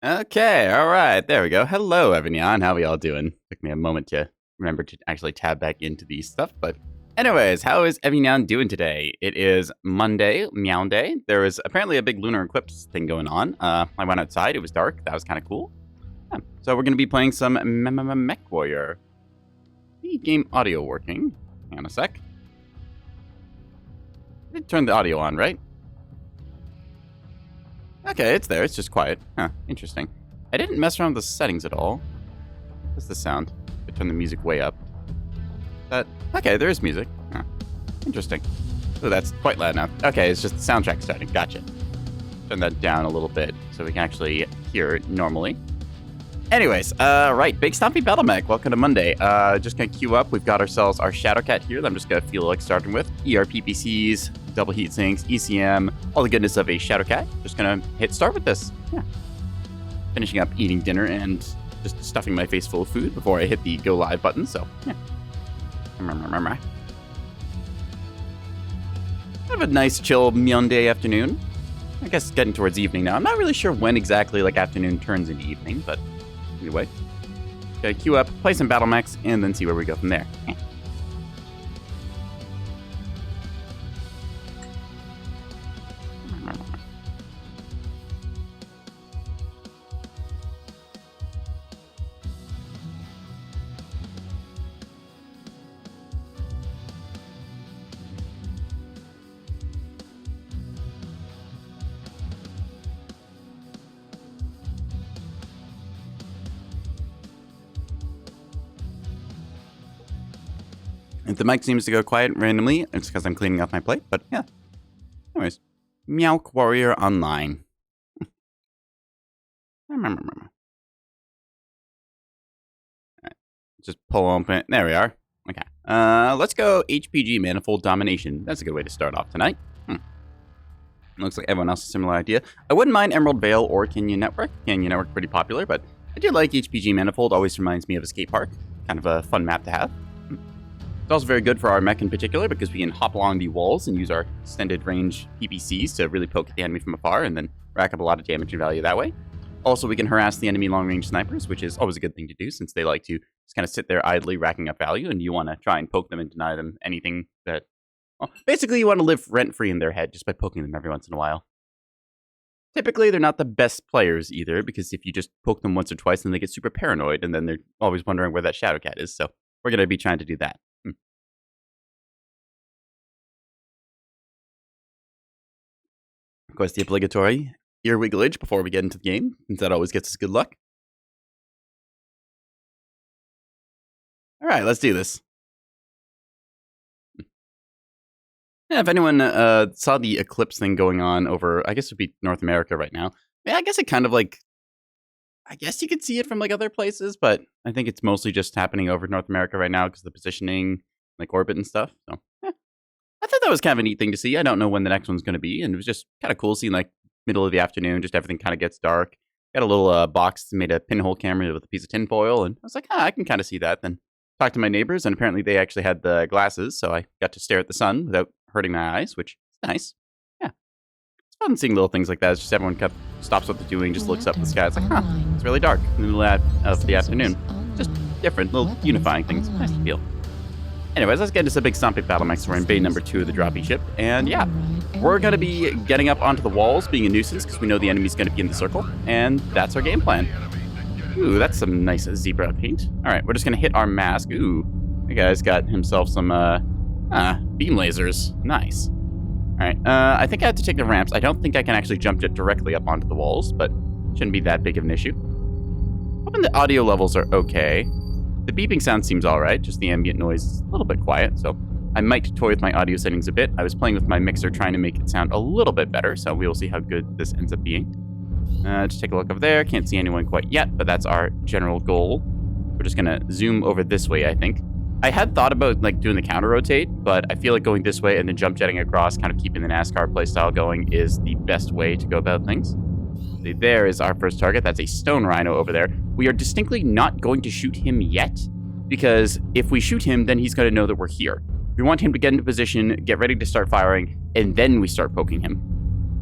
Okay, all right, there we go. Hello, Evignon. How we all doing? Took me a moment to remember to actually tab back into the stuff, but anyways, how is Evignon doing today? It is Monday, Meownday. There was apparently a big lunar eclipse thing going on. I went outside. It was dark. That was kind of cool. Yeah. So we're going to be playing some Mechwarrior. The game audio working. Hang on a sec. I did turn the audio on, right? Okay, it's there. It's just quiet. Huh, interesting. I didn't mess around with the settings at all. What's the sound? I turn the music way up. Okay, there is music. Huh, interesting. Oh, that's quite loud now. Okay, it's just the soundtrack starting. Gotcha. Turn that down a little bit so we can actually hear it normally. Anyways, right, Big Stompy Battle Mech. Welcome to Monday. Just gonna queue up. We've got ourselves our Shadowcat here that I'm just gonna feel like starting with. ERPPCs, double heat sinks, ECM, all the goodness of a Shadowcat. Just gonna hit start with this. Yeah. Finishing up eating dinner and just stuffing my face full of food before I hit the go live button, so yeah. Have a nice chill Meownday afternoon. I guess getting towards evening now. I'm not really sure when exactly like afternoon turns into evening, but anyway. Gotta queue up, play some battle mechs, and then see where we go from there. If the mic seems to go quiet randomly, it's because I'm cleaning off my plate, but yeah. Anyways, Meownday Online. Alright, just pull open. There we are. Okay. Let's go HPG Manifold Domination. That's a good way to start off tonight. Looks like everyone else has a similar idea. I wouldn't mind Emerald Vale or Canyon Network. Canyon Network pretty popular, but I do like HPG Manifold. Always reminds me of Escape Park. Kind of a fun map to have. It's also very good for our mech in particular because we can hop along the walls and use our extended range PPCs to really poke the enemy from afar and then rack up a lot of damage and value that way. Also, we can harass the enemy long-range snipers, which is always a good thing to do since they like to just kind of sit there idly racking up value, and you want to try and poke them and deny them anything that... Well, basically, you want to live rent-free in their head just by poking them every once in a while. Typically, they're not the best players either, because if you just poke them once or twice, then they get super paranoid, and then they're always wondering where that Shadowcat is, so we're going to be trying to do that. Of course, the obligatory ear wigglage before we get into the game, since that always gets us good luck. All right, let's do this. Yeah, if anyone saw the eclipse thing going on over, I guess it would be North America right now. Yeah, I guess it kind of like, I guess you could see it from like other places, but I think it's mostly just happening over North America right now because of the positioning, like orbit and stuff. So, yeah. I thought that was kind of a neat thing to see. I don't know when the next one's going to be, and it was just kind of cool seeing like middle of the afternoon, just everything kind of gets dark. Got a little box, made a pinhole camera with a piece of tinfoil, and I was like, I can kind of see that. Then talked to my neighbors, and apparently they actually had the glasses, so I got to stare at the sun without hurting my eyes, which is nice. Yeah. It's fun seeing little things like that. It's just everyone stops what they're doing, just looks up at the sky. It's like, it's really dark in the middle of the afternoon. Just different, little unifying things. Nice to feel. Anyways, let's get into some Big Stompy Battle Mechs. We're in bay number 2 of the droppy ship. And yeah, we're going to be getting up onto the walls, being a nuisance, because we know the enemy's going to be in the circle. And that's our game plan. Ooh, that's some nice zebra paint. All right, we're just going to hit our mask. Ooh, the guy's got himself some beam lasers. Nice. All right, I think I have to take the ramps. I don't think I can actually jump jet directly up onto the walls, but shouldn't be that big of an issue. Hoping the audio levels are okay. The beeping sound seems alright, just the ambient noise is a little bit quiet, so I might toy with my audio settings a bit. I was playing with my mixer trying to make it sound a little bit better, so we will see how good this ends up being. Just take a look over there. Can't see anyone quite yet, but that's our general goal. We're just gonna zoom over this way, I think. I had thought about like doing the counter rotate, but I feel like going this way and then jump jetting across, kind of keeping the NASCAR playstyle going, is the best way to go about things. There is our first target. That's a stone rhino over there. We are distinctly not going to shoot him yet, because if we shoot him, then he's going to know that we're here. We want him to get into position, get ready to start firing, and then we start poking him.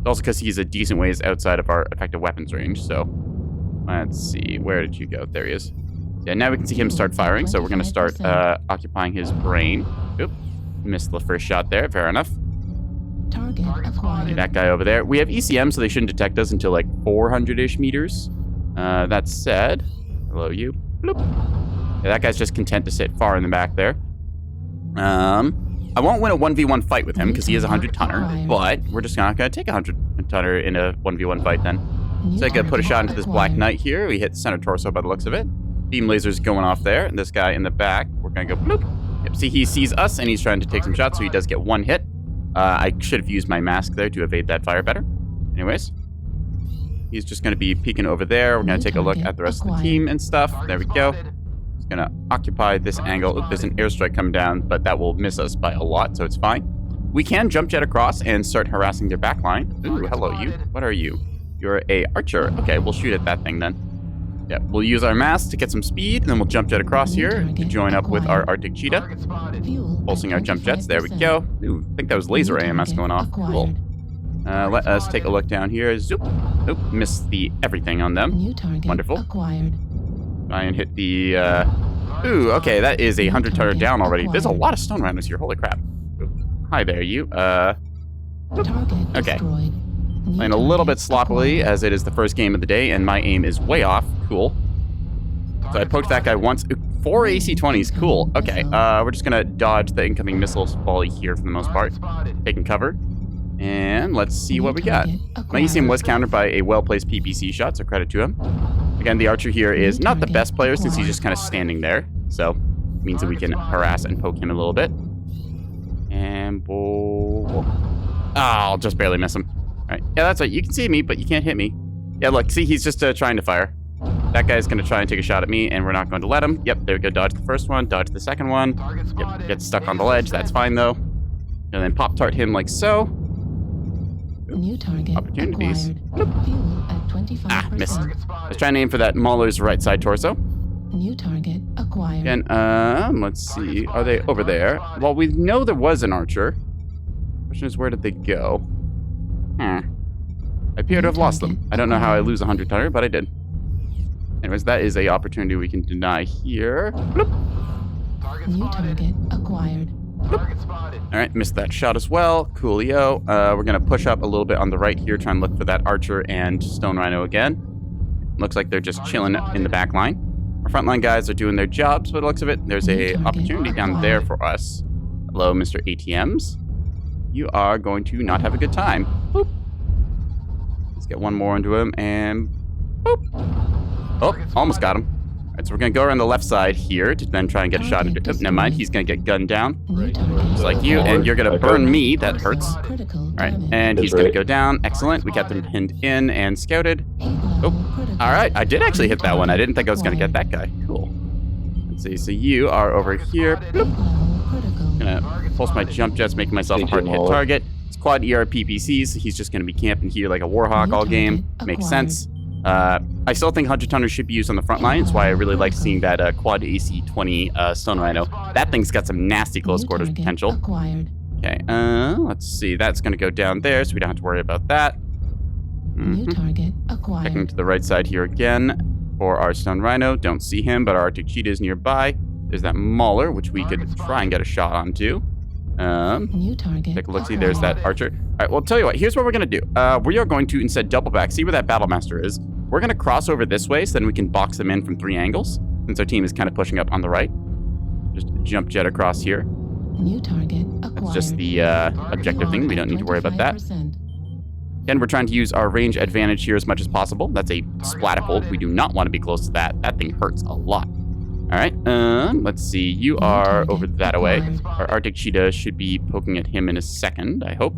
Also because he's a decent ways outside of our effective weapons range, so Let's see. Where did you go? There he is. Yeah, now we can see him start firing, so we're going to start occupying his brain. Oop. Missed the first shot there. Fair enough. Target acquired. That guy over there. We have ECM, so they shouldn't detect us until like 400-ish meters. That said, hello, you. Bloop. Yeah, that guy's just content to sit far in the back there. I won't win a 1v1 fight with him because he is a 100-tonner, but we're just not going to take a 100-tonner in a 1v1 fight then. So I could put a shot into this Black Knight here. We hit center torso by the looks of it. Beam lasers going off there. And this guy in the back, we're going to go bloop. Yep, see, he sees us and he's trying to take some shots, so he does get one hit. I should have used my mask there to evade that fire better. Anyways, he's just going to be peeking over there. We're going to take a look at the rest of the team and stuff. There we go. He's going to occupy this angle. Oop, there's an airstrike coming down, but that will miss us by a lot, so it's fine. We can jump jet across and start harassing their backline. Ooh, hello, you. What are you? You're a archer. Okay, we'll shoot at that thing then. Yeah, we'll use our mask to get some speed, and then we'll jump jet across here to join up with our Arctic Cheetah. Pulsing our jump jets. There we go. Ooh, I think that was laser AMS going off. Cool. Let us take a look down here. Zoop. Nope, missed the everything on them. Wonderful. Try and hit the... Ooh, okay, that is a 100-tonner down already. There's a lot of stone rhinos here. Holy crap. Hi there, you. Okay. Playing a little bit sloppily, as it is the first game of the day, and my aim is way off. Cool. So I poked that guy once. 4 AC-20s. Cool. Okay, we're just going to dodge the incoming missiles volley here for the most part. Taking cover. And let's see what we got. My ECM was countered by a well-placed PPC shot, so credit to him. Again, the archer here is not the best player since he's just kind of standing there. So, it means that we can harass and poke him a little bit. And... I'll just barely miss him. Alright, yeah, that's right. You can see me, but you can't hit me. Yeah, look, see, he's just trying to fire. That guy's going to try and take a shot at me, and we're not going to let him. Yep, there we go. Dodge the first one, dodge the second one. Yep, get stuck on the ledge. That's fine, though. And then pop-tart him like so. New target opportunities. Fuel at 25%. Ah, missed. I was trying to aim for that Mauler's right side torso. New target acquired. And, let's see. Are they over there? Well, we know there was an archer. Question is, where did they go? I appear to have lost them. I don't know how I lose a 100-tonner, but I did. Anyways, that is a opportunity we can deny here. Bloop. New target acquired. Alright, missed that shot as well. Coolio. We're going to push up a little bit on the right here, try and look for that archer and stone rhino again. Looks like they're just chilling in the back line. Our frontline guys are doing their jobs, by the looks of it. There's a opportunity down there for us. Hello, Mr. ATMs. You are going to not have a good time. Boop. Let's get one more into him, and boop. Oh, almost got him. All right, so we're going to go around the left side here to then try and get a shot into... Oh, never mind, he's going to get gunned down. Just like you, and you're going to burn me. That hurts. All right, and he's going to go down. Excellent. We kept him pinned in and scouted. Oh, all right. I did actually hit that one. I didn't think I was going to get that guy. Cool. Let's see. So you are over here. Bloop. Gonna pulse my jump jets, making myself a hard to hit target. It's quad ER PPCs, so he's just gonna be camping here like a Warhawk all game. Makes sense. I still think 100-tonners should be used on the front line. That's why I really like seeing that quad AC-20 Stone Rhino. That thing's got some nasty close quarters potential. Okay, let's see. That's gonna go down there, so we don't have to worry about that. New target acquired. Checking to the right side here again for our Stone Rhino. Don't see him, but our Arctic Cheetah is nearby. There's that Mauler, which we could try and get a shot onto. New target. Take a look. See, there's that archer. All right, well, tell you what. Here's what we're going to do. We are going to instead double back. See where that Battlemaster is. We're going to cross over this way, so then we can box them in from 3 angles. Since our team is kind of pushing up on the right. Just jump jet across here. New target acquired. That's just the objective thing. We don't need to worry about that. Again, we're trying to use our range advantage here as much as possible. That's a splatterhold. We do not want to be close to that. That thing hurts a lot. All right, let's see. You are over that way. Our Arctic Cheetah should be poking at him in a second, I hope.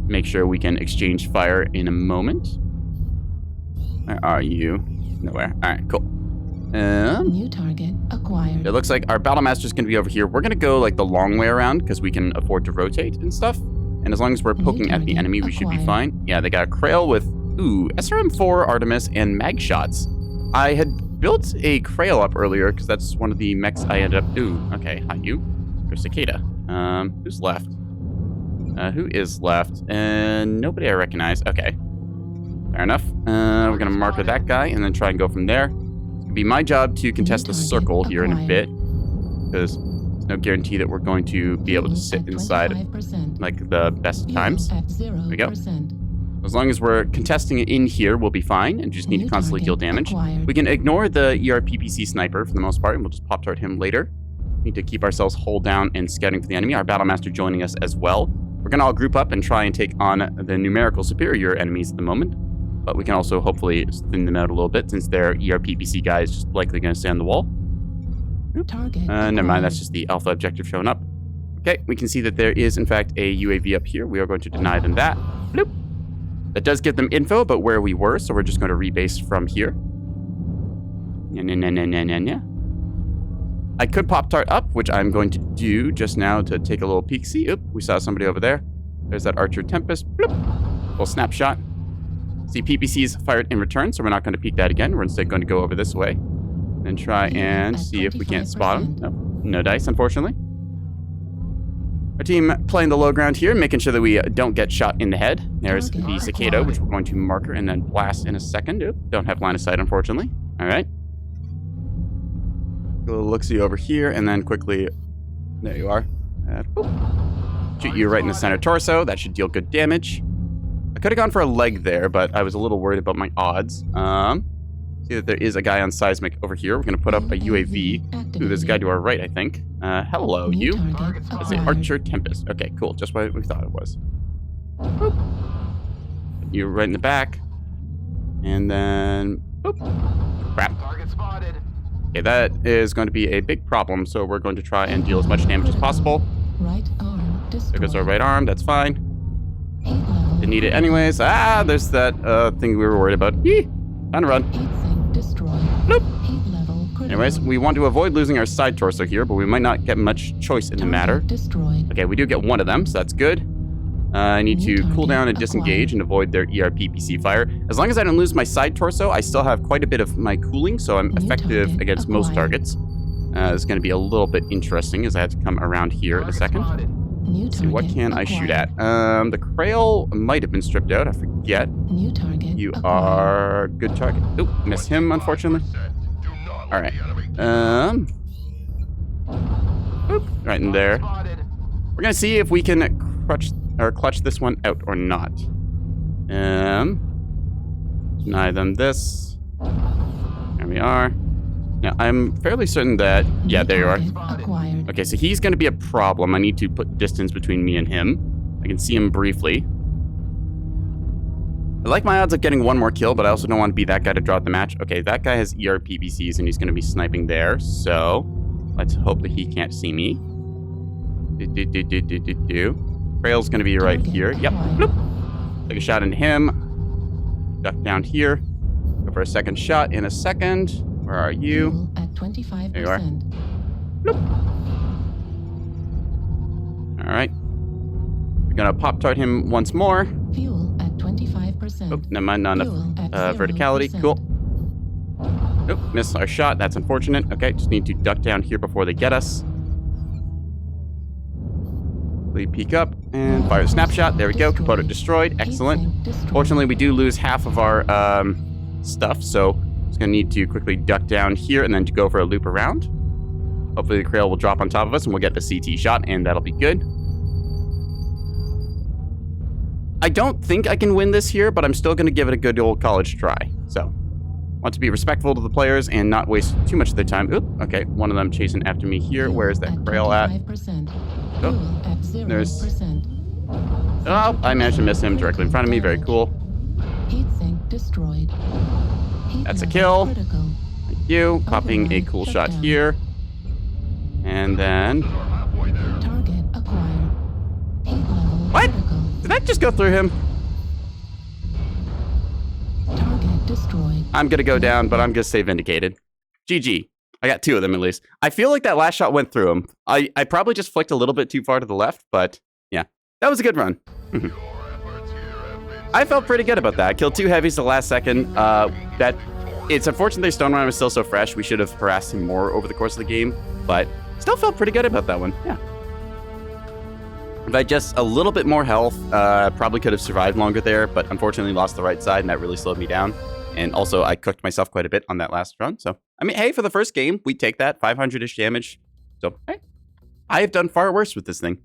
Make sure we can exchange fire in a moment. Where are you? Nowhere. All right, cool. New target acquired. It looks like our Battlemaster's going to be over here. We're going to go like the long way around because we can afford to rotate and stuff. And as long as we're poking at the enemy, we should be fine. Yeah, they got a Krail with, SRM-4 Artemis and mag shots. I had built a Krail up earlier because that's one of the mechs I ended up... okay, hi you. There's Cicada. Who's left? Who is left? And nobody I recognize. Okay. All Fair enough. We're going to marker that guy and then try and go from there. It's going to be my job to contest the circle here in a bit. Because there's no guarantee that we're going to be able to sit inside like the best times. There we go. As long as we're contesting it in here, we'll be fine and just need to constantly deal damage. We can ignore the ERPPC sniper for the most part, and we'll just pop-tart him later. Need to keep ourselves hold down and scouting for the enemy. Our Battlemaster joining us as well. We're going to all group up and try and take on the numerical superior enemies at the moment. But we can also hopefully thin them out a little bit since their ERPPC guy is just likely going to stay on the wall. Never mind, that's just the alpha objective showing up. Okay, we can see that there is in fact a UAV up here. We are going to deny them that. Bloop. That does give them info about where we were, so we're just going to rebase from here. I could pop-tart up, which I'm going to do just now to take a little peek-see. Oop, we saw somebody over there. There's that Archer Tempest. Bloop. Little snapshot. See, PPC's fired in return, so we're not going to peek that again. We're instead going to go over this way and try and see if we can't spot him. Nope. No dice, unfortunately. Our team playing the low ground here, making sure that we don't get shot in the head. There's the Cicada, which we're going to marker and then blast in a second. Oop, don't have line of sight, unfortunately. All right. A little look-see over here, and then quickly... There you are. Shoot you right in the center torso. That should deal good damage. I could have gone for a leg there, but I was a little worried about my odds. See that there is a guy on seismic over here. We're going to put up a UAV. Ooh, there's a guy to our right, I think. Hello, you. It's an Archer Tempest. Okay, cool. Just what we thought it was. Boop. You right in the back. And then... Boop. Crap. Target spotted. Okay, that is going to be a big problem, so we're going to try and deal as much damage as possible. Right arm destroyed. There goes our right arm. That's fine. Didn't need it anyways. Ah, there's that thing we were worried about. Yee! Time to run. Bloop. Anyways, we want to avoid losing our side torso here, but we might not get much choice in the matter. Okay, we do get one of them, so that's good. I need to cool down and disengage and avoid their ERPPC fire. As long as I don't lose my side torso, I still have quite a bit of my cooling, so I'm effective against most targets. It's going to be a little bit interesting as I have to come around here in a second. Let's see, what can I shoot at? The Krail might have been stripped out. I forget. You are good target. Oop, miss him, unfortunately. All right. Oop, right in there. We're gonna see if we can clutch this one out or not. Deny them this. There we are. Now, I'm fairly certain that... Yeah, there you are. Okay, so he's going to be a problem. I need to put distance between me and him. I can see him briefly. I like my odds of getting one more kill, but I also don't want to be that guy to draw the match. Okay, that guy has ERPPCs, and he's going to be sniping there. So, let's hope that he can't see me. Trail's going to be right here. Yep. Bloop. Take a shot into him. Duck down here. Go for a second shot in a second. Where are you? At 25%. There you are. Bloop. All right. We're gonna pop-tart him once more. Fuel at 25%. Oh, never mind, not enough verticality. Cool. Nope, missed our shot. That's unfortunate. Okay, just need to duck down here before they get us. We peek up and fire a snapshot. There we go. Component destroyed. Excellent. Fortunately, we do lose half of our stuff, so just gonna need to quickly duck down here and then to go for a loop around. Hopefully the Krail will drop on top of us and we'll get the CT shot, and that'll be good. I don't think I can win this here, but I'm still gonna give it a good old college try. So, want to be respectful to the players and not waste too much of their time. Oop, okay, one of them chasing after me here. Where is that Krail at? Oh, there's... Oh, I managed to miss him directly in front of me. Very cool. That's a kill. Thank you. Popping a cool shot here. And then... What? Did that just go through him? I'm gonna go down, but I'm gonna stay vindicated. GG. I got two of them at least. I feel like that last shot went through him. I probably just flicked a little bit too far to the left, but yeah. That was a good run. I felt pretty good about that. I killed two heavies the last second. It's unfortunate their stone run was still so fresh. We should have harassed him more over the course of the game, but still felt pretty good about that one. Yeah. If I had just a little bit more health, probably could have survived longer there, but unfortunately lost the right side, and that really slowed me down. And also, I cooked myself quite a bit on that last run. So, I mean, hey, for the first game, we take that 500-ish damage. So, hey, I have done far worse with this thing.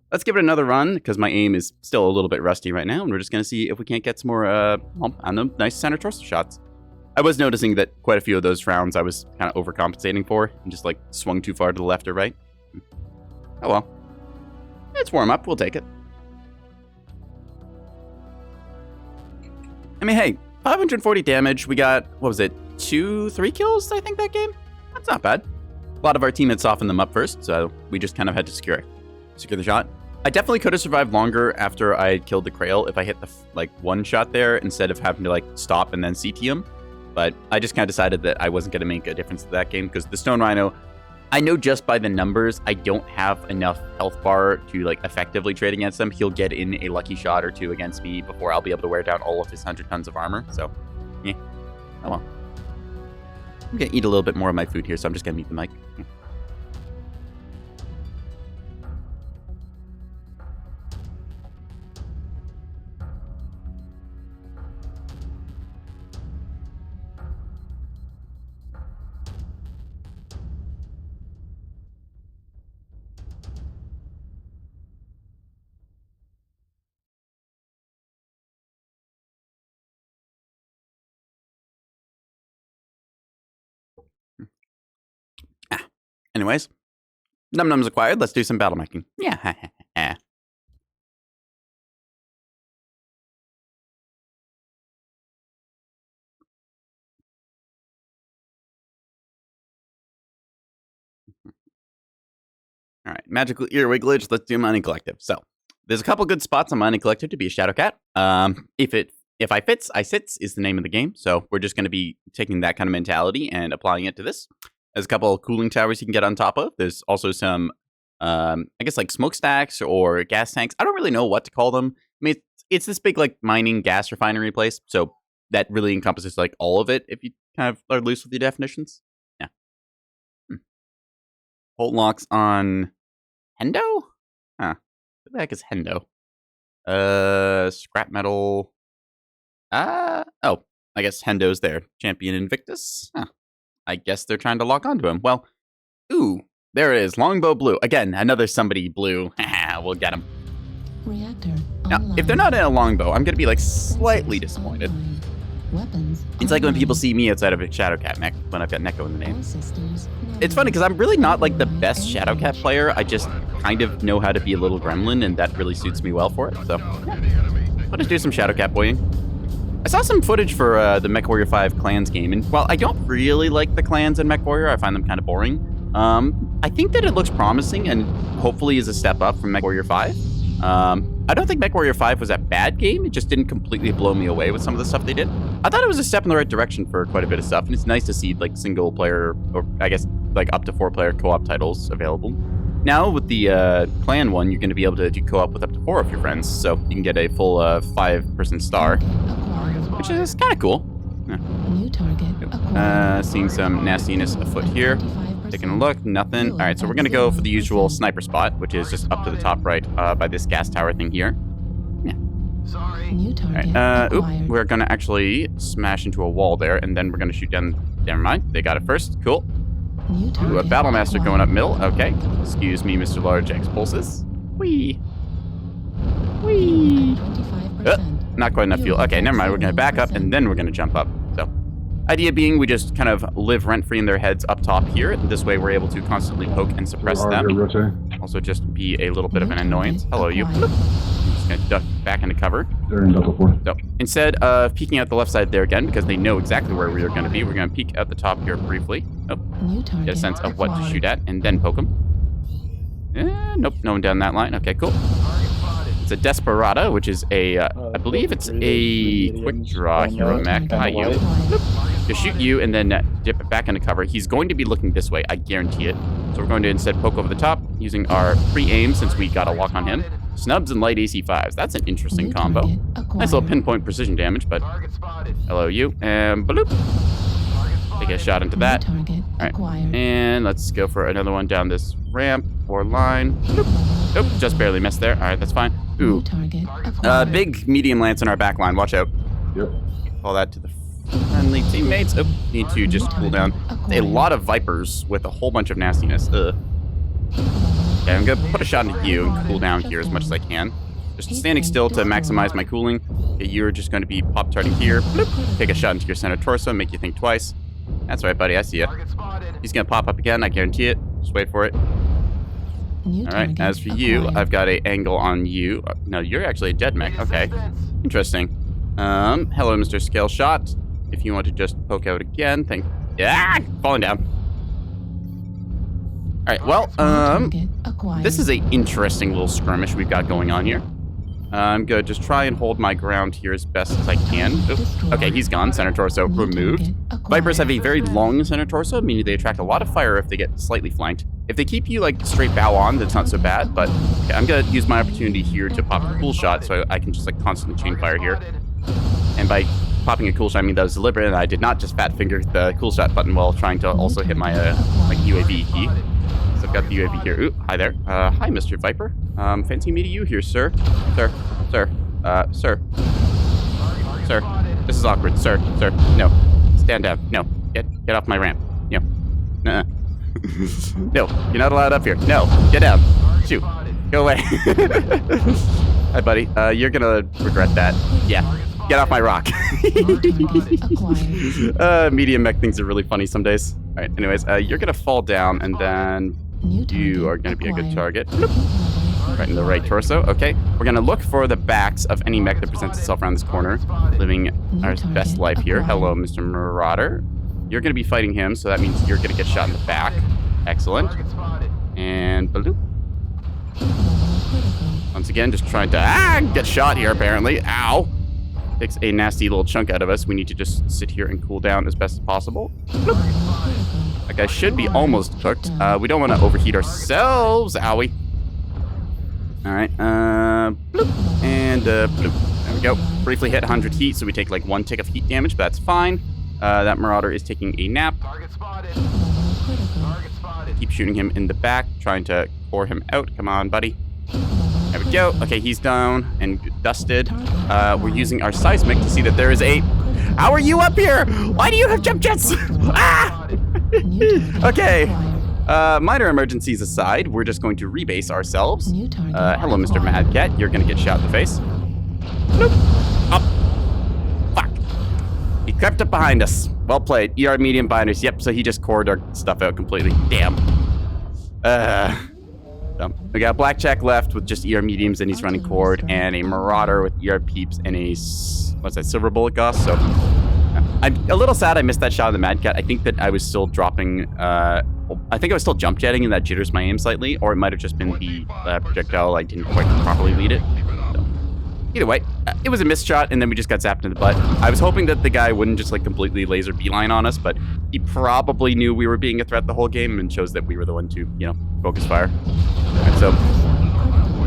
Let's give it another run, because my aim is still a little bit rusty right now, and we're just going to see if we can't get some more, I don't know, nice center torso shots. I was noticing that quite a few of those rounds I was kind of overcompensating for, and just, like, swung too far to the left or right. Oh well. It's warm up, we'll take it. I mean, hey, 540 damage, we got, what was it, 2-3 kills, I think, that game? That's not bad. A lot of our teammates softened them up first, so we just kind of had to secure the shot. I definitely could have survived longer after I killed the Krail if I hit the, one shot there instead of having to, stop and then CT him. But I just kind of decided that I wasn't going to make a difference to that game because the Stone Rhino, I know just by the numbers, I don't have enough health bar to, effectively trade against him. He'll get in a lucky shot or two against me before I'll be able to wear down all of his 100 tons of armor. So, yeah. Oh well. I'm going to eat a little bit more of my food here, so I'm just going to mute the mic. Anyways, Num Nums acquired. Let's do some battle making. Yeah. All right, magical ear wigglage. Let's do Mining Collective. So there's a couple good spots on Mining Collective to be a Shadow Cat. If I fits, I sits is the name of the game. So we're just going to be taking that kind of mentality and applying it to this. There's a couple of cooling towers you can get on top of. There's also some, I guess, smokestacks or gas tanks. I don't really know what to call them. I mean, it's this big, mining gas refinery place. So that really encompasses, all of it if you kind of are loose with your definitions. Yeah. Hold locks on Hendo? Huh. What the heck is Hendo? Scrap metal. Oh, I guess Hendo's there. Champion Invictus? Huh. I guess they're trying to lock onto him. Well, ooh, there it is. Longbow blue. Again, another somebody blue. We'll get him. Reactor now, online. if they're not in a longbow, I'm going to be, slightly disappointed. Weapons it's like when online. people see me outside of a Shadowcat mech when I've got Neko in the name. All systems It's funny because I'm really not, the best Shadowcat player. I just kind of know how to be a little gremlin, and that really suits me well for it. So, yeah. I'll just do some Shadowcat boying. I saw some footage for the Mechwarrior 5 clans game, and while I don't really like the clans in Mechwarrior, I find them kind of boring. I think that it looks promising and hopefully is a step up from Mechwarrior 5. I don't think Mechwarrior 5 was a bad game, it just didn't completely blow me away with some of the stuff they did. I thought it was a step in the right direction for quite a bit of stuff, and it's nice to see, single player, or I guess, up to 4 player co-op titles available. Now, with the clan one, you're going to be able to do co-op with up to 4 of your friends, so you can get a full 5-person star, acquired. which is kind of cool. Yeah. New target acquired. Seeing some nastiness afoot here. 25% Taking a look, nothing. All right, so we're going to go for the usual sniper spot, which is just up to the top right by this gas tower thing here. Yeah. New All target right, acquired. we're going to actually smash into a wall there, and then we're going to shoot down. Never mind, they got it first. Cool. New Ooh, target a Battle Master acquired. going up middle. Okay. Excuse me, Mr. Large X Pulses. Whee. Whee. 25%. Not quite enough fuel. Okay, never mind. We're going to back up, and then we're going to jump up. So, idea being we just kind of live rent-free in their heads up top here. This way we're able to constantly poke and suppress them. Also just be a little bit of an annoyance. Hello, you. I'm just going to duck back into cover. They're in Delta 4. So, instead of peeking out the left side there again, because they know exactly where we are going to be, we're going to peek out the top here briefly. Oh, New target get a sense of what to acquired. shoot at, and then poke them. Nope, no one down that line. Okay, cool. It's a Desperata, which is a, I believe it's a quick draw hero mech. Hi, you. Acquired. To shoot you and then dip it back into cover. He's going to be looking this way, I guarantee it. So we're going to instead poke over the top using our pre-aim since we got a lock on him. Snubs and light AC5s. That's an interesting New combo. target Nice acquired. little pinpoint precision damage, but hello, you. And bloop. Take a shot into New that. target All right. acquired. And let's go for another one down this ramp or line. Bloop. Oh, just barely missed there. All right, that's fine. New Ooh, target acquired. big medium lance in our back line. Watch out. Yep. Call that to the friendly teammates. Oh, need to just cool down. A lot of vipers with a whole bunch of nastiness. Ugh. Okay, I'm gonna put a shot into you and cool down here as much as I can. Just standing still to maximize my cooling. Okay, you're just going to be pop-tarting here. Bloop. Take a shot into your center torso, make you think twice. That's right, buddy. I see you. He's gonna pop up again. I guarantee it. Just wait for it. New All right. target As for you, acquired. I've got a angle on you. No, you're actually a dead mech. Okay. Interesting. Hello, Mr. Scale Shot. If you want to just poke out again, falling down. All right. Well, Target acquired. this is a interesting little skirmish we've got going on here. I'm gonna just try and hold my ground here as best as I can. Oop. Okay, he's gone. Center torso New removed. target acquired. Vipers have a very long center torso, meaning they attract a lot of fire if they get slightly flanked. If they keep you like straight bow on, that's not so bad, but okay, I'm gonna use my opportunity here to pop a cool shot so I can just like constantly chain fire here. And by popping a cool shot, I mean that was deliberate, and I did not just fat finger the cool shot button while trying to also hit my like UAV key. So I've got the UAV here. Ooh, hi there. Hi, Mr. Viper. Fancy meeting you here, sir. Sir. This is awkward, sir. No. Stand down. No. Get off my ramp. No. Nuh-uh. No, you're not allowed up here. No, get down. Shoot. Go away. Hi, buddy. You're gonna regret that. Yeah. Get off my rock. New target acquired. Medium mech things are really funny some days. All right. Anyways, you're gonna fall down, and then New target you are gonna be a good acquired. target. Bloop. Right in the right torso. Okay. We're gonna look for the backs of any mech that presents itself around this corner, living our best life here. Hello, Mr. Marauder. You're gonna be fighting him, so that means you're gonna get shot in the back. Excellent. And bloop. Once again, just trying to get shot here, apparently. Ow. Takes a nasty little chunk out of us. We need to just sit here and cool down as best as possible. Bloop. That guy should be almost cooked. We don't want to overheat ourselves. Owie. All right. Bloop. And bloop. There we go. Briefly hit 100 heat, so we take like 1 tick of heat damage, but that's fine. That Marauder is taking a nap. Keep shooting him in the back, trying to pour him out. Come on, buddy. There we go. Okay, he's down and dusted. We're using our seismic to see that there is a... How are you up here? Why do you have jump jets? Ah! Okay. Minor emergencies aside, we're just going to rebase ourselves. New target Hello, Mr. acquired. Mad Cat. You're going to get shot in the face. Nope. Up. Fuck. He crept up behind us. Well played. ER medium binders. Yep, so he just cored our stuff out completely. Damn. So we got Blackjack left with just ER mediums, and he's running cord, and a Marauder with ER peeps and a what's that, Silver Bullet Gauss. So I'm a little sad I missed that shot of the Mad Cat. I think that I was still dropping. I think I was still jump jetting, and that jitters my aim slightly, or it might have just been the projectile. I didn't quite properly lead it. So, either way, it was a missed shot, and then we just got zapped in the butt. I was hoping that the guy wouldn't just like completely laser beeline on us, but he probably knew we were being a threat the whole game and chose that we were the one to, focus fire. Alright, so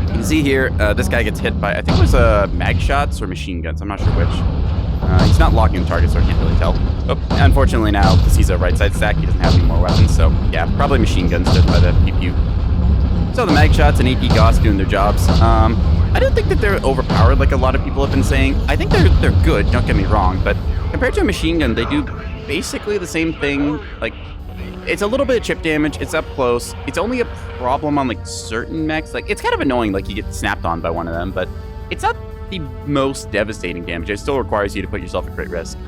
you can see here, this guy gets hit by, I think it was mag shots or machine guns. I'm not sure which. He's not locking the target, so I can't really tell. Oh, unfortunately now, because he's a right side stack, he doesn't have any more weapons, so yeah, probably machine guns just by the pew. So the mag shots and AP Gauss doing their jobs. I don't think that they're overpowered like a lot of people have been saying. I think they're good, don't get me wrong, but compared to a machine gun, they do basically the same thing. Like, it's a little bit of chip damage, it's up close. It's only a problem on like certain mechs. Like, it's kind of annoying, like you get snapped on by one of them, but it's not the most devastating damage. It still requires you to put yourself at great risk.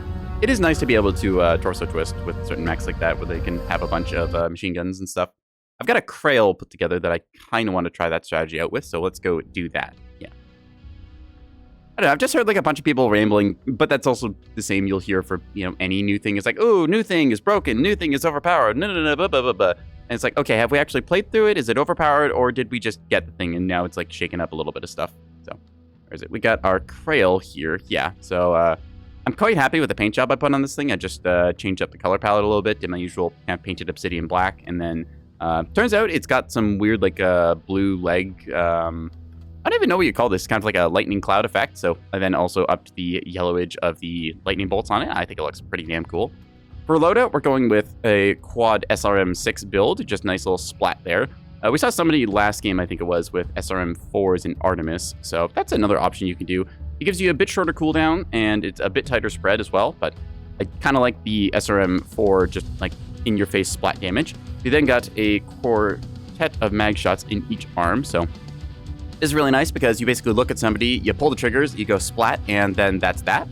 It is nice to be able to torso twist with certain mechs like that, where they can have a bunch of machine guns and stuff. I've got a Krail put together that I kind of want to try that strategy out with, so let's go do that. Yeah. I don't know, I've just heard like a bunch of people rambling, but that's also the same you'll hear for, any new thing. It's like, oh, new thing is broken, new thing is overpowered, no, blah, blah, blah, blah. And it's like, okay, have we actually played through it? Is it overpowered, or did we just get the thing and now it's like shaking up a little bit of stuff? So, where is it? We got our Krail here. Yeah, so I'm quite happy with the paint job I put on this thing. I just changed up the color palette a little bit, did my usual kind of painted obsidian black, and then turns out it's got some weird like blue leg. I don't even know what you call this. Kind of like a lightning cloud effect. So I then also upped the yellowage of the lightning bolts on it. I think it looks pretty damn cool. For loadout, we're going with a quad SRM6 build. Just nice little splat there. We saw somebody last game, I think it was, with SRM4s in Artemis, so that's another option you can do. It gives you a bit shorter cooldown, and it's a bit tighter spread as well, but I kind of like the SRM4 just like in-your-face splat damage. You then got a quartet of mag shots in each arm, so this is really nice because you basically look at somebody, you pull the triggers, you go splat, and then that's that.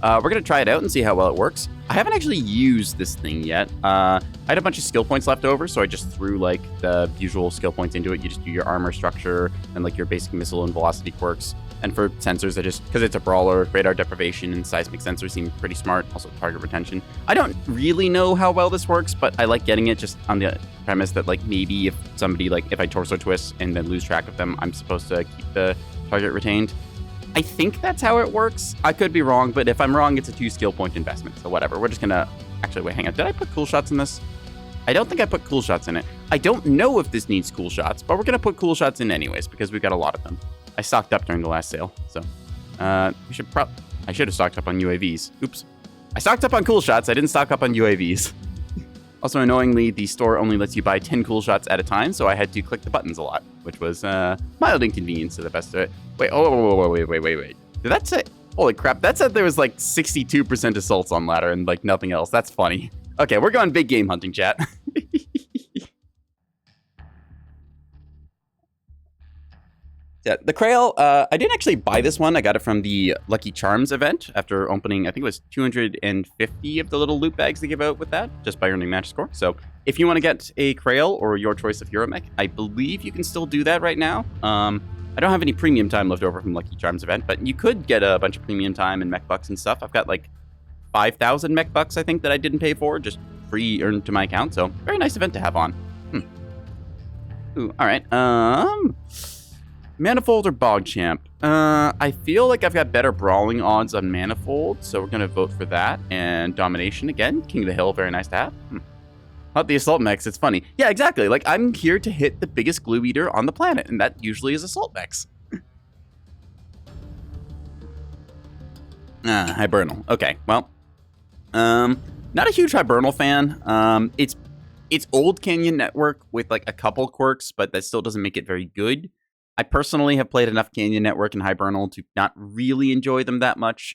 We're going to try it out and see how well it works. I haven't actually used this thing yet. I had a bunch of skill points left over, so I just threw like the usual skill points into it. You just do your armor structure and like your basic missile and velocity quirks. And for sensors, I just, because it's a brawler, radar deprivation and seismic sensors seem pretty smart. Also target retention. I don't really know how well this works, but I like getting it just on the premise that like maybe if somebody, like if I torso twist and then lose track of them, I'm supposed to keep the target retained. I think that's how it works. I could be wrong, but if I'm wrong, it's a 2 skill point investment. So whatever. We're just gonna actually wait. Hang on. Did I put cool shots in this? I don't think I put cool shots in it. I don't know if this needs cool shots, but we're gonna put cool shots in anyways because we've got a lot of them. I stocked up during the last sale, so I should have stocked up on UAVs. Oops. I stocked up on cool shots. I didn't stock up on UAVs. Also, annoyingly, the store only lets you buy 10 cool shots at a time, so I had to click the buttons a lot, which was mild inconvenience to the best of it. Wait, wait. Did that say? Holy crap, that said there was like 62% assaults on ladder and like nothing else. That's funny. Okay, we're going big game hunting, chat. Yeah, the Krail, I didn't actually buy this one. I got it from the Lucky Charms event after opening, I think it was 250 of the little loot bags they give out with that, just by earning match score. So if you want to get a Krail or your choice of hero mech, I believe you can still do that right now. I don't have any premium time left over from Lucky Charms event, but you could get a bunch of premium time and mech bucks and stuff. I've got like 5,000 mech bucks, I think, that I didn't pay for, just free earned to my account. So very nice event to have on. Ooh, all right. Manifold or Bogchamp? I feel like I've got better brawling odds on Manifold, so we're going to vote for that. And Domination, again, King of the Hill, very nice to have. Not the Assault Mechs, it's funny. Yeah, exactly. Like, I'm here to hit the biggest glue eater on the planet, and that usually is Assault Mechs. Hibernal. Okay, well. Not a huge Hibernal fan. It's old Canyon Network with, like, a couple quirks, but that still doesn't make it very good. I personally have played enough Canyon Network and Hibernal to not really enjoy them that much.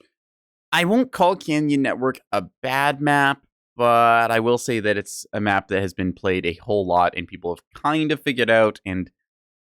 I won't call Canyon Network a bad map, but I will say that it's a map that has been played a whole lot and people have kind of figured out, and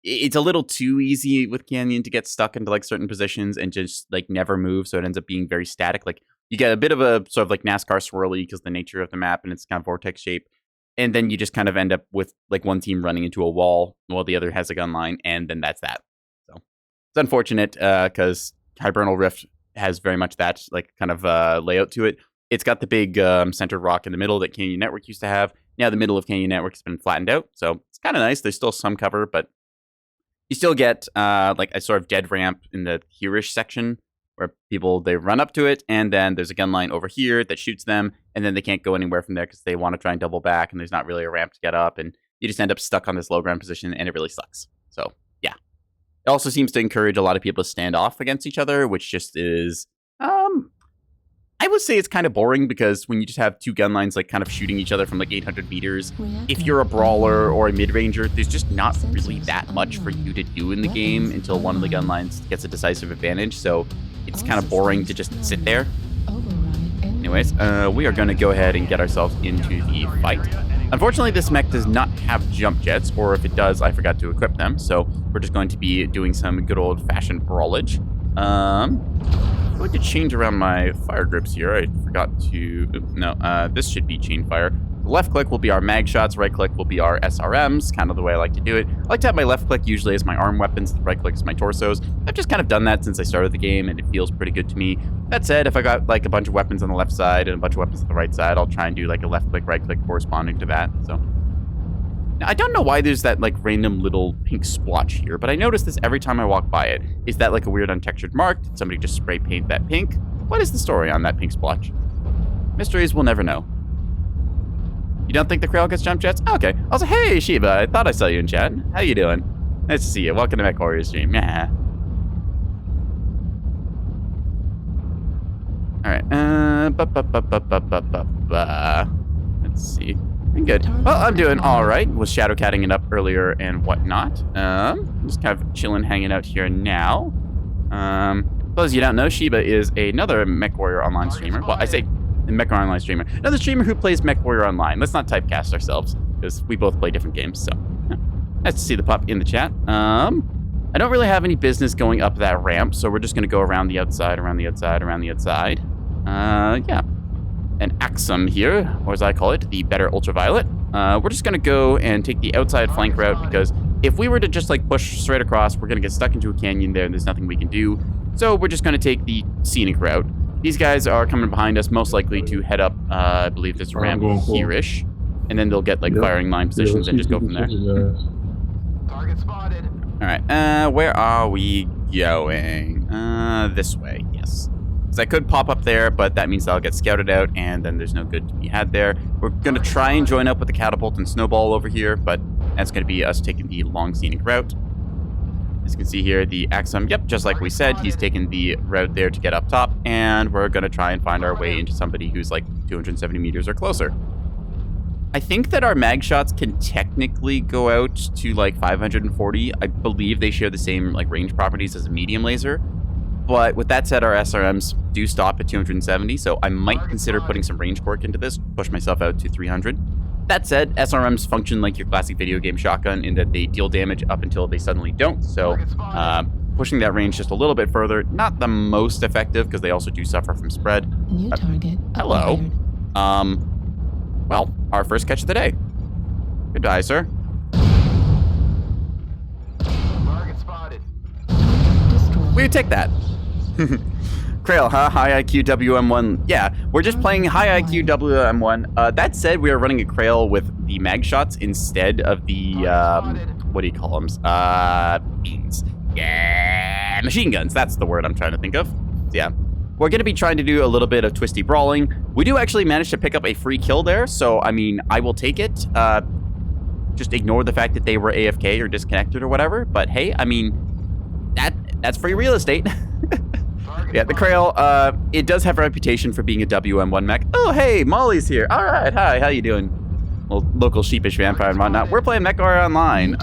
it's a little too easy with Canyon to get stuck into like certain positions and just like never move, so it ends up being very static. Like you get a bit of a sort of like NASCAR swirly because the nature of the map and it's kind of vortex shape. And then you just kind of end up with like one team running into a wall while the other has a gun line, and then that's that. So it's unfortunate because Hibernal Rift has very much that like kind of layout to it. It's got the big centered rock in the middle that Canyon Network used to have. Now the middle of Canyon Network has been flattened out, so it's kind of nice. There's still some cover, but you still get like a sort of dead ramp in the here-ish section where people, they run up to it, and then there's a gun line over here that shoots them, and then they can't go anywhere from there because they want to try and double back, and there's not really a ramp to get up, and you just end up stuck on this low ground position, and it really sucks. So, yeah. It also seems to encourage a lot of people to stand off against each other, which just is, I would say it's kind of boring, because when you just have two gun lines like kind of shooting each other from like 800 meters, if you're a brawler or a mid-ranger, there's just not really that much for you to do in the game until one of the gun lines gets a decisive advantage, so it's kind of boring to just sit there. Anyways, we are going to go ahead and get ourselves into the fight. Unfortunately, this mech does not have jump jets, or if it does, I forgot to equip them, so we're just going to be doing some good old-fashioned brawlage. I'm going to change around my fire grips here. I forgot to... this should be chain fire. Left click will be our mag shots, right click will be our SRMs, kind of the way I like to do it. I like to have my left click usually as my arm weapons, the right click is my torsos. I've just kind of done that since I started the game, and it feels pretty good to me. That said, if I got like a bunch of weapons on the left side and a bunch of weapons on the right side, I'll try and do like a left click, right click corresponding to that, so. Now, I don't know why there's that like random little pink splotch here, but I notice this every time I walk by it. Is that like a weird untextured mark? Did somebody just spray paint that pink? What is the story on that pink splotch? Mysteries we'll never know. You don't think the Krail gets jump jets? Okay. Also, hey, Shiva, I thought I saw you in chat. How you doing? Nice to see you. Welcome to Nekowarrior stream. Yeah. All right. Let's see. Pretty good. Well, I'm doing all right. Was shadow catting it up earlier and whatnot. Just kind of chilling, hanging out here now. For those of you who don't know, Shiba is another Mechwarrior online streamer. Well, I say Mechwarrior online streamer. Another streamer who plays Mechwarrior online. Let's not typecast ourselves, because we both play different games, so. Yeah. Nice to see the pup in the chat. I don't really have any business going up that ramp, so we're just going to go around the outside, around the outside, around the outside. Yeah. An Axum here, or as I call it, the better ultraviolet. We're just going to go and take the outside flank route, because if we were to just like push straight across, we're going to get stuck into a canyon there and there's nothing we can do. So we're just going to take the scenic route. These guys are coming behind us, most likely to head up, I believe this ramp here-ish. And then they'll get like firing line positions and just go from there. Target spotted. All right, where are we going? This way, yes. Because I could pop up there, but that means I'll get scouted out, and then there's no good to be had there. We're going to try and join up with the catapult and snowball over here, but that's going to be us taking the long scenic route. As you can see here, the Axum, yep, just like we said, he's taking the route there to get up top, and we're going to try and find our way into somebody who's like 270 meters or closer. I think that our mag shots can technically go out to like 540. I believe they share the same like range properties as a medium laser. But with that said, our SRMs do stop at 270, so I might consider putting some range quirk into this, push myself out to 300. That said, SRMs function like your classic video game shotgun in that they deal damage up until they suddenly don't, so pushing that range just a little bit further, not the most effective because they also do suffer from spread. New target. Hello. Acquired. Well, our first catch of the day. Goodbye, sir. Target spotted. Target destroyed. We would take that. Krail, huh? High IQ WM1. Yeah, we're just playing high IQ WM1. That said, we are running a Krail with the mag shots instead of the, what do you call them? Beans. Yeah, machine guns. That's the word I'm trying to think of. Yeah. We're going to be trying to do a little bit of twisty brawling. We do actually manage to pick up a free kill there, so, I mean, I will take it. Just ignore the fact that they were AFK or disconnected or whatever, but hey, I mean, that's free real estate. Yeah, the Krail, it does have a reputation for being a WM1 mech. Oh, hey, Molly's here. All right, hi, how you doing? Well, local sheepish vampire and whatnot. We're playing Mechwarrior Online.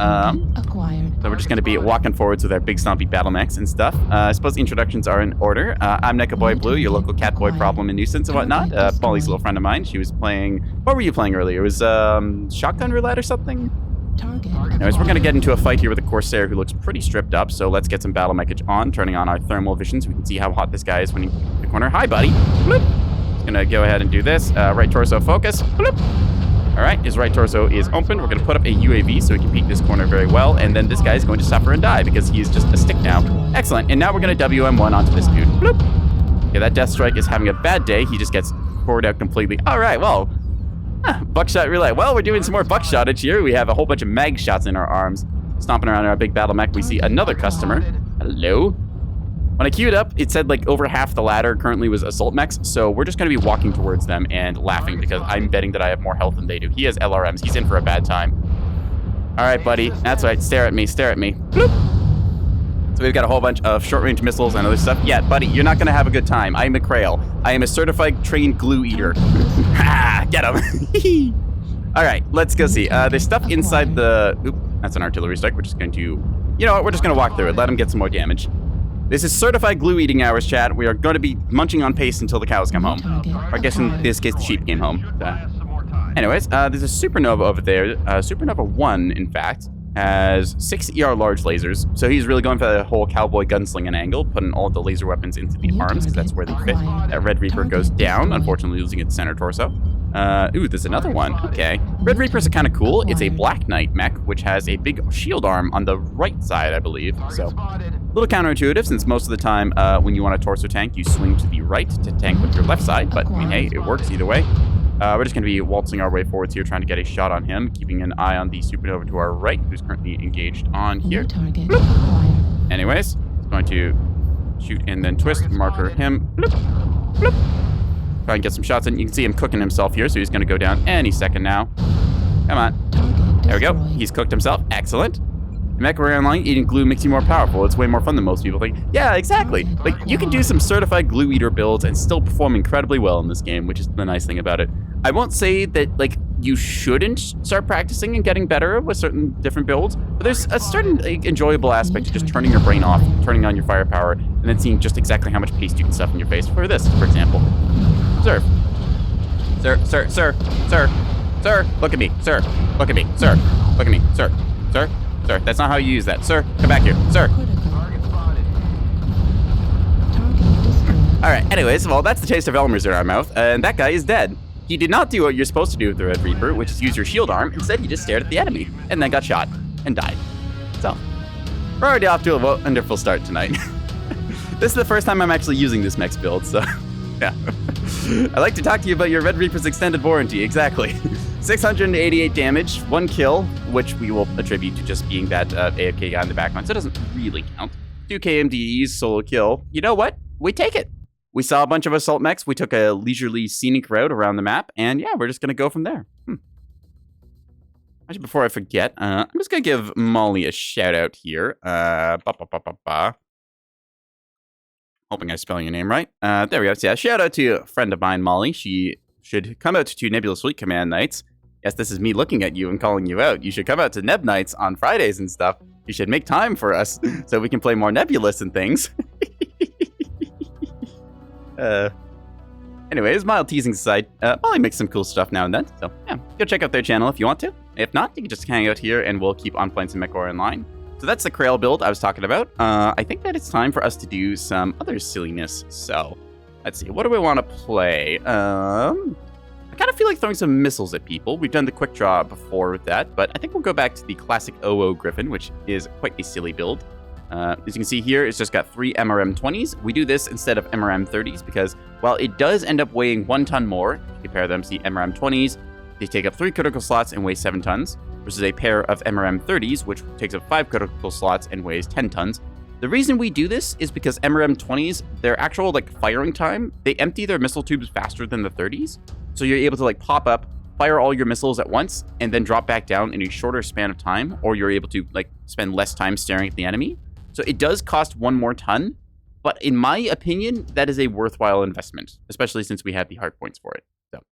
Acquired. So we're just going to be walking forwards with our big stompy battle mechs and stuff. I suppose the introductions are in order. I'm NekoboyBlue, your local catboy problem and nuisance and whatnot. Molly's a little friend of mine. She was playing... What were you playing earlier? It was Shotgun Roulette or something? Target. Anyways, we're going to get into a fight here with a Corsair who looks pretty stripped up, so let's get some battle mechage on, turning on our thermal vision so we can see how hot this guy is when he's in the corner. Hi, buddy. Bloop. Just going to go ahead and do this. Right torso focus. Bloop. All right, his right torso is open. We're going to put up a UAV so he can peek this corner very well, and then this guy is going to suffer and die because he's just a stick now. Excellent, and now we're going to WM1 onto this dude. Bloop. Okay, that Death Strike is having a bad day. He just gets poured out completely. All right, well... buckshot relay. Well, we're doing some more buckshotage here. We have a whole bunch of mag shots in our arms. Stomping around our big battle mech, we see another customer. Hello. When I queued up, it said like over half the ladder currently was assault mechs, so we're just going to be walking towards them and laughing because I'm betting that I have more health than they do. He has LRMs. He's in for a bad time. All right, buddy. That's right. Stare at me. Stare at me. Bloop. So we've got a whole bunch of short-range missiles and other stuff. Yeah, buddy, you're not going to have a good time. I'm a Krail. I am a certified trained glue eater. Ha! Get him. All right, let's go see. There's stuff inside the... Oop, that's an artillery strike. We're just going to... You know what? We're just going to walk through it. Let him get some more damage. This is certified glue eating hours, chat. We are going to be munching on paste until the cows come home. Or I guess in this case, the sheep came home. Anyways, there's a supernova over there. Supernova 1, in fact, has 6 ER large lasers. So he's really going for the whole cowboy gunslinging angle, putting all the laser weapons into the arms, because that's where they fit. That Red Reaper goes down, unfortunately losing its center torso. Ooh, there's another one. Okay. Red Reapers are kind of cool. It's a Black Knight mech, which has a big shield arm on the right side, I believe. So, a little counterintuitive, since most of the time when you want a torso tank, you swing to the right to tank with your left side. But, I mean, hey, it works either way. We're just going to be waltzing our way forwards here, trying to get a shot on him, keeping an eye on the supernova to our right, who's currently engaged on here. Anyways, it's going to shoot and then twist, marker him. Bloop, bloop. Try and get some shots in. You can see him cooking himself here, so he's going to go down any second now. Come on. There we go. He's cooked himself. Excellent. Mechwarrior Online, eating glue makes you more powerful. It's way more fun than most people think. Yeah, exactly. Like, you can do some certified glue eater builds and still perform incredibly well in this game, which is the nice thing about it. I won't say that, like, you shouldn't start practicing and getting better with certain different builds, but there's a certain like, enjoyable aspect to just turning your brain off, turning on your firepower, and then seeing just exactly how much paste you can stuff in your face. For this, for example. Observe. Sir, look at me. Sir, look at me. Sir, look at me. Sir, that's not how you use that. Sir, come back here. Sir. Critical. Target spotted. Target destroyed. All right, anyways, well, that's the taste of Elmer's in our mouth, and that guy is dead. He did not do what you're supposed to do with the Red Reaper, which is use your shield arm. Instead, he just stared at the enemy, and then got shot, and died. So, we're already off to a wonderful start tonight. This is the first time I'm actually using this mech's build, so, yeah. I'd like to talk to you about your Red Reaper's extended warranty, exactly. 688 damage, 1 kill, which we will attribute to just being that AFK guy in the background, so it doesn't really count. 2 KMDEs, solo kill. You know what? We take it. We saw a bunch of assault mechs. We took a leisurely scenic route around the map, and yeah, we're just gonna go from there. Actually, before I forget, I'm just gonna give Molly a shout out here. Hoping I'm spelling your name right. There we go. So yeah, shout out to a friend of mine, Molly. She should come out to Nebulous Fleet Command nights. Yes, this is me looking at you and calling you out. You should come out to Neb nights on Fridays and stuff. You should make time for us so we can play more Nebulous and things. Anyways, mild teasing aside, Molly makes some cool stuff now and then, so yeah, go check out their channel if you want to. If not, you can just hang out here and we'll keep on playing some Mechwarrior online. So that's the Krail build I was talking about. I think that it's time for us to do some other silliness, so let's see, what do we want to play? I kind of feel like throwing some missiles at people. We've done the quick draw before with that, but I think we'll go back to the classic OO Griffin, which is quite a silly build. As you can see here, it's just got 3 MRM-20s. We do this instead of MRM-30s because, while it does end up weighing 1 ton more, if you compare them to the MRM-20s, they take up 3 critical slots and weigh 7 tons, versus a pair of MRM-30s, which takes up 5 critical slots and weighs 10 tons. The reason we do this is because MRM-20s, their actual firing time, they empty their missile tubes faster than the 30s, so you're able to pop up, fire all your missiles at once, and then drop back down in a shorter span of time, or you're able to spend less time staring at the enemy. So it does cost 1 more ton, but in my opinion, that is a worthwhile investment, especially since we have the hard points for it. So,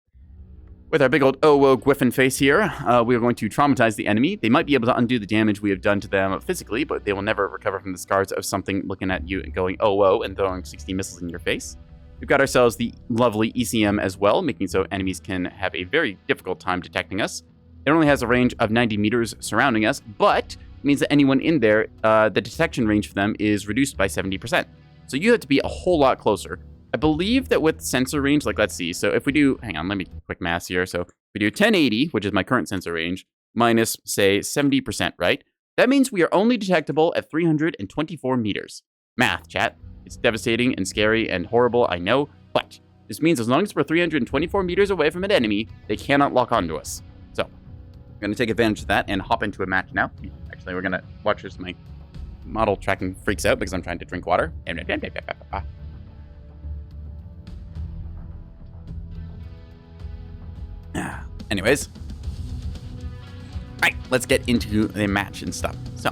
with our big old OO Griffin face here, we are going to traumatize the enemy. They might be able to undo the damage we have done to them physically, but they will never recover from the scars of something looking at you and going OO and throwing 60 missiles in your face. We've got ourselves the lovely ECM as well, making so enemies can have a very difficult time detecting us. It only has a range of 90 meters surrounding us, but means that anyone in there, the detection range for them is reduced by 70%. So you have to be a whole lot closer. I believe that with sensor range, let's see. So if we do, hang on, let me quick math here. So if we do 1080, which is my current sensor range, minus, say, 70%, right? That means we are only detectable at 324 meters. Math, chat. It's devastating and scary and horrible, I know, but this means as long as we're 324 meters away from an enemy, they cannot lock onto us. So I'm going to take advantage of that and hop into a match now. Actually, we're going to watch as my model tracking freaks out because I'm trying to drink water. Anyways. Right, let's get into the match and stuff. So,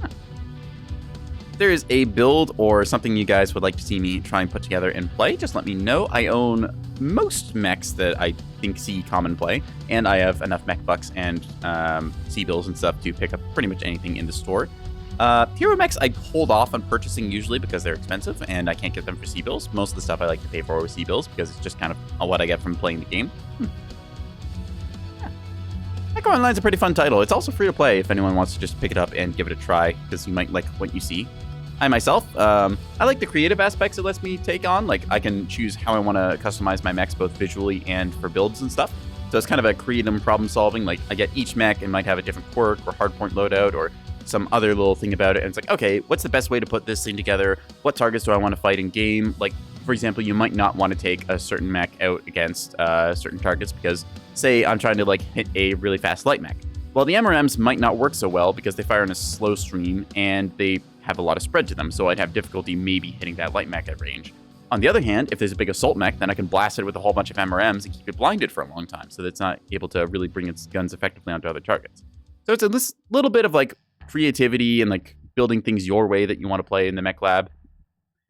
if there is a build or something you guys would like to see me try and put together and play, just let me know. I own most mechs that I think see common play, and I have enough mech bucks and C-bills and stuff to pick up pretty much anything in the store. Hero mechs I hold off on purchasing usually because they're expensive and I can't get them for C-bills. Most of the stuff I like to pay for with C-bills because it's just kind of what I get from playing the game. Mechwarrior Online's a pretty fun title. It's also free to play if anyone wants to just pick it up and give it a try because you might like what you see. I myself, I like the creative aspects it lets me take on. I can choose how I want to customize my mechs both visually and for builds and stuff. So it's kind of a creative problem solving. I get each mech and might have a different quirk or hardpoint loadout or some other little thing about it. And it's okay, what's the best way to put this thing together? What targets do I want to fight in game? For example, you might not want to take a certain mech out against certain targets because, say, I'm trying to hit a really fast light mech. Well, the MRMs might not work so well because they fire in a slow stream and they have a lot of spread to them, so I'd have difficulty maybe hitting that light mech at range. On the other hand, if there's a big assault mech, then I can blast it with a whole bunch of MRMs and keep it blinded for a long time, so that it's not able to really bring its guns effectively onto other targets. So it's a little bit of creativity and building things your way that you want to play in the mech lab.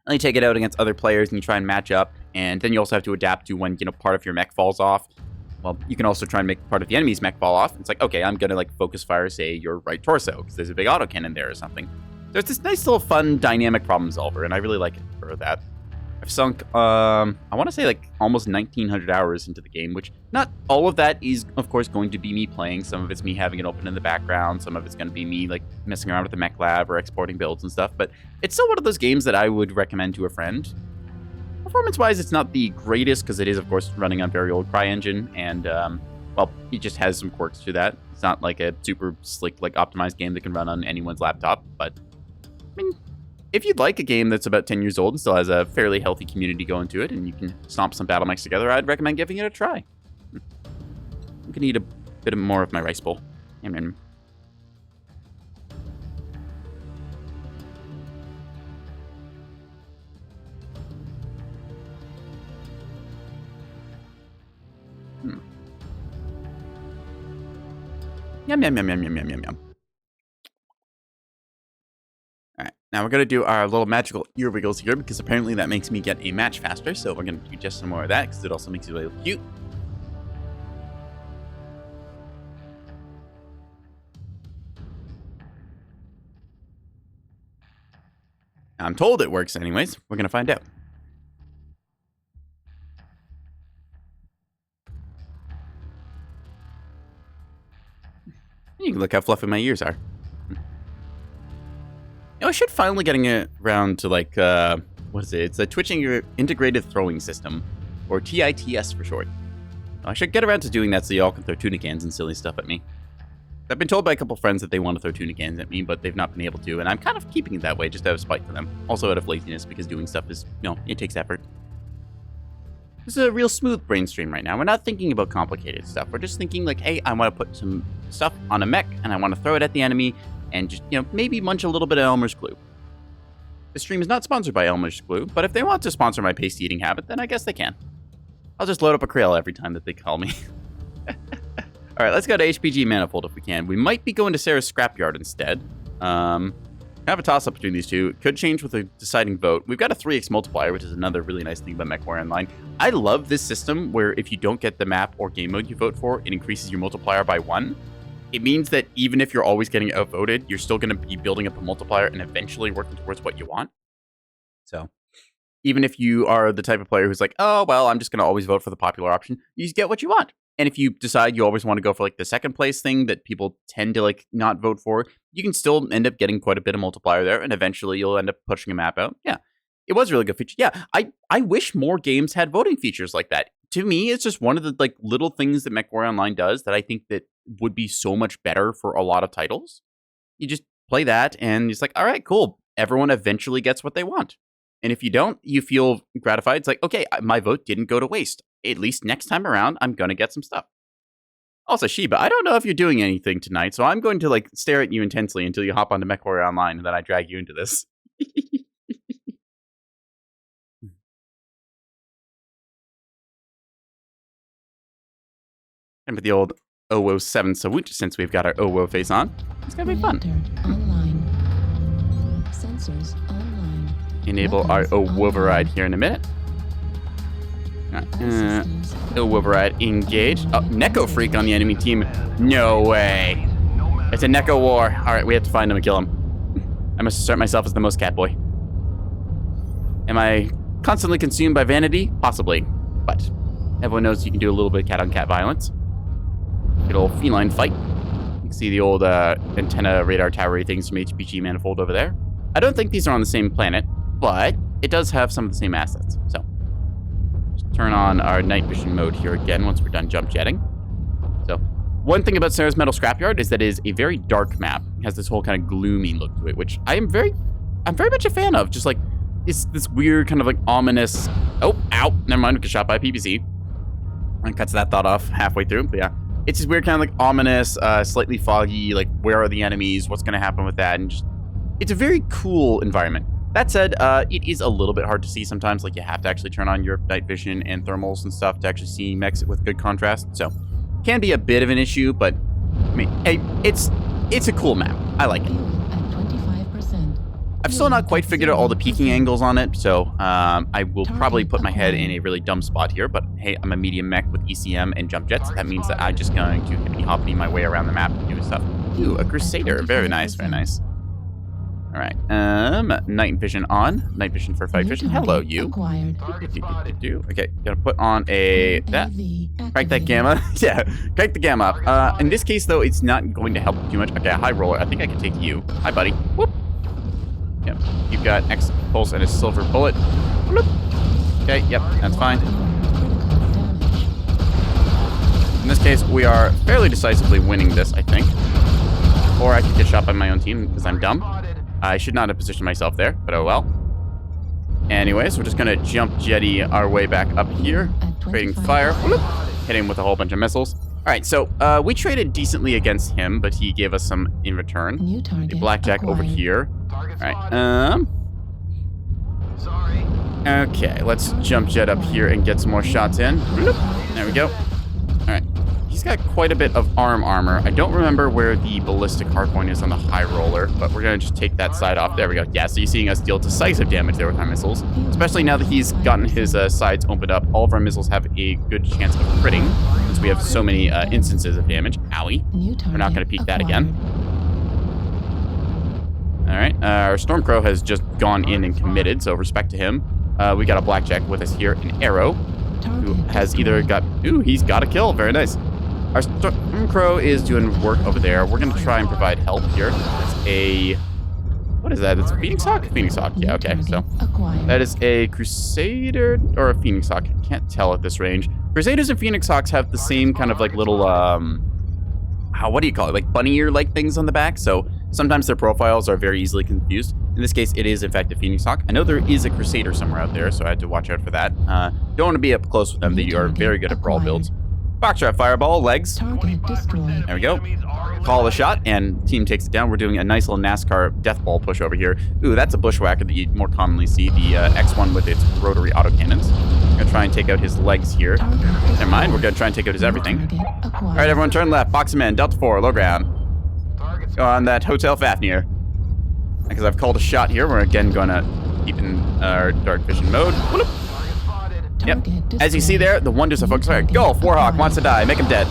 And you take it out against other players and you try and match up, and then you also have to adapt to when part of your mech falls off. well, you can also try and make part of the enemy's mech fall off. It's like, okay, I'm going to like focus fire, say, your right torso, because there's a big autocannon there or something. So it's this nice little fun dynamic problem solver, and I really like it for that. I've sunk, I want to say like almost 1,900 hours into the game, which not all of that is, of course, going to be me playing. Some of it's me having it open in the background. Some of it's going to be me like messing around with the mech lab or exporting builds and stuff. But it's still one of those games that I would recommend to a friend. Performance-wise, it's not the greatest because it is, of course, running on very old CryEngine, and well, it just has some quirks to that. It's not like a super slick, like optimized game that can run on anyone's laptop, but I mean, if you'd like a game that's about 10 years old and still has a fairly healthy community going to it, and you can stomp some battle mechs together, I'd recommend giving it a try. I'm gonna eat a bit more of my rice bowl. Amen. Yum, yum, yum, yum, yum, yum, yum, yum. Alright, now we're going to do our little magical ear wiggles here, because apparently that makes me get a match faster, so we're going to do just some more of that, because it also makes it really cute. I'm told it works anyways. We're going to find out. You can look how fluffy my ears are. You know, I should finally getting it around to like, what is it? It's a Twitching Integrated Throwing System, or TITS for short. I should get around to doing that so y'all can throw tuna cans and silly stuff at me. I've been told by a couple friends that they want to throw tuna cans at me, but they've not been able to, and I'm kind of keeping it that way just out of spite for them. Also out of laziness, because doing stuff is, you know, it takes effort. This is a real smooth brain stream right now. We're not thinking about complicated stuff. We're just thinking like, hey, I want to put some stuff on a mech, and I want to throw it at the enemy, and just, you know, maybe munch a little bit of Elmer's glue. This stream is not sponsored by Elmer's glue, but if they want to sponsor my pasty eating habit, then I guess they can. I'll just load up a Krill every time that they call me. All right, let's go to HPG Manifold if we can. We might be going to Sarah's Scrapyard instead. Kind of a toss-up between these two. It could change with a deciding vote. We've got a 3x multiplier, which is another really nice thing about Mechwarrior Online. I love this system where if you don't get the map or game mode you vote for, it increases your multiplier by 1. It means that even if you're always getting outvoted, you're still going to be building up a multiplier and eventually working towards what you want. So even if you are the type of player who's like, oh, well, I'm just going to always vote for the popular option, you just get what you want. And if you decide you always want to go for like the second place thing that people tend to like not vote for, you can still end up getting quite a bit of multiplier there, and eventually you'll end up pushing a map out. Yeah, it was a really good feature. Yeah, I wish more games had voting features like that. To me, it's just one of the like little things that Mechwarrior Online does that I think that would be so much better for a lot of titles. You just play that, and it's like, all right, cool. Everyone eventually gets what they want. And if you don't, you feel gratified. It's like, okay, my vote didn't go to waste. At least next time around, I'm going to get some stuff. Also, Sheba, I don't know if you're doing anything tonight, so I'm going to like stare at you intensely until you hop onto Mechwarrior Online, and then I drag you into this. And with the old OWO 7 Sawut, since we've got our OWO face on, it's going to be fun. Online. Sensors online. Enable our override here in a minute. Override engaged. Oh, Neko Freak on the enemy team. No way. It's a Neko war. All right, we have to find him and kill him. I must assert myself as the most cat boy. Am I constantly consumed by vanity? Possibly. But everyone knows you can do a little bit of cat-on-cat violence. Good old feline fight. You can see the old antenna radar tower things from HPG Manifold over there. I don't think these are on the same planet, but it does have some of the same assets. So, just turn on our night vision mode here again once we're done jump jetting. So, one thing about Sarah's Metal Scrapyard is that it is a very dark map. It has this whole kind of gloomy look to it, which I'm very much a fan of. Just like it's this weird kind of like ominous. Oh, ow! Never mind. We got shot by a PPC. And cuts that thought off halfway through. But yeah, it's this weird kind of like ominous, slightly foggy. Like, where are the enemies? What's going to happen with that? And just, it's a very cool environment. That said, it is a little bit hard to see sometimes. Like, you have to actually turn on your night vision and thermals and stuff to actually see mechs with good contrast. So, can be a bit of an issue, but I mean, hey, it's a cool map. I like it. Fuel at 25%. I've still not quite figured out all the peeking angles on it, so I will probably put my head in a really dumb spot here, but hey, I'm a medium mech with ECM and jump jets. That means that I'm just going to hippity-hoppity my way around the map and do stuff. Ooh, a Crusader. Very nice, very nice. All right, night vision on. Night vision for fight vision. Hello, you. Okay, gonna put on a... Crank that gamma. Yeah, crank the gamma up. In this case, though, it's not going to help too much. Okay, a high roller. I think I can take you. Hi, buddy. Whoop. Yep, you've got X pulse and a silver bullet. Bloop. Okay, yep, that's fine. In this case, we are fairly decisively winning this, I think. Or I could get shot by my own team because I'm dumb. I should not have positioned myself there, but oh well. Anyways, we're just gonna jump jetty our way back up here, creating fire, bloop, hitting him with a whole bunch of missiles. All right, so we traded decently against him, but he gave us some in return. A blackjack over here. All right, Sorry. okay, let's jump jet up here and get some more shots in. Bloop. There we go. All right, he's got quite a bit of armor. I don't remember where the ballistic hardpoint is on the high roller, but we're gonna just take that side off. There we go. Yeah, so you're seeing us deal decisive damage there with our missiles, especially now that he's gotten his sides opened up. All of our missiles have a good chance of critting, since we have so many instances of damage. Owie. We're not gonna peek that again. All right, our Stormcrow has just gone in and committed, so respect to him. We got a blackjack with us here, an arrow, who has either got... Ooh, he's got a kill. Very nice. Our Stormcrow is doing work over there. We're going to try and provide help here. It's a... What is that? It's a Phoenix Hawk? Phoenix Hawk. Yeah, okay. So that is a Crusader or a Phoenix Hawk. I can't tell at this range. Crusaders and Phoenix Hawks have the same kind of like little... what do you call it? Like bunny ear-like things on the back. So sometimes their profiles are very easily confused. In this case, it is in fact a Phoenix Hawk. I know there is a Crusader somewhere out there, so I had to watch out for that. Don't want to be up close with them. They are very good at brawl builds. Boxtrap fireball, legs. There we go. Call the shot, and team takes it down. We're doing a nice little NASCAR death ball push over here. Ooh, that's a bushwhacker that you more commonly see, the X1 with its rotary autocannons. I'm gonna try and take out his legs here. Never mind, we're gonna try and take out his everything. All right, everyone, turn left. Box him in. Delta 4, low ground. Go on that Hotel Fafnir. Because I've called a shot here, we're again gonna keep in our dark vision mode. Whoop. Yep. As you see there, the wonders of focus fire. Go, Warhawk wants to die. Make him dead.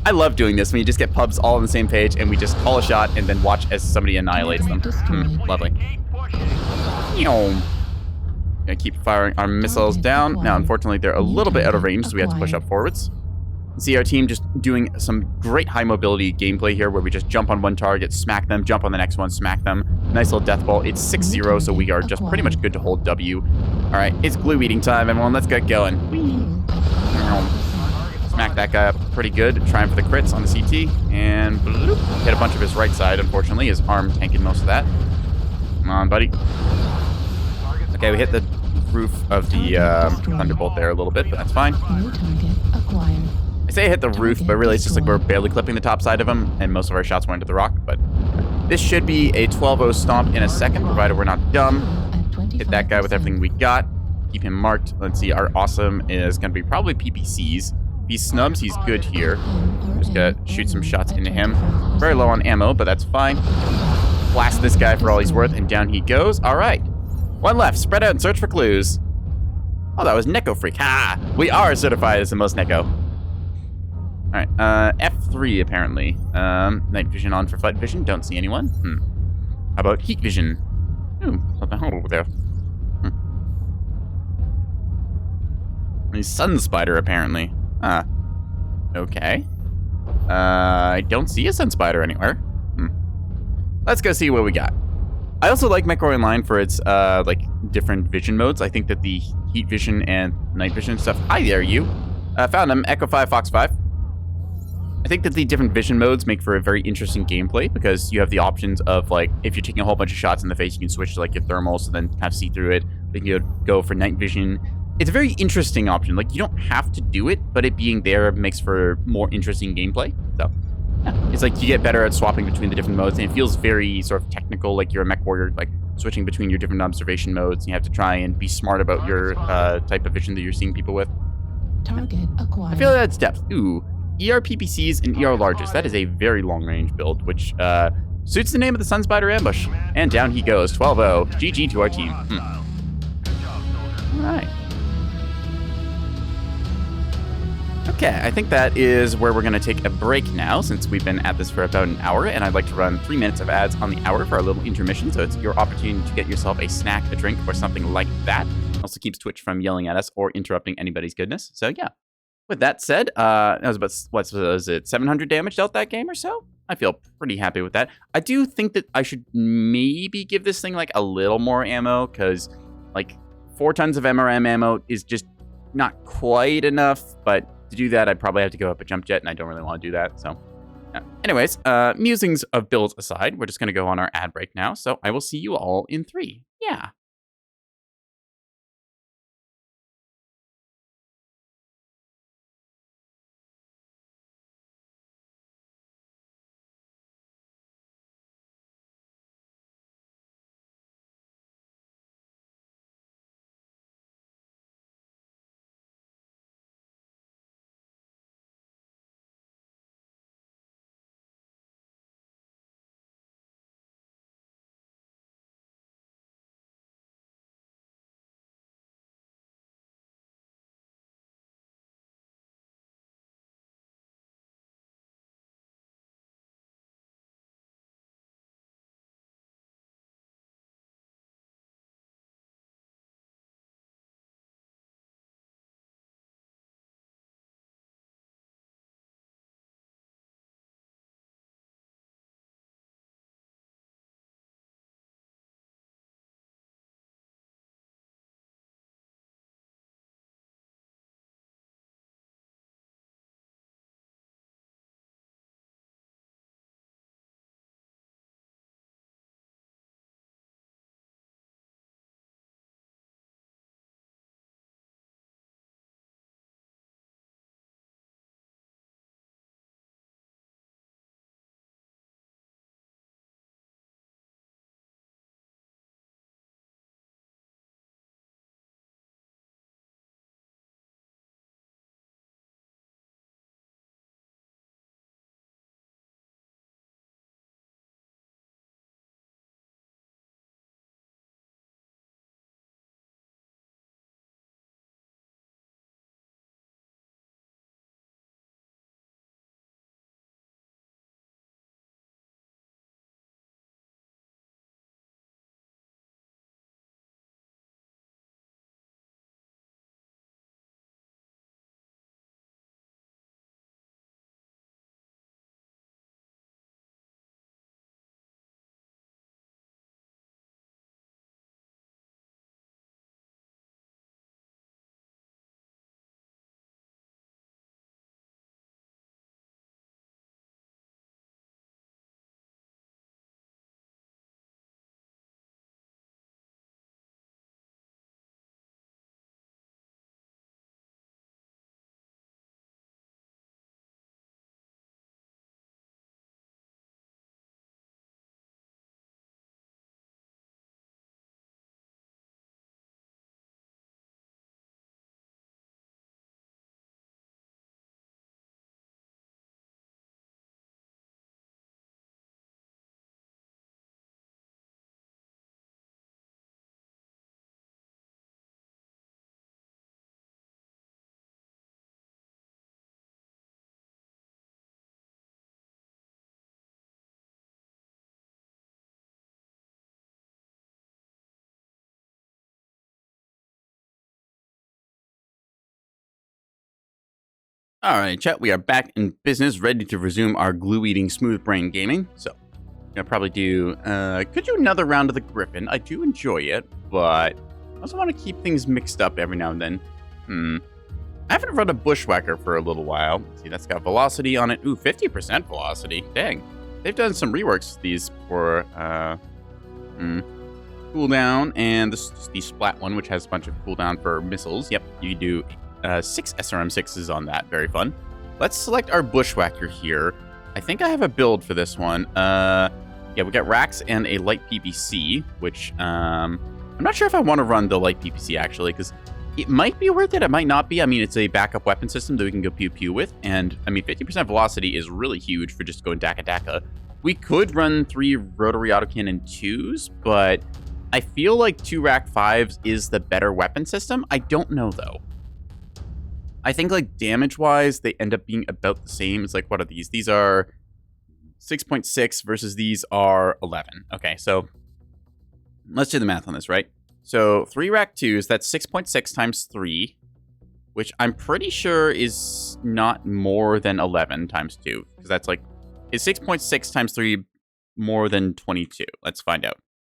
I love doing this when you just get pubs all on the same page and we just call a shot and then watch as somebody annihilates them. Lovely. Gonna keep firing our missiles down. Now, unfortunately, they're a little bit out of range, so we have to push up forwards. See our team just doing some great high mobility gameplay here where we just jump on one target, smack them, jump on the next one, smack them. Nice little death ball. It's 6-0, so we are just pretty much good to hold W. All right, it's glue eating time, everyone. Let's get going. Smack that guy up pretty good. Trying for the crits on the CT. And bloop, hit a bunch of his right side, unfortunately. His arm tanking most of that. Come on, buddy. Okay, we hit the roof of the Thunderbolt there a little bit, but that's fine. I say I hit the roof, but really it's just like we're barely clipping the top side of him, and most of our shots went into the rock. But this should be a 12-0 stomp in a second, provided we're not dumb. Hit that guy with everything we got. Keep him marked. Let's see, our awesome is going to be probably PPCs. If he snubs, he's good here. Just gonna shoot some shots into him. Very low on ammo, but that's fine. Blast this guy for all he's worth, and down he goes. All right. One left. Spread out and search for clues. Oh, that was Neko Freak. Ha! We are certified as the most Neko. All right, F3 apparently. Night vision on for fight vision. Don't see anyone. How about heat vision? Ooh, something over there. Sun spider apparently. Okay. I don't see a sun spider anywhere. Let's go see what we got. I also like Mechwarrior Online for its like different vision modes. I think that the heat vision and night vision stuff. Hi there, you. Found him. Echo 5, Fox 5. I think that the different vision modes make for a very interesting gameplay because you have the options of like if you're taking a whole bunch of shots in the face, you can switch to like your thermals and then kind of see through it. You can go for night vision. It's a very interesting option. Like you don't have to do it, but it being there makes for more interesting gameplay. So yeah, it's like you get better at swapping between the different modes, and it feels very sort of technical. Like you're a Mechwarrior, like switching between your different observation modes. And you have to try and be smart about your type of vision that you're seeing people with. Target acquired. I feel like that's depth. Ooh. ER PPCs and ER larges. That is a very long range build, which Suits the name of the Sunspider ambush. And down he goes, 12-0. GG to our team. Good job, soldier. All right. Okay, I think that is where we're going to take a break now, since we've been at this for about an hour, and I'd like to run 3 minutes of ads on the hour for our little intermission, so it's your opportunity to get yourself a snack, a drink, or something like that. Also keeps Twitch from yelling at us or interrupting anybody's goodness. So yeah. With that said, that was about, what was it, 700 damage dealt that game or so? I feel pretty happy with that. I do think that I should maybe give this thing like a little more ammo, because like 4 tons of MRM ammo is just not quite enough, but to do that, I'd probably have to go up a jump jet, and I don't really want to do that, so. Anyways, musings of builds aside, we're just going to go on our ad break now, so I will see you all in 3. Yeah. All right, chat, we are back in business, ready to resume our glue-eating smooth brain gaming. So, I'm gonna probably do, could do another round of the Griffin. I do enjoy it, but I also want to keep things mixed up every now and then. I haven't run a Bushwhacker for a little while. See, that's got velocity on it. Ooh, 50% velocity. Dang. They've done some reworks these for, cooldown, and the Splat one, which has a bunch of cooldown for missiles. Yep, you do 6 SRM6s on that. Very fun. Let's select our Bushwhacker here. I think I have a build for this one. Yeah, we got racks and a light PPC, which I'm not sure if I want to run the light PPC actually, because it might be worth it. It might not be. I mean, it's a backup weapon system that we can go pew pew with, and I mean, 50% velocity is really huge for just going daka daka. We could run 3 rotary autocannon 2s, but I feel like 2 rack 5s is the better weapon system. I don't know, though. I think, like, damage-wise, they end up being about the same. It's like, what are these? These are 6.6 versus these are 11. Okay, so let's do the math on this, right? So 3 rack 2s, that's 6.6 times 3, which I'm pretty sure is not more than 11 times 2, because that's like, is 6.6 times 3 more than 22? Let's find out.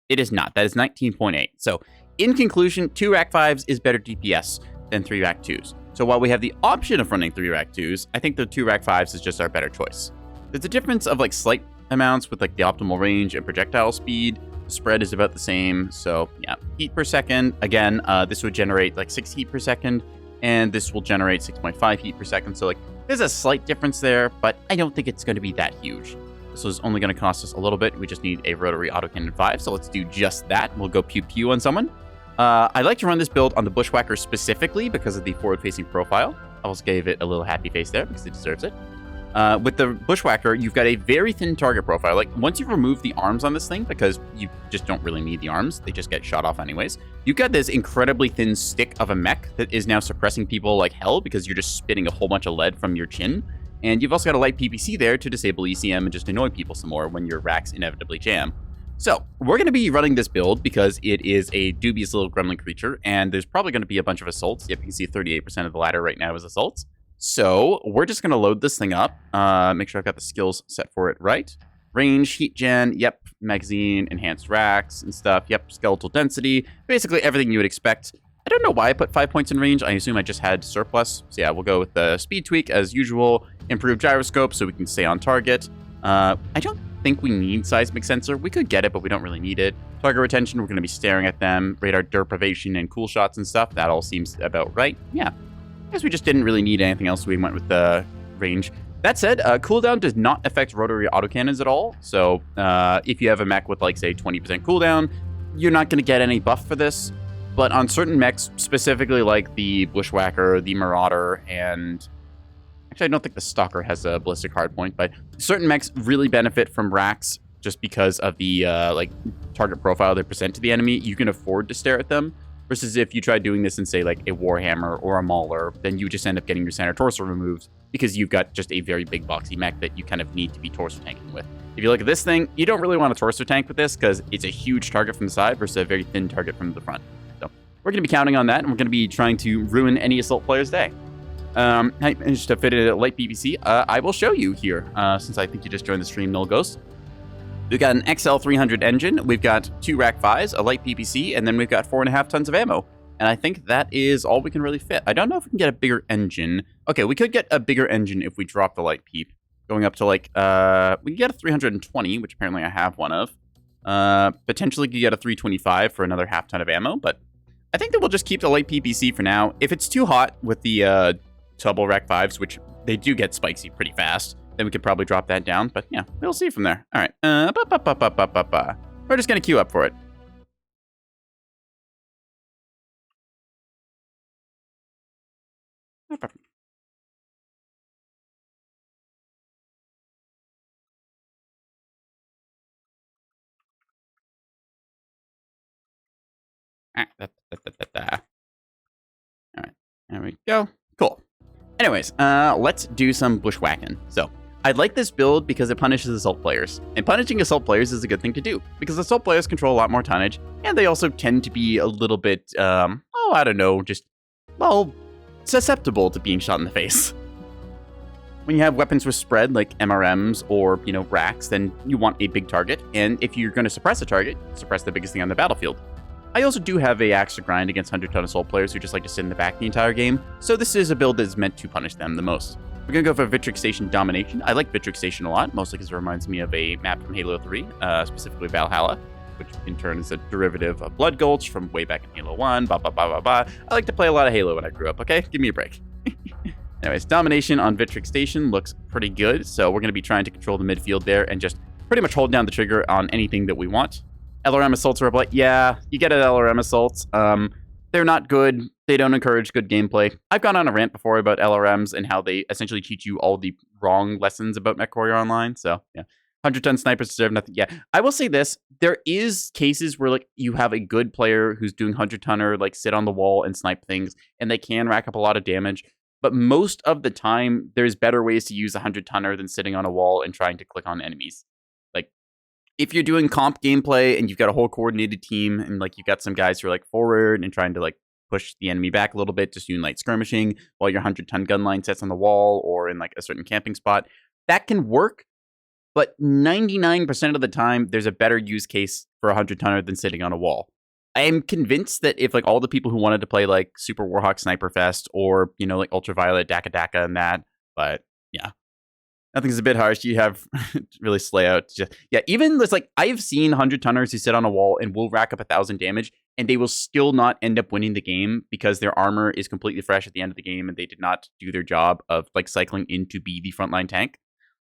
It is not. That is 19.8. So, in conclusion, 2 rack 5s is better DPS than 3 rack 2s. So while we have the option of running 3 rack 2s, I think the 2 rack 5s is just our better choice. There's a difference of like slight amounts with like the optimal range and projectile speed. The spread is about the same. So yeah, heat per second. Again, this would generate like 6 heat per second, and this will generate 6.5 heat per second. So like there's a slight difference there, but I don't think it's going to be that huge. This is only going to cost us a little bit. We just need a rotary autocannon 5, so let's do just that. We'll go pew pew on someone. I like to run this build on the Bushwhacker specifically because of the forward-facing profile. I also gave it a little happy face there because it deserves it. With the Bushwhacker, you've got a very thin target profile. Like, once you remove the arms on this thing, because you just don't really need the arms, they just get shot off anyways, you've got this incredibly thin stick of a mech that is now suppressing people like hell because you're just spitting a whole bunch of lead from your chin. And you've also got a light PPC there to disable ECM and just annoy people some more when your racks inevitably jam. So, we're going to be running this build because it is a dubious little gremlin creature, and there's probably going to be a bunch of assaults. Yep, you can see 38% of the ladder right now is assaults. So, we're just going to load this thing up, make sure I've got the skills set for it right. Range, heat gen, yep, magazine, enhanced racks and stuff, yep, skeletal density, basically everything you would expect. I don't know why I put 5 points in range. I assume I just had surplus. So yeah, we'll go with the speed tweak as usual, improved gyroscope so we can stay on target. I don't think we need seismic sensor. We could get it, but we don't really need it. Target retention, we're going to be staring at them. Radar deprivation and cool shots and stuff. That all seems about right. Yeah. I guess we just didn't really need anything else. We went with the range. That said, cooldown does not affect rotary autocannons at all. So if you have a mech with, like, say, 20% cooldown, you're not going to get any buff for this. But on certain mechs, specifically like the Bushwhacker, the Marauder, and actually I don't think the Stalker has a ballistic hardpoint, but certain mechs really benefit from racks just because of the like target profile they present to the enemy. You can afford to stare at them. Versus if you try doing this in, say, like a Warhammer or a Mauler, then you just end up getting your center torso removed because you've got just a very big boxy mech that you kind of need to be torso tanking with. If you look at this thing, you don't really want to torso tank with this because it's a huge target from the side versus a very thin target from the front. So we're going to be counting on that, and we're going to be trying to ruin any assault player's day. I managed to fit it at light PVC. I will show you here, since I think you just joined the stream, Null Ghost. We've got an XL300 engine, we've got 2 rack 5s, a light PPC, and then we've got 4.5 tons of ammo. And I think that is all we can really fit. I don't know if we can get a bigger engine. Okay, we could get a bigger engine if we drop the light peep. Going up to like, we can get a 320, which apparently I have one of. Potentially could get a 325 for another half ton of ammo, but I think that we'll just keep the light PPC for now. If it's too hot with the double rack 5s, which they do get spicy pretty fast, then we could probably drop that down. But yeah, we'll see from there. All right. We're just going to queue up for it. All right. There we go. Cool. Anyways, let's do some bushwhacking. So, I like this build because it punishes assault players. And punishing assault players is a good thing to do, because assault players control a lot more tonnage, and they also tend to be a little bit, I don't know, just, well, susceptible to being shot in the face. When you have weapons with spread, like MRMs or, racks, then you want a big target, and if you're going to suppress a target, suppress the biggest thing on the battlefield. I also do have a axe to grind against 100-ton assault players who just like to sit in the back the entire game, so this is a build that is meant to punish them the most. We're going to go for Vitric Station Domination. I like Vitric Station a lot, mostly because it reminds me of a map from Halo 3, specifically Valhalla, which in turn is a derivative of Blood Gulch from way back in Halo 1, I like to play a lot of Halo when I grew up, okay? Give me a break. Anyways, Domination on Vitric Station looks pretty good, so we're going to be trying to control the midfield there and just pretty much hold down the trigger on anything that we want. LRM assaults are like, yeah, you get an LRM assaults. They're not good. They don't encourage good gameplay. I've gone on a rant before about LRMs and how they essentially teach you all the wrong lessons about Mechowarrior Online. So, yeah. 100-ton snipers deserve nothing. Yeah, I will say this. There is cases where like you have a good player who's doing 100-tonner, like sit on the wall and snipe things, and they can rack up a lot of damage. But most of the time, there's better ways to use a 100-tonner than sitting on a wall and trying to click on enemies. Like, if you're doing comp gameplay and you've got a whole coordinated team and like you've got some guys who are like forward and trying to like push the enemy back a little bit, just doing light skirmishing while your 100-ton gun line sets on the wall or in like a certain camping spot, that can work. But 99% of the time, there's a better use case for a 100-tonner than sitting on a wall. I am convinced that if like all the people who wanted to play like Super Warhawk Sniper Fest or, you know, like Ultraviolet, Daka Daka and that, but yeah. Nothing's a bit harsh. You have really slay out. Yeah, even it's like I've seen 100-tonners who sit on a wall and will rack up 1,000 damage, and they will still not end up winning the game because their armor is completely fresh at the end of the game, and they did not do their job of like cycling in to be the frontline tank.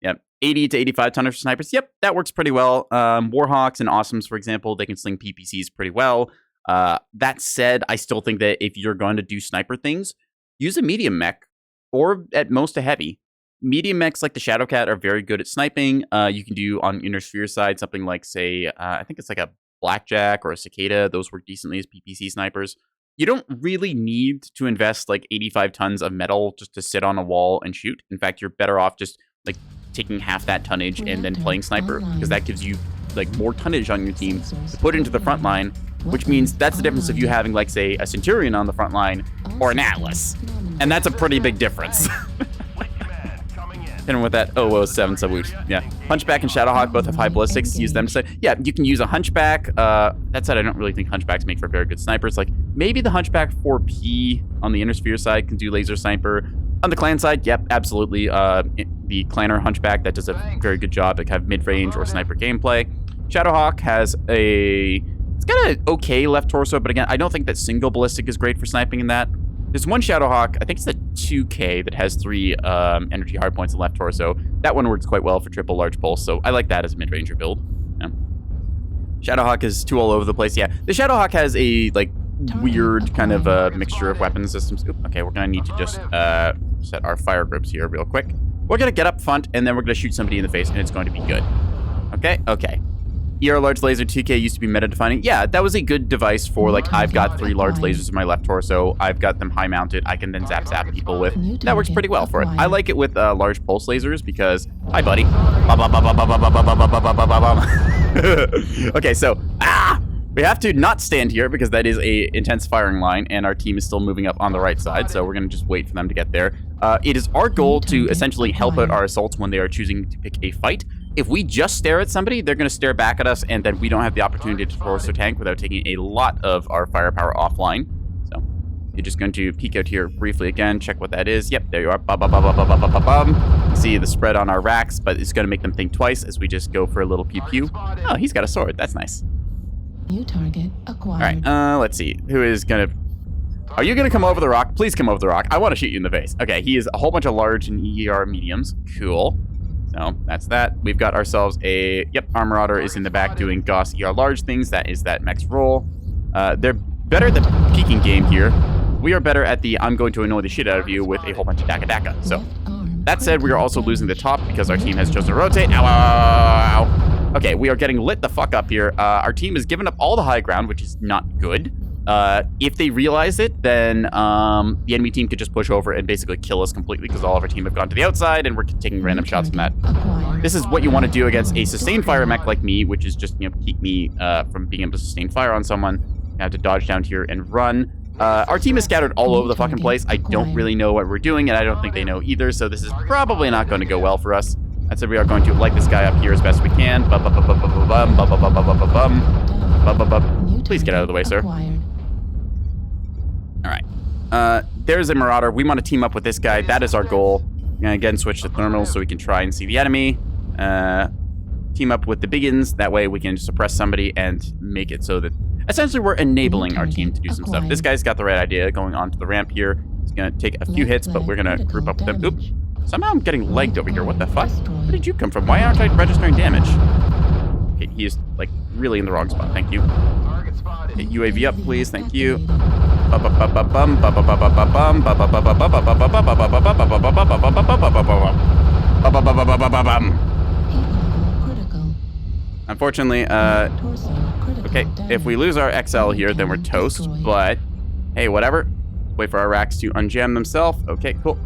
Yep, 80 to 85 tonners for snipers. Yep, that works pretty well. Warhawks and Awesomes, for example, they can sling PPCs pretty well. That said, I still think that if you're going to do sniper things, use a medium mech or at most a heavy. Medium mechs like the Shadowcat are very good at sniping. You can do on inner sphere side something like, say, I think it's like a Blackjack or a Cicada. Those work decently as PPC snipers. You don't really need to invest like 85 tons of metal just to sit on a wall and shoot. In fact, you're better off just like taking half that tonnage and then playing sniper, because that gives you like more tonnage on your team to put into the front line, which means that's the difference of you having like, say, a Centurion on the front line or an Atlas. And that's a pretty big difference. Hit him with that 007 salute. Yeah. Hunchback and Shadowhawk both have high ballistics. Use them to say, yeah, you can use a Hunchback. That said, I don't really think Hunchbacks make for very good snipers. Like, maybe the Hunchback 4P on the inner sphere side can do laser sniper. On the clan side, yep, absolutely. The Clanner Hunchback, that does a very good job at kind of mid-range or sniper gameplay. Shadowhawk has it's got an okay left torso, but again, I don't think that single ballistic is great for sniping in that. There's one Shadowhawk, I think it's the 2K, that has 3 energy hardpoints in left torso. That one works quite well for triple large pulse, so I like that as a mid-ranger build. Yeah. Shadowhawk is too all over the place. Yeah, the Shadowhawk has a like weird kind of mixture of weapon systems. Oop, okay, we're gonna need to just set our fire groups here real quick. We're gonna get up front, and then we're gonna shoot somebody in the face, and it's going to be good. Okay, okay. ER large laser 2K used to be meta defining. Yeah, that was a good device for like, I've got 3 large lasers in my left torso. I've got them high mounted. I can then zap people with. That works pretty well for it. I like it with large pulse lasers because, hi buddy. Okay, so we have to not stand here because that is a intense firing line, and our team is still moving up on the right side. So we're gonna just wait for them to get there. It is our goal to essentially help out our assaults when they are choosing to pick a fight. If we just stare at somebody, they're going to stare back at us, and then we don't have the opportunity to force their tank without taking a lot of our firepower offline. So you're just going to peek out here briefly again, check what that is. Yep, there you are. See the spread on our racks, but it's going to make them think twice as we just go for a little pew-pew. Oh, he's got a sword. That's nice. New target acquired. All right, let's see. Who is going to... Are you going to come over the rock? Please come over the rock. I want to shoot you in the face. Okay, he is a whole bunch of large and ER mediums. Cool. So that's that. We've got ourselves a... Yep, our Marauder is in the back doing Gauss ER large things. That is that mech's role. They're better at the peeking game here. We are better at the I'm going to annoy the shit out of you with a whole bunch of Daka Daka. So that said, we are also losing the top because our team has chosen to rotate. Ow, ow, ow, ow. Okay, we are getting lit the fuck up here. Our team has given up all the high ground, which is not good. If they realize it, then the enemy team could just push over and basically kill us completely because all of our team have gone to the outside and we're taking random shots from that. This is what you want to do against a sustained fire mech like me, which is just, you know, keep me from being able to sustain fire on someone. I have to dodge down here and run. Our team is scattered all over the fucking place. I don't really know what we're doing, and I don't think they know either, so this is probably not going to go well for us. That said, we are going to light this guy up here as best we can. Please get out of the way, sir. All right. There's a Marauder. We want to team up with this guy. That is our goal. And again, switch to thermals so we can try and see the enemy. Team up with the biggins. That way we can suppress somebody and make it so that essentially we're enabling our team to do some stuff. This guy's got the right idea going onto the ramp here. He's going to take a few hits, but we're going to group up with them. Oops. Somehow I'm getting legged over here. What the fuck? Where did you come from? Why aren't I registering damage? Okay, he is like really in the wrong spot. Thank you. Hit UAV up, please. Thank you. Unfortunately, Torso critical okay, if we lose our XL here, then we're Cannon toast, destroyed. but hey, whatever. Wait for our racks to unjam themselves. Okay, cool.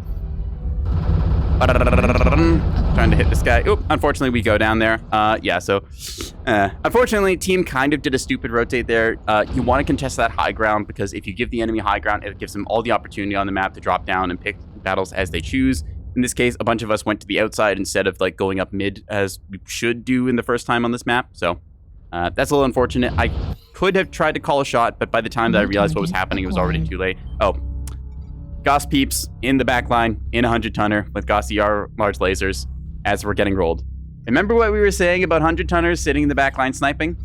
Trying to hit this guy. Oop, unfortunately, we go down there. Yeah, so unfortunately, team kind of did a stupid rotate there. You want to contest that high ground because if you give the enemy high ground, it gives them all the opportunity on the map to drop down and pick battles as they choose. In this case, a bunch of us went to the outside instead of like going up mid as we should do in the first time on this map. So that's a little unfortunate. I could have tried to call a shot, but by the time that I realized what was happening, it was already too late. Oh. Goss peeps in the back line in a 100-tonner with Goss ER large lasers as we're getting rolled. Remember what we were saying about 100-tonners sitting in the back line sniping?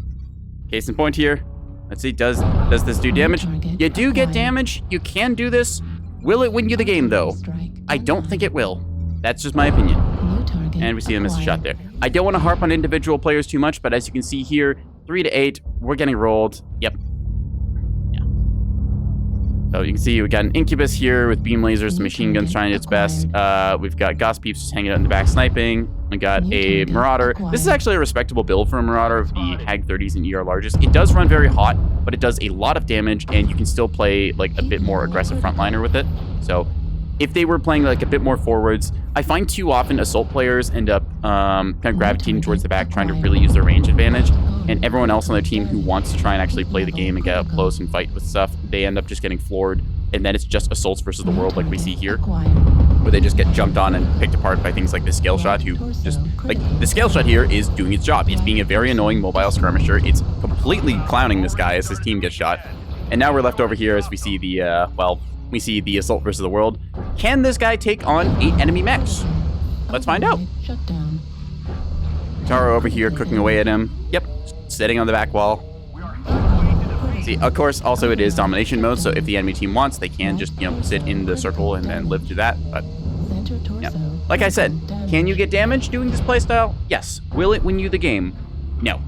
Case in point here. Let's see, does this do damage? You do get damage. You can do this. Will it win you the game, though? I don't think it will. That's just my opinion. And we see him miss a shot there. I don't want to harp on individual players too much, but as you can see here, 3 to 8, we're getting rolled. Yep. So you can see we got an Incubus here with beam lasers, the machine guns trying its best. We've got Goss Peeps just hanging out in the back sniping. We got a Marauder. This is actually a respectable build for a Marauder of the Hag 30s and ER largest. It does run very hot, but it does a lot of damage, and you can still play like a bit more aggressive frontliner with it. So if they were playing like a bit more forwards, I find too often assault players end up kind of gravitating towards the back, trying to really use their range advantage. And everyone else on their team who wants to try and actually play the game and get up close and fight with stuff, they end up just getting floored. And then it's just assaults versus the world like we see here, where they just get jumped on and picked apart by things like the scale shot, who just, like, the scale shot here is doing its job. It's being a very annoying mobile skirmisher. It's completely clowning this guy as his team gets shot. And now we're left over here as we see the, we see the assault versus the world. Can this guy take on 8 enemy mechs? Let's find out. Taro over here cooking away at him. Yep, sitting on the back wall. See, of course, also it is domination mode, so if the enemy team wants, they can just, sit in the circle and then live through that. But, yeah. Like I said, can you get damage doing this playstyle? Yes. Will it win you the game? No.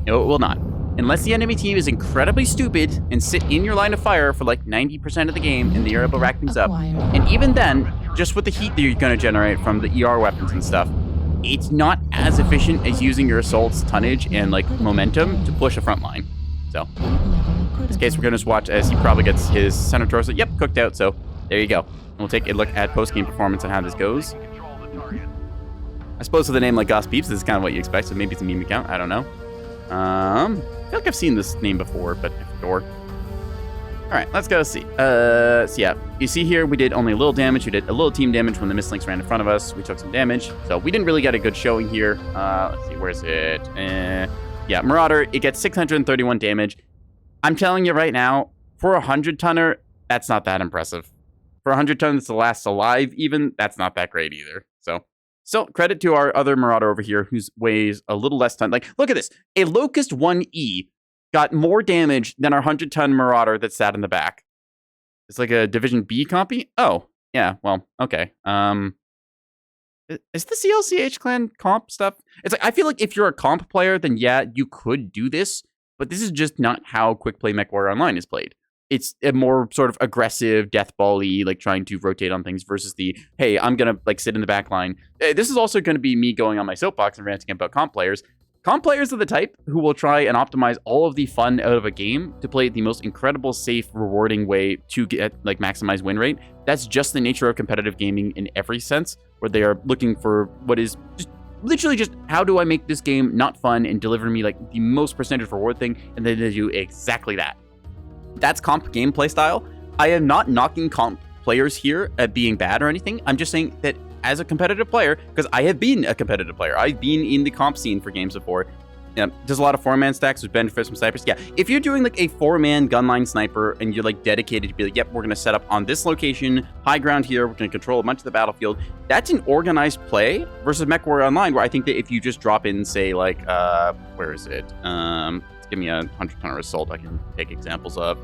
No, it will not. Unless the enemy team is incredibly stupid and sit in your line of fire for like 90% of the game and they're able to rack things up. And even then, just with the heat that you're going to generate from the ER weapons and stuff, it's not as efficient as using your assault's tonnage and like momentum to push a front line. So, in this case, we're going to just watch as he probably gets his center torso, yep, cooked out. So, there you go. And we'll take a look at post-game performance and how this goes. I suppose with a name like Goss Peeps, this is kind of what you expect, so maybe it's a meme account, I don't know. I feel like I've seen this name before, but sure. Alright, let's go see. So yeah, you see here, we did only a little damage. We did a little team damage when the mislinks ran in front of us. We took some damage, so we didn't really get a good showing here. Let's see, where's it? Yeah, Marauder, it gets 631 damage. I'm telling you right now, for a 100-tonner, that's not that impressive. For a 100-tonner that's the last alive even, that's not that great either. So credit to our other Marauder over here, who weighs a little less ton. Like, look at this. A Locust 1E got more damage than our 100-ton Marauder that sat in the back. It's like a Division B compy? Oh, yeah, well, okay. Is the CLCH clan comp stuff? It's like, I feel like if you're a comp player, then yeah, you could do this, but this is just not how Quick Play Mechwarrior Online is played. It's a more sort of aggressive, deathball-y, like trying to rotate on things versus the, hey, I'm gonna like sit in the back line. This is also gonna be me going on my soapbox and ranting about comp players. Comp players are the type who will try and optimize all of the fun out of a game to play it the most incredible, safe, rewarding way to get like maximize win rate. That's just the nature of competitive gaming in every sense, where they are looking for what is just literally just how do I make this game not fun and deliver me like the most percentage reward thing, and then they do exactly that. That's comp gameplay style. I am not knocking comp players here at being bad or anything. I'm just saying that as a competitive player, because I have been a competitive player, I've been in the comp scene for games before. There's a lot of 4-man stacks with benefits from snipers. Yeah, if you're doing like a 4-man gunline sniper and you're like dedicated to be like, yep, we're gonna set up on this location, high ground here, we're gonna control a bunch of the battlefield. That's an organized play versus Mechwarrior Online, where I think that if you just drop in, say like, where is it? Give me a 100-tonner assault I can take examples of.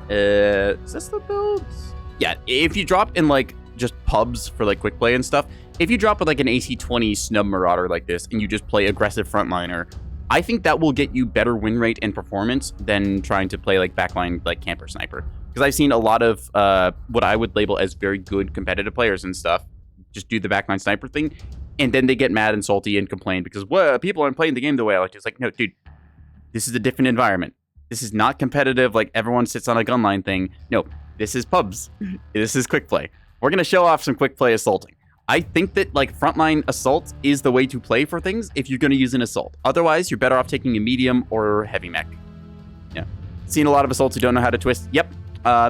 Is this the builds? Yeah, if you drop in like just pubs for like quick play and stuff, if you drop with like an AC-20 snub Marauder like this and you just play aggressive frontliner, I think that will get you better win rate and performance than trying to play like backline like camper sniper. Because I've seen a lot of what I would label as very good competitive players and stuff just do the backline sniper thing. And then they get mad and salty and complain because, well, people aren't playing the game the way I like to. It's like, no, dude, this is a different environment. This is not competitive like everyone sits on a gunline thing. No, this is pubs. This is quick play. We're going to show off some quick play assaulting. I think that like frontline assault is the way to play for things if you're going to use an assault. Otherwise, you're better off taking a medium or heavy mech. Yeah. Seen a lot of assaults who don't know how to twist. Yep.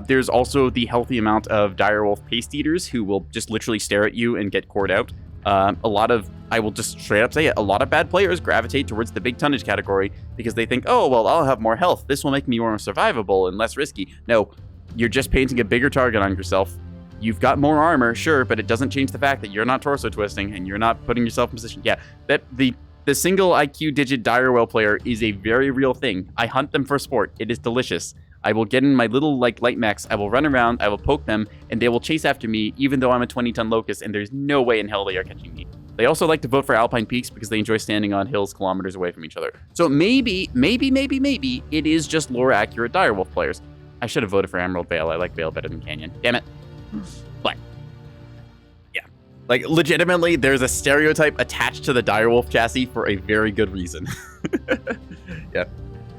There's also the healthy amount of direwolf paste eaters who will just literally stare at you and get cored out. I will just straight up say it, a lot of bad players gravitate towards the big tonnage category because they think, oh, well, I'll have more health. This will make me more survivable and less risky. No, you're just painting a bigger target on yourself. You've got more armor, sure, but it doesn't change the fact that you're not torso twisting and you're not putting yourself in position. Yeah, that the single IQ digit direwell player is a very real thing. I hunt them for sport. It is delicious. I will get in my little like light mechs, I will run around, I will poke them, and they will chase after me even though I'm a 20-ton locust and there's no way in hell they are catching me. They also like to vote for Alpine Peaks because they enjoy standing on hills kilometers away from each other. So maybe it is just lore accurate direwolf players. I should have voted for Emerald Vale. I like Vale better than Canyon. Damn it. But yeah, like legitimately there's a stereotype attached to the direwolf chassis for a very good reason. Yeah.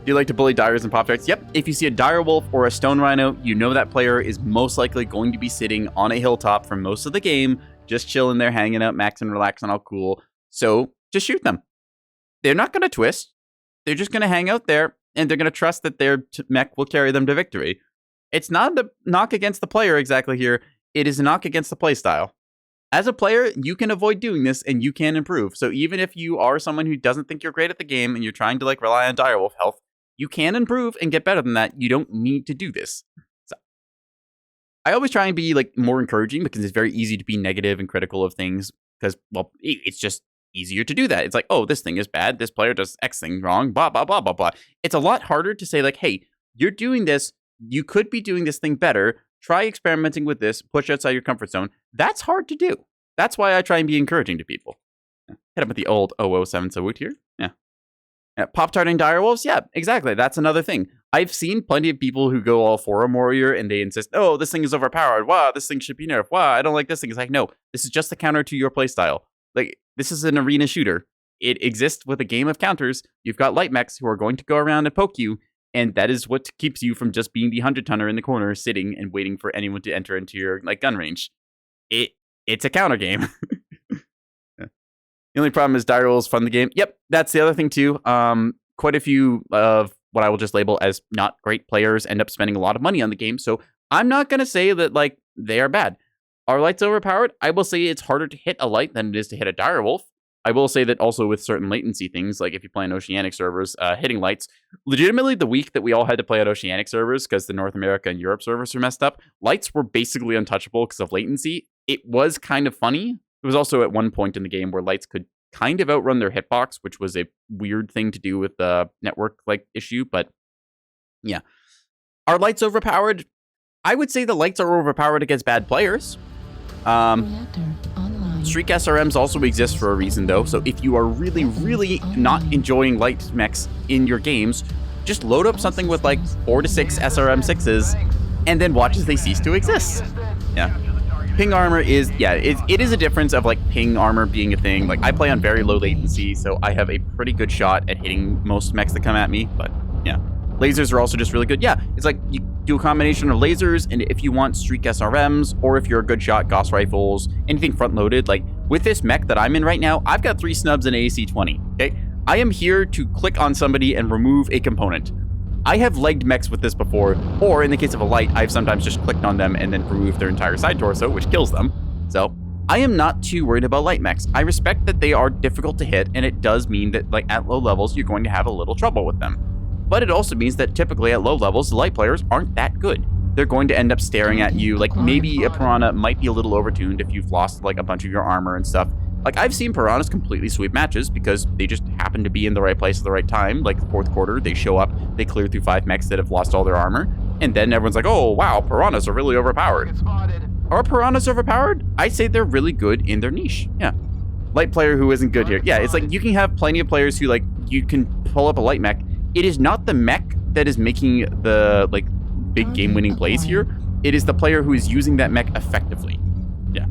Do you like to bully dyers and pop decks? Yep. If you see a direwolf or a stone rhino, you know that player is most likely going to be sitting on a hilltop for most of the game, just chilling there, hanging out, maxing, relaxing, all cool. So just shoot them. They're not going to twist. They're just going to hang out there, and they're going to trust that their mech will carry them to victory. It's not a knock against the player exactly here. It is a knock against the playstyle. As a player, you can avoid doing this, and you can improve. So even if you are someone who doesn't think you're great at the game, and you're trying to like rely on direwolf health, you can improve and get better than that. You don't need to do this. So I always try and be like more encouraging because it's very easy to be negative and critical of things because, well, it's just easier to do that. It's like, oh, this thing is bad. This player does X thing wrong, blah, blah, blah, blah, blah. It's a lot harder to say like, hey, you're doing this. You could be doing this thing better. Try experimenting with this. Push outside your comfort zone. That's hard to do. That's why I try and be encouraging to people. Hit up with the old 007 Sawut here. Yeah. Pop-tarting direwolves? Yeah, exactly. That's another thing. I've seen plenty of people who go all forum warrior and they insist, oh, this thing is overpowered. Wow, this thing should be nerfed. Wow, I don't like this thing. It's like, no, this is just the counter to your playstyle. Like, this is an arena shooter. It exists with a game of counters. You've got light mechs who are going to go around and poke you, and that is what keeps you from just being the 100-tonner in the corner, sitting and waiting for anyone to enter into your like gun range. It's a counter game. The only problem is direwolves fund the game. Yep, that's the other thing too. Quite a few of what I will just label as not great players end up spending a lot of money on the game. So I'm not going to say that like they are bad. Are lights overpowered? I will say it's harder to hit a light than it is to hit a direwolf. I will say that also with certain latency things, like if you play on Oceanic servers, hitting lights, legitimately the week that we all had to play on Oceanic servers because the North America and Europe servers were messed up, lights were basically untouchable because of latency. It was kind of funny. It was also at one point in the game where lights could kind of outrun their hitbox, which was a weird thing to do with the network like issue. But yeah, are lights overpowered? I would say the lights are overpowered against bad players. Streak SRMs also exist for a reason though. So if you are really not enjoying light mechs in your games, just load up something with like 4 to 6 SRM 6s and then watch as they cease to exist. Yeah. Ping armor is, yeah, it is a difference of like ping armor being a thing. Like I play on very low latency, so I have a pretty good shot at hitting most mechs that come at me, but yeah. Lasers are also just really good. Yeah, it's like you do a combination of lasers, and if you want streak SRMs, or if you're a good shot, Gauss rifles, anything front-loaded, like with this mech that I'm in right now, I've got 3 snubs and AC-20, okay? I am here to click on somebody and remove a component. I have legged mechs with this before, or in the case of a light, I've sometimes just clicked on them and then removed their entire side torso, which kills them. So I am not too worried about light mechs. I respect that they are difficult to hit, and it does mean that like at low levels, you're going to have a little trouble with them. But it also means that typically at low levels, the light players aren't that good. They're going to end up staring at you, like maybe a Piranha might be a little overtuned if you've lost like a bunch of your armor and stuff. Like I've seen Piranhas completely sweep matches because they just happen to be in the right place at the right time. Like the 4th quarter, they show up, they clear through 5 mechs that have lost all their armor, and then everyone's like, oh wow, Piranhas are really overpowered. Are Piranhas overpowered? I'd say they're really good in their niche. Yeah. Light player who isn't good here. Yeah, it's like you can have plenty of players who like, you can pull up a light mech. It is not the mech that is making the like big game-winning plays here. It is the player who is using that mech effectively. Yeah.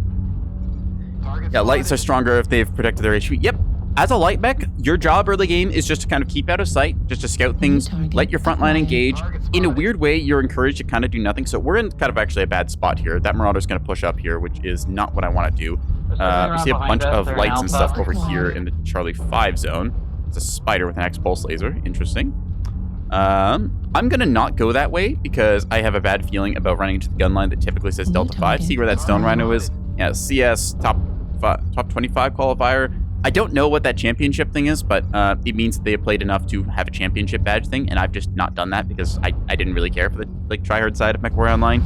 Yeah, lights are stronger if they've protected their HP. Yep. As a light mech, your job early game is just to kind of keep out of sight, just to scout things, let your front line engage. In a weird way, you're encouraged to kind of do nothing. So we're in kind of actually a bad spot here. That Marauder's going to push up here, which is not what I want to do. We see a bunch of lights and stuff over here in the Charlie 5 zone. It's a spider with an X-pulse laser. Interesting. I'm going to not go that way because I have a bad feeling about running into the gun line that typically says Delta 5. See where that Stone Rhino is? Yeah, CS top 25 qualifier. I don't know what that championship thing is, but it means that they have played enough to have a championship badge thing, and I've just not done that because I didn't really care for the tryhard side of Mechwarrior Online.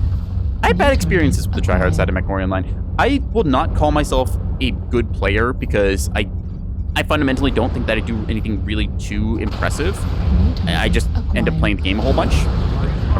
I had bad experiences with the tryhard side of Mechwarrior Online. I will not call myself a good player because I fundamentally don't think that I do anything really too impressive. I just end up playing the game a whole bunch.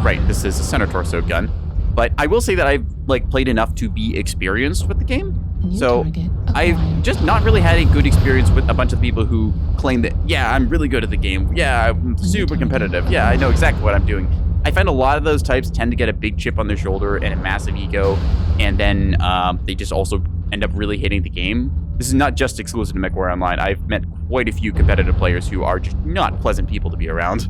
Right, this is a center torso gun. But I will say that I've played enough to be experienced with the game. So I've just not really had a good experience with a bunch of people who claim that, yeah, I'm really good at the game. Yeah, I'm super competitive. Yeah, I know exactly what I'm doing. I find a lot of those types tend to get a big chip on their shoulder and a massive ego. And then they just also end up really hating the game. This is not just exclusive to Mechwarrior Online. I've met quite a few competitive players who are just not pleasant people to be around.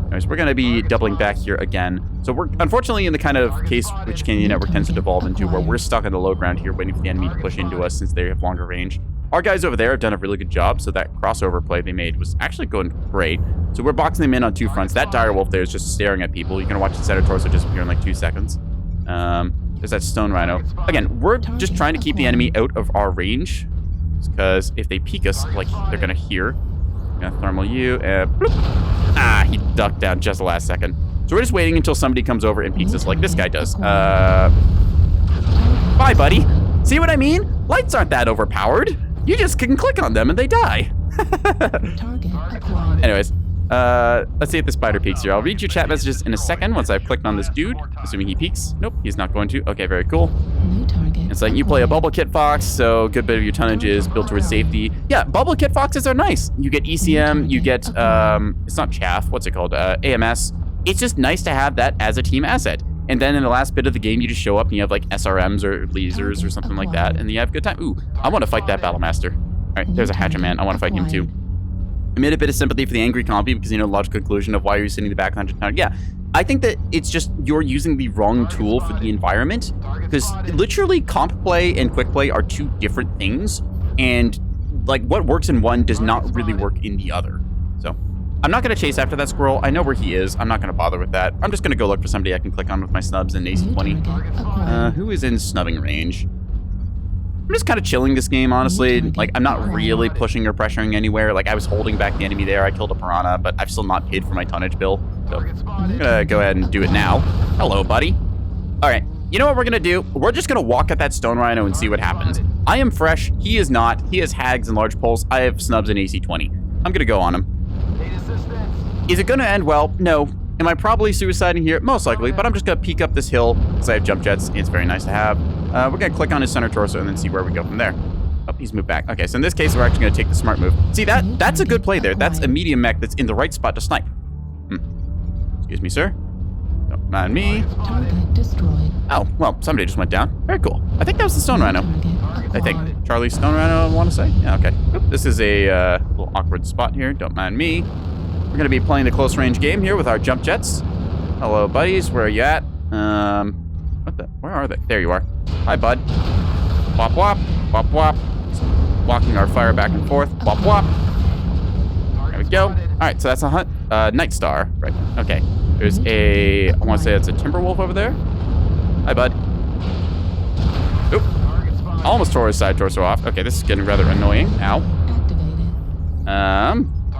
Anyways, we're going to be doubling back here again. So we're unfortunately in the kind of case which Canadian Network tends to devolve into, where we're stuck on the low ground here waiting for the enemy to push into us since they have longer range. Our guys over there have done a really good job, so that crossover play they made was actually going great. So we're boxing them in on two fronts. That direwolf there is just staring at people. You're going to watch the center torso disappear in like 2 seconds. There's that Stone Rhino. Again, we're just trying to keep the enemy out of our range, because if they peek us, like they're going to hear. I'm going to thermal you, bloop. Ah, he ducked down just the last second. So we're just waiting until somebody comes over and peeks us like this guy does. Bye, buddy. See what I mean? Lights aren't that overpowered. You just can click on them and they die. Anyways, let's see if the spider peeks here. I'll read your chat messages in a second once I've clicked on this dude, assuming he peeks. Nope, he's not going to. Okay, very cool. It's like you play a bubble kit fox, so a good bit of your tonnage is built towards safety. Yeah, bubble kit foxes are nice. You get ECM, you get, it's not chaff, what's it called? AMS. It's just nice to have that as a team asset. And then in the last bit of the game, you just show up and you have like SRMs or lasers or something like that, and you have a good time. Ooh, I want to fight that Battlemaster. All right, there's a Hatchet Man. I want to fight him too. I made a bit of sympathy for the angry compy because, you know, logical conclusion of why you're sitting in the back 100 ton. Yeah, I think that it's just you're using the wrong tool for the environment, because literally comp play and quick play are two different things, and like what works in one does not really work in the other. So I'm not going to chase after that squirrel. I know where he is. I'm not going to bother with that. I'm just going to go look for somebody I can click on with my snubs and AC-20. Who is in snubbing range? I'm just kind of chilling this game, honestly. Like, I'm not really pushing or pressuring anywhere. Like, I was holding back the enemy there. I killed a piranha, but I've still not paid for my tonnage bill. So I'm gonna go ahead and do it now. Hello, buddy. All right, you know what we're gonna do? We're just gonna walk at that Stone Rhino and see what happens. I am fresh. He is not. He has hags and large poles. I have snubs and AC-20. I'm gonna go on him. Is it gonna end well? No. Am I probably suiciding here? Most likely, but I'm just gonna peek up this hill because I have jump jets. It's very nice to have. We're gonna click on his center torso and then see where we go from there. Oh, he's moved back. Okay, so in this case, we're actually gonna take the smart move. See, that's a good play there. That's a medium mech that's in the right spot to snipe. Excuse me, sir. Don't mind me. Target destroyed. Oh, well, somebody just went down. Very cool. I think that was the Stone Rhino. I think. Charlie Stone Rhino, I want to say. Yeah, okay. Oop, this is a little awkward spot here. Don't mind me. We're going to be playing the close range game here with our jump jets. Hello, buddies. Where are you at? What the? Where are they? There you are. Hi, bud. Wop, wop. Wop, wop. Just walking our fire back and forth. Wop, wop. There we go. All right, so that's a hunt. Night Star. Right. Okay. There's a, I want to say it's a Timberwolf over there. Hi, bud. Oop. Almost tore his side torso off. Okay, this is getting rather annoying. Ow.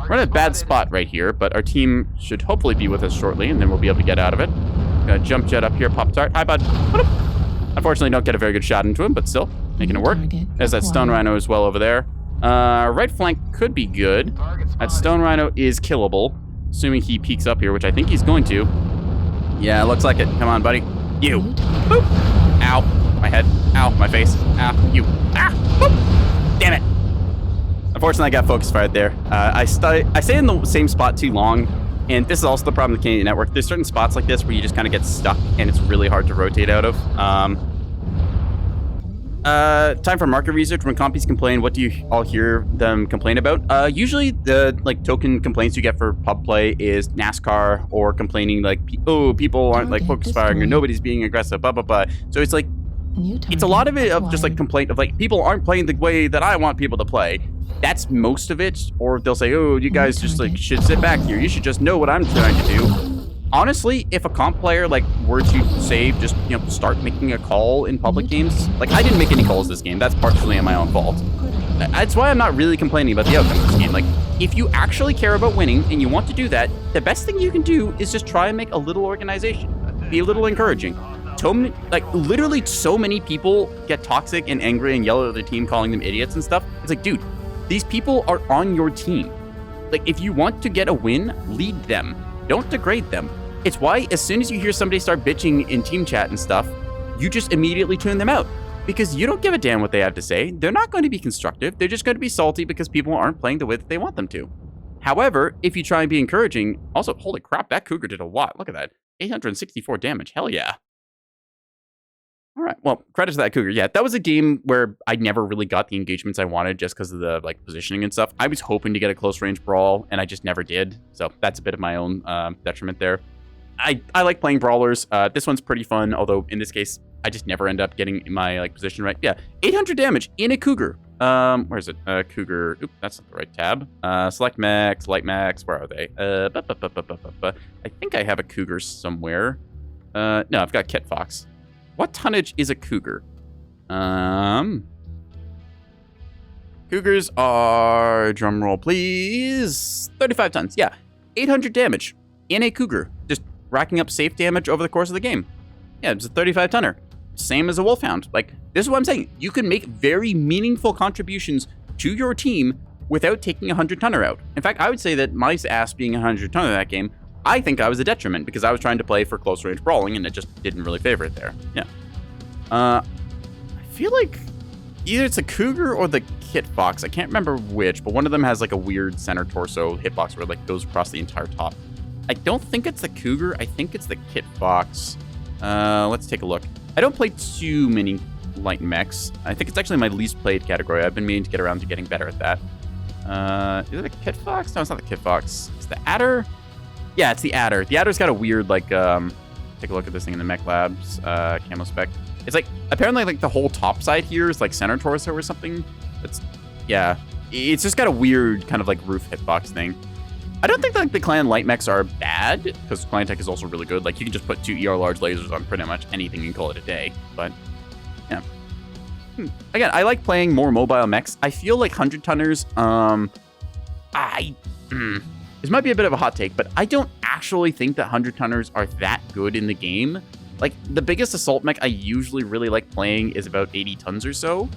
We're in a bad spot right here, but our team should hopefully be with us shortly, and then we'll be able to get out of it. Gonna jump jet up here, Pop Tart. Hi, bud. Unfortunately, don't get a very good shot into him, but still, making it work. There's that Stone Rhino as well over there. Right flank could be good. That Stone Rhino is killable, assuming he peeks up here, which I think he's going to. Yeah, looks like it. Come on, buddy. You. Boop. Ow. My head. Ow. My face. Ow. You. Ah. Boop. Damn it. Unfortunately, I got focus fired there. I stay in the same spot too long, and this is also the problem with Canadian Network. There's certain spots like this where you just kind of get stuck, and it's really hard to rotate out of. Time for market research. When compies complain, what do you all hear them complain about? Usually the like token complaints you get for pub play is NASCAR or complaining like, oh, people aren't like focus firing or nobody's being aggressive, blah blah blah. So it's like it's a lot of it of just like complaint of like people aren't playing the way that I want people to play. That's most of it. Or they'll say, oh, you guys just like should sit back here. You should just know what I'm trying to do. Honestly, if a comp player like were to say just start making a call in public games, like I didn't make any calls this game. That's partially my own fault. That's why I'm not really complaining about the outcome of this game. Like if you actually care about winning and you want to do that, the best thing you can do is just try and make a little organization, be a little encouraging. Literally so many people get toxic and angry and yell at their team calling them idiots and stuff. It's like, dude, these people are on your team. Like if you want to get a win, lead them. Don't degrade them. It's why as soon as you hear somebody start bitching in team chat and stuff, you just immediately tune them out because you don't give a damn what they have to say. They're not going to be constructive. They're just going to be salty because people aren't playing the way that they want them to. However, if you try and be encouraging, also, holy crap, that Cougar did a lot. Look at that. 864 damage. Hell yeah. All right. Well, credit to that Cougar. Yeah, that was a game where I never really got the engagements I wanted just because of the like positioning and stuff. I was hoping to get a close range brawl, and I just never did. So that's a bit of my own detriment there. I like playing brawlers. This one's pretty fun, although in this case, I just never end up getting my like position right. Yeah, 800 damage in a Cougar. Where is it? Cougar. Oop, that's not the right tab. Select max, light max. Where are they? I think I have a Cougar somewhere. No, I've got Kit Fox. What tonnage is a Cougar? Cougars are, drumroll please, 35 tons. Yeah, 800 damage in a Cougar. Just racking up safe damage over the course of the game. Yeah, it's a 35 tonner. Same as a Wolfhound. Like, this is what I'm saying. You can make very meaningful contributions to your team without taking a 100 tonner out. In fact, I would say that my ass being a 100 tonner that game, I think I was a detriment because I was trying to play for close range brawling and it just didn't really favor it there. Yeah. I feel like either it's a Cougar or the Kit Fox. I can't remember which, but one of them has like a weird center torso hitbox where it like goes across the entire top. I don't think it's the Cougar. I think it's the Kit Fox. Let's take a look. I don't play too many light mechs. I think it's actually my least played category. I've been meaning to get around to getting better at that. Is it the Kit Fox? No, it's not the Kit Fox. It's the Adder. Yeah, it's the Adder. The Adder's got a weird, like, take a look at this thing in the Mech Labs camo spec. It's like, apparently, like, the whole top side here is, like, center torso or something. That's, yeah. It's just got a weird kind of, like, roof hitbox thing. I don't think, like, the Clan Light Mechs are bad, because Clan Tech is also really good. Like, you can just put 2 ER large lasers on pretty much anything and call it a day. But, yeah. Again, I like playing more mobile mechs. I feel like 100 tonners, this might be a bit of a hot take, but I don't actually think that 100 tonners are that good in the game. Like, the biggest assault mech I usually really like playing is about 80 tons or so.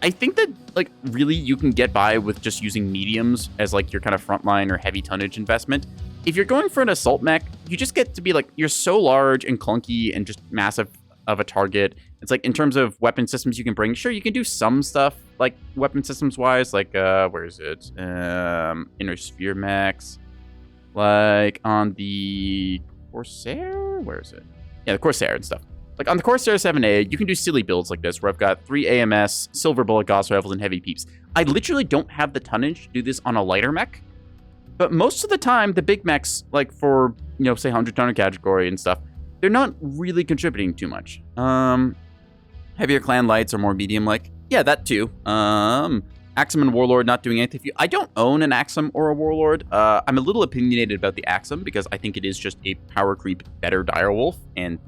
I think that, like, really you can get by with just using mediums as, like, your kind of frontline or heavy tonnage investment. If you're going for an assault mech, you just get to be, like, you're so large and clunky and just massive of a target. It's like, in terms of weapon systems you can bring, sure, you can do some stuff, like, weapon systems-wise, like, where is it? Inner Sphere mechs. Like, on the Corsair? Where is it? Yeah, the Corsair and stuff. Like, on the Corsair 7A, you can do silly builds like this, where I've got 3 AMS, Silver Bullet Gauss Rifles, and Heavy Peeps. I literally don't have the tonnage to do this on a lighter mech, but most of the time, the big mechs, like for, you know, say 100-tonner category and stuff, they're not really contributing too much. Heavier clan lights or more medium-like? Yeah, that too. Axum and Warlord not doing anything for you. I don't own an Axum or a Warlord. I'm a little opinionated about the Axum because I think it is just a power creep better direwolf, and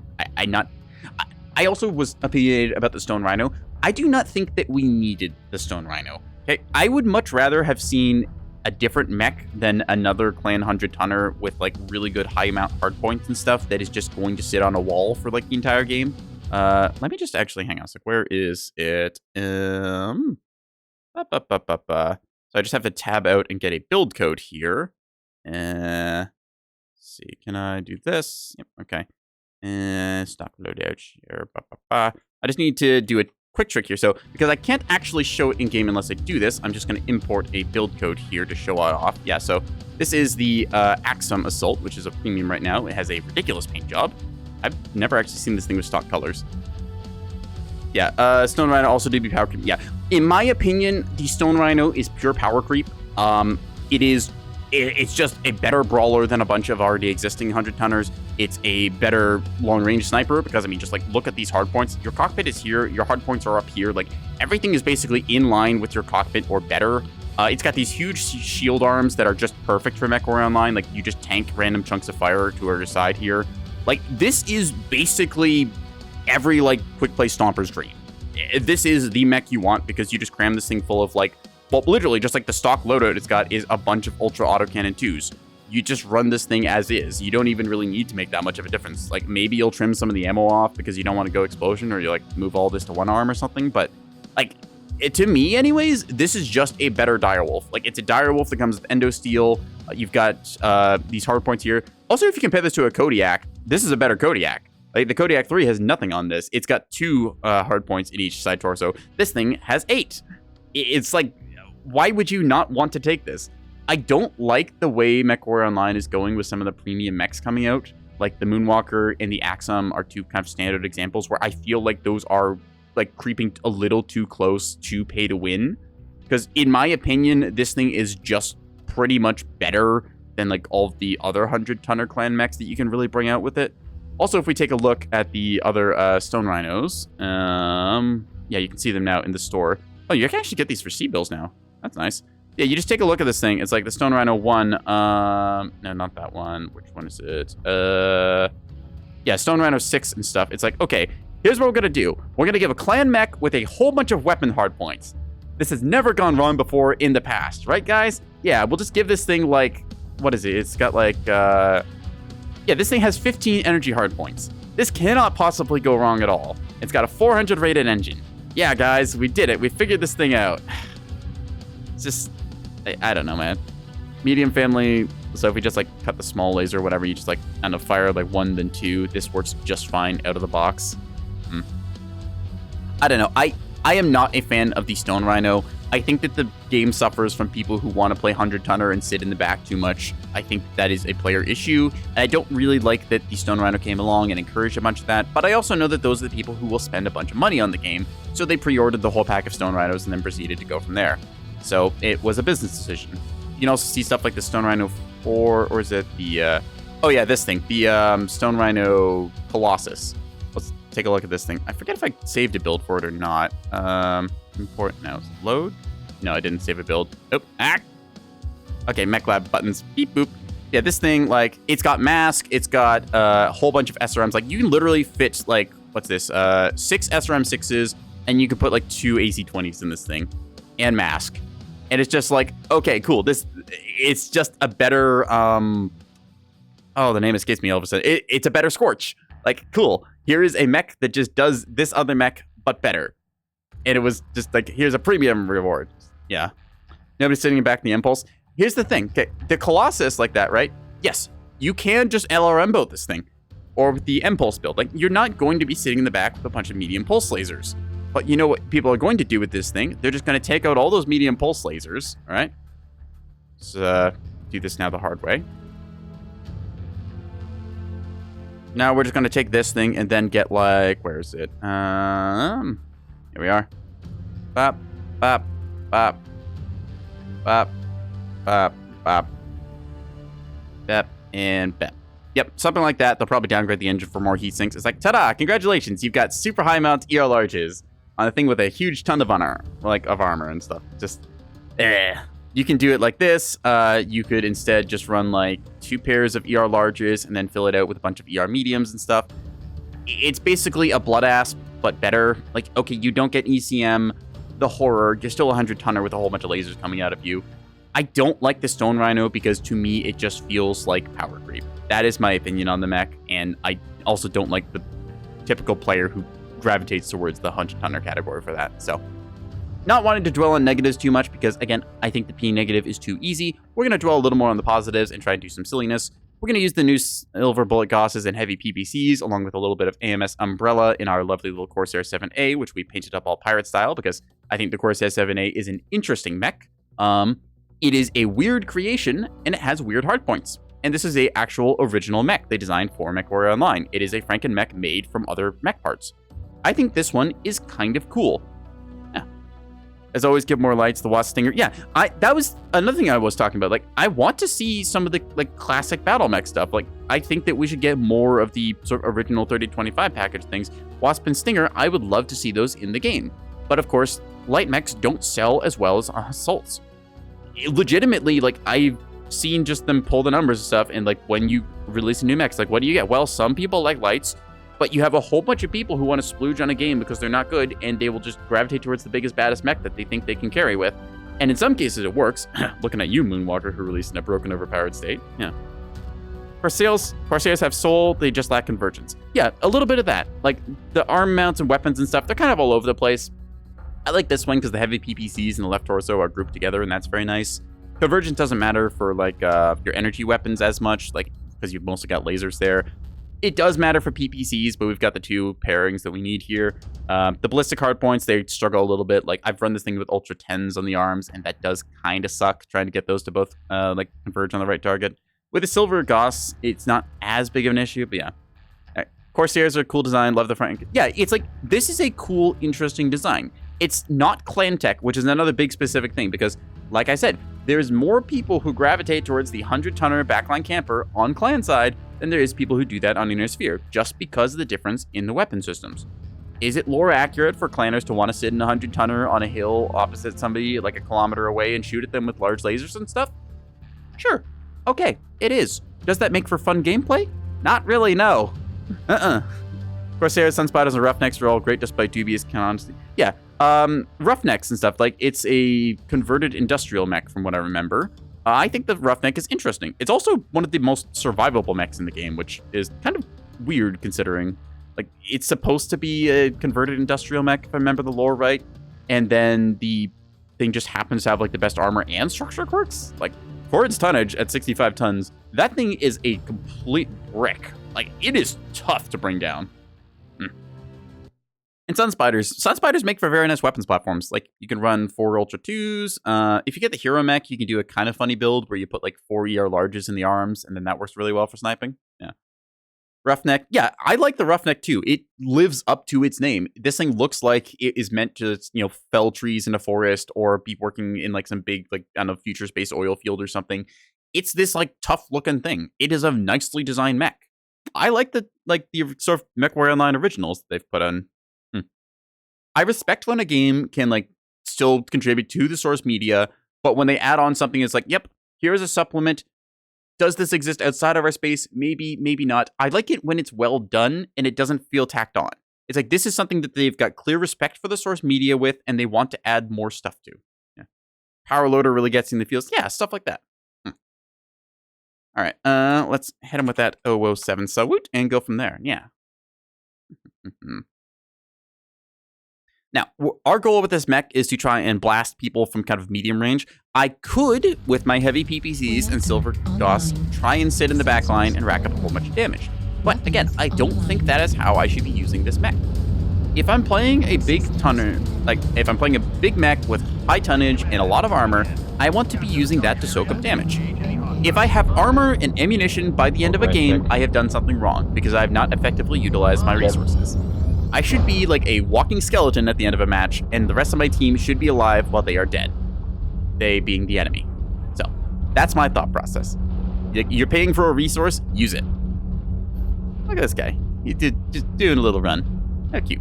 I also was opinionated about the Stone Rhino. I do not think that we needed the Stone Rhino. Okay, I would much rather have seen a different mech than another Clan 100-tonner with like really good high amount hardpoints and stuff that is just going to sit on a wall for like the entire game. Let me just actually hang on a sec. Where is it? So I just have to tab out and get a build code here. Let's see, can I do this? Yep, okay. Stop loadout here. I just need to do a quick trick here. So, because I can't actually show it in game unless I do this, I'm just going to import a build code here to show it off. Yeah, so this is the Axum Assault, which is a premium right now. It has a ridiculous paint job. I've never actually seen this thing with stock colors. Yeah, Stone Rhino also did be power creep. Yeah, in my opinion, the Stone Rhino is pure power creep. It's just a better brawler than a bunch of already existing 100-tonners. It's a better long-range sniper because, I mean, just, like, look at these hard points. Your cockpit is here. Your hard points are up here. Like, everything is basically in line with your cockpit or better. It's got these huge shield arms that are just perfect for Mekowarrior Online. Like, you just tank random chunks of fire to your side here. Like, this is basically every, like, quick play stomper's dream. This is the mech you want because you just cram this thing full of, like, well, literally, just like the stock loadout it's got is a bunch of ultra autocannon 2s. You just run this thing as is. You don't even really need to make that much of a difference. Like, maybe you'll trim some of the ammo off because you don't want to go explosion, or you, like, move all this to one arm or something. But, like, to me, anyways, this is just a better direwolf. Like, it's a direwolf that comes with endo steel. You've got these hard points here. Also, if you compare this to a Kodiak, this is a better Kodiak. Like, the Kodiak 3 has nothing on this. It's got 2 hard points in each side torso. This thing has 8. It's like, why would you not want to take this? I don't like the way Mekowarrior Online is going with some of the premium mechs coming out. Like, the Moonwalker and the Axum are 2 kind of standard examples where I feel like those are, like, creeping a little too close to pay to win. Because, in my opinion, this thing is just pretty much better than, like, all of the other 100-tonner clan mechs that you can really bring out with it. Also, if we take a look at the other Stone Rhinos, yeah, you can see them now in the store. Oh, you can actually get these for C-bills now. That's nice. Yeah, you just take a look at this thing. It's like the Stone Rhino 1. No, not that one. Which one is it? Yeah, Stone Rhino 6 and stuff. It's like, okay, here's what we're going to do. We're going to give a clan mech with a whole bunch of weapon hard points. This has never gone wrong before in the past, right, guys? Yeah, we'll just give this thing, like, what is it? It's got, like, yeah, this thing has 15 energy hard points. This cannot possibly go wrong at all. It's got a 400 rated engine. Yeah, guys, we did it. We figured this thing out. Just, I don't know, man. Medium family, so if we just, like, cut the small laser or whatever, you just, like, kind of fire, like, 1, then 2. This works just fine out of the box. I don't know. I am not a fan of the Stone Rhino. I think that the game suffers from people who want to play 100-tonner and sit in the back too much. I think that is a player issue. And I don't really like that the Stone Rhino came along and encouraged a bunch of that, but I also know that those are the people who will spend a bunch of money on the game, so they pre-ordered the whole pack of Stone Rhinos and then proceeded to go from there. So it was a business decision. You can also see stuff like the Stone Rhino 4, or is it the, oh yeah, this thing, the Stone Rhino Colossus. Let's take a look at this thing. I forget if I saved a build for it or not. Import now. Load? No, I didn't save a build. Nope. Okay, Mech Lab buttons. Beep boop. Yeah, this thing, like, it's got mask. It's got a whole bunch of SRMs. Like, you can literally fit, like, what's this? 6 SRM 6s, and you can put, like, 2 AC20s in this thing. And mask. And it's just like, okay, cool. It's just a better, oh, the name escapes me all of a sudden. It's a better Scorch. Like, cool. Here is a mech that just does this other mech, but better. And it was just like, here's a premium reward. Yeah. Nobody's sitting back in the Impulse. Here's the thing. Okay, the Colossus like that, right? Yes, you can just LRM build this thing. Or with the Impulse build. Like, you're not going to be sitting in the back with a bunch of medium pulse lasers. But you know what people are going to do with this thing? They're just going to take out all those medium pulse lasers, all right? Let's do this now the hard way. Now we're just going to take this thing and then get, like, where is it? Here we are. Bop, bop, bop, bop, bop, bop, bep, and bep. Yep, something like that. They'll probably downgrade the engine for more heat sinks. It's like, ta-da, congratulations, you've got super high mount ER larges on a thing with a huge ton of armor and stuff. Just, You can do it like this. You could instead just run like 2 pairs of ER larges and then fill it out with a bunch of ER mediums and stuff. It's basically a blood asp, but better. Like, okay, you don't get ECM, the horror. You're still a 100-tonner with a whole bunch of lasers coming out of you. I don't like the Stone Rhino because to me, it just feels like power creep. That is my opinion on the mech, and I also don't like the typical player who gravitates towards the 100-tonner category for that. So, not wanting to dwell on negatives too much because, again, I think the P negative is too easy. We're going to dwell a little more on the positives and try and do some silliness. We're going to use the new silver bullet Gosses and heavy PPCs, along with a little bit of AMS Umbrella in our lovely little Corsair 7A, which we painted up all pirate style because I think the Corsair 7A is an interesting mech. It is a weird creation, and it has weird hardpoints. And this is a actual original mech they designed for Mekowarrior Online. It is a Franken mech made from other mech parts. I think this one is kind of cool. Yeah. As always, give more lights, the Wasp Stinger. Yeah, that was another thing I was talking about. Like, I want to see some of the like classic battle mech stuff. Like, I think that we should get more of the sort of original 3025 package things. Wasp and Stinger, I would love to see those in the game. But of course, light mechs don't sell as well as assaults. Legitimately, like, I've seen just them pull the numbers and stuff, and like when you release a new mech, like, what do you get? Well, some people like lights, but you have a whole bunch of people who want to splooge on a game because they're not good, and they will just gravitate towards the biggest, baddest mech that they think they can carry with. And in some cases, it works. Looking at you, Moonwalker, who released in a broken, overpowered state. Yeah. Corsairs have soul, they just lack convergence. Yeah, a little bit of that. Like, the arm mounts and weapons and stuff, they're kind of all over the place. I like this one because the heavy PPCs and the left torso are grouped together, and that's very nice. Convergence doesn't matter for, like, your energy weapons as much, like, because you've mostly got lasers there. It does matter for PPCs, but we've got the two pairings that we need here. The ballistic hard points, they struggle a little bit. Like, I've run this thing with Ultra 10s on the arms, and that does kind of suck, trying to get those to both, like, converge on the right target. With the Silver Goss, it's not as big of an issue, but yeah. Right. Corsairs are a cool design, love the front. Yeah, it's like, this is a cool, interesting design. It's not clan tech, which is another big specific thing, because, like I said, there's more people who gravitate towards the 100-tonner backline camper on clan side than there is people who do that on Inner Sphere, just because of the difference in the weapon systems. Is it lore accurate for clanners to want to sit in a 100-tonner on a hill opposite somebody like a kilometer away and shoot at them with large lasers and stuff? Sure. Okay, it is. Does that make for fun gameplay? Not really, no. Corsairs, Sunspiders, and Roughnecks are all great despite dubious honesty. Yeah, Roughnecks and stuff, like, it's a converted industrial mech from what I remember. I think the Roughneck is interesting. It's also one of the most survivable mechs in the game, which is kind of weird considering, like, it's supposed to be a converted industrial mech, if I remember the lore right, and then the thing just happens to have, like, the best armor and structure quirks. Like, for its tonnage at 65 tons, that thing is a complete brick. Like, it is tough to bring down. And Sunspiders make for very nice weapons platforms. Like, you can run 4 Ultra 2s. If you get the Hero Mech, you can do a kind of funny build where you put, like, 4 ER larges in the arms, and then that works really well for sniping. Yeah. Roughneck. Yeah, I like the Roughneck, too. It lives up to its name. This thing looks like it is meant to, you know, fell trees in a forest or be working in, like, some big, like, I don't know, future space oil field or something. It's this, like, tough-looking thing. It is a nicely designed mech. I like the sort of Mechwarrior Online originals they've put on. I respect when a game can, like, still contribute to the source media, but when they add on something that's like, yep, here's a supplement. Does this exist outside of our space? Maybe, maybe not. I like it when it's well done and it doesn't feel tacked on. It's like, this is something that they've got clear respect for the source media with, and they want to add more stuff to. Yeah. Power Loader really gets in the feels. Yeah, stuff like that. All right, let's hit him with that 007 salute and go from there. Yeah. Now, our goal with this mech is to try and blast people from kind of medium range. I could, with my heavy PPCs and Silver Goss, try and sit in the back line and rack up a whole bunch of damage. But again, I don't think that is how I should be using this mech. If I'm playing a big tonner, like if I'm playing a big mech with high tonnage and a lot of armor, I want to be using that to soak up damage. If I have armor and ammunition by the end of a game, I have done something wrong because I have not effectively utilized my resources. I should be like a walking skeleton at the end of a match, and the rest of my team should be alive while they are dead. They being the enemy. So, that's my thought process. You're paying for a resource, use it. Look at this guy. He just doing a little run. How cute.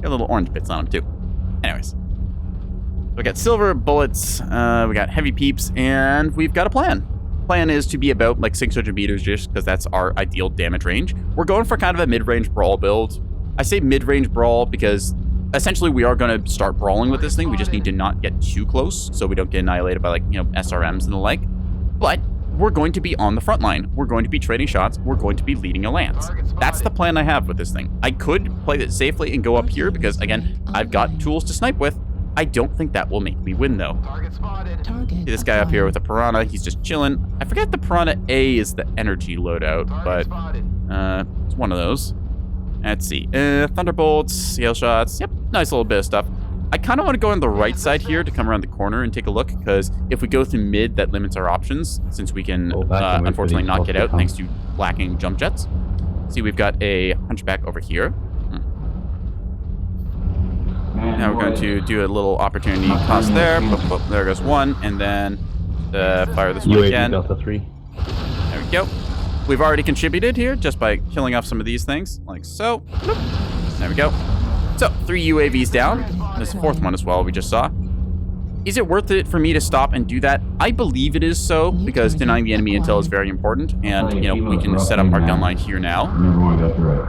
Got little orange bits on him, too. Anyways. We got silver bullets, we got heavy peeps, and we've got a plan. Plan is to be about like 600 meters just because that's our ideal damage range. We're going for kind of a mid-range brawl build. I say mid-range brawl because essentially we are going to start brawling with this thing. We just need to not get too close so we don't get annihilated by, like, you know, SRMs and the like. But we're going to be on the front line. We're going to be trading shots. We're going to be leading a lance. That's the plan I have with this thing. I could play it safely and go up here because, again, I've got tools to snipe with. I don't think that will make me win, though. See this guy up here with a Piranha. He's just chilling. I forget the Piranha A is the energy loadout, but it's one of those. Let's see. Thunderbolts, hail shots. Yep, nice little bit of stuff. I kind of want to go on the right side here to come around the corner and take a look, because if we go through mid, that limits our options, since we can, unfortunately, not get out thanks to lacking jump jets. See, we've got a hunchback over here. Now we're going to do a little opportunity cost there. Boop, boop, there goes one, and then fire this one UAV again. Delta 3. There we go. We've already contributed here just by killing off some of these things, like so. Bloop. There we go. So, 3 UAVs down. There's a 4th one as well we just saw. Is it worth it for me to stop and do that? I believe it is so, because denying the enemy intel is very important, and, you know, we can set up our gun line here now.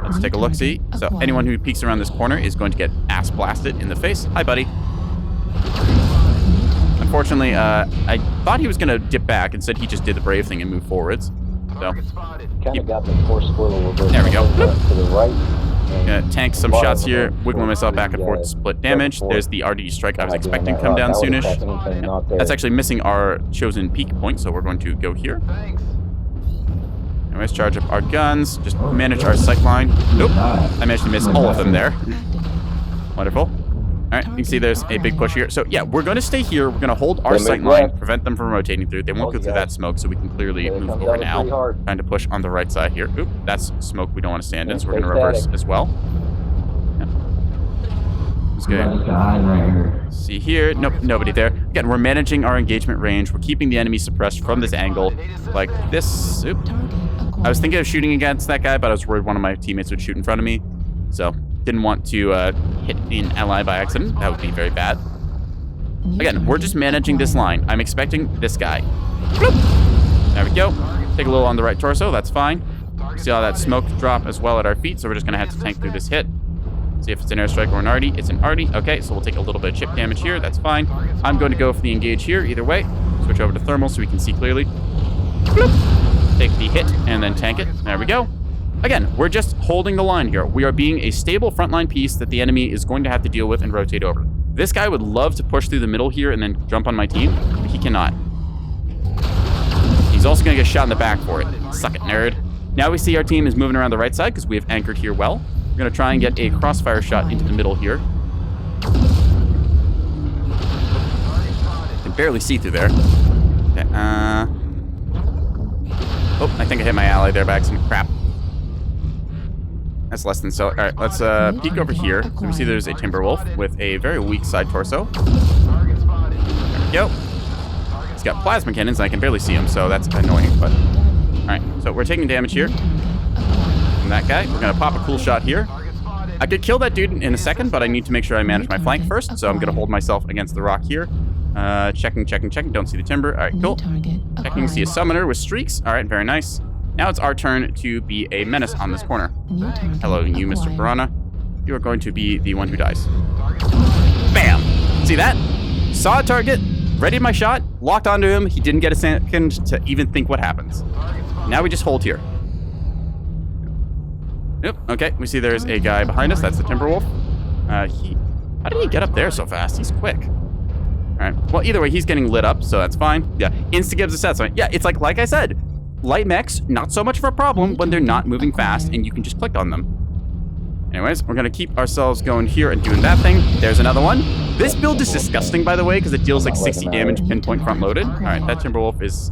Let's take a look-see. So, anyone who peeks around this corner is going to get ass blasted in the face. Hi, buddy. Unfortunately, I thought he was going to dip back. Instead, he just did the brave thing and moved forwards. So, Kind of got the force squirrel reverse. There we go. To the right. Gonna tank some shots here, wiggling myself back and forth to split damage. There's the RD strike I was expecting to come down soonish. Yeah. That's actually missing our chosen peak point, so we're going to go here. Anyways, charge up our guns, just manage our sight line. Nope, I managed to miss all of them there. Wonderful. All right, you can see there's a big push here. So yeah, we're going to stay here. We're going to hold our sight line, prevent them from rotating through. They won't go through that smoke, so we can clearly move over now. Trying to push on the right side here. Oop, that's smoke we don't want to stand in, so we're going to reverse as well. Yeah. Let's go. See here. Nope, nobody there. Again, we're managing our engagement range. We're keeping the enemy suppressed from this angle, like this. Oop. I was thinking of shooting against that guy, but I was worried one of my teammates would shoot in front of me. So, didn't want to hit an ally by accident. That would be very bad. Again, we're just managing this line. I'm expecting this guy. Bloop. There we go. Take a little on the right torso. That's fine. See all that smoke drop as well at our feet, so we're just going to have to tank through this hit. See if it's an airstrike or an arty. It's an arty. Okay, so we'll take a little bit of chip damage here. That's fine. I'm going to go for the engage here either way. Switch over to thermal so we can see clearly. Bloop. Take the hit and then tank it. There we go. Again, we're just holding the line here. We are being a stable frontline piece that the enemy is going to have to deal with and rotate over. This guy would love to push through the middle here and then jump on my team, but he cannot. He's also going to get shot in the back for it. Suck it, nerd. Now we see our team is moving around the right side because we have anchored here well. We're going to try and get a crossfire shot into the middle here. Can barely see through there. Okay, oh, I think I hit my ally there by accident. Crap. That's less than so. All right, let's peek over here. So we see there's a Timberwolf with a very weak side torso. There we go. He's got plasma cannons, and I can barely see him, so that's annoying. But all right, so we're taking damage here from that guy. We're gonna pop a cool shot here. I could kill that dude in a second, but I need to make sure I manage my flank first. So I'm gonna hold myself against the rock here. Checking. Don't see the timber. All right, cool. Checking. See a summoner with streaks. All right, very nice. Now it's our turn to be a menace on this corner. Hello, you, Mr. Piranha. You are going to be the one who dies. Bam! See that? Saw a target, readied my shot, locked onto him. He didn't get a second to even think what happens. Now we just hold here. Yep, okay. We see there's a guy behind us. That's the Timberwolf. How did he get up there so fast? He's quick. All right. Well, either way, he's getting lit up, so that's fine. Yeah, insta gives a set. So yeah, it's like I said, light mechs, not so much of a problem when they're not moving fast and you can just click on them. Anyways, we're going to keep ourselves going here and doing that thing. There's another one. This build is disgusting, by the way, because it deals like 60 damage pinpoint front loaded. All right, that Timberwolf is,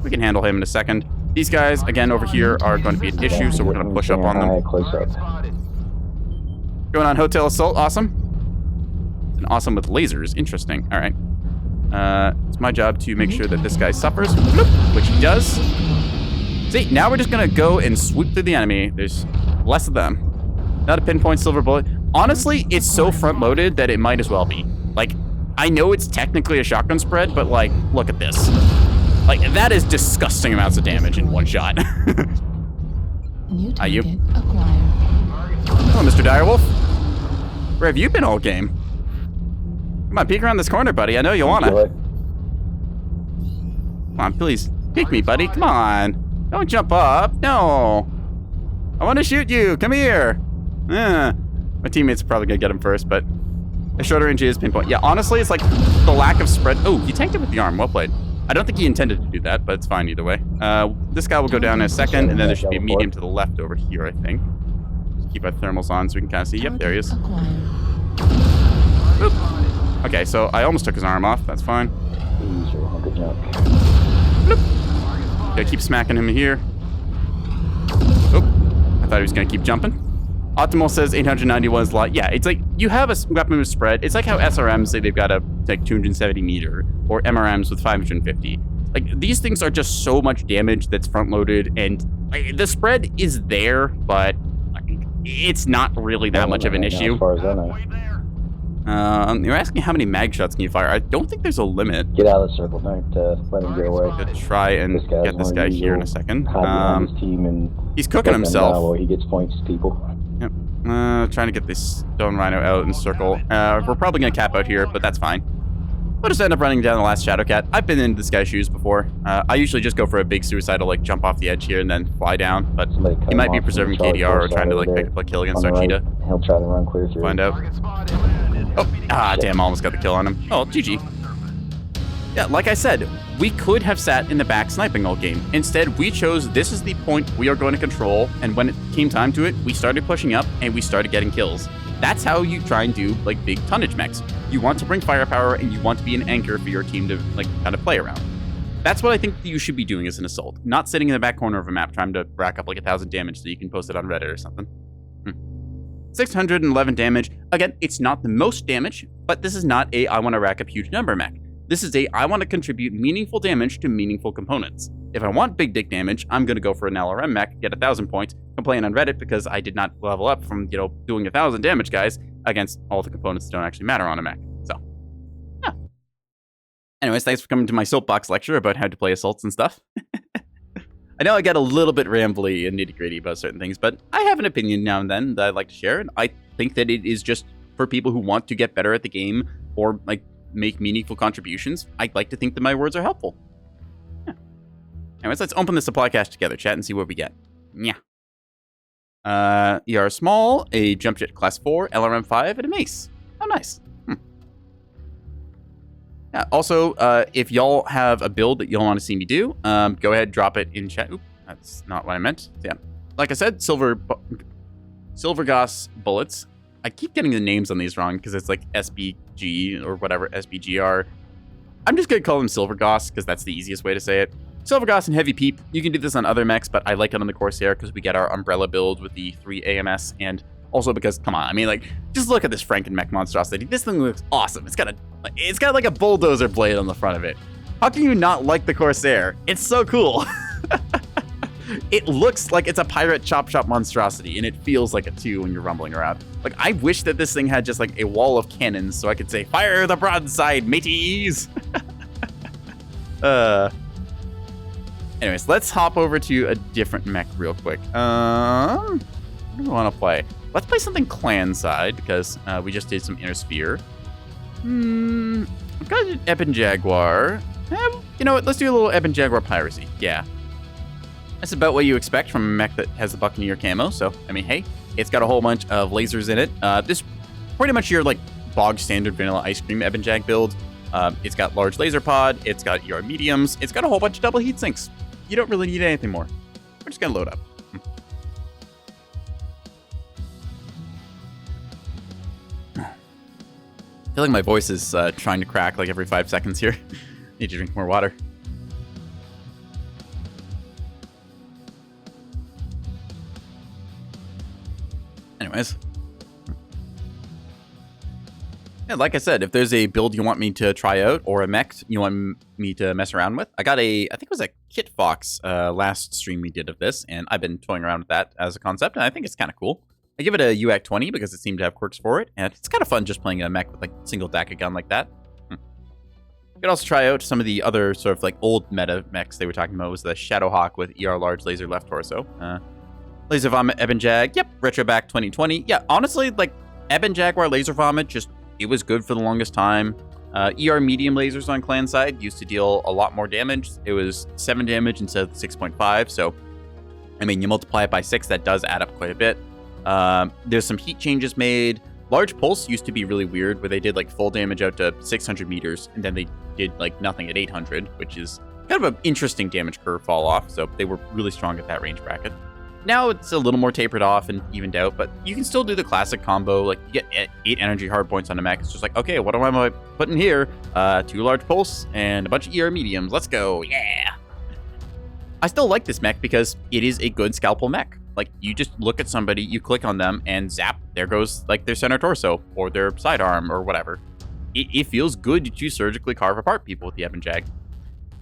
we can handle him in a second. These guys, again, over here are going to be an issue, so we're going to push up on them. Going on Hotel Assault, awesome. And awesome with lasers, interesting. All right. It's my job to make sure that this guy suffers, which he does. See, now we're just gonna go and swoop through the enemy. There's less of them. Not a pinpoint silver bullet. Honestly, it's so front-loaded that it might as well be. Like, I know it's technically a shotgun spread, but like, look at this. Like, that is disgusting amounts of damage in one shot. Are you? Hello, Mr. Direwolf. Where have you been all game? Come on, peek around this corner, buddy. I know you wanna. Come on, please. Peek me, buddy. Come on. Don't jump up. No. I want to shoot you. Come here. My teammates are probably gonna get him first, but the shorter range is pinpoint. Yeah, honestly, it's like the lack of spread. Oh, he tanked it with the arm. Well played. I don't think he intended to do that, but it's fine either way. This guy will go down in a second, and then there should be a medium to the left over here, I think. Just keep our thermals on so we can kind of see. Yep, there he is. Boop. Okay, so I almost took his arm off. That's fine. Bloop. Gotta keep smacking him here. Oh, I thought he was gonna keep jumping. Optimal says 891 is a lot. Yeah, it's like you have a weapon with spread. It's like how SRMs say they've got a like 270 meter, or MRMs with 550. Like these things are just so much damage that's front loaded, and like, the spread is there, but like, it's not really that much of an issue. As far as I know. Way there. You're asking how many mag shots can you fire? I don't think there's a limit. Get out of the circle. Don't let him get away. I'm gonna try and This guy's get this one of guy these here in a little second. hide behind his team and He's cooking let them himself. die while he gets points to people. Yep. Trying to get this stone rhino out in the circle. We're probably gonna cap out here, but that's fine. We'll just end up running down the last Shadow Cat. I've been in this guy's shoes before. I usually just go for a big suicidal, like jump off the edge here and then fly down, but Somebody cut he him might be off preserving from the KDR or charge trying to over like there pick up a kill against on our the cheetah. right. He'll try to run clear through. Find out. Target spotted. Oh, damn, I almost got the kill on him. Oh, GG. Yeah, like I said, we could have sat in the back sniping all game. Instead, we chose this is the point we are going to control, and when it came time to it, we started pushing up and we started getting kills. That's how you try and do like big tonnage mechs. You want to bring firepower and you want to be an anchor for your team to like kind of play around. That's what I think you should be doing as an assault, not sitting in the back corner of a map trying to rack up like 1,000 damage so you can post it on Reddit or something. 611 damage. Again, it's not the most damage, but this is not a I want to rack up huge number mech. This is a I want to contribute meaningful damage to meaningful components. If I want big dick damage, I'm going to go for an LRM mech, get 1,000 points, complain on Reddit because I did not level up from, doing 1,000 damage, guys, against all the components that don't actually matter on a mech. So, yeah. Anyways, thanks for coming to my soapbox lecture about how to play assaults and stuff. I know I get a little bit rambly and nitty-gritty about certain things, but I have an opinion now and then that I'd like to share, and I think that it is just for people who want to get better at the game or, like, make meaningful contributions. I'd like to think that my words are helpful. Yeah. Anyways, let's open the supply cache together, chat, and see what we get. Yeah. ER small, a jump jet class 4, LRM 5, and a mace. Oh, nice. Yeah, also, if y'all have a build that y'all want to see me do, go ahead, drop it in chat. Oop, that's not what I meant. Yeah. Like I said, Silver Goss bullets. I keep getting the names on these wrong because it's like SBG or whatever, SBGR. I'm just going to call them Silver Goss because that's the easiest way to say it. Silver Goss and Heavy Peep. You can do this on other mechs, but I like it on the Corsair because we get our Umbrella build with the 3 AMS, and also because, come on, I mean, like, just look at this Franken-mech monstrosity. This thing looks awesome. It's got like a bulldozer blade on the front of it. How can you not like the Corsair? It's so cool. It looks like it's a pirate chop shop monstrosity, and it feels like it too when you're rumbling around. Like, I wish that this thing had just like a wall of cannons so I could say, fire the broadside, mateys! Anyways, let's hop over to a different mech real quick. What do we want to play? Let's play something clan side, because we just did some Inner Sphere. I've got an Ebon Jaguar. You know what? Let's do a little Ebon Jaguar piracy. Yeah. That's about what you expect from a mech that has the Buccaneer camo. So, I mean, hey, it's got a whole bunch of lasers in it. This pretty much your, like, bog standard vanilla ice cream Ebon Jag build. It's got large laser pod. It's got ER mediums. It's got a whole bunch of double heat sinks. You don't really need anything more. We're just going to load up. I feel like my voice is trying to crack like every 5 seconds here. Need to drink more water. Anyways. Yeah, like I said, if there's a build you want me to try out or a mech you want me to mess around with, I got I think it was a Kit Fox last stream we did of this, and I've been toying around with that as a concept, and I think it's kind of cool. I give it a UAC 20 because it seemed to have quirks for it, and it's kind of fun just playing a mech with like single DACA gun like that. You could also try out some of the other sort of like old meta mechs they were talking about. Was the Shadowhawk with ER large laser left torso. Laser Vomit Ebon Jag, yep, Retroback 2020. Yeah, honestly, like Ebon Jaguar Laser Vomit, just it was good for the longest time. ER medium lasers on clan side used to deal a lot more damage. It was 7 damage instead of 6.5, so I mean, you multiply it by 6, that does add up quite a bit. There's some heat changes made. Large Pulse used to be really weird, where they did like full damage out to 600 meters, and then they did like nothing at 800, which is kind of an interesting damage curve fall off, so they were really strong at that range bracket. Now it's a little more tapered off and evened out, but you can still do the classic combo. Like, you get 8 energy hard points on a mech. It's just like, okay, what am I putting here? 2 large pulse and a bunch of ER mediums. Let's go. Yeah. I still like this mech because it is a good scalpel mech. Like, you just look at somebody, you click on them, and zap, there goes, like, their center torso, or their sidearm, or whatever. It feels good to surgically carve apart people with the Ebon Jag.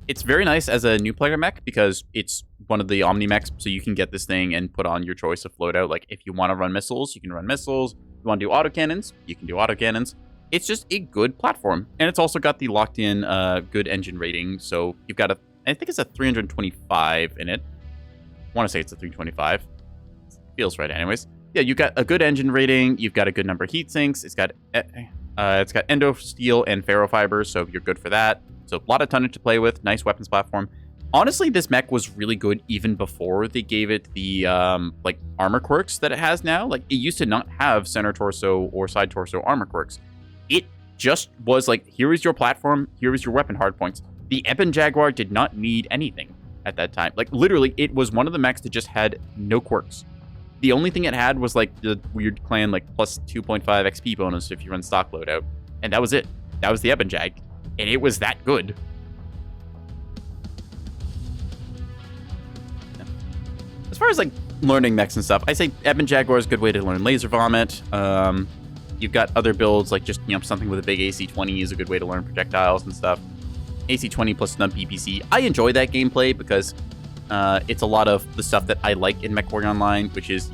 It's very nice as a new player mech, because it's one of the Omni mechs, so you can get this thing and put on your choice of loadout. Like, if you want to run missiles, you can run missiles. If you want to do autocannons, you can do autocannons. It's just a good platform. And it's also got the locked-in good engine rating, so you've got I think it's a 325 in it. I want to say it's a 325. Feels right anyways. Yeah, you've got a good engine rating, you've got a good number of heat sinks, it's got endo steel and ferrofibers, so you're good for that. So a lot of tonnage to play with, nice weapons platform. Honestly, this mech was really good even before they gave it the like armor quirks that it has now. Like, it used to not have center torso or side torso armor quirks. It just was like, here is your platform, here is your weapon hardpoints. The Ebon Jaguar did not need anything at that time. Like, literally, it was one of the mechs that just had no quirks. The only thing it had was, like, the weird clan, like, plus 2.5 XP bonus if you run stock loadout. And that was it. That was the Ebon Jag. And it was that good. As far as, like, learning mechs and stuff, I say Ebon Jaguar is a good way to learn Laser Vomit. You've got other builds, like just, something with a big AC-20 is a good way to learn projectiles and stuff. AC-20 plus snub PPC. I enjoy that gameplay because it's a lot of the stuff that I like in Mechwarrior Online, which is,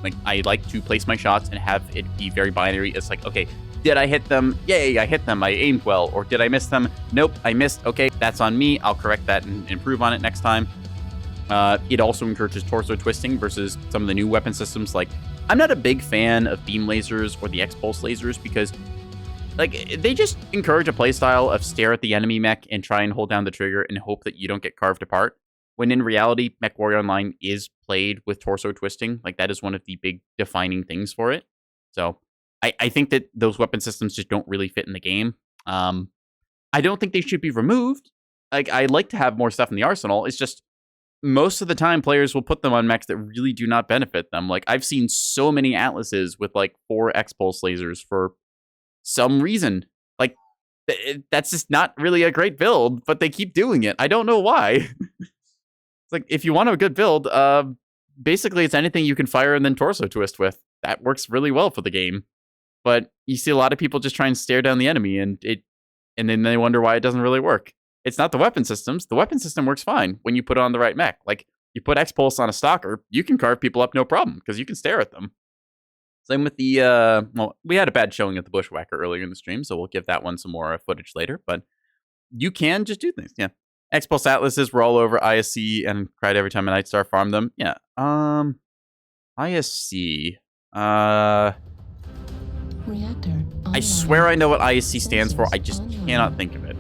like, I like to place my shots and have it be very binary. It's like, okay, did I hit them? Yay, I hit them. I aimed well. Or did I miss them? Nope, I missed. Okay, that's on me. I'll correct that and improve on it next time. It also encourages torso twisting versus some of the new weapon systems. Like, I'm not a big fan of beam lasers or the X-Pulse lasers because, like, they just encourage a playstyle of stare at the enemy mech and try and hold down the trigger and hope that you don't get carved apart. When in reality, Mechwarrior Online is played with torso twisting. Like, that is one of the big defining things for it. So, I think that those weapon systems just don't really fit in the game. I don't think they should be removed. Like, I like to have more stuff in the arsenal. It's just, most of the time, players will put them on mechs that really do not benefit them. Like, I've seen so many Atlases with, like, 4 X-Pulse lasers for some reason. Like, that's just not really a great build, but they keep doing it. I don't know why. It's like, if you want a good build, basically it's anything you can fire and then torso twist with. That works really well for the game. But you see a lot of people just try and stare down the enemy, and then they wonder why it doesn't really work. It's not the weapon systems. The weapon system works fine when you put it on the right mech. Like, you put X-Pulse on a stalker, you can carve people up no problem, because you can stare at them. Same with the, well, we had a bad showing at the Bushwhacker earlier in the stream, so we'll give that one some more footage later, but you can just do things, yeah. X-Pulse Atlases were all over ISC and cried every time a Nightstar farmed them. Yeah, ISC, Reactor I swear I know what ISC stands for, I just cannot think of it.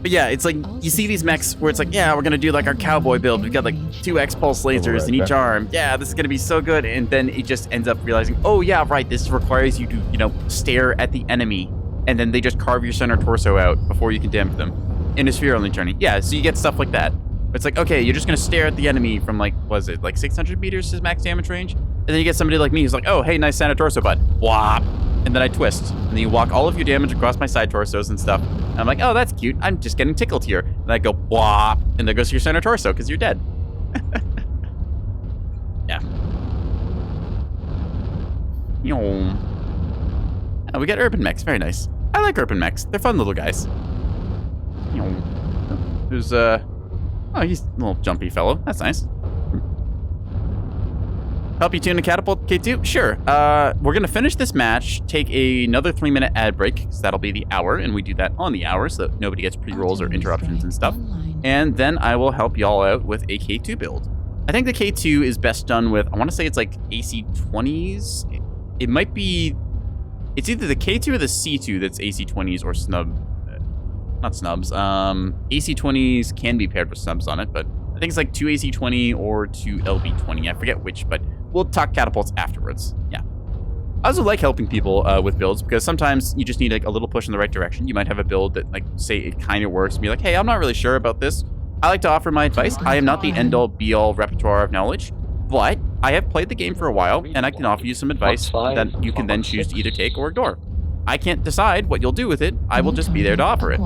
But yeah, it's like, you see these mechs where it's like, yeah, we're gonna do like our cowboy build. We've got like 2 X-Pulse lasers in each arm. Yeah, this is gonna be so good. And then it just ends up realizing, oh yeah, right, this requires you to, stare at the enemy. And then they just carve your center torso out before you can damage them. In a sphere only journey. Yeah, so you get stuff like that. It's like, okay, you're just gonna stare at the enemy from like, was it like 600 meters his max damage range? And then you get somebody like me who's like, oh, hey, nice center torso, bud. Whop. And then I twist. And then you walk all of your damage across my side torsos and stuff. And I'm like, oh, that's cute. I'm just getting tickled here. And I go, whop. And there goes your center torso, because you're dead. Yeah. Oh, we got urban mechs. Very nice. I like urban mechs. They're fun little guys. There's, oh, he's a little jumpy fellow. That's nice. Help you tune a catapult, K2? Sure. We're going to finish this match, take another 3-minute ad break, because that'll be the hour, and we do that on the hour, so that nobody gets pre-rolls or interruptions and stuff. And then I will help y'all out with a K2 build. I think the K2 is best done with, I want to say it's like AC-20s. It might be, it's either the K2 or the C2 that's AC-20s or snub, not snubs. AC-20s can be paired with snubs on it, but I think it's like 2 AC-20 or 2 LB-20. I forget which, but we'll talk catapults afterwards. Yeah. I also like helping people with builds, because sometimes you just need like a little push in the right direction. You might have a build that, like, say it kind of works and be like, hey, I'm not really sure about this. I like to offer my advice. I am not the end-all, be-all repertoire of knowledge, but I have played the game for a while, and I can offer you some advice that you can then choose to either take or ignore. I can't decide what you'll do with it. I will just be there to offer it.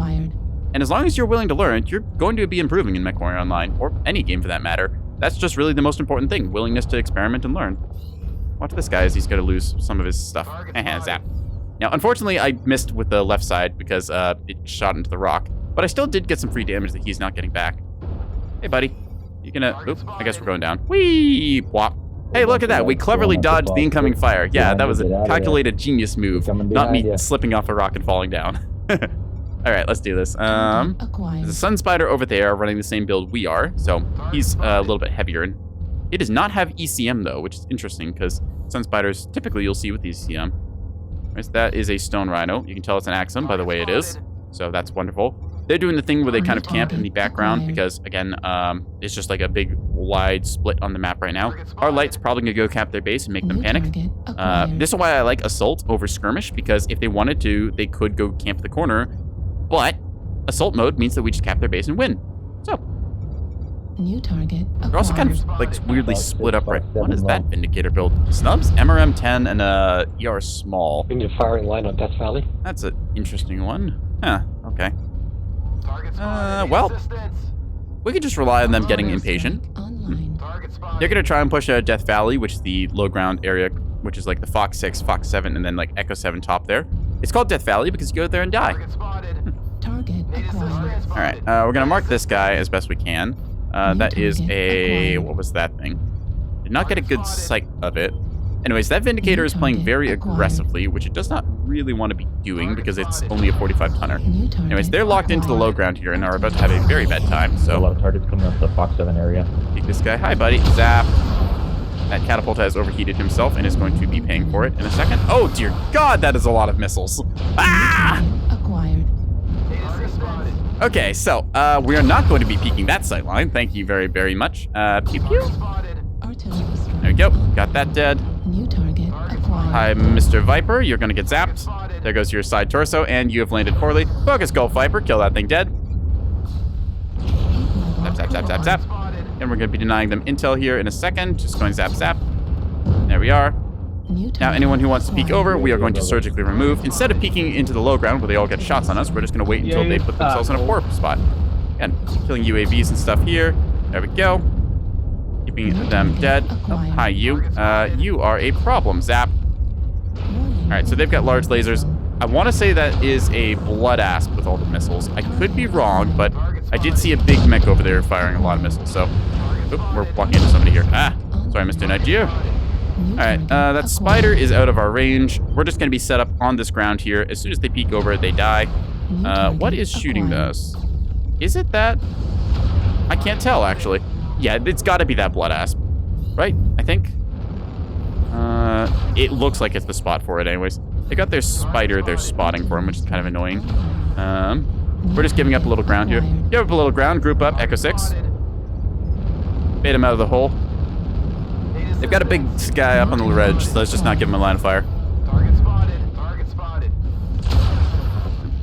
And as long as you're willing to learn, you're going to be improving in Mechwarrior Online, or any game for that matter. That's just really the most important thing, willingness to experiment and learn. Watch this guy as he's going to lose some of his stuff. Zap. Now, unfortunately, I missed with the left side because it shot into the rock. But I still did get some free damage that he's not getting back. Hey, buddy. You gonna... Oop, I guess we're going down. Whee! Whop. Hey, look at that. We cleverly dodged the incoming fire. Yeah, that was a calculated genius move. Not me slipping off a rock and falling down. All right, let's do this. There's a Sun Spider over there running the same build we are. So he's a little bit heavier. And he does not have ECM, though, which is interesting because Sun Spiders, typically you'll see with ECM. Right, so that is a Stone Rhino. You can tell it's an Axum by the way it is. So that's wonderful. They're doing the thing where they kind of camp in the background because, again, it's just like a big, wide split on the map right now. Our Light's probably going to go cap their base and make them panic. This is why I like Assault over Skirmish, because if they wanted to, they could go camp the corner. But Assault mode means that we just cap their base and win. So, New target. they're also kind of like weirdly split up right. What is that Vindicator build? Snubs, MRM 10, and ER small. In your firing line on Death Valley. That's an interesting one. Huh, okay. Well, we could just rely on them getting impatient. They're going to try and push out Death Valley, which is the low ground area, which is like the Fox 6, Fox 7, and then like Echo 7 top there. It's called Death Valley because you go there and die. Target acquired. All right, we're going to mark this guy as best we can. That is a... What was that thing? Did not get a good sight of it. Anyways, that Vindicator is playing very aggressively, which it does not really want to be doing because it's only a 45-tonner. Anyways, they're locked into the low ground here and are about to have a very bad time, so... A lot of targets coming up the Fox 7 area. Take this guy. Hi, buddy. Zap. That catapult has overheated himself and is going to be paying for it in a second. Oh, dear God, that is a lot of missiles. Ah! Acquired. Okay, so we are not going to be peeking that sight line. Thank you very, very much. Pew pew. Artillery strike. There we go. Got that dead. New target acquired. Hi, Mr. Viper. You're going to get zapped. There goes your side torso, and you have landed poorly. Focus Gulf Viper. Kill that thing dead. Zap, zap, zap, zap, zap. And we're going to be denying them intel here in a second. Just going zap, zap. There we are. Now, anyone who wants to peek over, we are going to surgically remove. Instead of peeking into the low ground where they all get shots on us, we're just going to wait until they put themselves in a poor spot. Again, killing UAVs and stuff here. There we go. Keeping them dead. Oh, hi, you. You are a problem, zap. All right, so they've got large lasers. I want to say that is a Blood Asp with all the missiles. I could be wrong, but I did see a big mech over there firing a lot of missiles. So, oop, we're walking into somebody here. Ah, sorry, Mr. Nigeria. All right, that spider is out of our range. We're just going to be set up on this ground here. As soon as they peek over, they die. What is shooting us? Is it that? I can't tell, actually. Yeah, it's got to be that Blood Asp, right? I think. It looks like it's the spot for it anyways. They got their spider they're spotting for him, which is kind of annoying. We're just giving up a little ground here. Give up a little ground, group up, Echo 6. Bait him out of the hole. They've got a big guy up on the ledge, so let's just not give him a line of fire. Target spotted. Target spotted.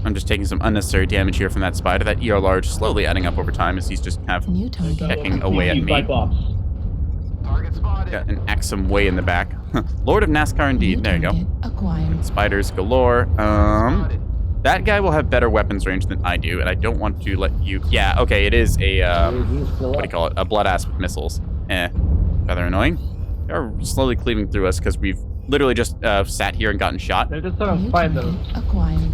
I'm just taking some unnecessary damage here from that spider. That ER large slowly adding up over time as he's just kind of pecking away at me. Target spotted. Got an Axum way in the back. Lord of NASCAR indeed. There you go. Acquired. Spiders galore. That guy will have better weapons range than I do, and I don't want to let you... Yeah, okay, it is a, what do you call it? A Blood Asp with missiles. Rather annoying. They're slowly cleaving through us because we've literally just sat here and gotten shot. They're just on spider. Acquired.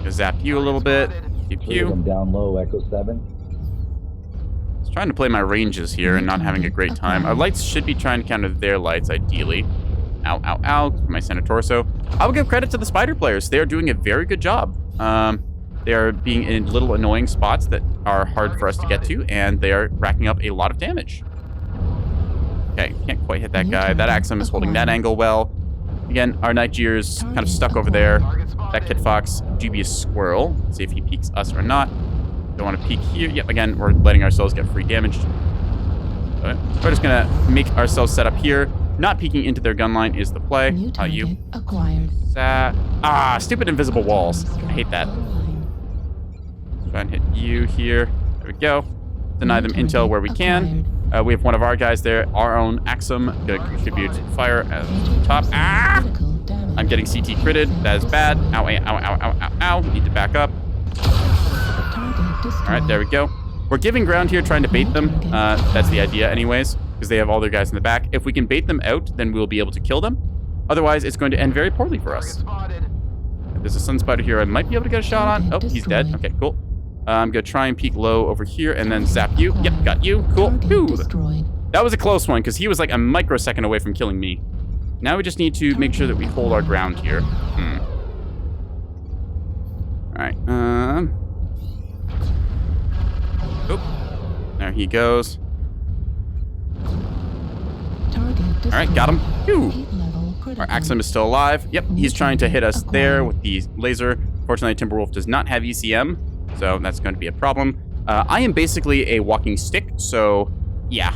Zap you a little bit. Pew pew. Them down low, Echo 7. I was trying to play my ranges here and not having a great time. Our lights should be trying to counter their lights, ideally. Ow, ow, ow. My center torso. I will give credit to the spider players. They are doing a very good job. They are being in little annoying spots that are hard for us to get to, and they are racking up a lot of damage. Okay, can't quite hit that guy. That Axum is holding that angle well. Again, our Niger's kind of stuck over there. That Kid Fox, dubious squirrel. Let's see if he peeks us or not. Don't want to peek here. Yep, again, we're letting ourselves get free damage. But we're just gonna make ourselves set up here. Not peeking into their gun line is the play. How you? Acquired. Stupid invisible walls. I hate that. Try and hit you here. There we go. Deny them intel where we can. We have one of our guys there, our own Axum, gonna contribute fire at the top. Ah! I'm getting CT critted. That is bad. Ow, ow, ow, ow, ow, ow. Need to back up. destroyed. All right, there we go. We're giving ground here, trying to bait them. That's the idea anyways, because they have all their guys in the back. If we can bait them out, then we'll be able to kill them. Otherwise, it's going to end very poorly for Target us. spotted. There's a sun spider here I might be able to get a shot on. Oh, he's dead. Okay, cool. I'm going to try and peek low over here and then zap you. Yep, got you. Cool. Target Ooh, destroyed. that was a close one because he was like a microsecond away from killing me. Now we just need to make sure that we hold our ground here. All right. Oop. There he goes. Target destroyed. All right, got him. Phew. Heat level critical. Our Axum is still alive. Yep, he's trying to hit us there with the laser. Fortunately, Timberwolf does not have ECM, so that's going to be a problem. I am basically a walking stick, so yeah.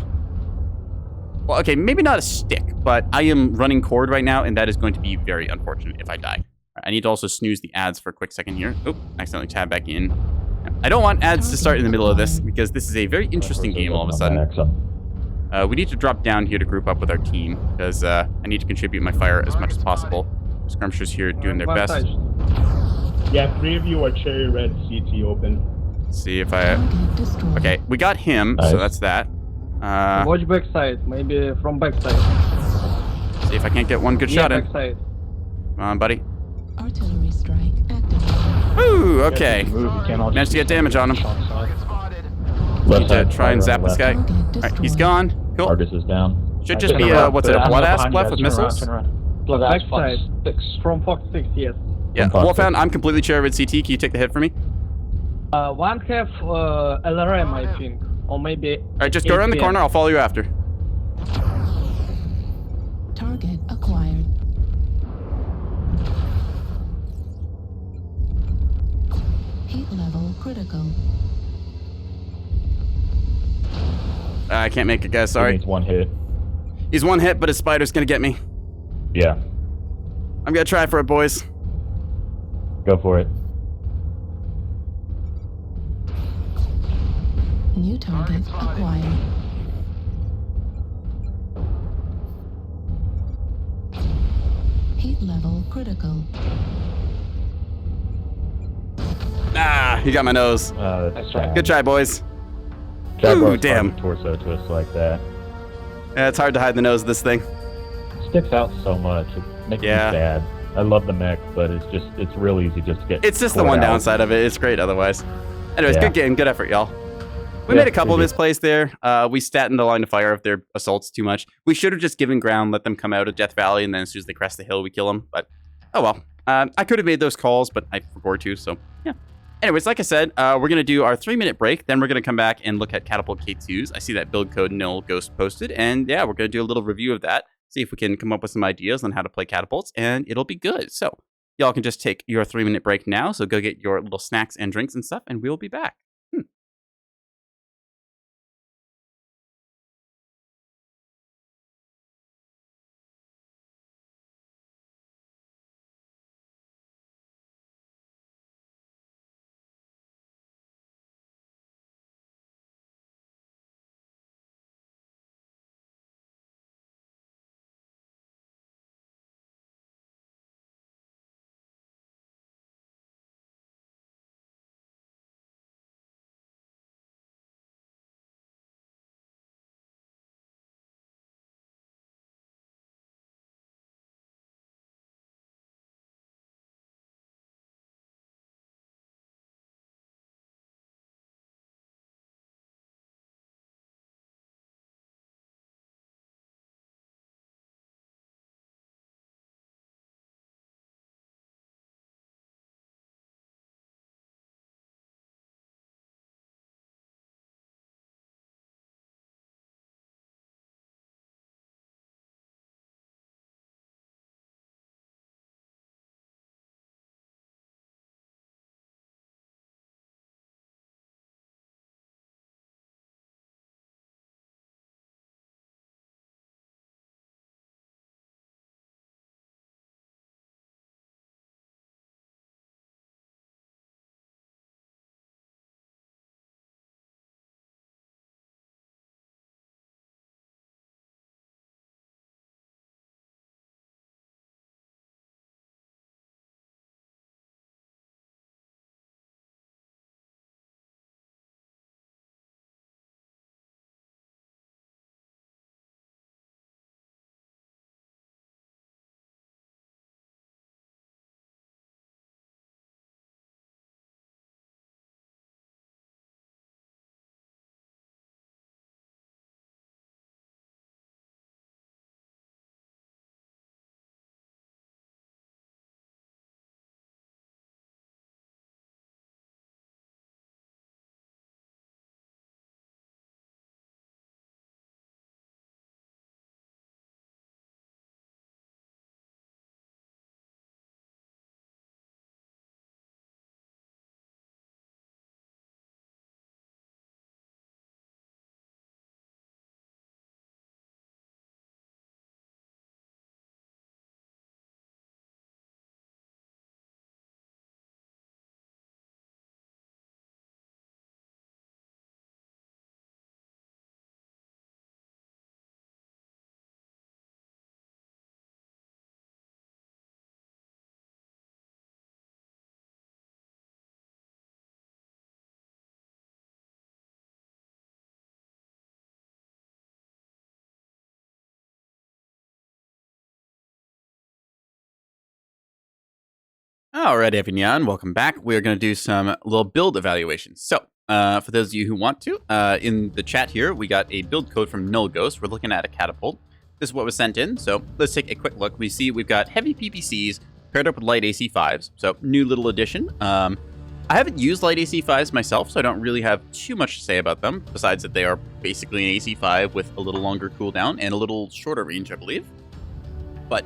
Well, okay, maybe not a stick, but I am running cord right now, and that is going to be very unfortunate if I die. I need to also snooze the ads for a quick second here. Oop, accidentally tab back in. I don't want ads to start in the middle of this, because this is a very interesting game all of a sudden. We need to drop down here to group up with our team, because I need to contribute my fire as much as possible. Skirmishers here doing their best. Yeah, 3 of you are cherry red CT open. Let's see if I... Target destroyed. Okay, we got him, so that's that. Watch backside, maybe from backside. See if I can't get one good shot in. Backside. Come on, buddy. Artillery strike activated. Ooh, okay. Move, you can't all Managed to get damage on him. Target spotted. Need to try and zap this guy. Target Alright, he's destroyed. gone. Cool. Argus is down. Should just be, what's it, a blood ass left with missiles? Blood ass Backside. Fox 6. From Fox 6, yes. Yeah, Fox Wolfhound, I'm completely cherry red CT. Can you take the hit for me? One have LRM, I think. Or maybe... Alright, just go around the corner. I'll follow you after. Target acquired. Heat level critical. I can't make it, guys. He Sorry. needs 1 hit. He's one hit, but his spider's gonna get me. Yeah, I'm gonna try for it, boys. go for it. New target acquired. Heat level critical. Ah, he got my nose. That's right. Good try, boys. Ooh, damn. Torso twist like that. Yeah, it's hard to hide the nose of this thing. Sticks out so much. It makes me Yeah. sad. I love the mech, but it's real easy just to get. It's just the caught one out. downside of it. It's great otherwise. Anyways, Yeah. good game. Good effort, y'all. We Yeah, made a couple of we did. misplays there. We sat in the line of fire of their assaults too much. We should have just given ground, let them come out of Death Valley, and then as soon as they crest the hill, we kill them. But, oh well. I could have made those calls, but I forgot to, so yeah. Anyways, like I said, we're going to do our 3-minute break. Then we're going to come back and look at Catapult K2s. I see that build code Nil Ghost posted. And yeah, we're going to do a little review of that. See if we can come up with some ideas on how to play catapults. And it'll be good. So y'all can just take your 3-minute break now. So go get your little snacks and drinks and stuff. And we'll be back. Alright, everyone, welcome back. We're going to do some little build evaluations. So, for those of you who want to, in the chat here, we got a build code from Null Ghost. We're looking at a catapult. This is what was sent in, so let's take a quick look. We see we've got heavy PPCs paired up with light AC5s, so new little addition. I haven't used light AC5s myself, so I don't really have too much to say about them, besides that they are basically an AC5 with a little longer cooldown and a little shorter range, I believe. But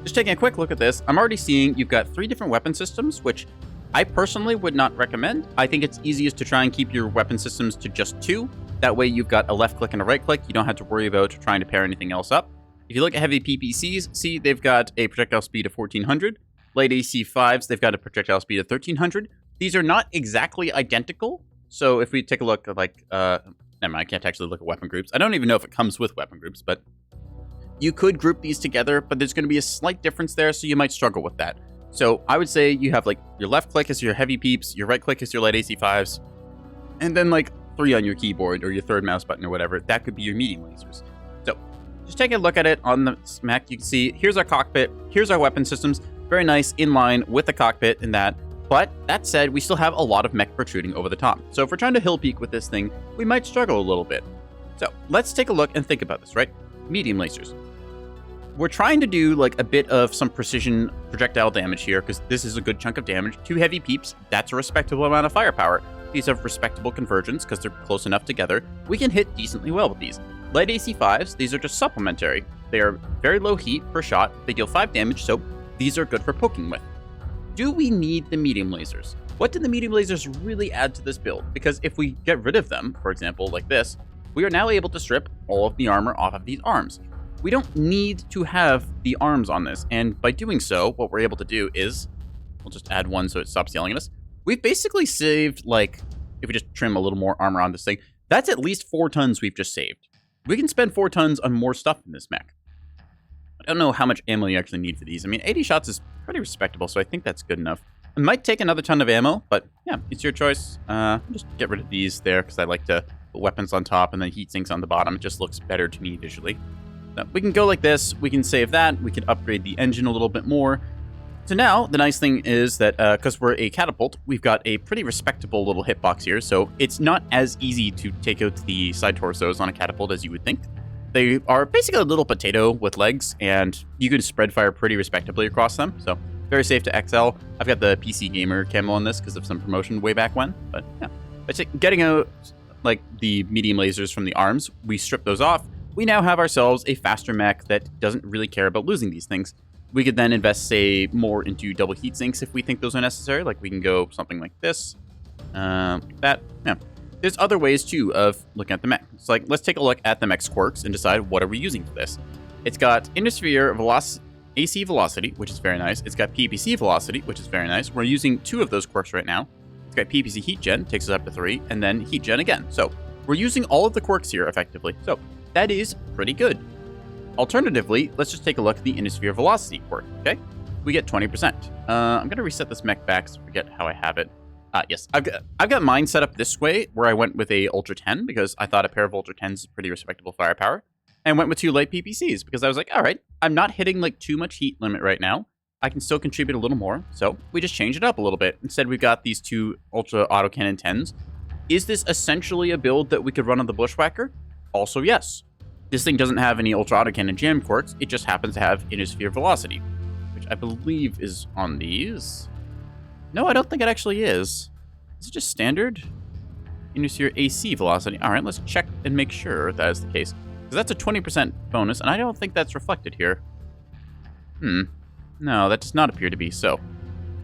just taking a quick look at this, I'm already seeing you've got 3 different weapon systems, which I personally would not recommend. I think it's easiest to try and keep your weapon systems to just 2. That way you've got a left click and a right click. You don't have to worry about trying to pair anything else up. If you look at heavy PPCs, see they've got a projectile speed of 1400. Light AC5s, they've got a projectile speed of 1300. These are not exactly identical. So if we take a look at like, never mind, I can't actually look at weapon groups. I don't even know if it comes with weapon groups, but you could group these together, but there's going to be a slight difference there, so you might struggle with that. So I would say you have like your left click is your heavy peeps, your right click is your light AC5s, and then like 3 on your keyboard or your third mouse button or whatever. That could be your medium lasers. So just take a look at it on the Mac. You can see here's our cockpit, here's our weapon systems. Very nice, in line with the cockpit in that. But that said, we still have a lot of mech protruding over the top. So if we're trying to hill peak with this thing, we might struggle a little bit. So let's take a look and think about this, right? Medium lasers. We're trying to do like a bit of some precision projectile damage here because this is a good chunk of damage. 2 heavy peeps, that's a respectable amount of firepower. These have respectable convergence because they're close enough together. We can hit decently well with these. Light AC5s, these are just supplementary. They are very low heat per shot. They deal 5 damage, so these are good for poking with. Do we need the medium lasers? What do the medium lasers really add to this build? Because if we get rid of them, for example, like this, we are now able to strip all of the armor off of these arms. We don't need to have the arms on this, and by doing so, what we're able to do is, we'll just add 1 so it stops yelling at us. We've basically saved, like, if we just trim a little more armor on this thing, that's at least 4 tons we've just saved. We can spend 4 tons on more stuff in this mech. I don't know how much ammo you actually need for these. I mean, 80 shots is pretty respectable, so I think that's good enough. It might take another ton of ammo, but yeah, it's your choice. Just get rid of these there, because I like to put weapons on top and then heat sinks on the bottom. It just looks better to me visually. So we can go like this, we can save that, we can upgrade the engine a little bit more. So now, the nice thing is that, because we're a catapult, we've got a pretty respectable little hitbox here, so it's not as easy to take out the side torsos on a catapult as you would think. They are basically a little potato with legs, and you can spread fire pretty respectably across them, so very safe to XL. I've got the PC Gamer camo on this because of some promotion way back when, but yeah. But getting out, like, the medium lasers from the arms, we strip those off. We now have ourselves a faster mech that doesn't really care about losing these things. We could then invest, say, more into double heat sinks if we think those are necessary. Like, we can go something like this. That, yeah. There's other ways, too, of looking at the mech. It's like, let's take a look at the mech's quirks and decide what are we using for this. It's got Indosphere AC Velocity, which is very nice. It's got PPC Velocity, which is very nice. We're using 2 of those quirks right now. It's got PPC Heat Gen, takes us up to 3, and then Heat Gen again. So, we're using all of the quirks here, effectively. So, that is pretty good. Alternatively, let's just take a look at the Indosphere Velocity quirk, okay? We get 20%. I'm going to reset this mech back so I forget how I have it. Yes, I've got mine set up this way, where I went with a Ultra 10, because I thought a pair of Ultra 10s is pretty respectable firepower, and went with 2 light PPCs, because I was like, all right, I'm not hitting, like, too much heat limit right now. I can still contribute a little more, so we just change it up a little bit. Instead, we've got these 2 Ultra Autocannon 10s. Is this essentially a build that we could run on the Bushwhacker? Also, yes. This thing doesn't have any Ultra Autocannon Jam quirks, it just happens to have Indosphere Velocity, which I believe is on these. No, I don't think it actually is. Is it just standard? Indosphere AC Velocity. Alright, let's check and make sure that is the case. Because that's a 20% bonus, and I don't think that's reflected here. No, that does not appear to be. So,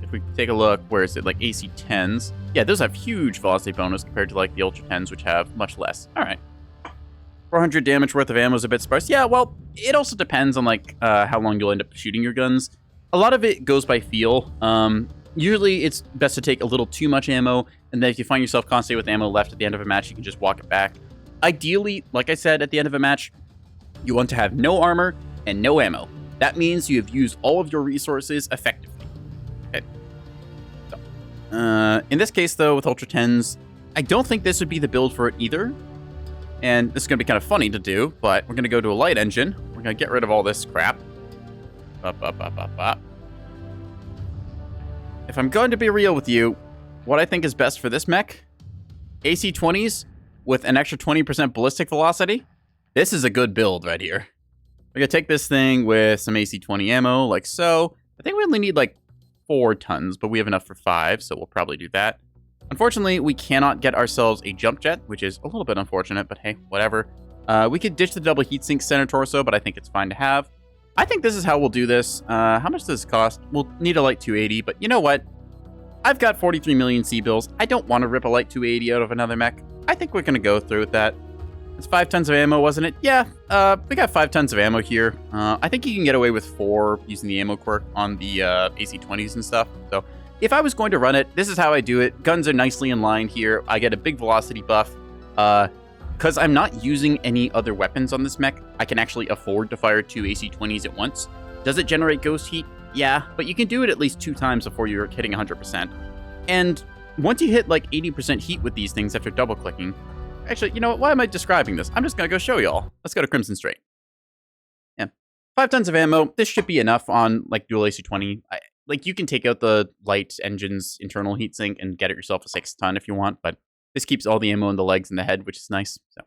if we take a look, where is it? Like AC 10s. Yeah, those have huge velocity bonus compared to like the Ultra 10s, which have much less. Alright. 400 damage worth of ammo is a bit sparse. Yeah, well, it also depends on like how long you'll end up shooting your guns. A lot of it goes by feel. Usually it's best to take a little too much ammo, and then if you find yourself constantly with ammo left at the end of a match, you can just walk it back. Ideally, like I said, at the end of a match, you want to have no armor and no ammo. That means you have used all of your resources effectively. Okay. So, in this case, though, with Ultra 10s, I don't think this would be the build for it either. And this is going to be kind of funny to do, but we're going to go to a light engine. We're going to get rid of all this crap. If if I'm going to be real with you, what I think is best for this mech, AC-20s with an extra 20% ballistic velocity, this is a good build right here. We're going to take this thing with some AC-20 ammo, like so. I think we only need like 4 tons, but we have enough for 5, so we'll probably do that. Unfortunately, we cannot get ourselves a jump jet, which is a little bit unfortunate, but hey, whatever. We could ditch the double heatsink center torso, but I think it's fine to have. I think this is how we'll do this. How much does this cost? We'll need a light 280, but you know what? I've got 43 million C-bills. I don't want to rip a light 280 out of another mech. I think we're going to go through with that. It's 5 tons of ammo, wasn't it? Yeah, we got 5 tons of ammo here. I think you can get away with 4 using the ammo quirk on the AC-20s and stuff. So if I was going to run it, this is how I do it. Guns are nicely in line here. I get a big velocity buff. Because I'm not using any other weapons on this mech, I can actually afford to fire 2 AC-20s at once. Does it generate ghost heat? Yeah, but you can do it at least 2 times before you're hitting 100%. And once you hit like 80% heat with these things after double clicking, actually, you know what? Why am I describing this? I'm just going to go show y'all. Let's go to Crimson Straight. Yeah, 5 tons of ammo. This should be enough on like dual AC-20. Like you can take out the light engine's internal heatsink and get it yourself a 6 ton if you want, but this keeps all the ammo in the legs and the head, which is nice. So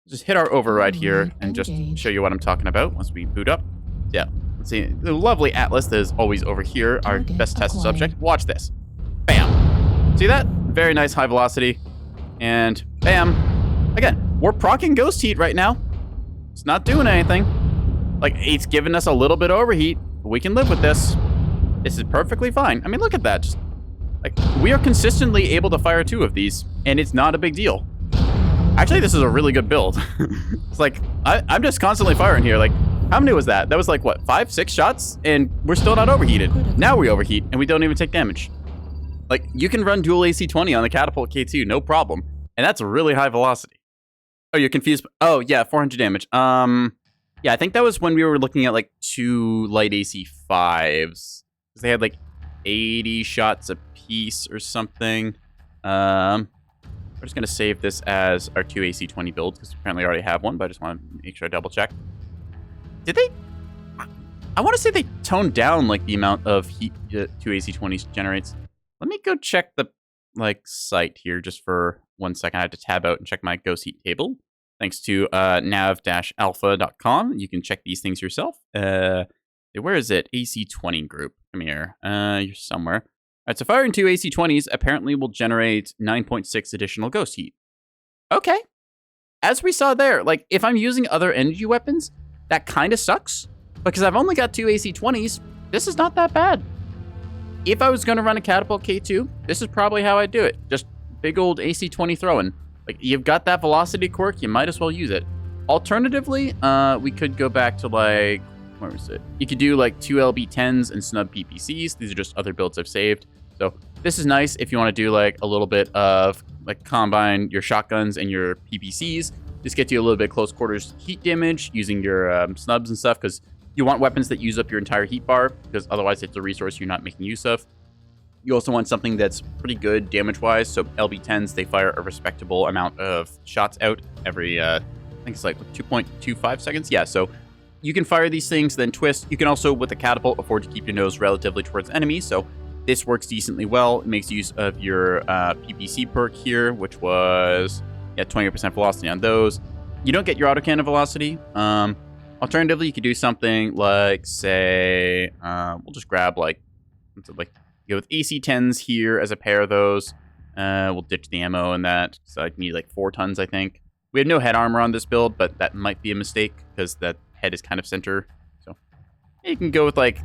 just hit our override here and just show you what I'm talking about once we boot up. Yeah, let's see. The lovely Atlas that is always over here, our best test subject. Watch this. Bam. See that? Very nice high velocity. And bam. Again, we're proccing ghost heat right now. It's not doing anything. Like, it's giving us a little bit of overheat, but we can live with this. This is perfectly fine. I mean, look at that. Just like, we are consistently able to fire 2 of these, and it's not a big deal. Actually, this is a really good build. It's like, I'm just constantly firing here. Like, how many was that? That was like, what, 5, 6 shots? And we're still not overheated. Now we overheat, and we don't even take damage. Like, you can run dual AC-20 on the Catapult K2, no problem. And that's a really high velocity. Oh, you're confused? Oh, yeah, 400 damage. Yeah, I think that was when we were looking at, like, 2 light AC-5s. Because they had, like, 80 shots a piece or something. We're just going to save this as our 2 AC-20 build, because apparently I already have one, but I just want to make sure I double check. Did they? I want to say they toned down, like, the amount of heat 2 AC-20s generates. Let me go check the, like, site here just for 1 second. I have to tab out and check my ghost heat table. Thanks to nav-alpha.com. You can check these things yourself. Where is it? AC-20 group. Come here. You're somewhere. All right, so firing 2 AC-20s apparently will generate 9.6 additional ghost heat. Okay. As we saw there, like, if I'm using other energy weapons, that kind of sucks. Because I've only got 2 AC-20s. This is not that bad. If I was going to run a Catapult K2, this is probably how I'd do it. Just big old AC-20 throwing. Like, you've got that velocity quirk, you might as well use it. Alternatively, we could go back to, like, where was it? You could do, like, 2 LB-10s and snub PPCs. These are just other builds I've saved. So this is nice if you want to do, like, a little bit of, like, combine your shotguns and your PPCs. Just get you a little bit close quarters heat damage using your snubs and stuff, because you want weapons that use up your entire heat bar, because otherwise it's a resource you're not making use of. You also want something that's pretty good damage-wise, so LB-10s, they fire a respectable amount of shots out every, I think it's like 2.25 seconds. Yeah, so you can fire these things, then twist. You can also, with the catapult, afford to keep your nose relatively towards enemies, so this works decently well. It makes use of your PPC perk here, which was, yeah, 20% velocity on those. You don't get your autocannon velocity. Alternatively, you could do something like, say, we'll just grab, like go with AC-10s here as a pair of those. We'll ditch the ammo and that, so I need like 4 tons, I think. We have no head armor on this build, but that might be a mistake, because that head is kind of center. So you can go with like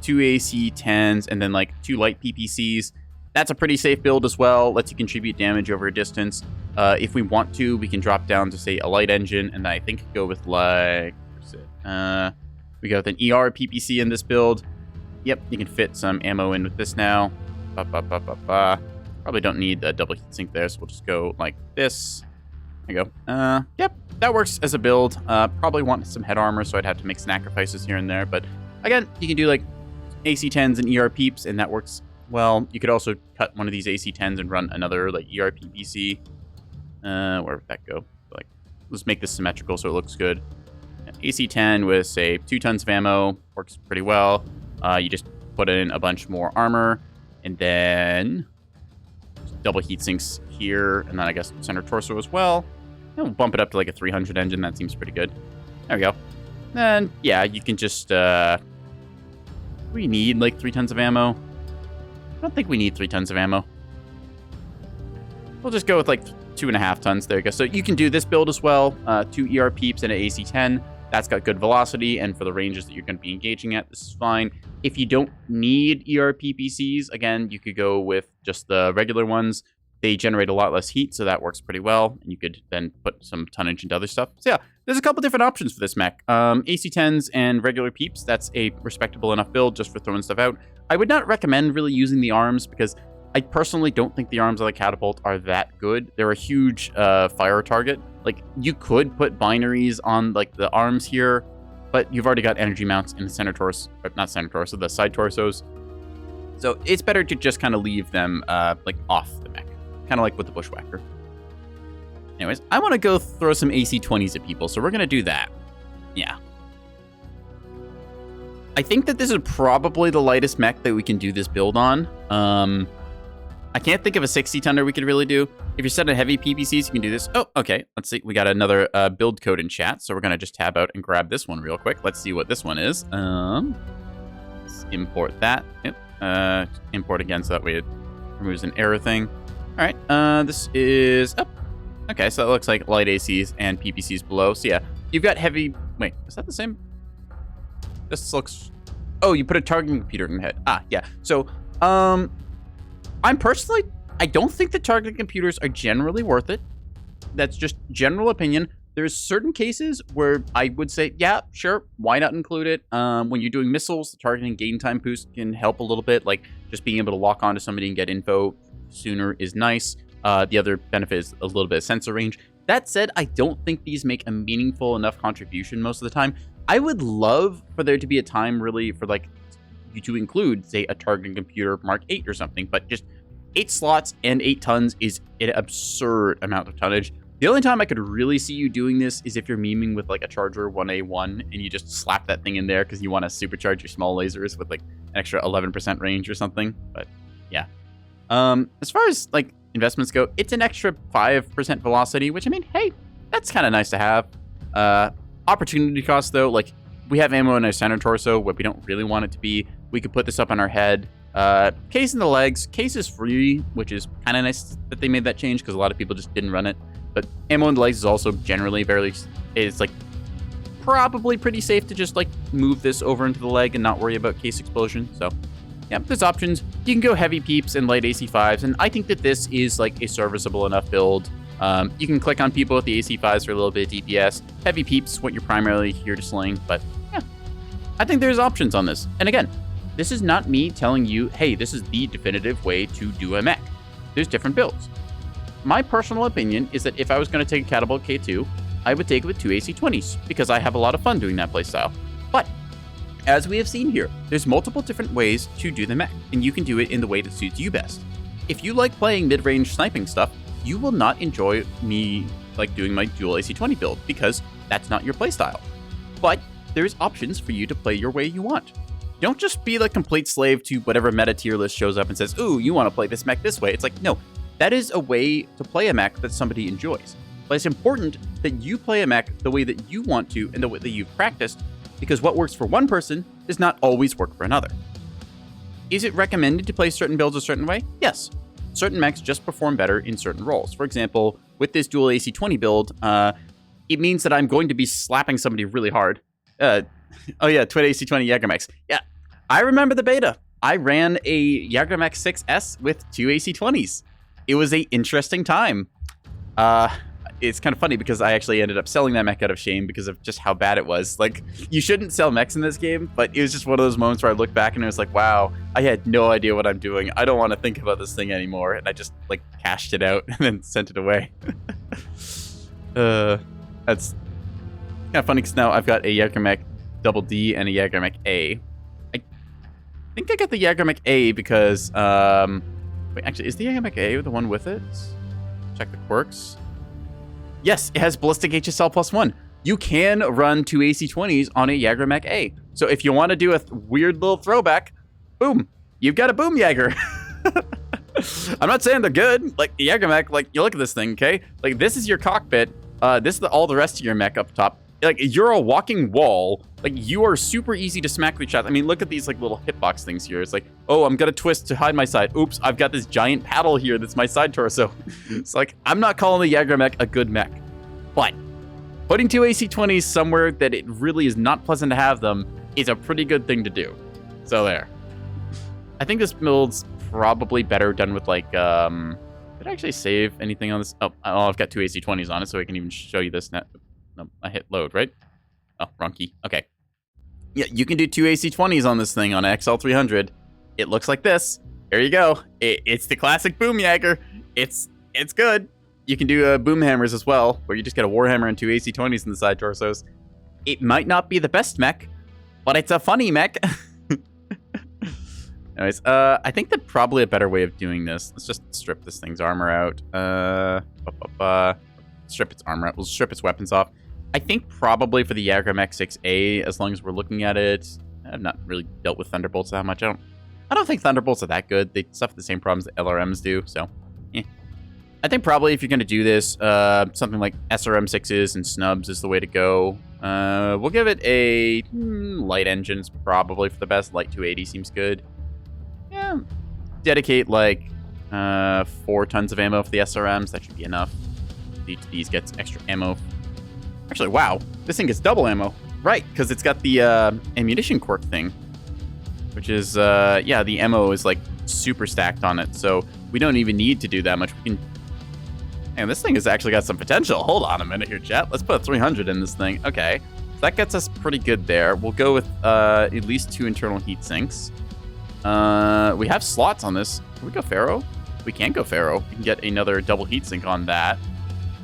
2 AC-10s and then like 2 light PPCs. That's a pretty safe build as well. Lets you contribute damage over a distance. If we want to, we can drop down to, say, a light engine, and then I think go with, like, where's it? We go with an ER PPC in this build. Yep, you can fit some ammo in with this now. Probably don't need a double heatsink there, so we'll just go like this. There you go. Yep, that works as a build. Probably want some head armor, so I'd have to make sacrifices here and there. But again, you can do like AC-10s and ER peeps, and that works well. You could also cut one of these AC-10s and run another like ER PPC. Where would that go? Like, let's make this symmetrical so it looks good. AC-10 with, say, 2 tons of ammo works pretty well. You just put in a bunch more armor, And then double heat sinks here, and then I guess center torso as well. And we'll bump it up to like a 300 engine. That seems pretty good. There we go. And yeah, you can just, we need like 3 tons of ammo. I don't think we need 3 tons of ammo. We'll just go with like 2.5 tons. There you go. So you can do this build as well. 2 ER peeps and an AC-10. That's got good velocity, and for the ranges that you're going to be engaging at, this is fine. If you don't need ER PPCs, again, you could go with just the regular ones. They generate a lot less heat, so that works pretty well. And you could then put some tonnage into other stuff. So yeah, there's a couple different options for this mech. AC-10s and regular peeps, that's a respectable enough build just for throwing stuff out. I would not recommend really using the arms because I personally don't think the arms of the catapult are that good. They're a huge fire target. Like, you could put binaries on like the arms here, but you've already got energy mounts in the center torso, or not center torso, the side torsos. So it's better to just kind of leave them like off the mech, kind of like with the bushwhacker. Anyways, I want to go throw some AC-20s at people, so we're going to do that. Yeah. I think that this is probably the lightest mech that we can do this build on. I can't think of a 60-tonner we could really do. If you're setting heavy PPCs, you can do this. Oh, okay. Let's see. We got another build code in chat, so we're going to just tab out and grab this one real quick. Let's see what this one is. Let's import that. Yep. Import again so that way it removes an error thing. All right. This is... Oh, okay, so it looks like light ACs and PPCs below. So yeah, you've got heavy... Wait, is that the same? This looks... Oh, you put a targeting computer in the head. Ah, yeah. So, I'm personally, I don't think the targeting computers are generally worth it. That's just general opinion. There's certain cases where I would say, yeah, sure, why not include it? When you're doing missiles, the targeting gain time boost can help a little bit. Like, just being able to lock onto somebody and get info sooner is nice. The other benefit is a little bit of sensor range. That said, I don't think these make a meaningful enough contribution most of the time. I would love for there to be a time really for like you to include, say, a targeting computer Mark 8 or something, but just 8 slots and 8 tons is an absurd amount of tonnage. The only time I could really see you doing this is if you're memeing with like a Charger 1A1 and you just slap that thing in there because you want to supercharge your small lasers with like an extra 11% range or something. But yeah. As far as like investments go, it's an extra 5% velocity, which I mean, hey, that's kind of nice to have. Opportunity cost though, like we have ammo in our center torso, what we don't really want it to be. We could put this up on our head. Case in the legs, case is free, which is kind of nice that they made that change because a lot of people just didn't run it. But ammo in the legs is also generally it's like probably pretty safe to just like move this over into the leg and not worry about case explosion. So yeah, there's options. You can go heavy peeps and light AC5s, and I think that this is like a serviceable enough build. You can click on people with the AC5s for a little bit of DPS. Heavy peeps, what you're primarily here to sling, but yeah, I think there's options on this. And again, this is not me telling you, hey, this is the definitive way to do a mech. There's different builds. My personal opinion is that if I was going to take a Catapult K2, I would take it with 2 AC-20s because I have a lot of fun doing that playstyle. But as we have seen here, there's multiple different ways to do the mech, and you can do it in the way that suits you best. If you like playing mid-range sniping stuff, you will not enjoy me like doing my dual AC-20 build because that's not your playstyle. But there's options for you to play your way you want. Don't just be the complete slave to whatever meta tier list shows up and says, ooh, you want to play this mech this way. It's like, no, that is a way to play a mech that somebody enjoys. But it's important that you play a mech the way that you want to and the way that you've practiced, because what works for one person does not always work for another. Is it recommended to play certain builds a certain way? Yes. Certain mechs just perform better in certain roles. For example, with this dual AC-20 build, it means that I'm going to be slapping somebody really hard. Oh yeah, twin AC-20 Jägermechs. Yeah, I remember the beta. I ran a Jägermech 6S with 2 AC-20s. It was an interesting time. It's kind of funny because I actually ended up selling that mech out of shame because of just how bad it was. Like, you shouldn't sell mechs in this game, but it was just one of those moments where I look back and it was like, wow, I had no idea what I'm doing. I don't want to think about this thing anymore. And I just, like, cashed it out and then sent it away. That's kind of funny because now I've got a Jägermech Double D and a Jägermech A. I think I got the Jägermech A because, wait, actually, is the Jägermech A the one with it? Check the quirks. Yes, it has Ballistic HSL +1. You can run 2 AC-20s on a Jägermech A. So if you want to do a weird little throwback, boom, you've got a Boom Jäger. I'm not saying they're good. Like, the Jaeger mech, like, you look at this thing, okay? Like, this is your cockpit. This is all the rest of your mech up top. Like, you're a walking wall. Like, you are super easy to smack with shots. I mean, look at these, like, little hitbox things here. It's like, oh, I'm gonna twist to hide my side. Oops, I've got this giant paddle here that's my side torso. It's like, I'm not calling the Jaeger mech a good mech. But putting two AC-20s somewhere that it really is not pleasant to have them is a pretty good thing to do. So there. I think this build's probably better done with, like, did I actually save anything on this? Oh, I've got two AC-20s on it, so I can even show you this. No, I hit load, right? Oh, wrong key. Okay. Yeah, you can do two AC-20s on this thing on an XL300. It looks like this. There you go. It's the classic boom Jaeger. It's good. You can do boom hammers as well, where you just get a warhammer and two AC-20s in the side torsos. It might not be the best mech, but it's a funny mech. Anyways, I think that probably a better way of doing this. Let's just strip this thing's armor out. Strip its armor out. We'll strip its weapons off. I think probably for the Jaeger Mech 6A, as long as we're looking at it, I've not really dealt with Thunderbolts that much. I don't think Thunderbolts are that good. They suffer the same problems that LRMs do, so yeah. I think probably if you're going to do this, something like SRM 6s and snubs is the way to go. We'll give it a light engines probably for the best. Light 280 seems good. Yeah, dedicate like 4 tons of ammo for the SRMs. That should be enough. These gets extra ammo. Actually, wow, this thing gets double ammo. Right, because it's got the ammunition quirk thing, which is, yeah, the ammo is like super stacked on it, so we don't even need to do that much. We can. And this thing has actually got some potential. Hold on a minute here, chat. Let's put 300 in this thing. Okay, so that gets us pretty good there. We'll go with at least 2 internal heat sinks. We have slots on this. Can we go Pharaoh? We can go Pharaoh. We can get another double heatsink on that.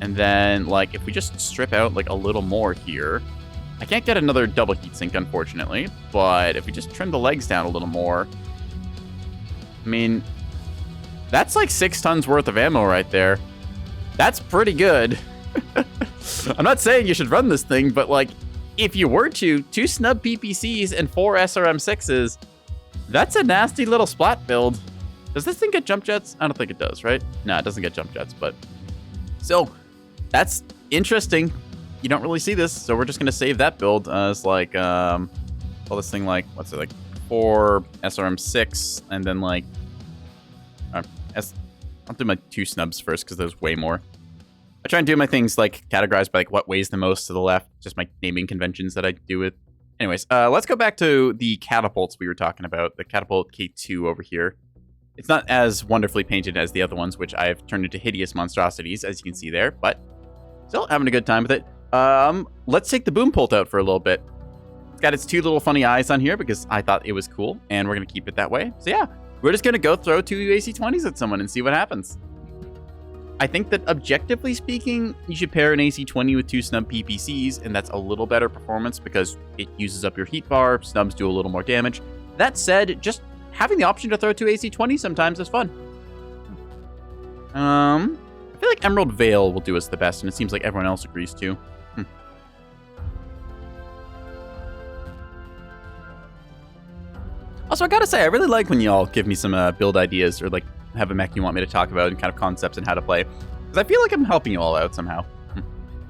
And then, like, if we just strip out, like, a little more here. I can't get another double heatsink, unfortunately. But if we just trim the legs down a little more. I mean, that's like 6 tons worth of ammo right there. That's pretty good. I'm not saying you should run this thing, but, like, if you were to, 2 snub PPCs and 4 SRM6s, that's a nasty little splat build. Does this thing get jump jets? I don't think it does, right? No, it doesn't get jump jets, but... So, that's interesting. You don't really see this, so we're just going to save that build as, like, call this thing, like, what's it, like, 4 SRM6, and then, like... I'll do my 2 snubs first, because there's way more. I try and do my things, like, categorized by, like, what weighs the most to the left. Just my naming conventions that I do with. Anyways, let's go back to the catapults we were talking about. The catapult K2 over here. It's not as wonderfully painted as the other ones, which I've turned into hideous monstrosities, as you can see there, but still having a good time with it. Let's take the boom pult out for a little bit. It's got its 2 little funny eyes on here because I thought it was cool, and we're going to keep it that way. So yeah, we're just going to go throw 2 AC-20s at someone and see what happens. I think that objectively speaking, you should pair an AC-20 with 2 snub PPCs, and that's a little better performance because it uses up your heat bar, snubs do a little more damage. That said, just having the option to throw 2 AC-20s sometimes is fun. I feel like Emerald Veil will do us the best, and it seems like everyone else agrees too. Also, I gotta say, I really like when y'all give me some build ideas or like have a mech you want me to talk about and kind of concepts and how to play. Because I feel like I'm helping you all out somehow.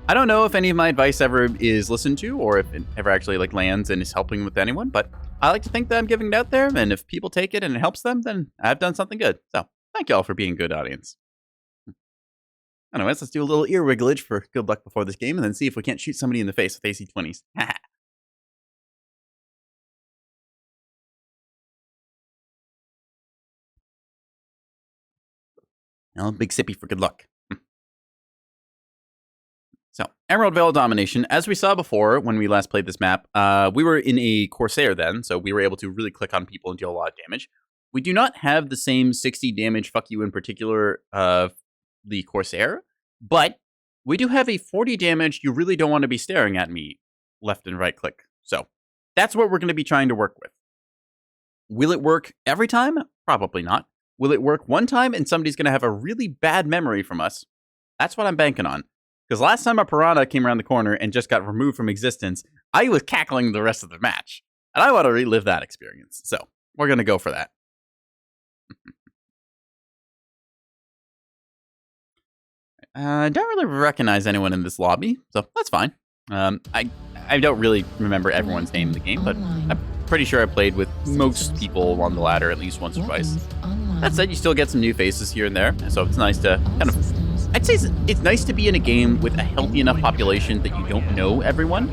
I don't know if any of my advice ever is listened to or if it ever actually like lands and is helping with anyone, but I like to think that I'm giving it out there, and if people take it and it helps them, then I've done something good. So, thank y'all for being a good audience. Anyways, let's do a little ear wigglage for good luck before this game, and then see if we can't shoot somebody in the face with AC-20s. Now, big sippy for good luck. So, Emerald Veil Domination. As we saw before when we last played this map, we were in a Corsair then, so we were able to really click on people and deal a lot of damage. We do not have the same 60 damage fuck you in particular of the Corsair, but we do have a 40 damage you really don't want to be staring at me left and right click. So, that's what we're going to be trying to work with. Will it work every time? Probably not. Will it work one time and somebody's going to have a really bad memory from us? That's what I'm banking on. Because last time a piranha came around the corner and just got removed from existence, I was cackling the rest of the match. And I want to relive that experience. So, we're going to go for that. I don't really recognize anyone in this lobby, so that's fine. I don't really remember everyone's name in the game, but I'm pretty sure I played with most people on the ladder at least once or twice. That said, you still get some new faces here and there, so it's nice to kind of... I'd say it's nice to be in a game with a healthy enough population that you don't know everyone.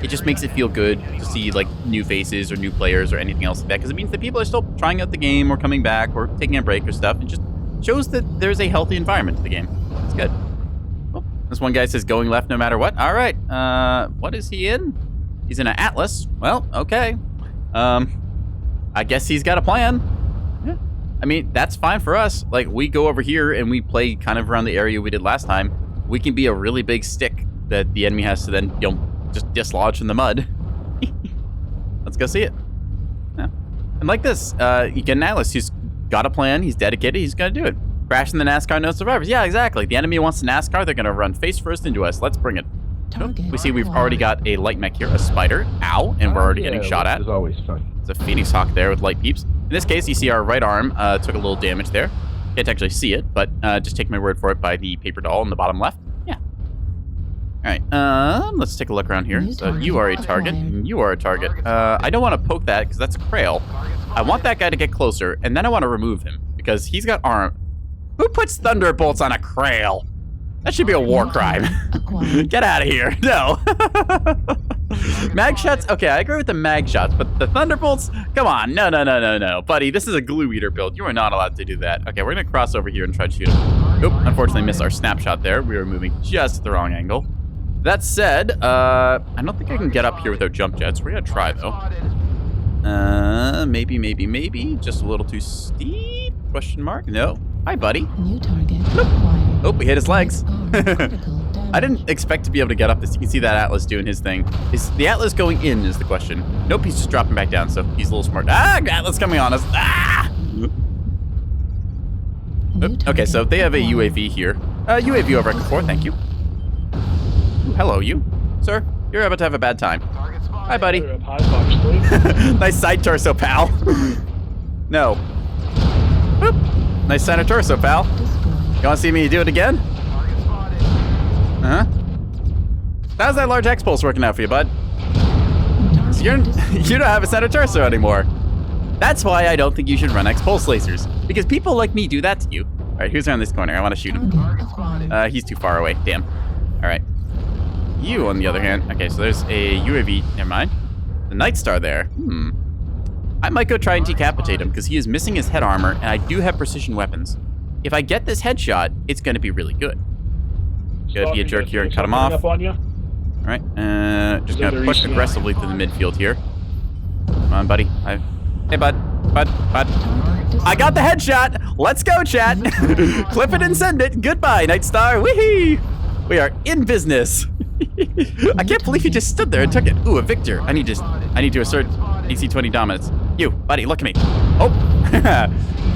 It just makes it feel good to see like new faces or new players or anything else like that, because it means that people are still trying out the game or coming back or taking a break or stuff. It just shows that there's a healthy environment to the game. It's good. Oh, this one guy says going left no matter what. All right. What is he in? He's in an Atlas. Well, okay. I guess he's got a plan. Yeah. I mean, that's fine for us. Like, we go over here and we play kind of around the area we did last time. We can be a really big stick that the enemy has to then, you know, just dislodge in the mud. Let's go see it. Yeah. And like this, you get an Atlas. He's got a plan. He's dedicated. He's going to do it. Crashing the NASCAR, no survivors. Yeah, exactly. The enemy wants the NASCAR. They're going to run face first into us. Let's bring it. Nope. We see we've already got a light mech here, a spider. Ow. And we're already getting shot at. It's always fun. It's a Phoenix Hawk there with light peeps. In this case, you see our right arm took a little damage there. Can't actually see it, but just take my word for it by the paper doll in the bottom left. Yeah. All right. Let's take a look around here. So you are a target. And you are a target. I don't want to poke that because that's a Krail. I want that guy to get closer, and then I want to remove him because he's got arm. Who puts thunderbolts on a Krail? That should be a war crime. Get out of here. No. Mag shots? Okay, I agree with the mag shots, but the thunderbolts? Come on. No, no, no, no, no. Buddy, this is a glue eater build. You are not allowed to do that. Okay, we're going to cross over here and try to shoot him. Oop, unfortunately missed our snapshot there. We were moving just the wrong angle. That said, I don't think I can get up here without jump jets. We're going to try, though. Maybe. Just a little too steep? Question mark? No. Hi, buddy. New target acquired. Oh, we hit his legs. Critical I didn't expect to be able to get up this. You can see that Atlas doing his thing. Is the Atlas going in is the question. Nope, he's just dropping back down, so he's a little smart. Ah, Atlas coming on us. Ah! Okay, so they have a UAV here. UAV over at 4, thank you. Ooh, hello, you. Sir, you're about to have a bad time. Hi, buddy. Nice side torso, pal. No. Boop. Nice center torso, pal. You want to see me do it again? Uh-huh. How's that large X-Pulse working out for you, bud? So you don't have a center torso anymore. That's why I don't think you should run X-Pulse lasers. Because people like me do that to you. All right, who's around this corner? I want to shoot him. He's too far away. Damn. All right. You, on the other hand. Okay, so there's a UAV. Never mind. The Night Star there. I might go try and decapitate him because he is missing his head armor, and I do have precision weapons. If I get this headshot, it's going to be really good. Gotta be a jerk here and cut him off. All right, just gonna push aggressively to the midfield here. Come on, buddy. Hey, bud. I got the headshot. Let's go, chat. Clip it and send it. Goodbye, Night Star. Wee-hee. We are in business. I can't believe he just stood there and took it. Ooh, a Victor. I need to assert AC-20 dominance. You, buddy, look at me. Oh,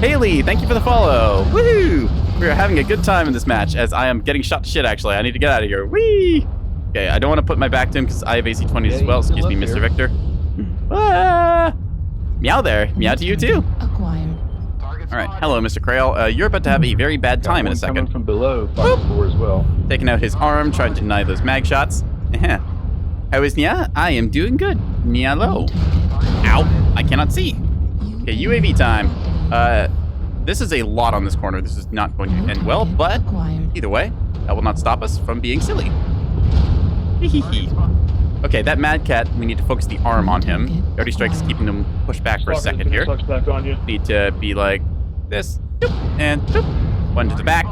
Haley, thank you for the follow. Woohoo! We are having a good time in this match as I am getting shot to shit, actually. I need to get out of here. Whee! Okay, I don't want to put my back to him because I have AC-20s as well. Excuse me, Mr. Victor. Meow there. Meow to you, too. Acquired. All right. Hello, Mr. Krail. You're about to have a very bad time in a second. Coming from below, 5-4 as well. Taking out his arm, trying to deny those mag shots. How is Nya? I am doing good. Nya low. Ow. I cannot see. Okay, UAV time. This is a lot on this corner. This is not going to end well, but either way, that will not stop us from being silly. Okay, that Mad Cat, we need to focus the arm on him. Dirty Strike is keeping them pushed back for a second here. Need to be like this, and one to the back.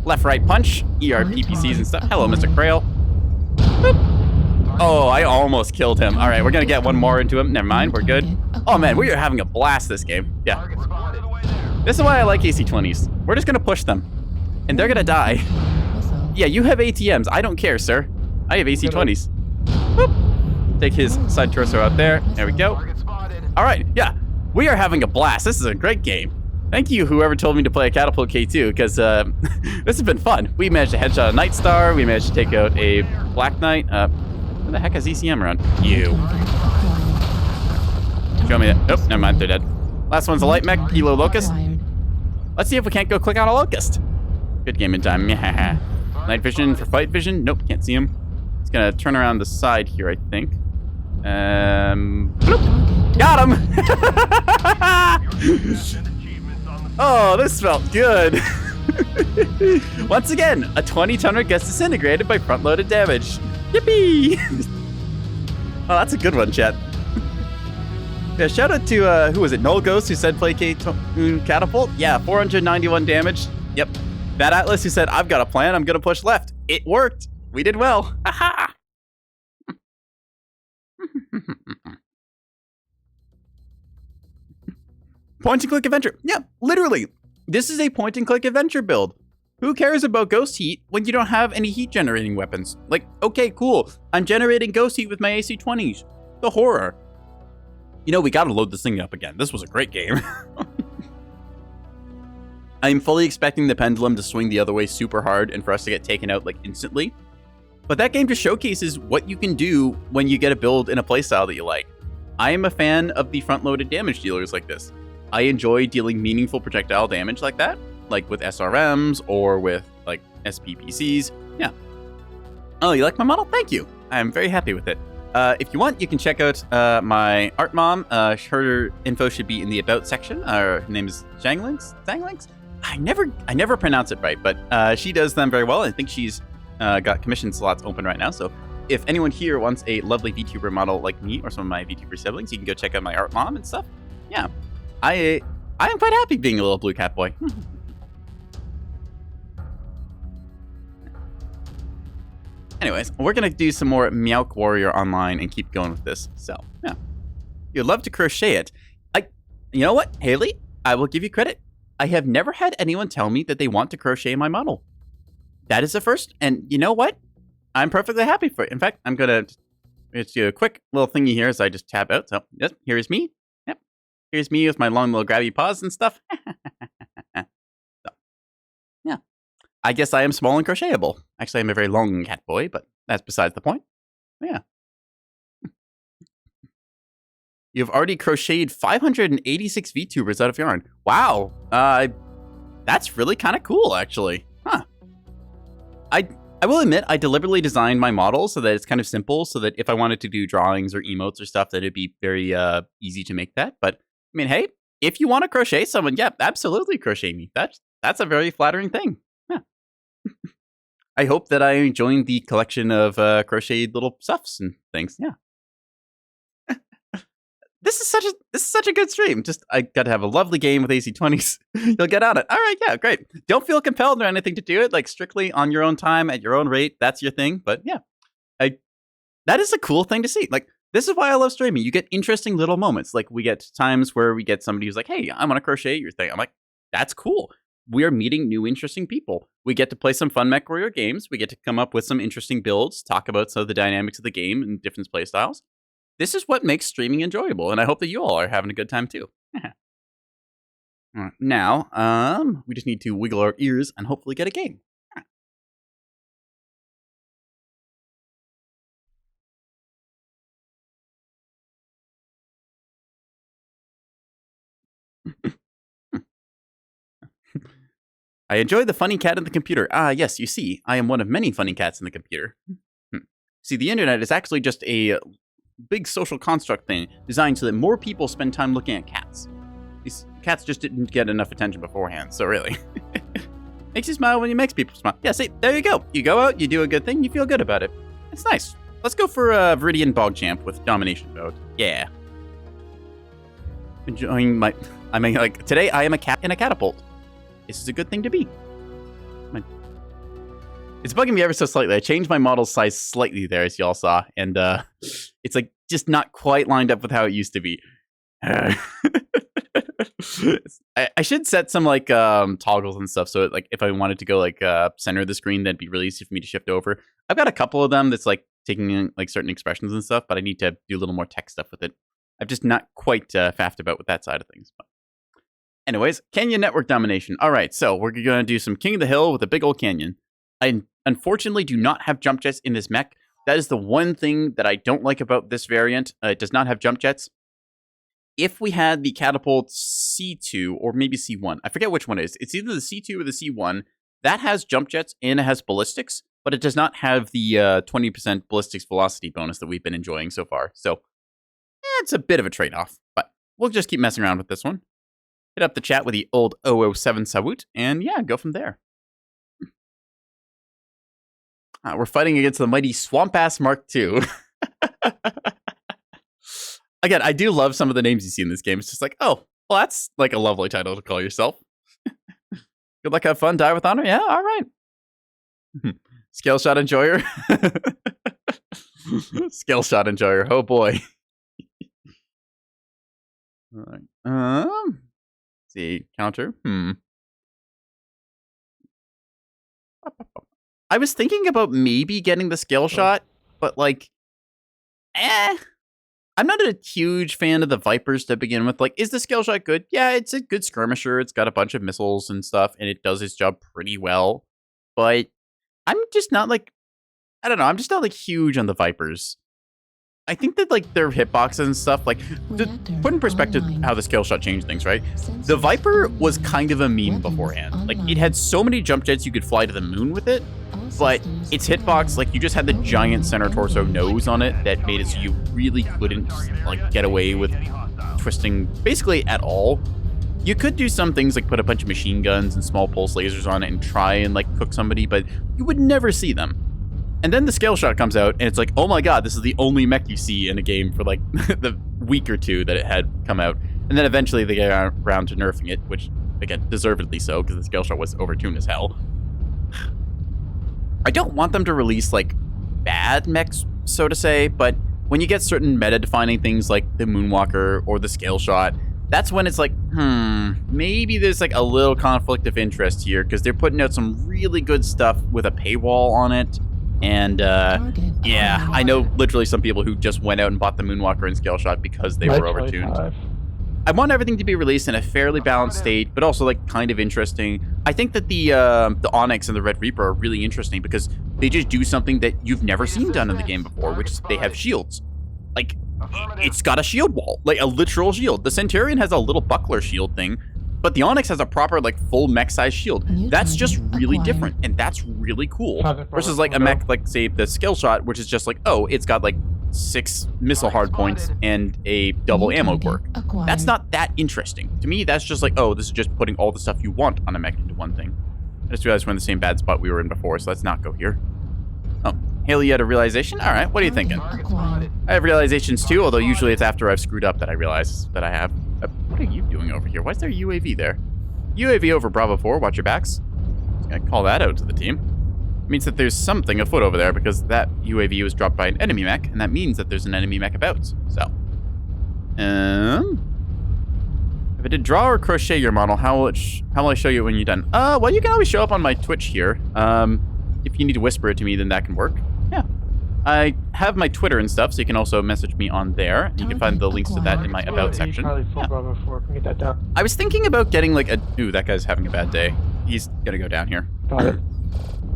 Left, right punch, PPCs and stuff. Hello, Mr. Krail. Oh, I almost killed him. All right, we're going to get one more into him. Never mind, we're good. Oh, man, we are having a blast this game. Yeah. This is why I like AC-20s. We're just going to push them, and they're going to die. Yeah, you have ATMs. I don't care, sir. I have AC-20s. Boop. Take his side torso out there. There we go. All right, yeah. We are having a blast. This is a great game. Thank you, whoever told me to play a Catapult K2, because this has been fun. We managed to headshot a Night Star. We managed to take out a Black Knight. Who the heck has ECM around? You. Show me that. Nope, never mind. They're dead. Last one's a light mech, Kilo Locust. Let's see if we can't go click on a Locust. Good game in time. Night vision for fight vision. Nope, can't see him. He's gonna turn around the side here, I think. Bloop. Got him! Oh, this felt good. Once again, a 20-tonner gets disintegrated by front-loaded damage. Yippee! Oh, that's a good one, chat. Yeah, shout out to, who was it, Null Ghost, who said play Catapult? Yeah, 491 damage. Yep. Bad Atlas, who said, I've got a plan, I'm gonna push left. It worked. We did well. Haha! Point-and-click adventure. Yeah, literally. This is a point-and-click adventure build. Who cares about ghost heat when you don't have any heat-generating weapons? Like, okay, cool. I'm generating ghost heat with my AC-20s. The horror. You know, we gotta load this thing up again. This was a great game. I'm fully expecting the pendulum to swing the other way super hard and for us to get taken out, like, instantly. But that game just showcases what you can do when you get a build in a playstyle that you like. I am a fan of the front-loaded damage dealers like this. I enjoy dealing meaningful projectile damage like that, like with SRMs or with, like, SPPCs. Yeah. Oh, you like my model? Thank you. I'm very happy with it. If you want, you can check out my art mom. Her info should be in the About section. Her name is Zhanglinks? I never pronounce it right, but she does them very well. I think she's got commission slots open right now. So if anyone here wants a lovely VTuber model like me or some of my VTuber siblings, you can go check out my art mom and stuff. Yeah. I am quite happy being a little blue cat boy. Anyways, we're gonna do some more Meownday online and keep going with this. So, yeah. You'd love to crochet it. You know what, Haley? I will give you credit. I have never had anyone tell me that they want to crochet my model. That is the first, and you know what? I'm perfectly happy for it. In fact, I'm gonna just do a quick little thingy here as I just tap out. So, yes, here is me. Yep. Here's me with my long little grabby paws and stuff. So, yeah. I guess I am small and crochetable. Actually, I'm a very long cat boy, but that's besides the point. Yeah. You've already crocheted 586 VTubers out of yarn. Wow. That's really kind of cool, actually. Huh. I will admit, I deliberately designed my model so that it's kind of simple, so that if I wanted to do drawings or emotes or stuff, that it'd be very easy to make that. But, I mean, hey, if you want to crochet someone, yeah, absolutely crochet me. That's a very flattering thing. Yeah. I hope that I joined the collection of crocheted little stuffs and things. Yeah. This is such a good stream. Just I got to have a lovely game with AC20s. You'll get on it. All right, yeah, great. Don't feel compelled or anything to do it. Like strictly on your own time at your own rate. That's your thing. But yeah, that is a cool thing to see. Like this is why I love streaming. You get interesting little moments. Like we get times where we get somebody who's like, "Hey, I want to crochet your thing." I'm like, "That's cool." We are meeting new interesting people. We get to play some fun Mechwarrior games. We get to come up with some interesting builds, talk about some of the dynamics of the game and different play styles. This is what makes streaming enjoyable, and I hope that you all are having a good time too. Now, we just need to wiggle our ears and hopefully get a game. I enjoy the funny cat in the computer. Ah, yes, you see, I am one of many funny cats in the computer. See, the internet is actually just a big social construct thing designed so that more people spend time looking at cats. These cats just didn't get enough attention beforehand, so really. Makes you smile when you makes people smile. Yeah, see, there you go. You go out, you do a good thing, you feel good about it. It's nice. Let's go for Viridian Bogchamp with Domination Mode. Yeah. Enjoying my... I mean, like, today I am a cat in a catapult. This is a good thing to be. It's bugging me ever so slightly. I changed my model size slightly there, as y'all saw, and it's like just not quite lined up with how it used to be. I should set some like toggles and stuff, so like if I wanted to go like center of the screen, that'd be really easy for me to shift over. I've got a couple of them that's like taking in like certain expressions and stuff, but I need to do a little more tech stuff with it. I'm just not quite faffed about with that side of things. But anyways, Canyon Network Domination. All right, so we're gonna do some King of the Hill with a big old canyon. I unfortunately do not have jump jets in this mech. That is the one thing that I don't like about this variant. It does not have jump jets. If we had the catapult C2 or maybe C1, I forget which one it is. It's either the C2 or the C1. That has jump jets and it has ballistics, but it does not have the 20% ballistics velocity bonus that we've been enjoying so far. So it's a bit of a trade-off, but we'll just keep messing around with this one. Hit up the chat with the old 007 Sawut, and yeah, go from there. We're fighting against the mighty Swamp-Ass Mark II. Again, I do love some of the names you see in this game. It's just like, oh, well, that's like a lovely title to call yourself. Good luck, have fun, die with honor. Yeah, all right. Scale shot enjoyer. Scale shot enjoyer. Oh boy. All right. See, counter. I was thinking about maybe getting the scale shot, but like, I'm not a huge fan of the Vipers to begin with. Like, is the scale shot good? Yeah, it's a good skirmisher. It's got a bunch of missiles and stuff, and it does its job pretty well. But I'm just not like, I don't know. I'm just not like huge on the Vipers. I think that like their hitboxes and stuff, like to put in perspective how the scale shot changed things, right? The Viper was kind of a meme beforehand. Like it had so many jump jets you could fly to the moon with it, but its hitbox, like you just had the giant center torso nose on it that made it so you really couldn't like get away with twisting basically at all. You could do some things like put a bunch of machine guns and small pulse lasers on it and try and like cook somebody, but you would never see them. And then the scale shot comes out, and it's like, oh my god, this is the only mech you see in a game for like the week or two that it had come out. And then eventually they get around to nerfing it, which, again, deservedly so, because the scale shot was overtuned as hell. I don't want them to release, like, bad mechs, so to say, but when you get certain meta-defining things like the Moonwalker or the scale shot, that's when it's like, maybe there's like a little conflict of interest here, because they're putting out some really good stuff with a paywall on it. And yeah, I know literally some people who just went out and bought the Moonwalker and Scale Shot because they were overtuned. I want everything to be released in a fairly balanced state, but also like kind of interesting. I think that the Onyx and the Red Reaper are really interesting because they just do something that you've never seen done in the game before, which is they have shields. Like, it's got a shield wall, like a literal shield. The Centurion has a little buckler shield thing, but the Onyx has a proper, like, full mech-sized shield. That's just really different, and that's really cool. Versus, like, a mech, like, say, the Scale Shot, which is just like, oh, it's got, like, 6 missile hardpoints and a double ammo quirk. That's not that interesting. To me, that's just like, oh, this is just putting all the stuff you want on a mech into one thing. I just realized we're in the same bad spot we were in before, so let's not go here. Oh, Haley, you had a realization? All right, what are you thinking? I have realizations too, although usually it's after I've screwed up that I realize that I have. What are you doing over here? Why is there a UAV there? UAV over Bravo 4, watch your backs. Just gonna call that out to the team. It means that there's something afoot over there because that UAV was dropped by an enemy mech, and that means that there's an enemy mech about. So, if I did draw or crochet your model, how will I show you when you're done? Well, you can always show up on my Twitch here. If you need to whisper it to me, then that can work. Yeah. I have my Twitter and stuff, so you can also message me on there. You can find the links to that in my About section. Yeah. I was thinking about getting like a... Ooh, that guy's having a bad day. He's gonna go down here. Got it.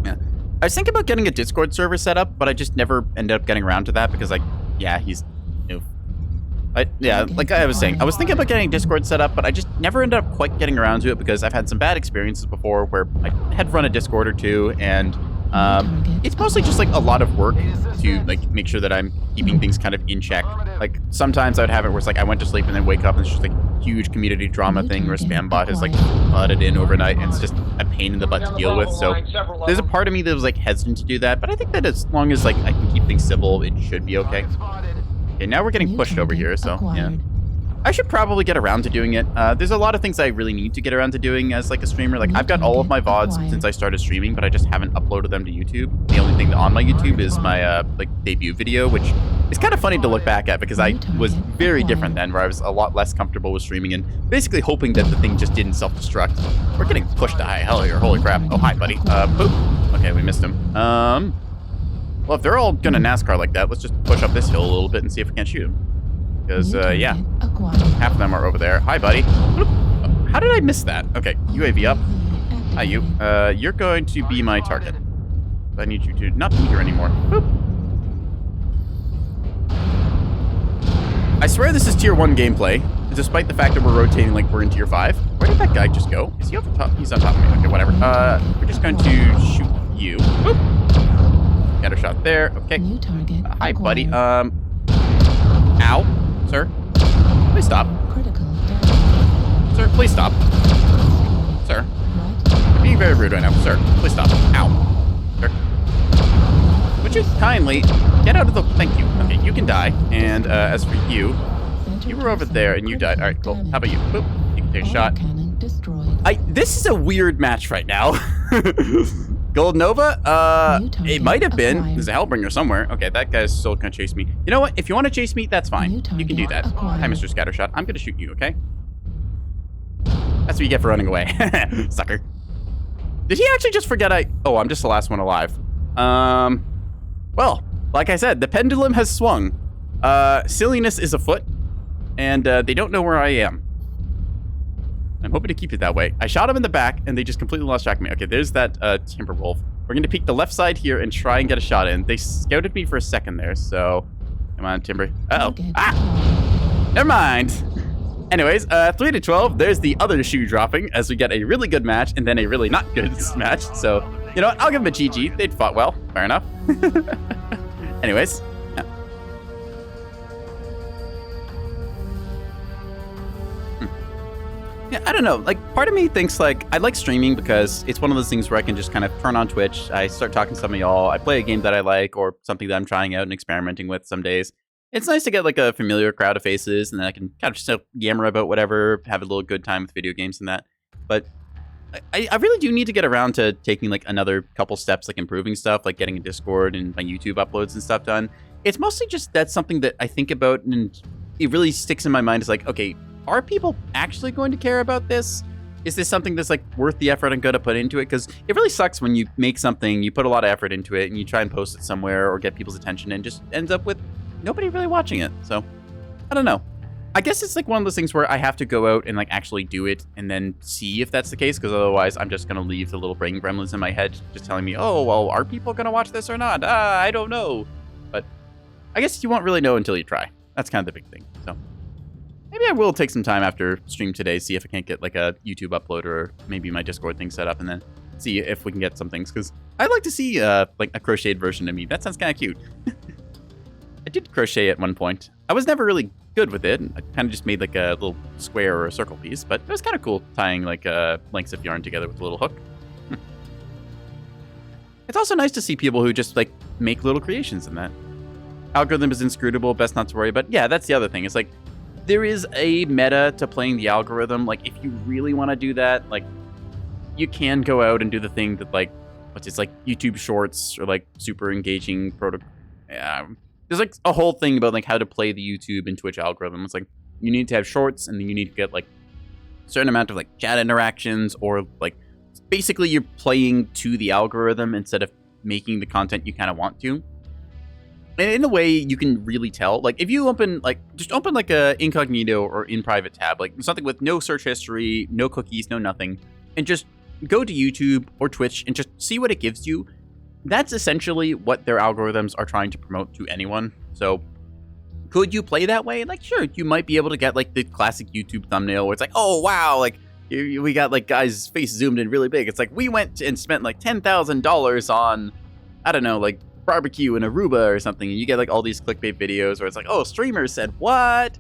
Yeah. I was thinking about getting a Discord server set up, but I just never ended up getting around to that because, like, yeah, he's new. Yeah, like I was saying, I was thinking about getting a Discord set up, but I just never ended up quite getting around to it because I've had some bad experiences before where I had run a Discord or two, and it's mostly just like a lot of work to like make sure that I'm keeping things kind of in check. Like sometimes I would have it where it's like I went to sleep and then wake up and it's just like a huge community drama thing where a spam bot has like flooded in overnight and it's just a pain in the butt to deal with. So there's a part of me that was like hesitant to do that, but I think that as long as like I can keep things civil, it should be okay. Okay, now we're getting pushed over here, so yeah. I should probably get around to doing it. There's a lot of things I really need to get around to doing as like a streamer. Like I've got all of my VODs since I started streaming, but I just haven't uploaded them to YouTube. The only thing on my YouTube is my like debut video, which is kind of funny to look back at because I was very different then, where I was a lot less comfortable with streaming and basically hoping that the thing just didn't self-destruct. We're getting pushed to high hell here. Holy crap. Oh, hi, buddy. Boop. Okay, we missed him. Well, if they're all gonna NASCAR like that, let's just push up this hill a little bit and see if we can't shoot him. Because, yeah, half of them are over there. Hi, buddy. How did I miss that? Okay, UAV up. Hi, you. You're going to be my target. I need you to not be here anymore. Boop. I swear this is tier 1 gameplay. despite the fact that we're rotating like we're in tier 5. Where did that guy just go? Is he over top? He's on top of me. Okay, whatever. We're just going to shoot you. Boop. Got a shot there. Okay. New target. Hi, buddy. acquired. Ow. Sir. Please stop. Critical damage. Sir, please stop. Sir. Right. You're being very rude right now. Sir, please stop. Ow. Sir. Would you kindly get out of the... Thank you. Okay, you can die. And as for you, you were over there and you died. All right, cool. How about you? Boop. You can take a shot. Cannon destroyed. This is a weird match right now. Gold Nova? It might have been. There's a Hellbringer somewhere. Okay, that guy's still gonna chase me. You know what? If you want to chase me, that's fine. You can do that. Hi, Mr. Scattershot. I'm gonna shoot you, okay? That's what you get for running away. Sucker. Did he actually just forget Oh, I'm just the last one alive. Well, like I said, the pendulum has swung. Silliness is afoot. And they don't know where I am. I'm hoping to keep it that way. I shot him in the back, and they just completely lost track of me. Okay, there's that Timberwolf. We're going to peek the left side here and try and get a shot in. They scouted me for a second there, so... Come on, Timber. Uh-oh. Ah! Never mind. Anyways, 3 to 12, there's the other shoe dropping, as we get a really good match, and then a really not good match. So, you know what? I'll give them a GG. They'd fought well. Fair enough. Anyways... Yeah, I don't know. Like, part of me thinks, like, I like streaming because it's one of those things where I can just kind of turn on Twitch. I start talking to some of y'all. I play a game that I like or something that I'm trying out and experimenting with some days. It's nice to get, like, a familiar crowd of faces, and then I can kind of just yammer about whatever, have a little good time with video games and that. But I really do need to get around to taking, like, another couple steps, like, improving stuff, like getting a Discord and my YouTube uploads and stuff done. It's mostly just that's something that I think about, and it really sticks in my mind. It's like, okay, are people actually going to care about this? Is this something that's like worth the effort I'm going to put into it? Because it really sucks when you make something, you put a lot of effort into it, and you try and post it somewhere or get people's attention, and just ends up with nobody really watching it. So, I don't know. I guess it's like one of those things where I have to go out and like actually do it and then see if that's the case, because otherwise I'm just going to leave the little brain gremlins in my head just telling me, oh, well, are people going to watch this or not? I don't know. But I guess you won't really know until you try. That's kind of the big thing. So maybe I will take some time after stream today, see if I can't get like a YouTube upload or maybe my Discord thing set up, and then see if we can get some things, because I'd like to see like a crocheted version of me. That sounds kind of cute. I did crochet at one point. I was never really good with it. I kind of just made like a little square or a circle piece, but it was kind of cool tying like lengths of yarn together with a little hook. It's also nice to see people who just like make little creations in that. Algorithm is inscrutable, best not to worry, but yeah, that's the other thing. It's like, there is a meta to playing the algorithm. Like, if you really want to do that, like, you can go out and do the thing that, like, it's like YouTube Shorts or, like, super engaging there's, like, a whole thing about, like, how to play the YouTube and Twitch algorithm. It's like, you need to have shorts, and then you need to get, like, a certain amount of, like, chat interactions, or, like, basically you're playing to the algorithm instead of making the content you kind of want to. And in a way, you can really tell. Like, if you just open like a incognito or in private tab, like something with no search history, no cookies, no nothing, and just go to YouTube or Twitch and just see what it gives you. That's essentially what their algorithms are trying to promote to anyone. So, could you play that way? Like, sure, you might be able to get like the classic YouTube thumbnail where it's like, oh wow, like we got like guy's face zoomed in really big. It's like we went and spent like $10,000 on, I don't know, like barbecue in Aruba or something, and you get like all these clickbait videos where it's like, oh, streamers said what?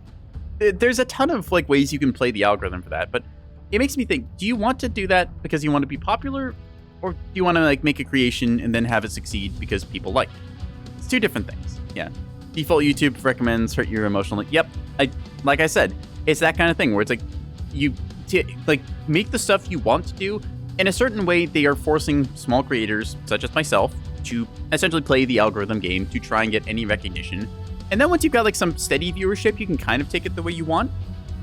There's a ton of like ways you can play the algorithm for that, but it makes me think, do you want to do that because you want to be popular, or do you want to like make a creation and then have it succeed because people like it? It's two different things. Yeah. Default YouTube recommends hurt your emotional. Yep. Like I said, it's that kind of thing where it's like like make the stuff you want to do. In a certain way, they are forcing small creators such as myself to essentially play the algorithm game to try and get any recognition. And then once you've got like some steady viewership, you can kind of take it the way you want.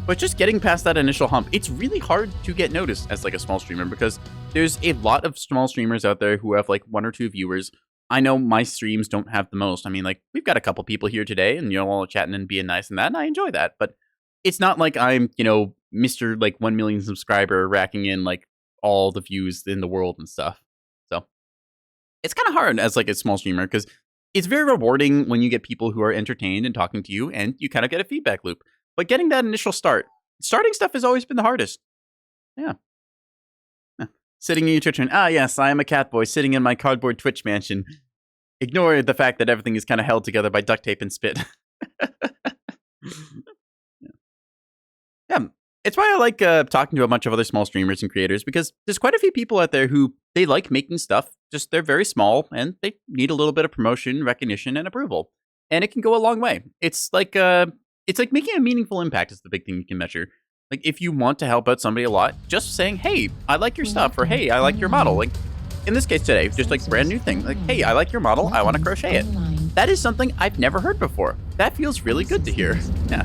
But just getting past that initial hump, it's really hard to get noticed as like a small streamer, because there's a lot of small streamers out there who have like 1 or 2 viewers. I know my streams don't have the most. I mean, like, we've got a couple people here today, and you know, all chatting and being nice and that, and I enjoy that. But it's not like I'm, you know, Mr. like 1 million subscriber racking in like all the views in the world and stuff. So it's kind of hard as like a small streamer, because it's very rewarding when you get people who are entertained and talking to you, and you kind of get a feedback loop. But getting that initial start, starting stuff has always been the hardest. Yeah. Sitting in your Twitch mansion. Ah, yes, I am a cat boy sitting in my cardboard Twitch mansion. Ignore the fact that everything is kind of held together by duct tape and spit. Yeah, it's why I like talking to a bunch of other small streamers and creators, because there's quite a few people out there who they like making stuff, just they're very small and they need a little bit of promotion, recognition, and approval. And it can go a long way. It's like making a meaningful impact is the big thing you can measure. Like, if you want to help out somebody a lot, just saying, hey, I like your stuff, or hey, I like your model. Like, in this case today, just like brand new thing. Like, hey, I like your model, I want to crochet it. That is something I've never heard before. That feels really good to hear. Yeah.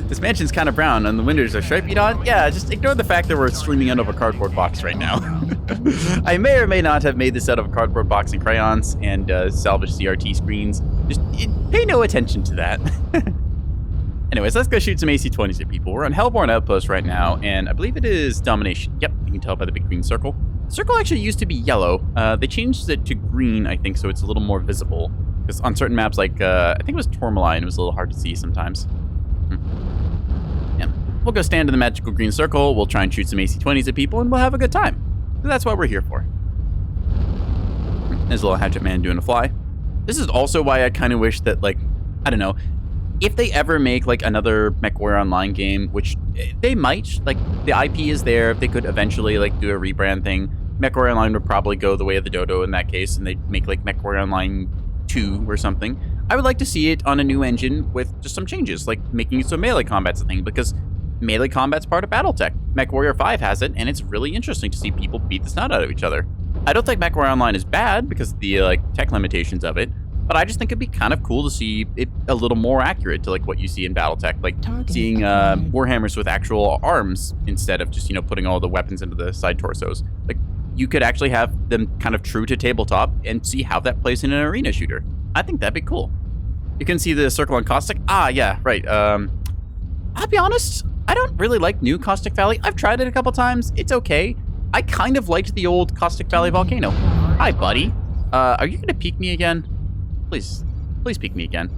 This mansion's kind of brown and the windows are striped on. Yeah, just ignore the fact that we're streaming out of a cardboard box right now. I may or may not have made this out of a cardboard box and crayons and salvaged CRT screens. Just pay no attention to that. Anyways, let's go shoot some AC-20s at people. We're on Hellborn Outpost right now, and I believe it is Domination. Yep, you can tell by the big green circle. The circle actually used to be yellow. They changed it to green, I think, so it's a little more visible. Because on certain maps, like, I think it was Tourmaline, it was a little hard to see sometimes. Yeah, we'll go stand in the magical green circle, we'll try and shoot some AC-20s at people, and we'll have a good time. So that's what we're here for. There's a little hatchet man doing a fly. This is also why I kind of wish that, like, I don't know, if they ever make, like, another Mechwarrior Online game, which they might, like, the IP is there, they could eventually, like, do a rebrand thing. Mechwarrior Online would probably go the way of the dodo in that case, and they'd make, like, Mechwarrior Online 2 or something. I would like to see it on a new engine with just some changes, like making it so melee combat's a thing, because melee combat's part of Battletech. Mechwarrior 5 has it, and it's really interesting to see people beat the snot out of each other. I don't think Mechwarrior Online is bad because of the, like, tech limitations of it, but I just think it'd be kind of cool to see it a little more accurate to, like, what you see in Battletech, like seeing Warhammers with actual arms instead of just, you know, putting all the weapons into the side torsos. Like, you could actually have them kind of true to tabletop and see how that plays in an arena shooter. I think that'd be cool. You can see the circle on Caustic. Ah, yeah, right. I'll be honest, I don't really like new Caustic Valley. I've tried it a couple times. It's okay. I kind of liked the old Caustic Valley volcano. Hi, buddy. Are you gonna peek me again? Please peek me again.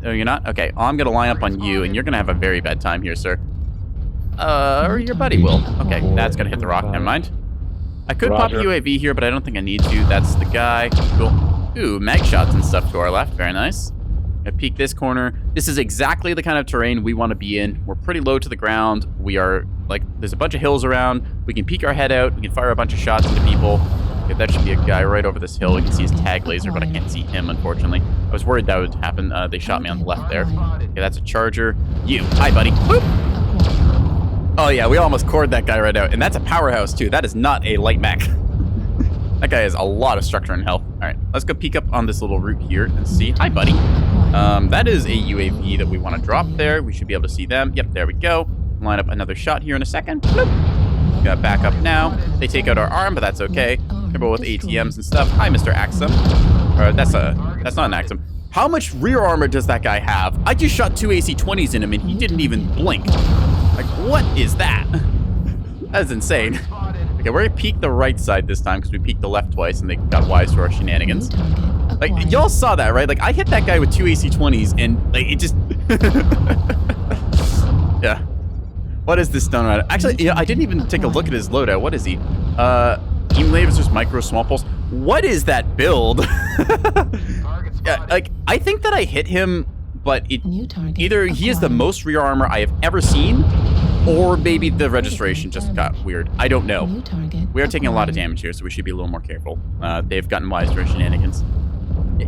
Oh, you're not? Okay, I'm gonna line up on you, and you're gonna have a very bad time here, sir. Or your buddy will. Okay, that's gonna hit the rock. Never mind. I could pop a UAV here, but I don't think I need to. That's the guy. Cool. Ooh, mag shots and stuff to our left. Very nice. I peek this corner. This is exactly the kind of terrain we want to be in. We're pretty low to the ground. We are, like, there's a bunch of hills around. We can peek our head out. We can fire a bunch of shots into people. Okay, that should be a guy right over this hill. You can see his tag laser, but I can't see him, unfortunately. I was worried that would happen. They shot me on the left there. Okay, that's a charger. You. Hi, buddy. Boop. Oh, yeah, we almost cored that guy right out. And that's a powerhouse, too. That is not a light mech. That guy has a lot of structure and health. All right, let's go peek up on this little route here and see. Hi, buddy. That is a UAV that we want to drop there. We should be able to see them. Yep, there we go. Line up another shot here in a second. Bloop. Got back up now. They take out our arm, but that's okay. Careful with ATMs and stuff. Hi, Mr. Axum. Or that's not an Axum. How much rear armor does that guy have? I just shot 2 AC-20s in him and he didn't even blink. Like, what is that? That is insane. Okay, we're gonna peek the right side this time because we peeked the left twice and they got wise to our shenanigans. Like, y'all saw that, right? Like, I hit that guy with 2 AC-20s and, like, it just... Yeah. What is this stone rider? Actually, you know, I didn't even take a look at his loadout. What is he? Beam lasers, micro small pulse. What is that build? Yeah, like, I think that I hit him, but it either he has the most rear armor I have ever seen, or maybe the registration just got weird. I don't know. We are taking a lot of damage here, so we should be a little more careful. They've gotten wise to our shenanigans.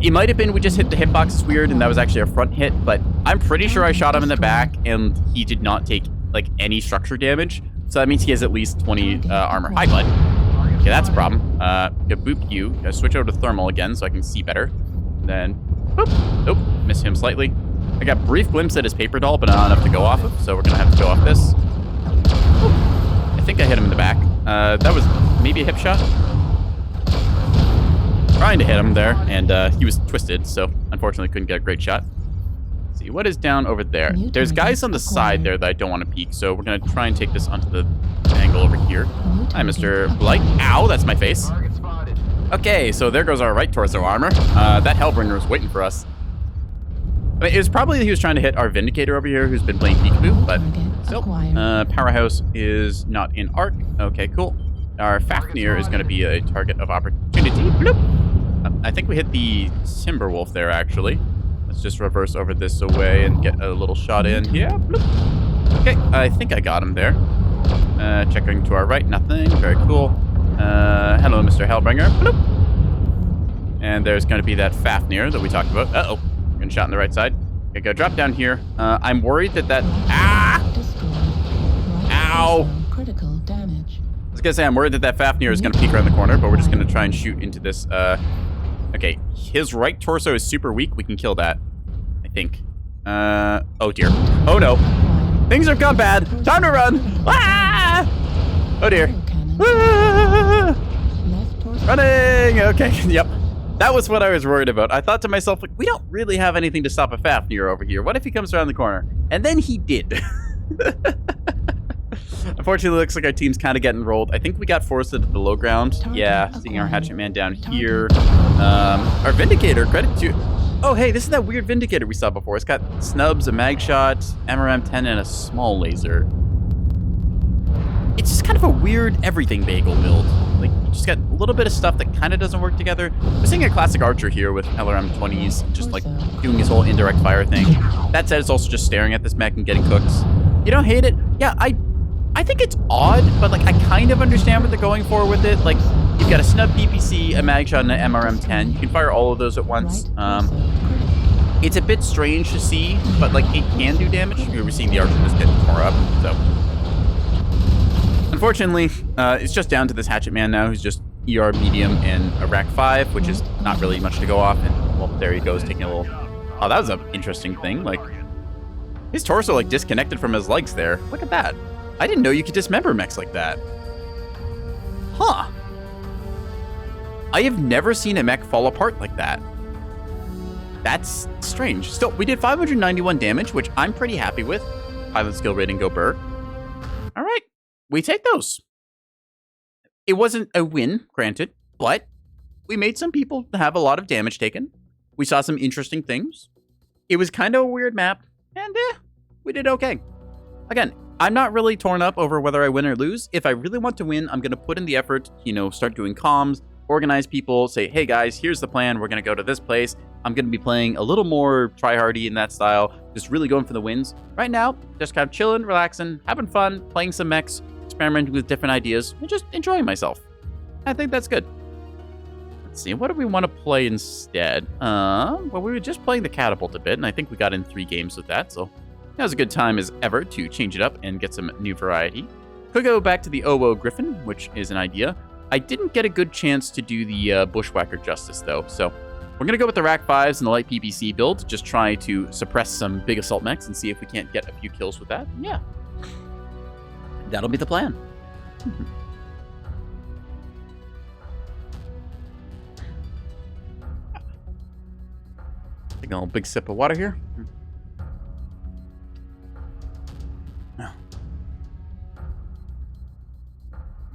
It might have been we just hit the hitbox weird, and that was actually a front hit, but I'm pretty sure I shot him in the back, and he did not take, like, any structure damage. So that means he has at least 20 armor. Hi, bud. Okay, that's a problem. Gonna boop you. Gonna switch over to thermal again so I can see better. Then, boop. Nope, miss him slightly. I got a brief glimpse at his paper doll, but not enough to go off of, so we're gonna have to go off this. Boop. I think I hit him in the back. That was maybe a hip shot. Trying to hit him there, and he was twisted, so unfortunately couldn't get a great shot. Let's see, what is down over there? There's guys on the side there that I don't want to peek, so we're gonna try and take this onto the angle over here. Hi, Mr. Blight. Ow, that's my face. Okay, so there goes our right torso armor. That Hellbringer was waiting for us. I mean, it was probably he was trying to hit our Vindicator over here, who's been playing peekaboo, but still. Powerhouse is not in arc. Okay, cool. Our Fafnir is going to be a target of opportunity. Bloop. I think we hit the Timberwolf there, actually. Let's just reverse over this away and get a little shot in here. Bloop. Okay, I think I got him there. Checking to our right, nothing. Very cool. Hello, Mr. Hellbringer. Bloop. And there's going to be that Fafnir that we talked about. Uh-oh. Getting shot on the right side. Okay, go drop down here. I'm worried that Ah! Ow! Critical damage. I was gonna say, I'm worried that that Fafnir is gonna peek around the corner, but we're just gonna try and shoot into this, Okay, his right torso is super weak. We can kill that, I think. Oh dear. Oh no. Things have gone bad. Time to run! Ah! Oh dear. Ah! Running! Okay, yep. That was what I was worried about. I thought to myself, like, we don't really have anything to stop a Fafnir over here. What if he comes around the corner? And then he did. Unfortunately, it looks like our team's kind of getting rolled. I think we got forced into the low ground. Yeah, seeing our Hatchet Man down here. Our Vindicator, credit to... Oh, hey, this is that weird Vindicator we saw before. It's got snubs, a mag shot, MRM-10, and a small laser. It's just kind of a weird everything bagel build. Like, you just got a little bit of stuff that kind of doesn't work together. We're seeing a classic archer here with LRM-20s, just like doing his whole indirect fire thing. That said, it's also just staring at this mech and getting cooks. You don't hate it? Yeah, I think it's odd, but like I kind of understand what they're going for with it. Like, you've got a snub PPC, a mag shot, and an MRM-10. You can fire all of those at once. It's a bit strange to see, but like it can do damage. We're seeing the archer just get tore up, so... Unfortunately, it's just down to this Hatchet Man now, who's just ER medium and a rack 5, which is not really much to go off. And, well, there he goes, taking a little... Oh, that was an interesting thing. Like, his torso, like, disconnected from his legs there. Look at that. I didn't know you could dismember mechs like that. Huh. I have never seen a mech fall apart like that. That's strange. Still, we did 591 damage, which I'm pretty happy with. Pilot skill rating, go Burr. All right. We take those. It wasn't a win, granted, but we made some people have a lot of damage taken. We saw some interesting things. It was kind of a weird map, and we did okay. Again, I'm not really torn up over whether I win or lose. If I really want to win, I'm going to put in the effort, start doing comms, organize people, say, hey guys, here's the plan. We're going to go to this place. I'm going to be playing a little more tryhardy in that style, just really going for the wins. Right now, just kind of chilling, relaxing, having fun, playing some mechs, experimenting with different ideas, and just enjoying myself. I think that's good. Let's see, what do we want to play instead? Well, we were just playing the catapult a bit, and I think we got in 3 games with that, so now's a good time as ever to change it up and get some new variety. Could go back to the OWO Griffin, which is an idea. I didn't get a good chance to do the Bushwhacker justice, though, so we're going to go with the Rack 5s and the light PPC build to just try to suppress some big assault mechs and see if we can't get a few kills with that. Yeah. That'll be the plan. Taking a little big sip of water here.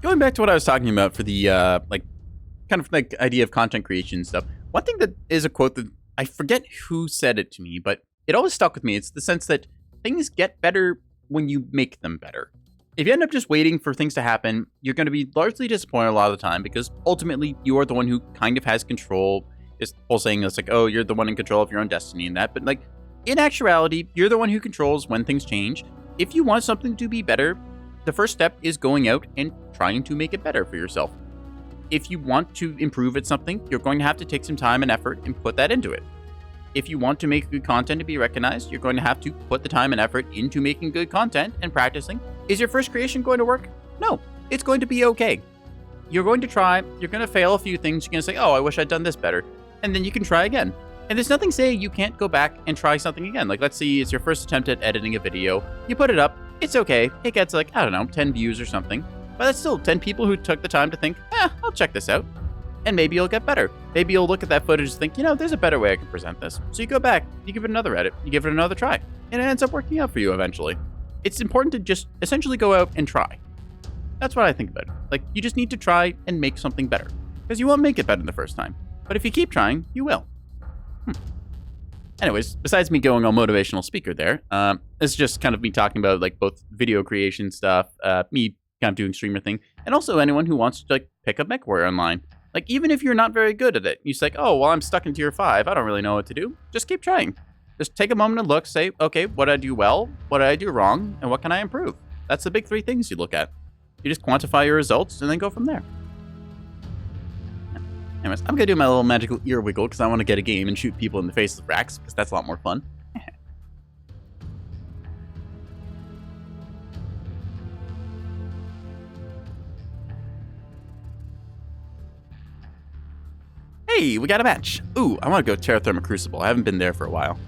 Going back to what I was talking about for the, kind of like idea of content creation and stuff. One thing that is a quote that I forget who said it to me, but it always stuck with me. It's the sense that things get better when you make them better. If you end up just waiting for things to happen, you're going to be largely disappointed a lot of the time because ultimately you are the one who kind of has control. This whole saying is like, oh, you're the one in control of your own destiny and that. But like, in actuality, you're the one who controls when things change. If you want something to be better, the first step is going out and trying to make it better for yourself. If you want to improve at something, you're going to have to take some time and effort and put that into it. If you want to make good content to be recognized, you're going to have to put the time and effort into making good content and practicing. Is your first creation going to work? No, it's going to be okay. You're going to try, you're going to fail a few things, you're going to say, oh, I wish I'd done this better. And then you can try again. And there's nothing saying you can't go back and try something again. Like, let's see, it's your first attempt at editing a video. You put it up, it's okay. It gets like, I don't know, 10 views or something. But that's still 10 people who took the time to think, I'll check this out. And maybe you'll get better. Maybe you'll look at that footage and think, there's a better way I can present this. So you go back, you give it another edit, you give it another try. And it ends up working out for you eventually. It's important to just essentially go out and try. That's what I think about it. Like, you just need to try and make something better. Because you won't make it better the first time. But if you keep trying, you will. Anyways, besides me going on motivational speaker there, it's just kind of me talking about like both video creation stuff, me kind of doing streamer thing, and also anyone who wants to like pick up Mechwarrior online. Like even if you're not very good at it, you're just like, oh well, I'm stuck in tier 5. I don't really know what to do. Just keep trying. Just take a moment to look, say, okay, what did I do well? What did I do wrong? And what can I improve? That's the big 3 things you look at. You just quantify your results and then go from there. Anyways, I'm gonna do my little magical ear wiggle because I want to get a game and shoot people in the face with racks because that's a lot more fun. Hey, we got a match. Ooh, I want to go Terra Therma Crucible. I haven't been there for a while.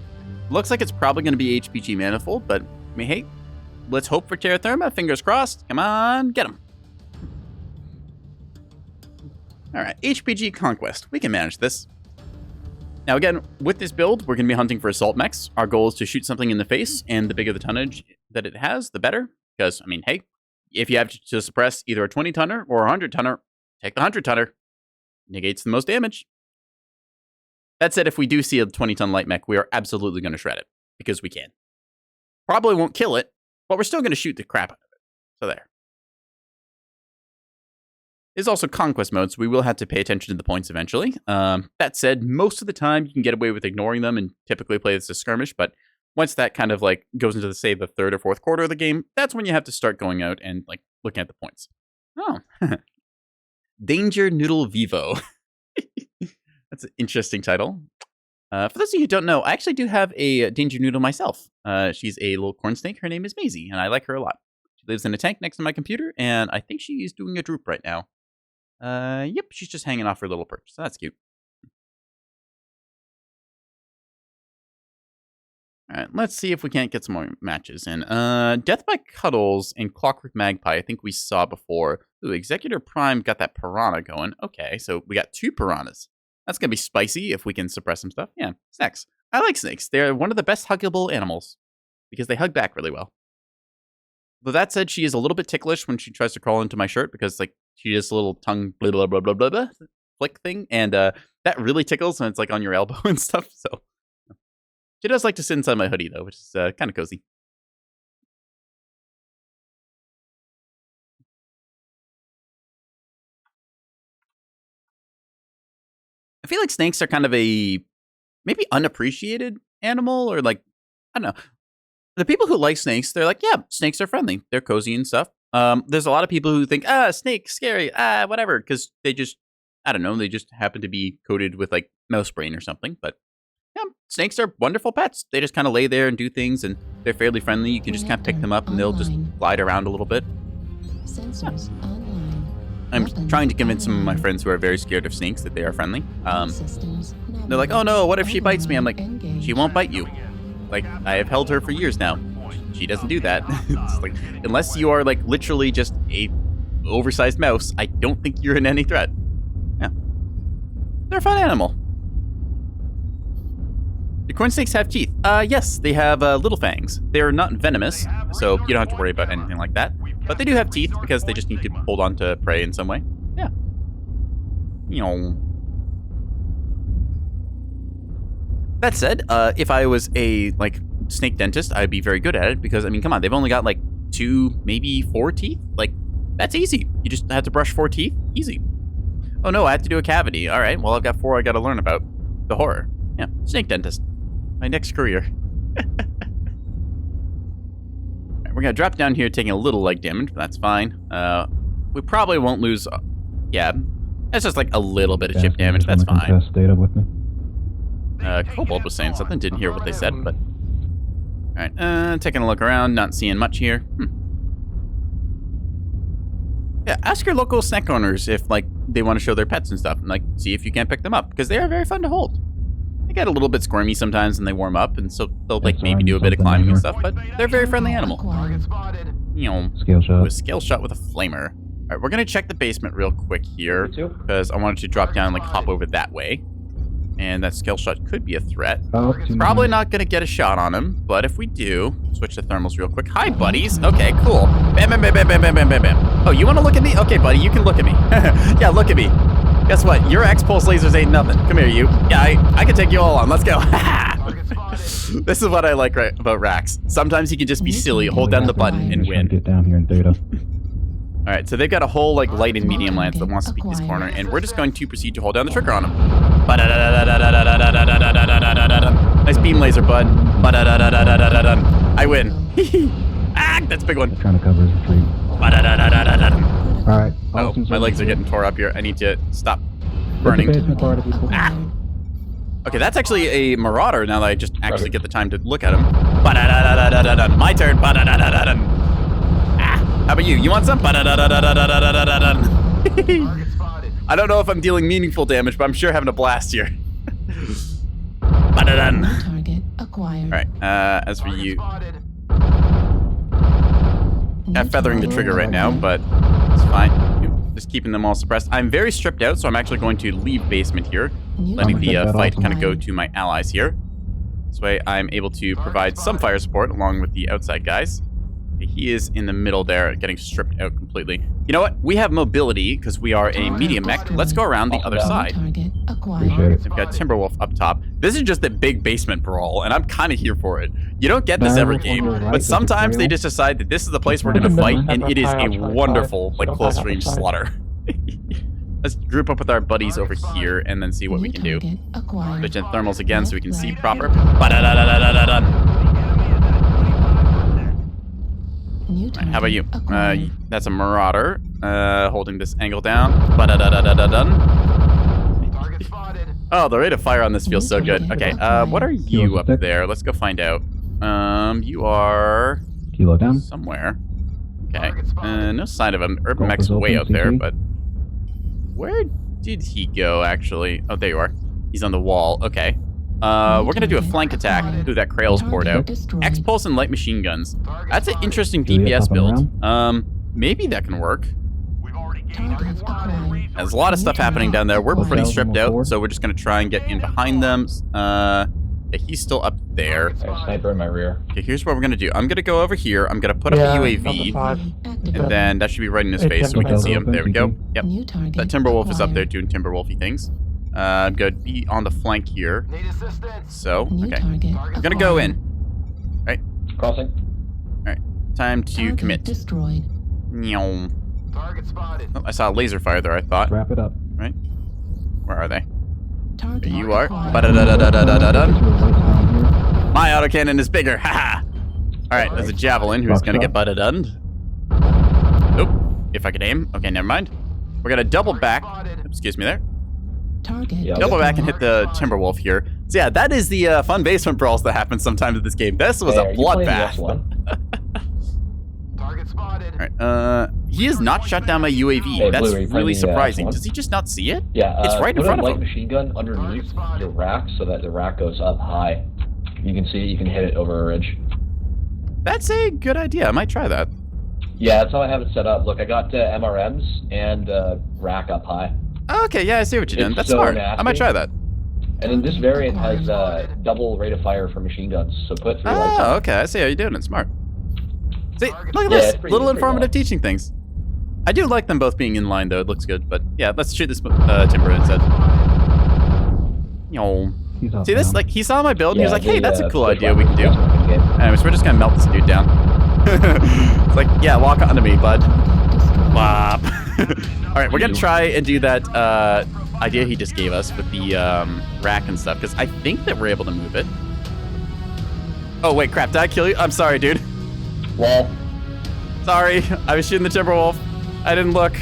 Looks like it's probably going to be HPG Manifold, but I mean, hey, let's hope for Terra Therma. Fingers crossed. Come on, get him. All right, HPG Conquest. We can manage this. Now, again, with this build, we're going to be hunting for assault mechs. Our goal is to shoot something in the face, and the bigger the tonnage that it has, the better. Because, I mean, hey, if you have to suppress either a 20-tonner or a 100-tonner, take the 100-tonner. Negates the most damage. That said, if we do see a 20-ton light mech, we are absolutely going to shred it, because we can. Probably won't kill it, but we're still going to shoot the crap out of it. So there. There's also conquest mode, so we will have to pay attention to the points eventually. That said, most of the time you can get away with ignoring them and typically play this as skirmish, but once that kind of like goes into, say, the 3rd or 4th quarter of the game, that's when you have to start going out and like looking at the points. Oh. Danger Noodle Vivo. That's an interesting title. For those of you who don't know, I actually do have a Danger Noodle myself. She's a little corn snake. Her name is Maisie, and I like her a lot. She lives in a tank next to my computer, and I think she's doing a droop right now. Yep, she's just hanging off her little perch, so that's cute. Alright, let's see if we can't get some more matches in. Death by Cuddles and Clockwork Magpie, I think we saw before. Ooh, Executor Prime got that piranha going. Okay, so we got 2 piranhas. That's gonna be spicy if we can suppress some stuff. Yeah, snakes. I like snakes. They're one of the best huggable animals because they hug back really well. But that said, she is a little bit ticklish when she tries to crawl into my shirt because like she does a little tongue blah blah blah blah blah, blah flick thing, and that really tickles when it's like on your elbow and stuff. So she does like to sit inside my hoodie though, which is kind of cozy. I feel like snakes are kind of a maybe unappreciated animal, or like, I don't know. The people who like snakes, they're like, yeah, snakes are friendly. They're cozy and stuff. There's a lot of people who think, snake, scary, whatever, because they just, I don't know, they just happen to be coated with like mouse brain or something. But yeah, snakes are wonderful pets. They just kind of lay there and do things, and they're fairly friendly. You can just kind of pick them up and they'll just glide around a little bit. Sensors online. I'm Weapons trying to convince some of my online. friends who are very scared of snakes that they are friendly. Systems They're like, oh no, what if she bites me? I'm like, engaged. she won't bite you. Like, I have held her for years now. She doesn't do that. It's like, unless you are like literally just a oversized mouse, I don't think you're in any threat. Yeah. They're a fun animal. Do corn snakes have teeth? Yes, they have little fangs. They're not venomous, so you don't have to worry about anything like that. But they do have teeth because they just need to hold on to prey in some way. Yeah. You know. That said, if I was a like snake dentist, I'd be very good at it because I mean, come on, they've only got like 2, maybe 4 teeth. Like that's easy. You just have to brush 4 teeth. Easy. Oh no, I have to do a cavity. All right, well I've got 4 I got to learn about. The horror. Yeah, snake dentist. My next career. Alright, we're gonna drop down here, taking a little leg damage, but that's fine. We probably won't lose. Yeah, that's just like a little bit of chip damage. That's fine. Test data with me. Kobold was saying something. Didn't hear what they said, but all right. Taking a look around, not seeing much here. Yeah, ask your local snack owners if like they want to show their pets and stuff, and like see if you can't pick them up because they are very fun to hold. They get a little bit squirmy sometimes when they warm up, and so they'll like maybe do a bit of climbing and stuff, but they're a very friendly animal. Target spotted. You know, Scale shot. a scale shot with a flamer. All right, we're gonna check the basement real quick here Me too. because I wanted to drop down and like hop over that way, and that scale shot could be a threat. Oh, Probably not gonna get a shot on him, but if we do, switch to thermals real quick. Hi, buddies. Okay, cool. Bam, bam, bam, bam, bam, bam, bam, bam, bam. Oh, you want to look at me? Okay, buddy, you can look at me. Yeah, look at me. Guess what? Your X-pulse lasers ain't nothing. Come here, you. Yeah, I can take you all on. Let's go. Target spotted. This is what I like about Rax. Sometimes he can just be silly, hold down the button, and win. Get down here in data. All right, so they've got a whole like light and medium lance that wants to beat this corner, and we're just going to proceed to hold down the trigger on him. Nice beam laser, bud. I win. Ah, that's a big one. Trying to cover his retreat. Alright. Oh, my legs are getting tore up here. I need to stop Burning. burning. Basement part of people. Okay, that's actually a marauder now that I just actually get the time to look at him. My turn. How about you? You want some? I don't know if I'm dealing meaningful damage, but I'm sure having a blast here. Target acquired. Alright, as for you, feathering the trigger right now, but it's fine. Just keeping them all suppressed. I'm very stripped out, so I'm actually going to leave basement here, letting the fight kind of go to my allies here. This way I'm able to provide some fire support along with the outside guys. He is in the middle there, getting stripped out completely. You know what? We have mobility because we are a medium mech. Let's go around the other side. Target acquired. Appreciate it. We've got Timberwolf up top. This is just a big basement brawl, and I'm kind of here for it. You don't get this every game, but sometimes they just decide that this is the place we're going to fight, and it is a wonderful, like, close-range slaughter. Let's group up with our buddies over here and then see what we can do. Switch in thermals again so we can see proper. Right, how about you? That's a marauder. Holding this angle down. Target spotted. Oh, the rate of fire on this feels so good. Okay, what are you up there? Let's go find out. You are Kilo down. somewhere. Okay. No sign of him. Urban Mech's way out there, but where did he go actually? Oh, there you are. He's on the wall. Okay. We're gonna do a flank attack through that Krail's poured out. X-Pulse and light machine guns. That's an interesting DPS build. Maybe that can work. We've already gained target spotted. There's a lot of stuff happening down there. We're pretty stripped out, so we're just gonna try and get in behind them. Yeah, he's still up there. I have a sniper in my rear. Okay, here's what we're gonna do. I'm gonna go over here. I'm gonna put up a UAV, and then that should be right in his face so we can see him. There we go. Yep. That Timberwolf is up there doing Timberwolfy things. I'm gonna be on the flank here. Need assistance. So, okay. I'm gonna go in. Right. Crossing. Time to commit. Destroyed. Meow. Target spotted. Oh, I saw a laser fire there, I thought. Wrap it up. Right? Where are they? Target There you are. acquired. Ba-da-da-da-da-da-da-da. Get to a right down here. My autocannon is bigger. Haha. Alright, there's a javelin who's gonna get butted done. Nope. If I could aim. Okay, never mind. We're gonna double back. Excuse me there. Target. Yeah. Double back and hit the Timberwolf here. So yeah, that is the fun basement brawls that happen sometimes in this game. This was Hey, a are you playing the bloodbath. S1? Target spotted. Alright, he has not shut down my UAV. Hey, That's Blue, are you really playing the surprising. S1? Does he just not see it? Yeah, It's right in put front a of light him. machine gun underneath your rack so that the rack goes up high. You can see it, you can hit it over a ridge. That's a good idea. I might try that. Yeah, that's how I have it set up. Look, I got MRMs and rack up high. Okay, yeah, I see what you're doing. It's That's so smart. I nasty. might try that. And then this variant has double rate of fire for machine guns, so put 3 lights Oh, on. okay. I see how you're doing it. Smart. See, look at Yeah, this. it's pretty- Little pretty informative well. teaching things. I do like them both being in line, though. It looks good. But yeah, let's shoot this timber instead. Yo. He's up See this? now. Like, he saw my build and he was like, the, hey, that's a cool push idea we can do. weapons, that's what we can get. Anyways, we're just gonna melt this dude down. It's like, yeah, walk onto me, bud. Bop. Alright, we're gonna try and do that idea he just gave us with the rack and stuff, because I think that we're able to move it. Oh, wait, crap. Did I kill you? I'm sorry, dude. Well, Sorry. I was shooting the Timberwolf. I didn't look.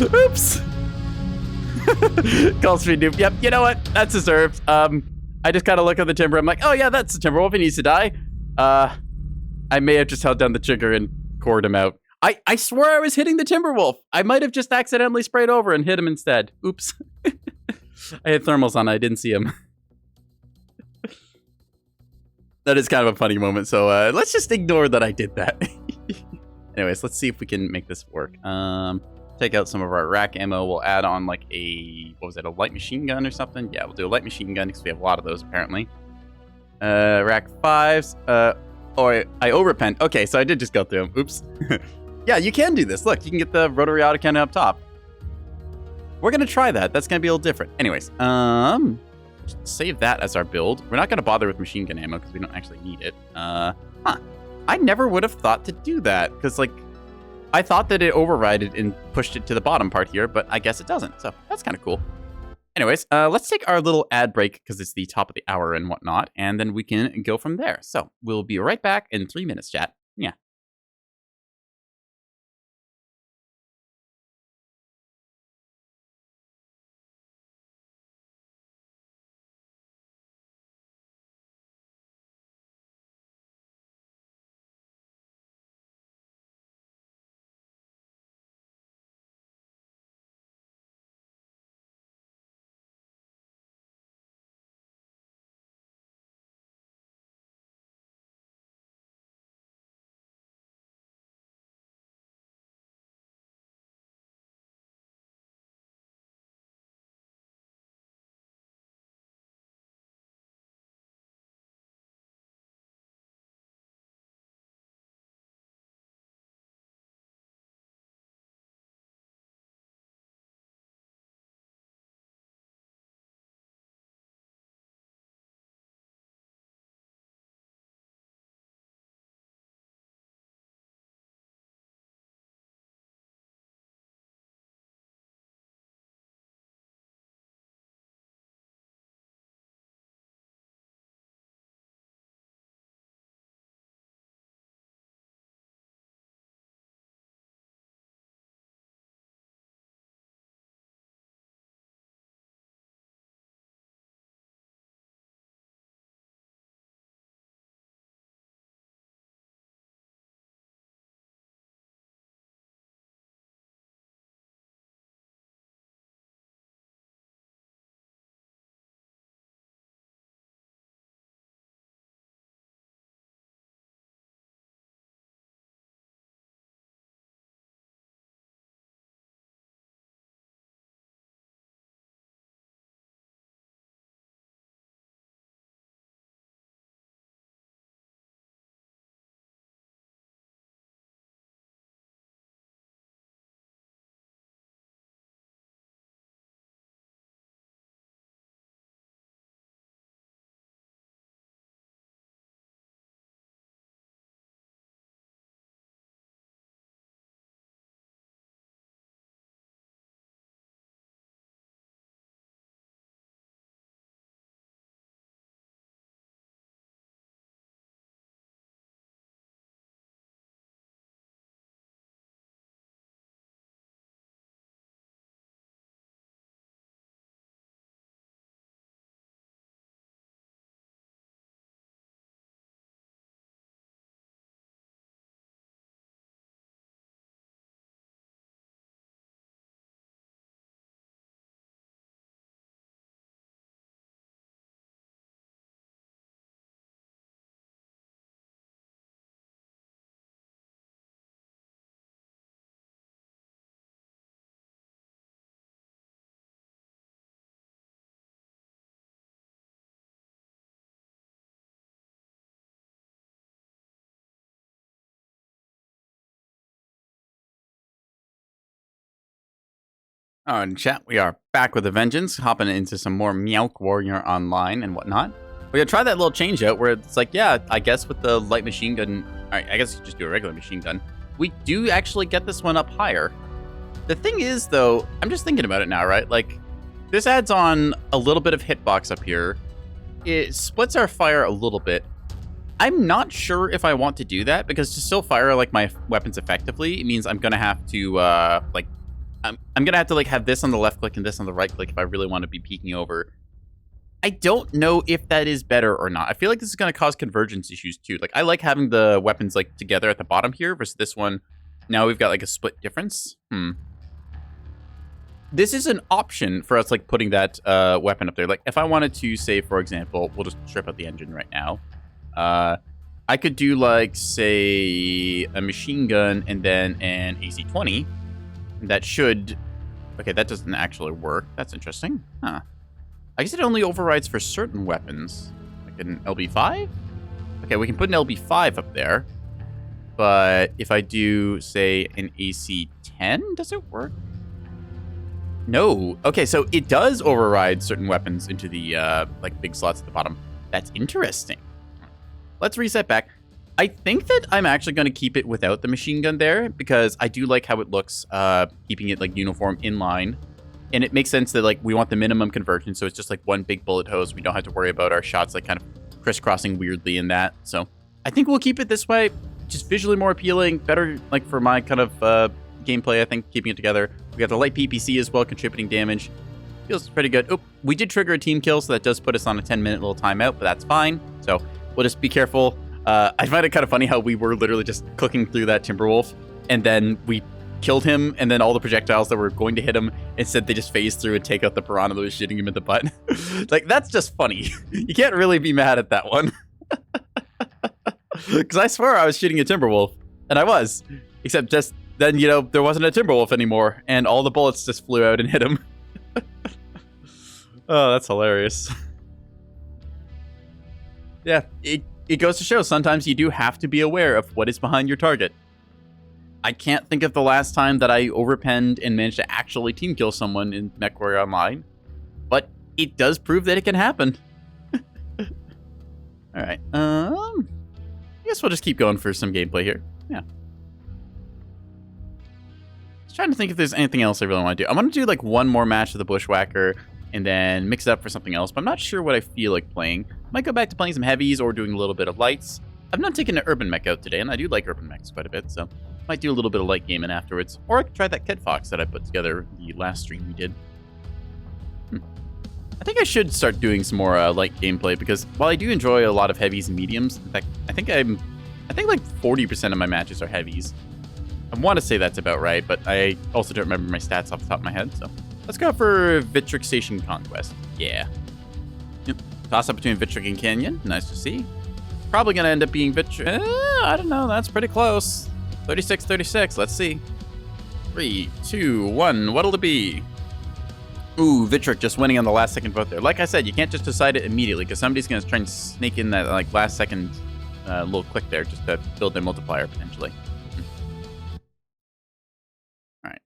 Oops. Call street noob. Yep, you know what? That's deserved. I just kind of look at the timber. I'm like, oh yeah, that's the Timberwolf. He needs to die. I may have just held down the trigger and cored him out. I swear I was hitting the Timberwolf. I might have just accidentally sprayed over and hit him instead. Oops. I had thermals on. I didn't see him. That is kind of a funny moment. So let's just ignore that I did that. Anyways, let's see if we can make this work. Take out some of our rack ammo. We'll add on like a, what was it, a light machine gun or something? Yeah, we'll do a light machine gun because we have a lot of those apparently. Rack 5s. Oh, I overpenned. Okay, so I did just go through them. Oops. Yeah, you can do this. Look, you can get the rotary autocannon up top. We're gonna try that. That's gonna be a little different. Anyways, save that as our build. We're not going to bother with machine gun ammo because we don't actually need it. I never would have thought to do that because, like, I thought that it overrided and pushed it to the bottom part here, but I guess it doesn't. So that's kind of cool. Anyways, let's take our little ad break because it's the top of the hour and whatnot, and then we can go from there. So we'll be right back in 3 minutes, chat. Yeah. All right, chat, we are back with a vengeance, hopping into some more Meownday online and whatnot. We're gonna try that little change out where it's like, yeah, I guess with the light machine gun, all right, I guess you just do a regular machine gun. We do actually get this one up higher. The thing is, though, I'm just thinking about it now, right? Like, this adds on a little bit of hitbox up here. It splits our fire a little bit. I'm not sure if I want to do that because to still fire like my weapons effectively, it means I'm gonna have to I'm gonna have to like have this on the left click and this on the right click if I really want to be peeking over. I don't know if that is better or not. I feel like this is gonna cause convergence issues too. Like I like having the weapons like together at the bottom here versus this one. Now we've got like a split difference. This is an option for us like putting that weapon up there. Like if I wanted to say, for example, we'll just strip out the engine right now. I could do like say a machine gun and then an AC-20. That should... Okay, that doesn't actually work. That's interesting. Huh. I guess it only overrides for certain weapons. Like an LB5? Okay, we can put an LB5 up there. But if I do, say, an AC-10, does it work? No. Okay, so it does override certain weapons into the like big slots at the bottom. That's interesting. Let's reset back. I think that I'm actually going to keep it without the machine gun there because I do like how it looks, keeping it like uniform in line. And it makes sense that like we want the minimum conversion, so it's just like one big bullet hose. We don't have to worry about our shots like kind of crisscrossing weirdly in that. So I think we'll keep it this way. Just visually more appealing, better like for my kind of gameplay, I think, keeping it together. We got the light PPC as well, contributing damage. Feels pretty good. Oh, we did trigger a team kill, so that does put us on a 10-minute little timeout, but that's fine. So we'll just be careful. I find it kind of funny how we were literally just cooking through that Timberwolf, and then we killed him, and then all the projectiles that were going to hit him, instead they just phase through and take out the piranha that was shooting him in the butt. Like, that's just funny. You can't really be mad at that one. Because I swear I was shooting a Timberwolf, and I was. Except just then, you know, there wasn't a Timberwolf anymore, and all the bullets just flew out and hit him. Oh, that's hilarious. Yeah, it goes to show sometimes you do have to be aware of what is behind your target. I can't think of the last time that I overpenned and managed to actually team kill someone in Mechwarrior Online, but it does prove that it can happen. All right, I guess we'll just keep going for some gameplay here. Yeah. Just trying to think if there's anything else I really want to do. I want to do like one more match of the Bushwhacker and then mix it up for something else, but I'm not sure what I feel like playing. Might go back to playing some heavies or doing a little bit of lights. I've not taken an urban mech out today, and I do like urban mechs quite a bit, so might do a little bit of light gaming afterwards. Or I could try that Kid Fox that I put together the last stream we did. I think I should start doing some more light gameplay, because while I do enjoy a lot of heavies and mediums, in fact, I think like 40% of my matches are heavies. I want to say that's about right, but I also don't remember my stats off the top of my head, so let's go for Vitric Station Conquest. Yeah. Yep. Toss up between Vitric and Canyon. Nice to see. Probably going to end up being Vitric. I don't know. That's pretty close. 36-36. Let's see. 3, 2, 1. What'll it be? Ooh, Vitric just winning on the last second vote there. Like I said, you can't just decide it immediately, because somebody's going to try and snake in that like last second little click there just to build their multiplier potentially. All right.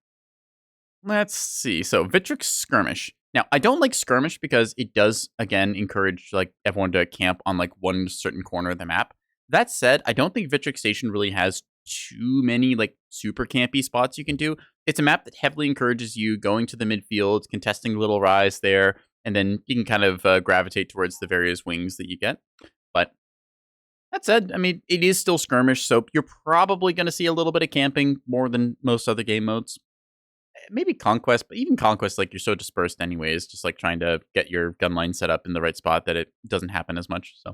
Let's see. So Vitric Skirmish. Now, I don't like Skirmish because it does, again, encourage like everyone to camp on like one certain corner of the map. That said, I don't think Vitric Station really has too many like super campy spots you can do. It's a map that heavily encourages you going to the midfield, contesting a little rise there, and then you can kind of gravitate towards the various wings that you get. But that said, I mean, it is still Skirmish, so you're probably going to see a little bit of camping more than most other game modes. Maybe Conquest, but even Conquest, like, you're so dispersed anyways, just like trying to get your gun line set up in the right spot that it doesn't happen as much. So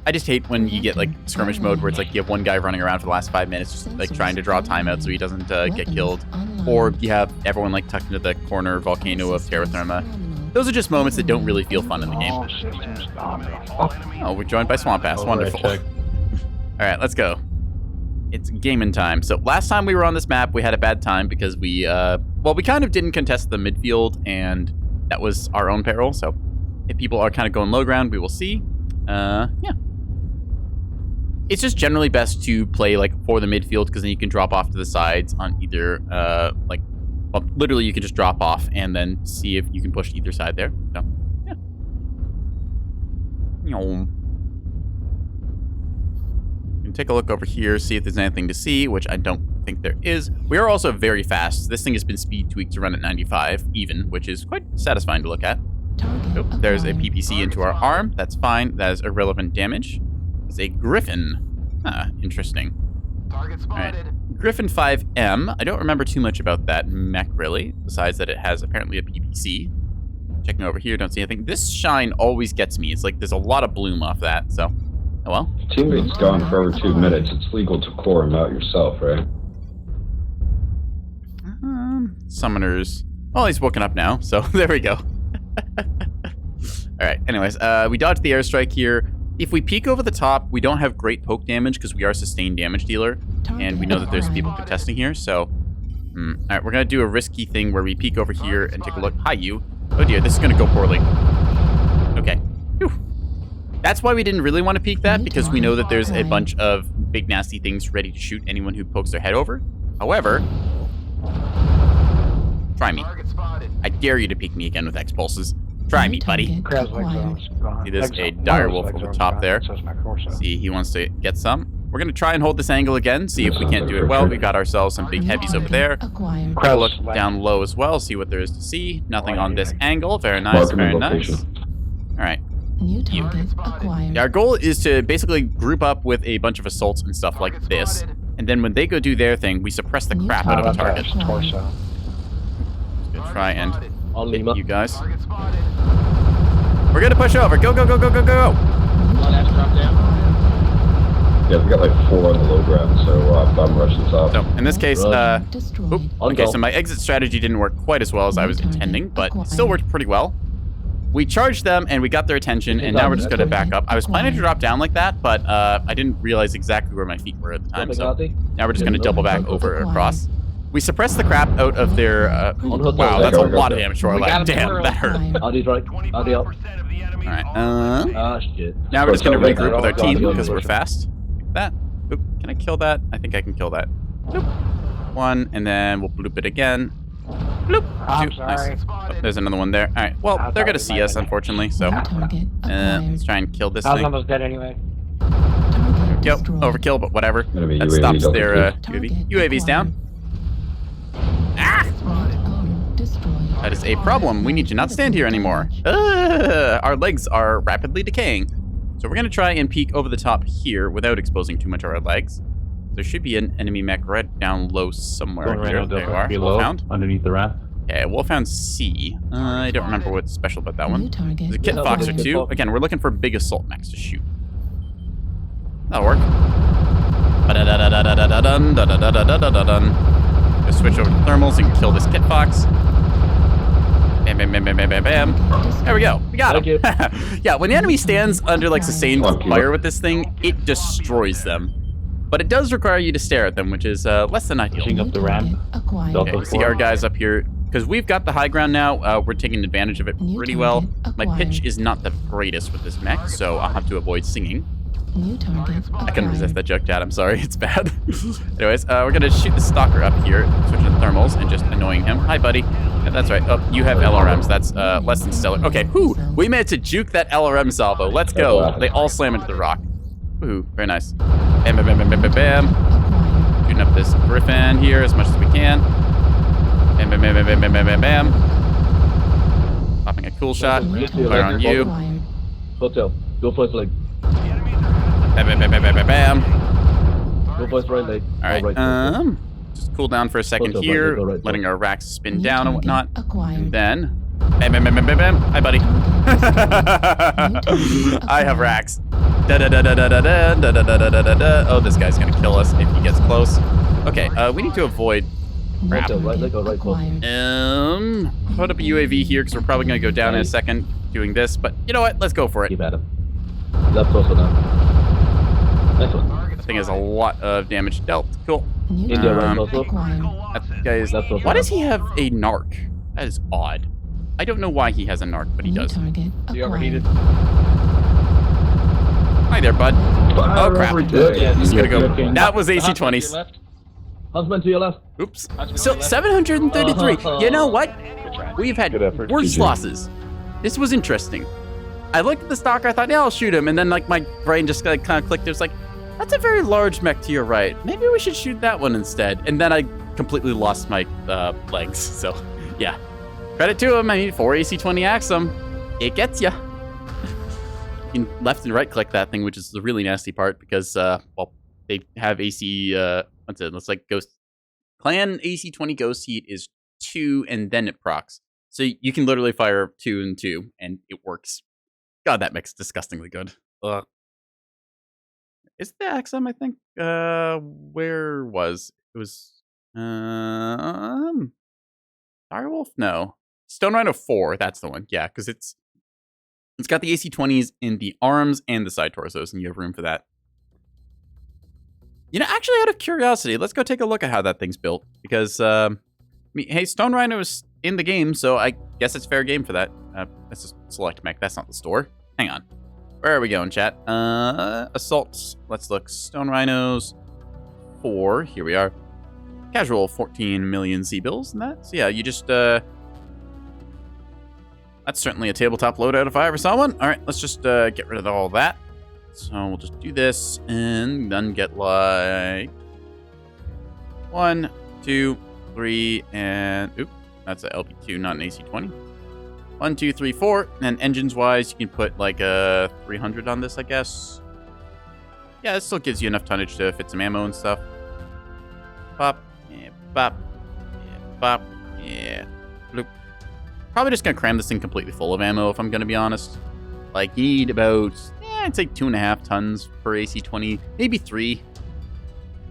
I just hate when you get like Skirmish mode where it's like you have one guy running around for the last 5 minutes just like trying to draw timeout so he doesn't get killed, or you have everyone like tucked into the corner volcano of Terra Therma. Those are just moments that don't really feel fun in the game. Oh, we're joined by Swamp Ass. Wonderful. All right, let's go. It's gaming time. So last time we were on this map, we had a bad time because we kind of didn't contest the midfield, and that was our own peril. So if people are kind of going low ground, we will see. Yeah. It's just generally best to play like for the midfield, because then you can drop off to the sides on either literally you can just drop off and then see if you can push either side there. So yeah. Take a look over here, see if there's anything to see, which I don't think there is. We are also very fast. This thing has been speed tweaked to run at 95 even, which is quite satisfying to look at. Oh, there's a PPC into our arm. That's fine. That is irrelevant damage. It's a Griffin. Ah, interesting. Target spotted. Right. Griffin 5M. I don't remember too much about that mech, really, besides that it has apparently a PPC. Checking over here, don't see anything. This shine always gets me. It's like there's a lot of bloom off that, so... Oh well. Teammate's gone for over 2 minutes. It's legal to core him out yourself, right? Summoners. Oh, he's woken up now, so there we go. Alright, anyways, we dodged the airstrike here. If we peek over the top, we don't have great poke damage because we are sustained damage dealer, and we know that there's people contesting here, so... Alright, we're gonna do a risky thing where we peek over here and take a look. Hi, you. Oh dear, this is gonna go poorly. Okay. Whew. That's why we didn't really want to peek that, because we know that there's a bunch of big nasty things ready to shoot anyone who pokes their head over. However, Try me. Target spotted. I dare you to peek me again with X-pulses. Try me, buddy. Target acquired. See, there's a dire wolf over the top there. See, he wants to get some. We're going to try and hold this angle again, see if we can't do it well. We've got ourselves some big heavies over there. Acquired. We'll look down low as well, see what there is to see. Nothing on this angle. Very nice, very nice. All right. New target acquired. Our goal is to basically group up with a bunch of assaults and stuff like this. And then when they go do their thing, we suppress the crap out of a target. Torso. Let's try and On hit Lima. you guys. Target spotted. We're going to push over. Go, go, go, go, go, go. Last drop down. Yeah, we got like 4 on the low ground, so I'm rushing top. So in this case, Destroyed. oop, okay, so my exit strategy didn't work quite as well as I was intending, but it still worked pretty well. We charged them and we got their attention, and now we're just going to back up. I was planning to drop down like that, but I didn't realize exactly where my feet were at the time, so now we're just going to double back over across. We suppressed the crap out of their... wow, that's a lot of damage to our leg. Damn, that hurt. Audi's right. Audi up. 25% of the enemy. All right, Ah, shit. now we're just going to regroup with our team because we're fast. Like that. Oop, can I kill that? I think I can kill that. Bloop. 1, and then we'll bloop it again. Bloop. I'm 2. sorry. Nice. Oh, there's another one there. All right. Well, they're gonna see us, unfortunately. So New target let's acquired. try and kill this I was thing. almost dead anyway. Target Yep, destroyed. overkill, but whatever. Gonna be That UAV stops double their kill. UAV. UAV's down. Ah! Right arm destroyed. That is a problem. We need to not stand here anymore. Our legs are rapidly decaying. So we're gonna try and peek over the top here without exposing too much of our legs. There should be an enemy mech right down low somewhere Going right here. now, There you Delta. are. Below, Wolfhound. underneath the raft. Okay, Wolfhound C. I don't remember what's special about that New one. target There's a Kit Yeah, Fox or Kit 2. Fox. Again, we're looking for big assault mechs to shoot. That'll work. Ba-da-da-da-da-da-da-dun, da-da-da-da-da-da-dun. Just switch over to thermals and kill this Kit Fox. Bam, bam, bam, bam, bam, bam, bam. There we go. We got him. Yeah, when the enemy stands under like sustained fire with this thing, it destroys them. But it does require you to stare at them, which is less than ideal. Pushing up the ramp. acquired. Delta. Okay, see our guys up here. Because we've got the high ground now, we're taking advantage of it New pretty well. target My acquired. pitch is not the greatest with this mech, so I'll have to avoid singing. New target I couldn't resist acquired. that joke, Dad. I'm sorry, it's bad. Anyways, we're gonna shoot the stalker up here, switching to thermals and just annoying him. Hi, buddy. Yeah, that's right. Oh, you have LRMs. That's less than stellar. Okay, whew. We managed to juke that LRM salvo. Let's go. They all slam into the rock. Woohoo, very nice. Bam, bam, bam, bam, bam, bam, bam. Acquired. Shooting up this griffin here as much as we can. Bam, bam, bam, bam, bam, bam, bam, bam, bam. Popping a cool shot. Fire on you. Acquired. Hotel. Go first leg. Bam, bam, bam, bam, bam, bam, bam. Go first right leg. All right. Just cool down for a second Close up, here, right, go right, letting our racks spin New down and target whatnot. Acquired. And then, bam, bam, bam, bam, bam, bam. Hi, buddy. I have racks. Da da da da da da da da da da da da da. Oh, this guy's gonna kill us if he gets close. Okay, we need to avoid. Crap. Hotel, right leg or right close. Acquired. Put up a UAV here because we're probably gonna go down in a second doing this. But you know what? Let's go for it. Keep at him. Left close for now. Next one. That thing has a lot of damage dealt. Cool. New India right Um, close up. acquired. That guy is. Left close Why for does now. he have a narc? That is odd. I don't know why he has a narc, but he New does. target You overheated. Hi there, bud. Oh crap. Yeah, He's gonna go. Looking. That was Huntsman to AC-20s. your left. Huntsman to your left. Oops. Huntsman So to your left. 733. You know what? Good try. We've had Good effort. worse GG. losses. This was interesting. I looked at the stalker. I thought, yeah, I'll shoot him. And then like my brain just like, kind of clicked. It was like, that's a very large mech to your right. Maybe we should shoot that one instead. And then I completely lost my legs. So yeah, credit to him. I mean, 4 AC-20 Axum. It gets ya. You can left and right click that thing, which is the really nasty part because, well, they have AC, what's it? Looks like Ghost. Clan AC-20 Ghost Heat is 2 and then it procs. So you can literally fire 2 and 2 and it works. God, that mech's disgustingly good. Ugh. Is the Axum, I think? Where was it? Was Direwolf? No. Stone Rhino 4, that's the one. Yeah, because it's got the AC-20s in the arms and the side torsos, and you have room for that. You know, actually, out of curiosity, let's go take a look at how that thing's built. Because, hey, Stone Rhino is in the game, so I guess it's fair game for that. That's a select mech. That's not the store. Hang on. Where are we going, chat? Assaults. Let's look. Stone Rhinos 4. Here we are. casual 14 million Z-bills and that. So yeah, you just, that's certainly a tabletop loadout if I ever saw one. All right, let's just get rid of all that. So we'll just do this and then get like 1, 2, 3, and oop, that's a LP2, not an AC20. 1, 2, 3, 4. And engines-wise, you can put like a 300 on this, I guess. Yeah, it still gives you enough tonnage to fit some ammo and stuff. Pop, yeah, pop, yeah, pop, yeah, bloop. Probably just gonna cram this thing completely full of ammo, if I'm gonna be honest. Like, you need about, I'd say 2.5 tons per AC20, maybe 3.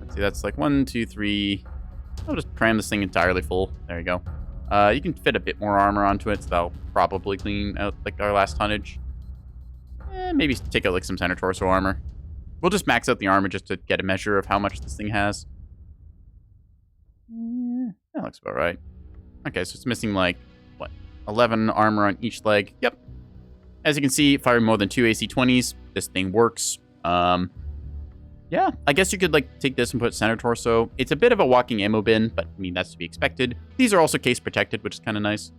Let's see, that's like 1, 2, 3. I'll just cram this thing entirely full. There you go. You can fit a bit more armor onto it, so that'll probably clean out like our last tonnage. Maybe take out like some center torso armor. We'll just max out the armor just to get a measure of how much this thing has. That looks about right. Okay, so it's missing like, what, 11 armor on each leg. Yep. As you can see, firing more than 2 AC20s, this thing works. Yeah, I guess you could like take this and put center torso. It's a bit of a walking ammo bin, but I mean, that's to be expected. These are also case protected, which is kind of nice.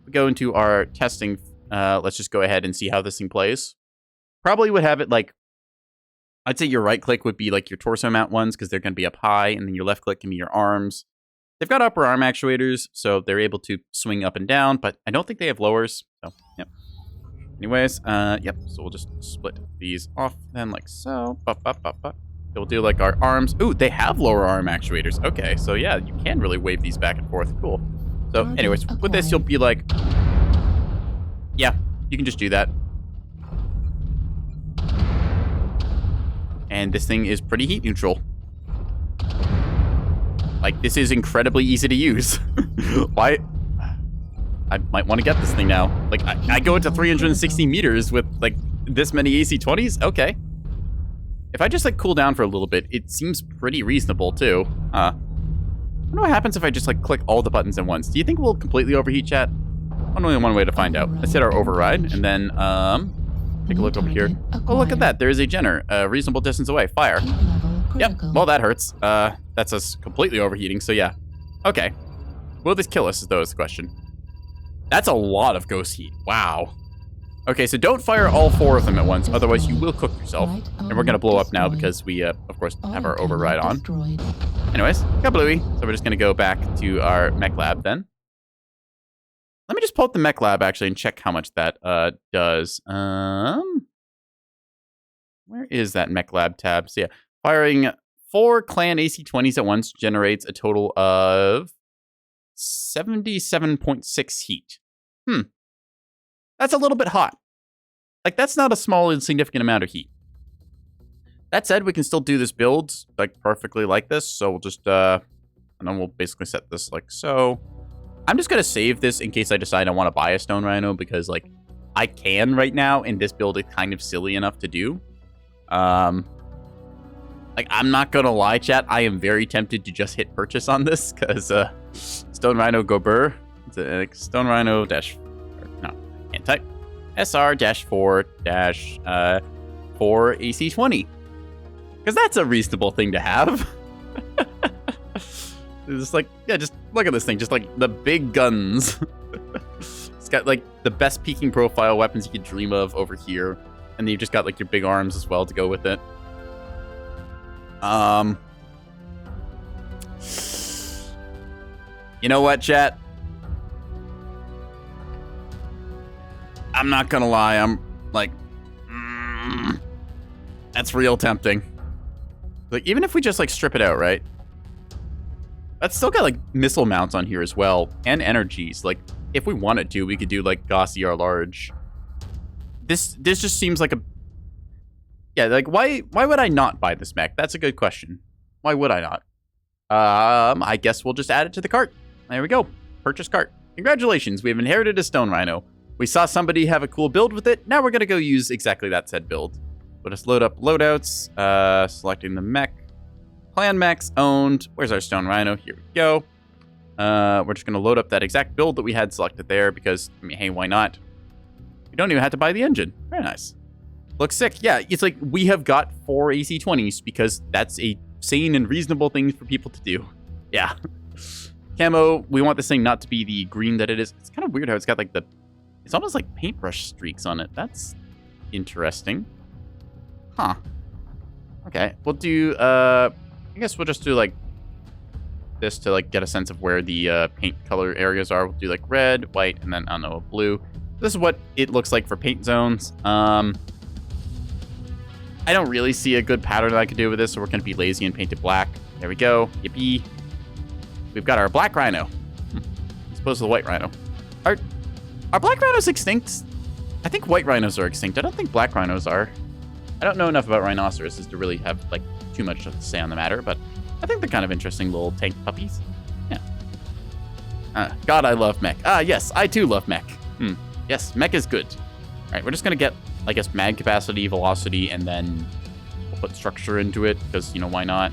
We go into our testing. Let's just go ahead and see how this thing plays. Probably would have it like, I'd say your right click would be like your torso mount ones because they're going to be up high, and then your left click can be your arms. They've got upper arm actuators, so they're able to swing up and down, but I don't think they have lowers. So, yep. Anyways, yep. So we'll just split these off then like so. We'll do like our arms. Ooh, they have lower arm actuators. Okay, so yeah, you can really wave these back and forth. Cool. So anyways, with this, you'll be like, yeah, you can just do that. And this thing is pretty heat neutral. Like, this is incredibly easy to use. Why? I might want to get this thing now. Like, I go into 360 meters with, like, this many AC20s? Okay. If I just, like, cool down for a little bit, it seems pretty reasonable, too. I wonder what happens if I just, like, click all the buttons at once. Do you think we'll completely overheat, chat? Only one way to find out. Let's hit our override, and then, take a look over here. Oh, look at that. There is a Jenner, a reasonable distance away. Fire. Yep. Well, that hurts. That's us completely overheating, so yeah. Okay. Will this kill us, though, is the question. That's a lot of ghost heat. Wow. Okay, so don't fire all 4 of them at once, otherwise you will cook yourself. And we're going to blow up now because we, of course, have our override on. Anyways, got Bluey. So we're just going to go back to our mech lab then. Let me just pull up the mech lab, actually, and check how much that does. Where is that mech lab tab? So yeah, firing 4 clan AC20s at once generates a total of 77.6 heat. That's a little bit hot. Like, that's not a small, insignificant amount of heat. That said, we can still do this build, like, perfectly like this. So we'll just, and then we'll basically set this like so. I'm just going to save this in case I decide I want to buy a Stone Rhino because, like, I can right now, and this build is kind of silly enough to do. Like, I'm not going to lie, chat. I am very tempted to just hit purchase on this because, Stone Rhino Gober. It's a Stone Rhino dash, no, can't type. SR-4-4 AC20. Because that's a reasonable thing to have. It's like, yeah, just look at this thing. Just like the big guns. It's got like the best peaking profile weapons you could dream of over here. And then you've just got like your big arms as well to go with it. You know what, chat? I'm not gonna lie, I'm like, that's real tempting. Like, even if we just like strip it out, right? That's still got like missile mounts on here as well, and energies. Like, if we wanted to, we could do like Gauss ER large. This just seems like a, yeah, like why would I not buy this mech? That's a good question. Why would I not? I guess we'll just add it to the cart. There we go. Purchase cart. Congratulations, we've inherited a Stone Rhino. We saw somebody have a cool build with it. Now we're going to go use exactly that said build. Let us load up loadouts. Selecting the mech. Clan mechs owned. Where's our Stone Rhino? Here we go. We're just going to load up that exact build that we had selected there because, I mean, hey, why not? We don't even have to buy the engine. Very nice. Looks sick. Yeah, it's like we have got 4 AC20s because that's a sane and reasonable thing for people to do. Yeah. Camo, we want this thing not to be the green that it is. It's kind of weird how it's got like it's almost like paintbrush streaks on it. That's interesting. Huh. Okay, we'll do, I guess we'll just do like this to like get a sense of where the paint color areas are. We'll do like red, white, and then, I don't know, blue. This is what it looks like for paint zones. I don't really see a good pattern that I could do with this, so we're going to be lazy and paint it black. There we go. Yippee. We've got our black rhino. As opposed to the white rhino. Are black rhinos extinct? I think white rhinos are extinct. I don't think black rhinos are. I don't know enough about rhinoceroses to really have like too much to say on the matter, but I think they're kind of interesting little tank puppies. Yeah. God, I love mech. Yes, I too love mech. Yes, mech is good. All right, we're just gonna get, I guess, mag capacity, velocity, and then we'll put structure into it because, you know, why not?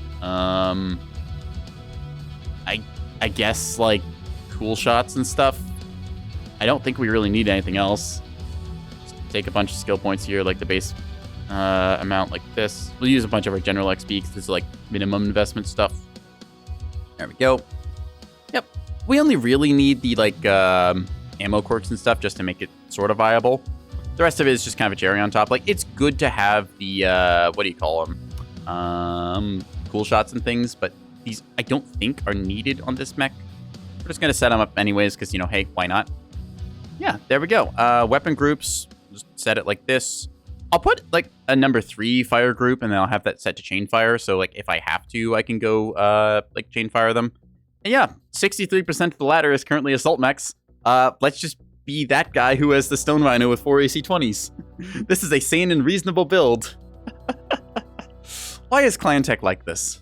I guess like cool shots and stuff. I don't think we really need anything else. Just take a bunch of skill points here, like the base amount like this. We'll use a bunch of our general XP because this is like minimum investment stuff. There we go. Yep. We only really need the like ammo quirks and stuff just to make it sort of viable. The rest of it is just kind of a cherry on top. Like, it's good to have the what do you call them? Cool shots and things, but these I don't think are needed on this mech. We're just gonna set them up anyways because, you know, hey, why not? Yeah, there we go. Weapon groups, just set it like this. I'll put like a number 3 fire group, and then I'll have that set to chain fire. So like if I have to, I can go like chain fire them. And yeah, 63% of the ladder is currently assault mechs. Let's just be that guy who has the stone rhino with 4 AC-20s. This is a sane and reasonable build. Why is Clan Tech like this?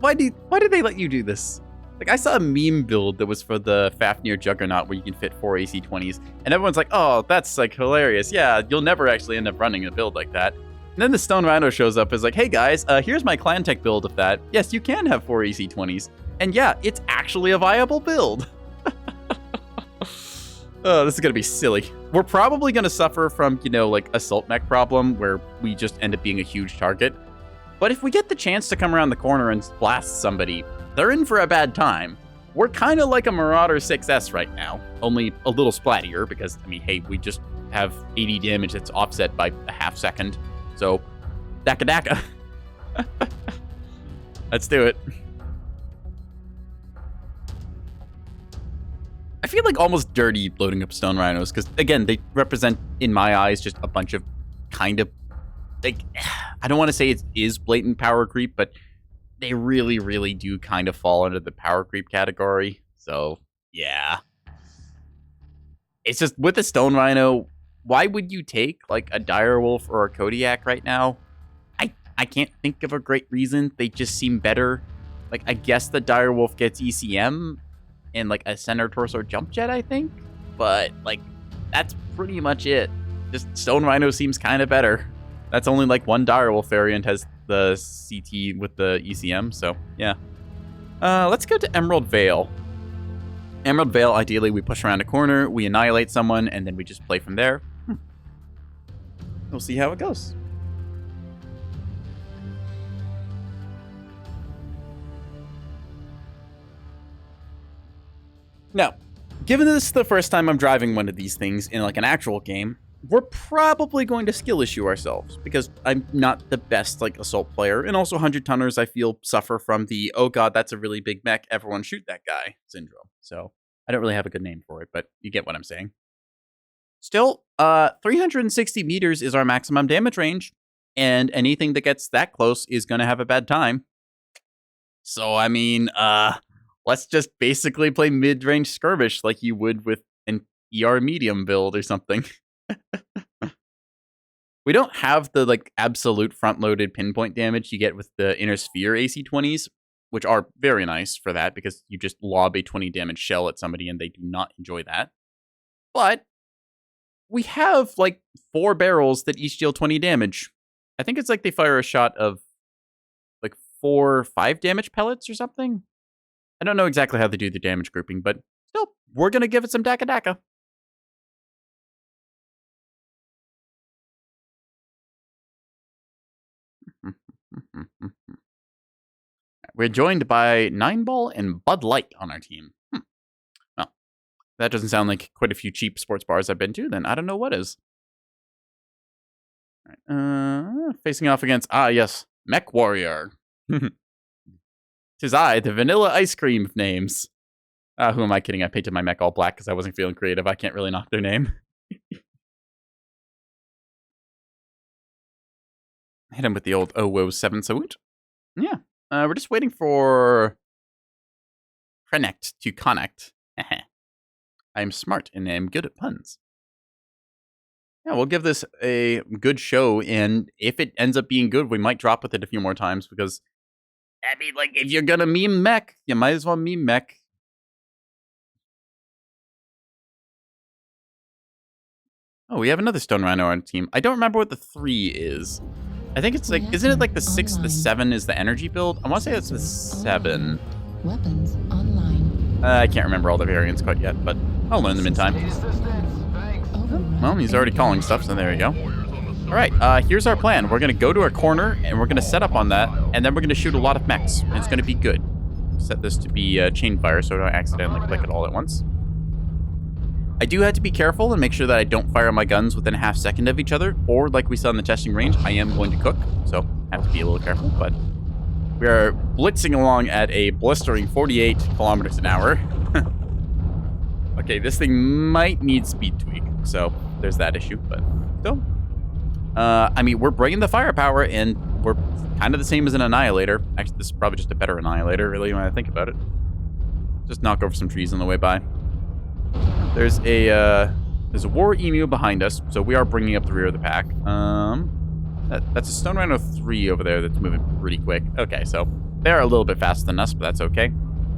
Why did they let you do this? Like, I saw a meme build that was for the Fafnir Juggernaut where you can fit 4 AC-20s, and everyone's like, oh, that's like hilarious. Yeah, you'll never actually end up running a build like that. And then the Stone Rhino shows up and is like, hey guys, here's my Clan Tech build of that. Yes, you can have 4 AC-20s. And yeah, it's actually a viable build. Oh, this is gonna be silly. We're probably gonna suffer from, you know, like assault mech problem where we just end up being a huge target. But if we get the chance to come around the corner and blast somebody, they're in for a bad time. We're kind of like a Marauder 6S right now, only a little splattier because, I mean, hey, we just have 80 damage that's offset by a half second. So, daka daka. Let's do it. I feel like almost dirty loading up stone rhinos because, again, they represent, in my eyes, just a bunch of kind of, like, I don't want to say it is blatant power creep, but they really, really do kind of fall under the power creep category. So, yeah. It's just, with a stone rhino, why would you take, like, a direwolf or a Kodiak right now? I can't think of a great reason. They just seem better. Like, I guess the direwolf gets ECM and, like, a center torso jump jet, I think. But, like, that's pretty much it. Just stone rhino seems kind of better. That's only, like, one direwolf variant has the CT with the ECM, so, yeah. Let's go to Emerald Vale. Emerald Vale, ideally, we push around a corner, we annihilate someone, and then we just play from there. We'll see how it goes. Now, given this is the first time I'm driving one of these things in, like, an actual game, we're probably going to skill issue ourselves, because I'm not the best, like, assault player, and also 100-tonners, I feel, suffer from the, oh god, that's a really big mech, everyone shoot that guy syndrome. So, I don't really have a good name for it, but you get what I'm saying. Still, 360 meters is our maximum damage range, and anything that gets that close is going to have a bad time. So, I mean, let's just basically play mid-range skirmish like you would with an ER medium build or something. We don't have the, like, absolute front-loaded pinpoint damage you get with the Inner Sphere AC-20s, which are very nice for that, because you just lob a 20 damage shell at somebody and they do not enjoy that. But we have, like, 4 barrels that each deal 20 damage. I think it's like they fire a shot of, like, 4 or 5 damage pellets or something. I don't know exactly how they do the damage grouping, but still, we're going to give it some Daka Daka. We're joined by 9ball and Bud Light on our team. Well, that doesn't sound like quite a few cheap sports bars I've been to, then I don't know what is. All right, facing off against, yes, Mechwarrior. Tis I, the vanilla ice cream of names. Who am I kidding? I painted my mech all black because I wasn't feeling creative. I can't really knock their name. Hit him with the old oh 7 salute. Yeah. We're just waiting for Connect to connect. I'm smart and I'm good at puns. Yeah, we'll give this a good show, and if it ends up being good, we might drop with it a few more times, because, I mean, like, if you're gonna meme mech, you might as well meme mech. Oh, we have another Stone Rhino on our team. I don't remember what the 3 is. I think it's like, isn't it like the 6, the 7 is the energy build? I want to say it's the 7. Weapons online. I can't remember all the variants quite yet, but I'll learn them in time. Need assistance. Thanks. Well, he's already calling stuff, so there we go. All right, here's our plan. We're going to go to our corner, and we're going to set up on that, and then we're going to shoot a lot of mechs, and it's going to be good. Set this to be chain fire, so I don't accidentally click it all at once. I do have to be careful and make sure that I don't fire my guns within a half second of each other, or like we saw in the testing range, I am going to cook, so I have to be a little careful, but we are blitzing along at a blistering 48 kilometers an hour. Okay, this thing might need speed tweak, so there's that issue, but still. I mean, we're bringing the firepower, and we're kind of the same as an Annihilator. Actually, this is probably just a better Annihilator, really, when I think about it. Just knock over some trees on the way by. There's a War Emu behind us, so we are bringing up the rear of the pack. That's a Stone Rhino 3 over there that's moving pretty quick. Okay, so they are a little bit faster than us, but that's okay.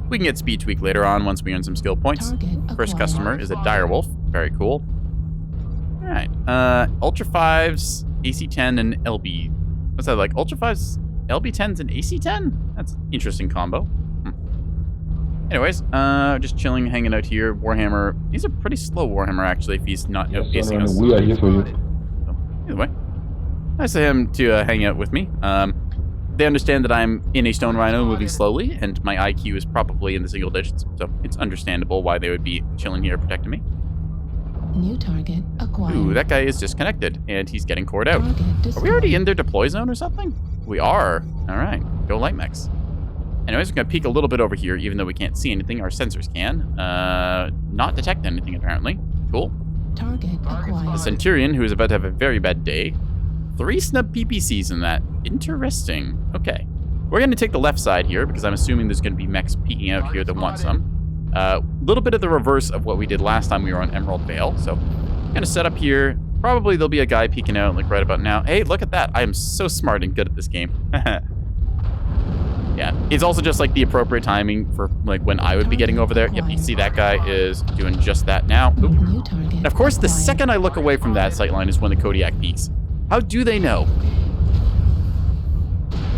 We can get speed tweak later on once we earn some skill points. First acquired. customer is a Direwolf. Very cool. All right. Ultra 5s, AC10, and LB. What's that like? Ultra 5s, LB10s, and AC10? That's an interesting combo. Anyways, just chilling, hanging out here. Warhammer. He's a pretty slow Warhammer, actually, if he's not outpacing us. We are here for you. So, either way, nice of him to hang out with me. They understand that I'm in a Stone Rhino moving slowly, and my IQ is probably in the single digits, so it's understandable why they would be chilling here protecting me. New target acquired. Ooh, that guy is disconnected, and he's getting cored out. Are we already in their deploy zone or something? We are. All right, go light mechs. Anyways, we're going to peek a little bit over here, even though we can't see anything. Our sensors can. Not detect anything, apparently. Cool. Target acquired. The Centurion, who is about to have a very bad day. 3 snub PPCs in that. Interesting. Okay. We're going to take the left side here, because I'm assuming there's going to be mechs peeking out here that want some. A little bit of the reverse of what we did last time we were on Emerald Vale. So, I'm going to set up here. Probably there'll be a guy peeking out, like, right about now. Hey, look at that. I am so smart and good at this game. Yeah, it's also just like the appropriate timing for like when I would be getting over there. Yep, you see that guy is doing just that now. Oop. New target And of course, the acquired. second I look away from that sightline is when the Kodiak peaks. How do they know?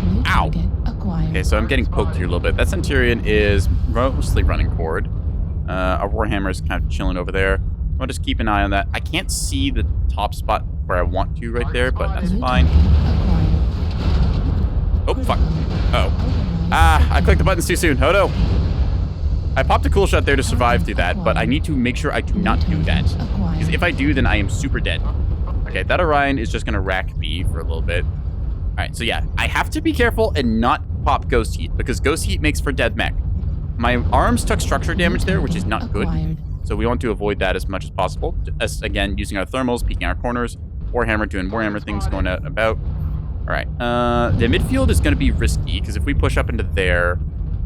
New Ow. target acquired. Okay, so I'm getting poked here a little bit. That Centurion is mostly running cord. Our Warhammer is kind of chilling over there. I'll just keep an eye on that. I can't see the top spot where I want to right there, but that's New fine. target acquired. Oh, fuck. Uh-oh. I clicked the buttons too soon. Oh, no. I popped a cool shot there to survive through that, but I need to make sure I do not do that. Because if I do, then I am super dead. Okay, that Orion is just going to rack me for a little bit. All right, so yeah, I have to be careful and not pop Ghost Heat, because Ghost Heat makes for dead mech. My arms took structure damage there, which is not good. So we want to avoid that as much as possible. As, again, using our thermals, peeking our corners, Warhammer doing Warhammer things, going out and about. All right, the midfield is going to be risky, because if we push up into there,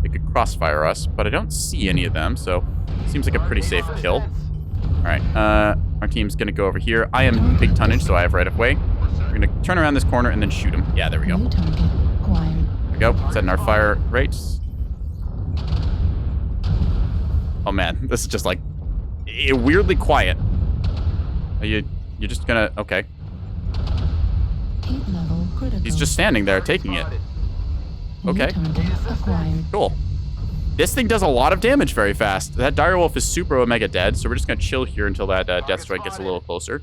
they could crossfire us, but I don't see any of them, so it seems like a pretty safe kill. All right, our team's going to go over here. I am big tonnage, so I have right of way. We're going to turn around this corner and then shoot him. Yeah, there we go. New target acquired. There we go, setting our fire rates. Oh man, this is just like weirdly quiet. You're just gonna, okay. Heat level critical. He's just standing there taking it. Okay, New target acquired. cool. This thing does a lot of damage very fast. That Direwolf is super Omega dead, so we're just gonna chill here until that Death Strike gets a little closer.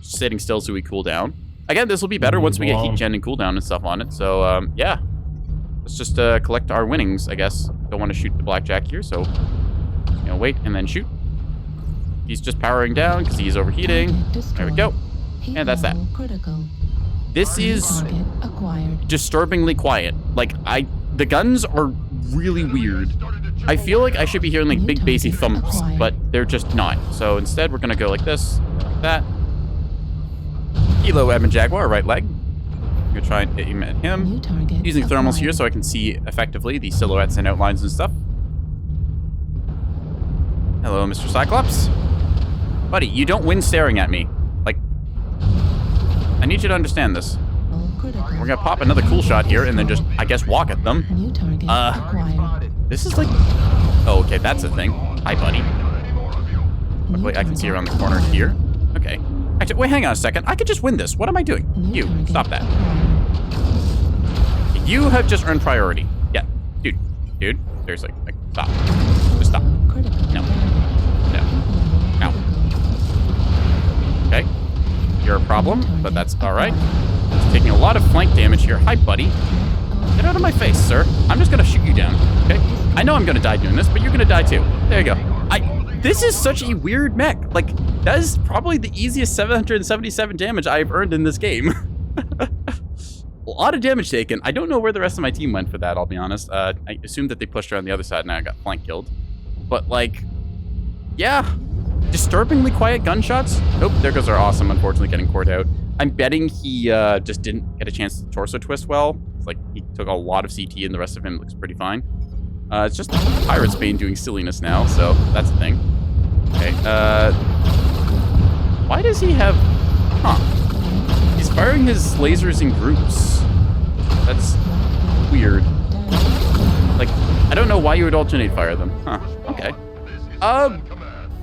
Just sitting still so we cool down. Again, this will be better once we get heat gen and cooldown and stuff on it, so yeah. let's just collect our winnings, I guess. Don't want to shoot the blackjack here, so wait and then shoot. He's just powering down because he's overheating. There we go. And that's that. Critical. This is Target acquired. disturbingly quiet. Like, the guns are really weird. I feel like I should be hearing like big bassy thumps, but they're just not. So instead, we're gonna go like this, like that. Kilo Edmund Jaguar, right leg. I'm gonna try and aim at him. New target Using thermals acquired. here so I can see effectively the silhouettes and outlines and stuff. Hello, Mr. Cyclops. Buddy, you don't win staring at me. Like, I need you to understand this. Critical. We're gonna pop another cool shot here and then just, I guess, walk at them. New target acquired. This is like... Oh, okay, that's a thing. Hi, buddy. Luckily, I can see around the corner here. Okay. Actually, wait, hang on a second. I could just win this. What am I doing? New You, target stop that. acquired. You have just earned priority. Yeah, dude. Seriously, like, stop. Just stop. Critical. No. No. Okay. You're a problem, but that's alright. It's taking a lot of flank damage here. Hi, buddy. Get out of my face, sir. I'm just gonna shoot you down, okay? I know I'm gonna die doing this, but you're gonna die too. There you go. This is such a weird mech. Like, that is probably the easiest 777 damage I've earned in this game. A lot of damage taken. I don't know where the rest of my team went for that, I'll be honest. I assumed that they pushed around the other side and I got flank killed. But, like, yeah. Disturbingly quiet gunshots. Nope, there goes our awesome, unfortunately, getting cored out. I'm betting he just didn't get a chance to torso twist well. It's like he took a lot of CT and the rest of him looks pretty fine. It's just Pirate's Bane doing silliness now, so that's the thing. Okay, why does he have... Huh. He's firing his lasers in groups. That's weird. Like, I don't know why you would alternate fire them. Huh, okay.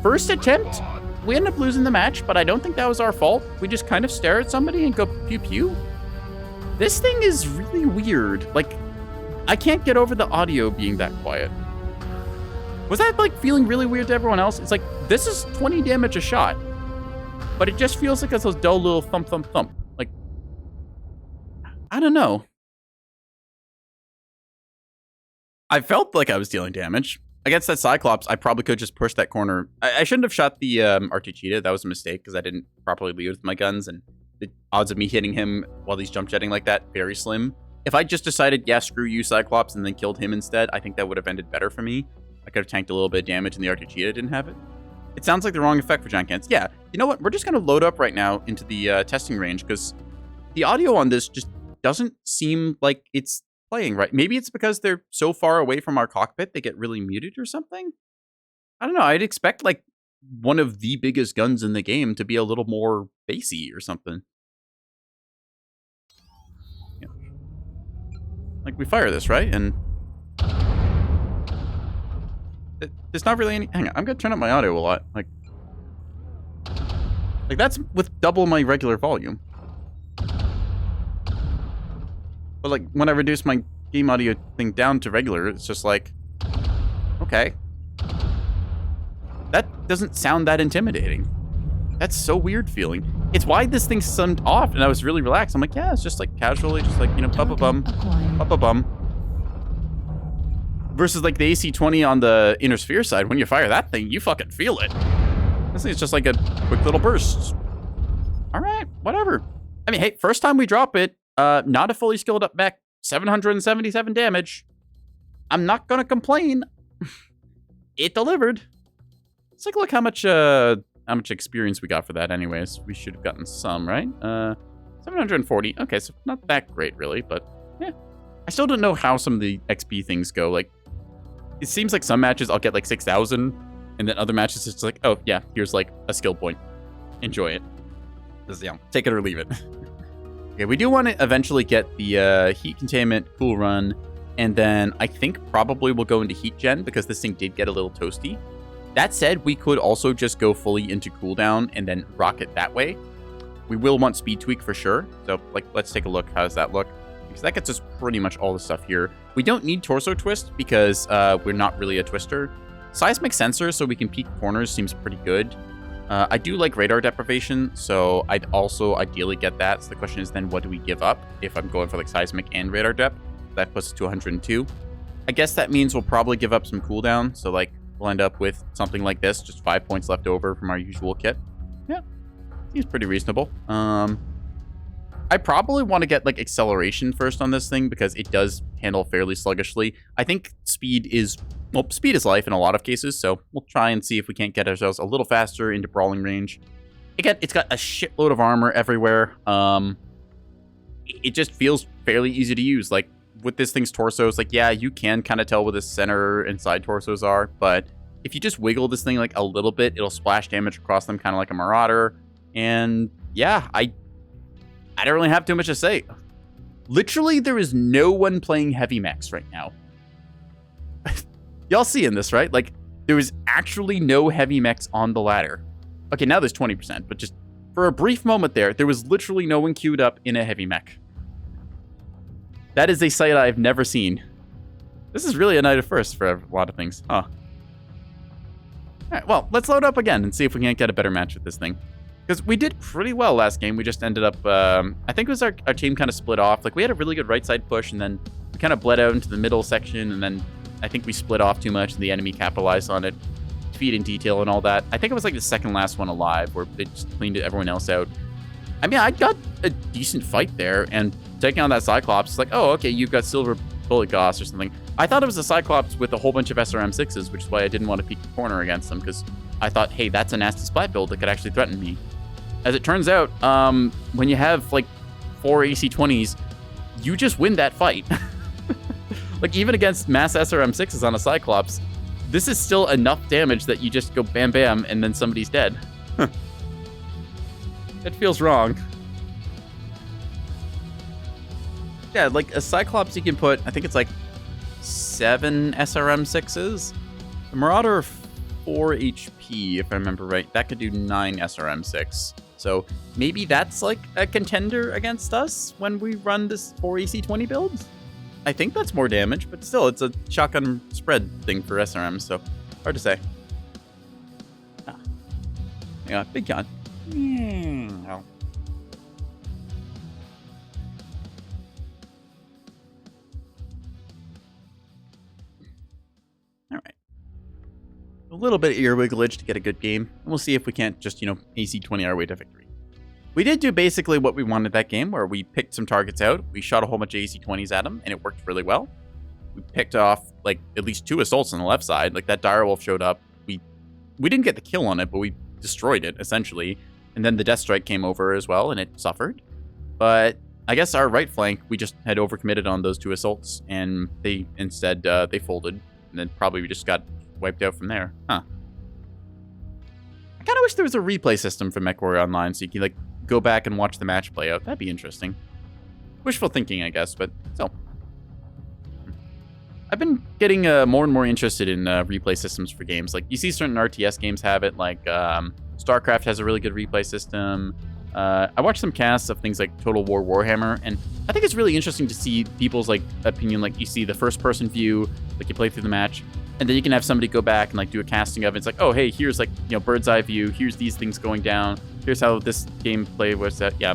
First attempt, we ended up losing the match, but I don't think that was our fault. We just kind of stare at somebody and go pew pew. This thing is really weird. Like, I can't get over the audio being that quiet. Was that like feeling really weird to everyone else? It's like, this is 20 damage a shot, but it just feels like it's those dull little thump thump thump. Like, I don't know. I felt like I was dealing damage. Against that Cyclops, I probably could just push that corner. I shouldn't have shot the RT Cheetah. That was a mistake because I didn't properly lead with my guns, and the odds of me hitting him while he's jump jetting like that, very slim. If I just decided, yeah, screw you, Cyclops, and then killed him instead, I think that would have ended better for me. I could have tanked a little bit of damage, and the RT Cheetah didn't have it. It sounds like the wrong effect for giant cannons. Yeah, you know what? We're just going to load up right now into the testing range because the audio on this just doesn't seem like it's playing right. Maybe it's because they're so far away from our cockpit they get really muted or something. I don't know. I'd expect like one of the biggest guns in the game to be a little more bassy or something. Yeah. Like we fire this, right? And there's not really any... Hang on, I'm gonna turn up my audio a lot. Like that's with double my regular volume. But like when I reduce my game audio thing down to regular, it's just like, okay. That doesn't sound that intimidating. That's so weird feeling. It's why this thing summed off and I was really relaxed. I'm like, yeah, it's just like casually, just like, you know, bum. Versus like the AC-20 on the inner sphere side, when you fire that thing, you fucking feel it. This thing is just like a quick little burst. All right, whatever. I mean, hey, first time we drop it, not a fully skilled up mech, 777 damage. I'm not gonna complain. It delivered. Let's take a look how much experience we got for that anyways. We should have gotten some, right? 740. Okay, so not that great really, but yeah. I still don't know how some of the XP things go. Like, it seems like some matches I'll get like 6,000, and then other matches it's like, oh yeah, here's like a skill point. Enjoy it. Just, yeah, take it or leave it. Okay, we do want to eventually get the heat containment, cool run, and then I think probably we'll go into heat gen because this thing did get a little toasty. That said, we could also just go fully into cooldown and then rock it that way. We will want speed tweak for sure. So, like, let's take a look. How does that look? Because that gets us pretty much all the stuff here. We don't need torso twist because we're not really a twister. Seismic sensor so we can peek corners seems pretty good. I do like radar deprivation, so I'd also ideally get that. So the question is then what do we give up if I'm going for like seismic and radar dep? that puts us to 102. I guess that means we'll probably give up some cooldown. So, like, we'll end up with something like this, just 5 points left over from our usual kit. Yeah, seems pretty reasonable. I probably want to get, like, acceleration first on this thing because it does handle fairly sluggishly. I think speed is life in a lot of cases, so we'll try and see if we can't get ourselves a little faster into brawling range. Again, it's got a shitload of armor everywhere. It just feels fairly easy to use. Like, with this thing's torsos, like, yeah, you can kind of tell where the center and side torsos are, but if you just wiggle this thing, like, a little bit, it'll splash damage across them, kind of like a Marauder. And, yeah, I don't really have too much to say. Literally, there is no one playing heavy mechs right now. Y'all seeing this, right? Like, there is actually no heavy mechs on the ladder. Okay, now there's 20%, but just for a brief moment there was literally no one queued up in a heavy mech. That is a sight I've never seen. This is really a night of firsts for a lot of things, huh? Alright, well, let's load up again and see if we can't get a better match with this thing. Because we did pretty well last game. We just ended up, I think it was our team kind of split off. Like, we had a really good right side push, and then we kind of bled out into the middle section, and then I think we split off too much, and the enemy capitalized on it. Feed in detail and all that. I think it was like the second last one alive, where they just cleaned everyone else out. I mean, I got a decent fight there, and taking on that Cyclops, it's like, oh, okay, you've got Silver Bullet Goss or something. I thought it was a Cyclops with a whole bunch of SRM6s, which is why I didn't want to peek the corner against them, because I thought, hey, that's a nasty splat build that could actually threaten me. As it turns out, when you have, like, 4 AC-20s, you just win that fight. Like, even against mass SRM6s on a Cyclops, this is still enough damage that you just go bam bam and then somebody's dead. That feels wrong. Yeah, like a Cyclops you can put, I think it's like 7 SRM6s. The Marauder 4 HP, if I remember right. That could do 9 SRM6. So maybe that's like a contender against us when we run this 4 AC-20 build? I think that's more damage, but still, it's a shotgun spread thing for SRM, so hard to say. Ah. Hang on, big con. Oh. All right. A little bit of ear wigglage to get a good game. And we'll see if we can't just, AC-20 our way to victory. We did do basically what we wanted that game, where we picked some targets out. We shot a whole bunch of AC-20s at them, and it worked really well. We picked off, like, at least 2 assaults on the left side. Like, that direwolf showed up. We didn't get the kill on it, but we destroyed it, essentially. And then the Death Strike came over as well, and it suffered. But I guess our right flank, we just had overcommitted on those 2 assaults, and they instead, they folded. And then probably we just got wiped out from there. Huh. I kind of wish there was a replay system for Mechwarrior Online, so you can, like, go back and watch the match play out. That'd be interesting. Wishful thinking, I guess, but still. I've been getting more and more interested in replay systems for games. Like, you see certain RTS games have it, like StarCraft has a really good replay system. I watched some casts of things like Total War Warhammer, and I think it's really interesting to see people's, like, opinion. Like, you see the first-person view, like, you play through the match, and then you can have somebody go back and, like, do a casting of it. It's like, oh, hey, here's, like, bird's eye view. Here's these things going down. Here's how this gameplay was set. Yeah,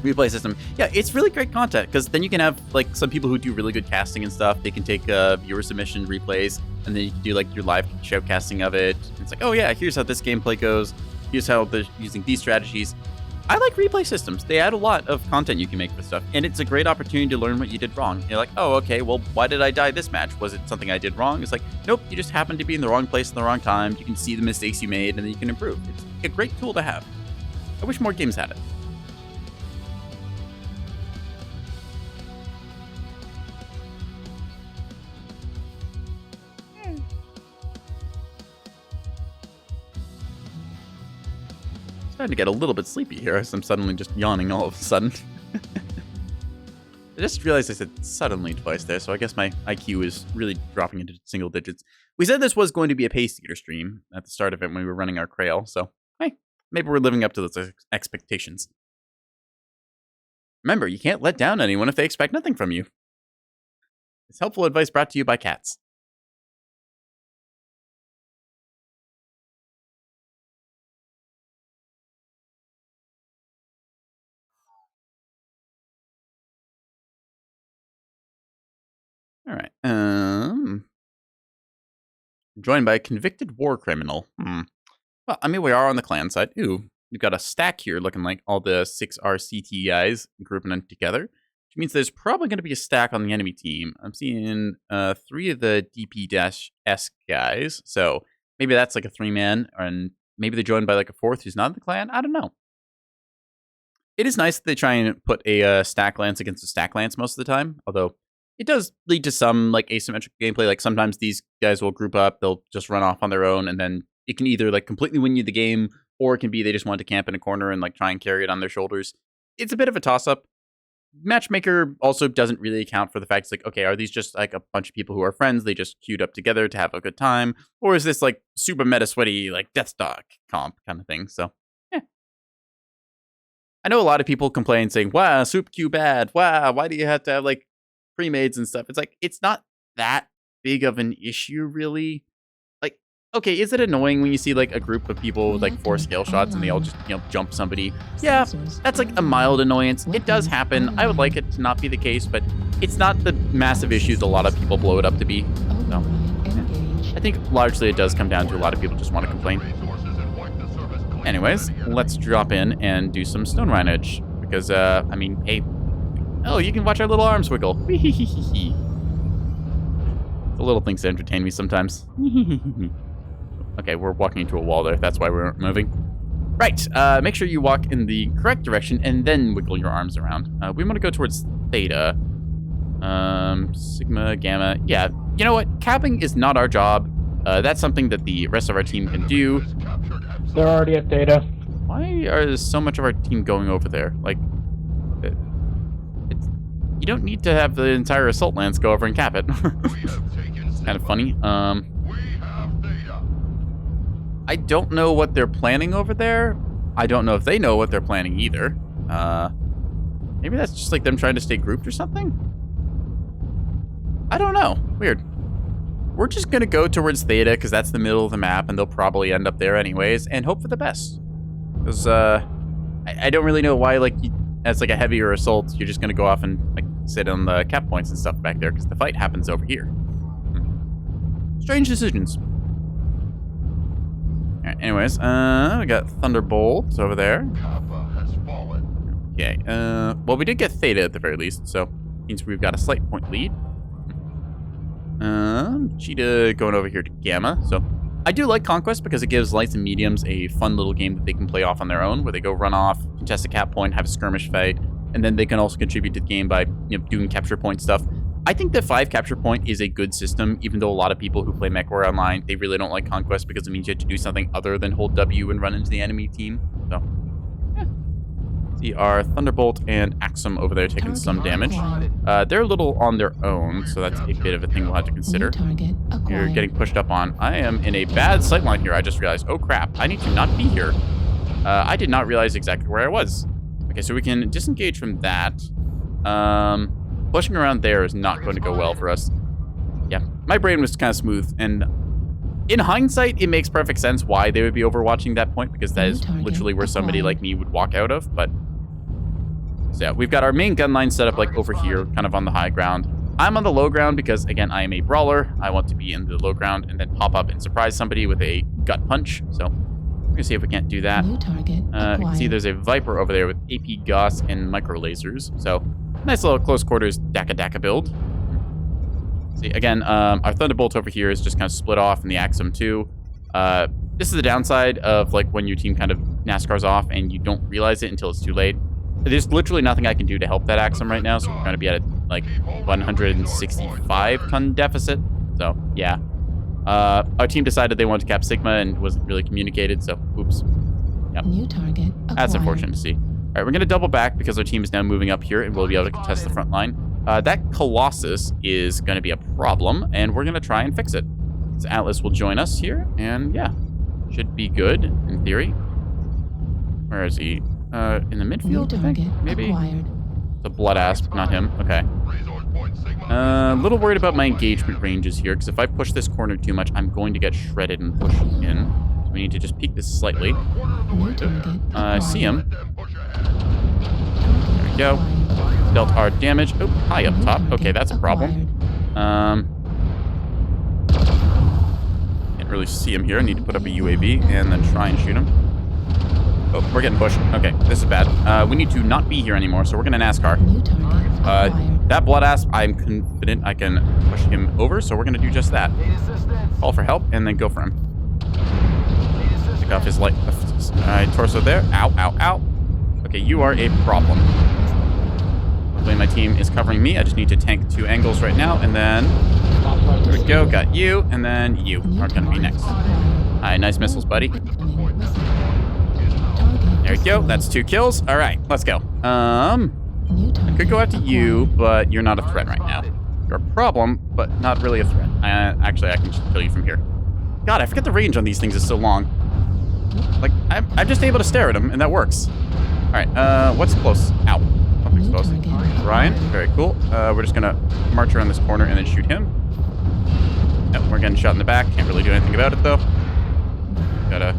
replay system. Yeah, it's really great content, because then you can have, like, some people who do really good casting and stuff. They can take viewer submission replays, and then you can do, like, your live shoutcasting of it. It's like, oh, yeah, here's how this gameplay goes. Here's how they're using these strategies. I like replay systems. They add a lot of content you can make for stuff, and it's a great opportunity to learn what you did wrong. You're like, oh, okay, well, why did I die this match? Was it something I did wrong? It's like, nope, you just happened to be in the wrong place at the wrong time. You can see the mistakes you made, and then you can improve. It's a great tool to have. I wish more games had it. Starting to get a little bit sleepy here as I'm suddenly just yawning all of a sudden. I just realized I said suddenly twice there, so I guess my IQ is really dropping into single digits. We said this was going to be a Pace Theater stream at the start of it when we were running our Krail, so hey, maybe we're living up to those expectations. Remember, you can't let down anyone if they expect nothing from you. It's helpful advice brought to you by cats. All right. Joined by a convicted war criminal. Well, I mean, we are on the clan side. Ooh, we've got a stack here looking like all the 6RCT guys grouping them together, which means there's probably going to be a stack on the enemy team. I'm seeing 3 of the DP-S guys, so maybe that's like a 3-man, and maybe they're joined by like a 4th who's not in the clan. I don't know. It is nice that they try and put a stack lance against a stack lance most of the time, although it does lead to some like asymmetric gameplay. Like sometimes these guys will group up, they'll just run off on their own, and then it can either like completely win you the game, or it can be they just want to camp in a corner and like try and carry it on their shoulders. It's a bit of a toss-up. Matchmaker also doesn't really account for the fact it's like, okay, are these just like a bunch of people who are friends? They just queued up together to have a good time, or is this like super meta sweaty like Deathstalk comp kind of thing? So, yeah. I know a lot of people complain saying, "Wow, soup queue bad. Wow, why do you have to have like pre-mades and stuff?" It's like it's not that big of an issue, really. Like, okay, is it annoying when you see like a group of people with like 4 scale shots and they all just jump somebody? Yeah, that's like a mild annoyance. It does happen. I would like it to not be the case, but it's not the massive issues a lot of people blow it up to be. So, yeah. I think largely it does come down to a lot of people just want to complain. Anyways, let's drop in and do some stone rhinage because I mean, hey. Oh, you can watch our little arms wiggle. The little things that entertain me sometimes. Okay, we're walking into a wall there. That's why we're moving. Right, make sure you walk in the correct direction and then wiggle your arms around. We want to go towards theta. Sigma, gamma. Yeah, you know what? Capping is not our job. That's something that the rest of our team can do. They're already at theta. Why is so much of our team going over there? Like, you don't need to have the entire assault lance go over and cap it. It's kind of funny. I don't know what they're planning over there. I don't know if they know what they're planning either. Maybe that's just like them trying to stay grouped or something? I don't know. Weird. We're just going to go towards theta because that's the middle of the map and they'll probably end up there anyways and hope for the best. Because I don't really know why, like, as like a heavier assault, you're just going to go off and like sit on the cap points and stuff back there because the fight happens over here. Strange decisions. All right, anyways, we got Thunderbolt over there. Okay, well, we did get theta at the very least, so means we've got a slight point lead. Cheetah going over here to Gamma. So I do like Conquest because it gives lights and mediums a fun little game that they can play off on their own, where they go run off, contest a cap point, have a skirmish fight, and then they can also contribute to the game by doing capture point stuff. I think the 5 capture point is a good system, even though a lot of people who play Mechwarrior online, they really don't like Conquest because it means you have to do something other than hold W and run into the enemy team. So, yeah. See our Thunderbolt and Axum over there taking some damage. They're a little on their own, so that's a bit of a thing we'll have to consider. You're getting pushed up on. I am in a bad sightline here. I just realized, oh crap, I need to not be here. I did not realize exactly where I was. Okay, so we can disengage from that. Pushing around there is not going to go well for us. Yeah, my brain was kind of smooth, and in hindsight, it makes perfect sense why they would be overwatching that point, because that is literally where somebody like me would walk out of, but... So yeah, we've got our main gun line set up like over here, kind of on the high ground. I'm on the low ground because, again, I am a brawler. I want to be in the low ground and then pop up and surprise somebody with a gut punch, so... We're gonna see if we can't do that. You can see there's a Viper over there with AP Gauss and micro lasers, so... Nice little close quarters Daka build. See, again, our Thunderbolt over here is just kind of split off in the Axum too. This is the downside of like when your team kind of NASCARs off and you don't realize it until it's too late. There's literally nothing I can do to help that Axum right now, so we're going to be at a like 165 ton deficit. So yeah, our team decided they wanted to cap Sigma and wasn't really communicated. So oops. Yep. New target acquired. That's unfortunate to see. All right, we're going to double back because our team is now moving up here and we'll be able to contest the front line. That Colossus is going to be a problem, and we're going to try and fix it. So Atlas will join us here, and yeah, should be good in theory. Where is he? In the midfield, I think? Maybe? The Blood Asp, not him. Okay. A little worried about my engagement ranges here, because if I push this corner too much, I'm going to get shredded and pushed in. So we need to just peek this slightly. I see him. There we go. Dealt our damage. Oh, high up top. Okay, that's a problem. Can't really see him here. I need to put up a UAV and then try and shoot him. Oh, we're getting pushed. Okay, this is bad. We need to not be here anymore, so we're going to NASCAR. New target acquired. That blood asp, I'm confident I can push him over, so we're going to do just that. Need assistance. Call for help and then go for him. Need assistance. Take off his light. Alright, torso there. Ow, ow, ow. Okay, you are a problem. Luckily, my team is covering me. I just need to tank 2 angles right now, and then there we go. Got you, and then you New are going to be next. acquired. Alright, nice missiles, buddy. Incoming missile. Target There we go. destroyed. That's 2 kills. All right, let's go. New target Could go after you, acquired. but you're not a threat right now. You're a problem, but not really a threat. Actually, I can just kill you from here. God, I forget the range on these things is so long. Like, I'm just able to stare at them, and that works. All right, what's close? Ow. Something's New close. target Ryan, acquired. very cool. We're just gonna march around this corner and then shoot him. Nope, we're getting shot in the back. Can't really do anything about it, though. Gotta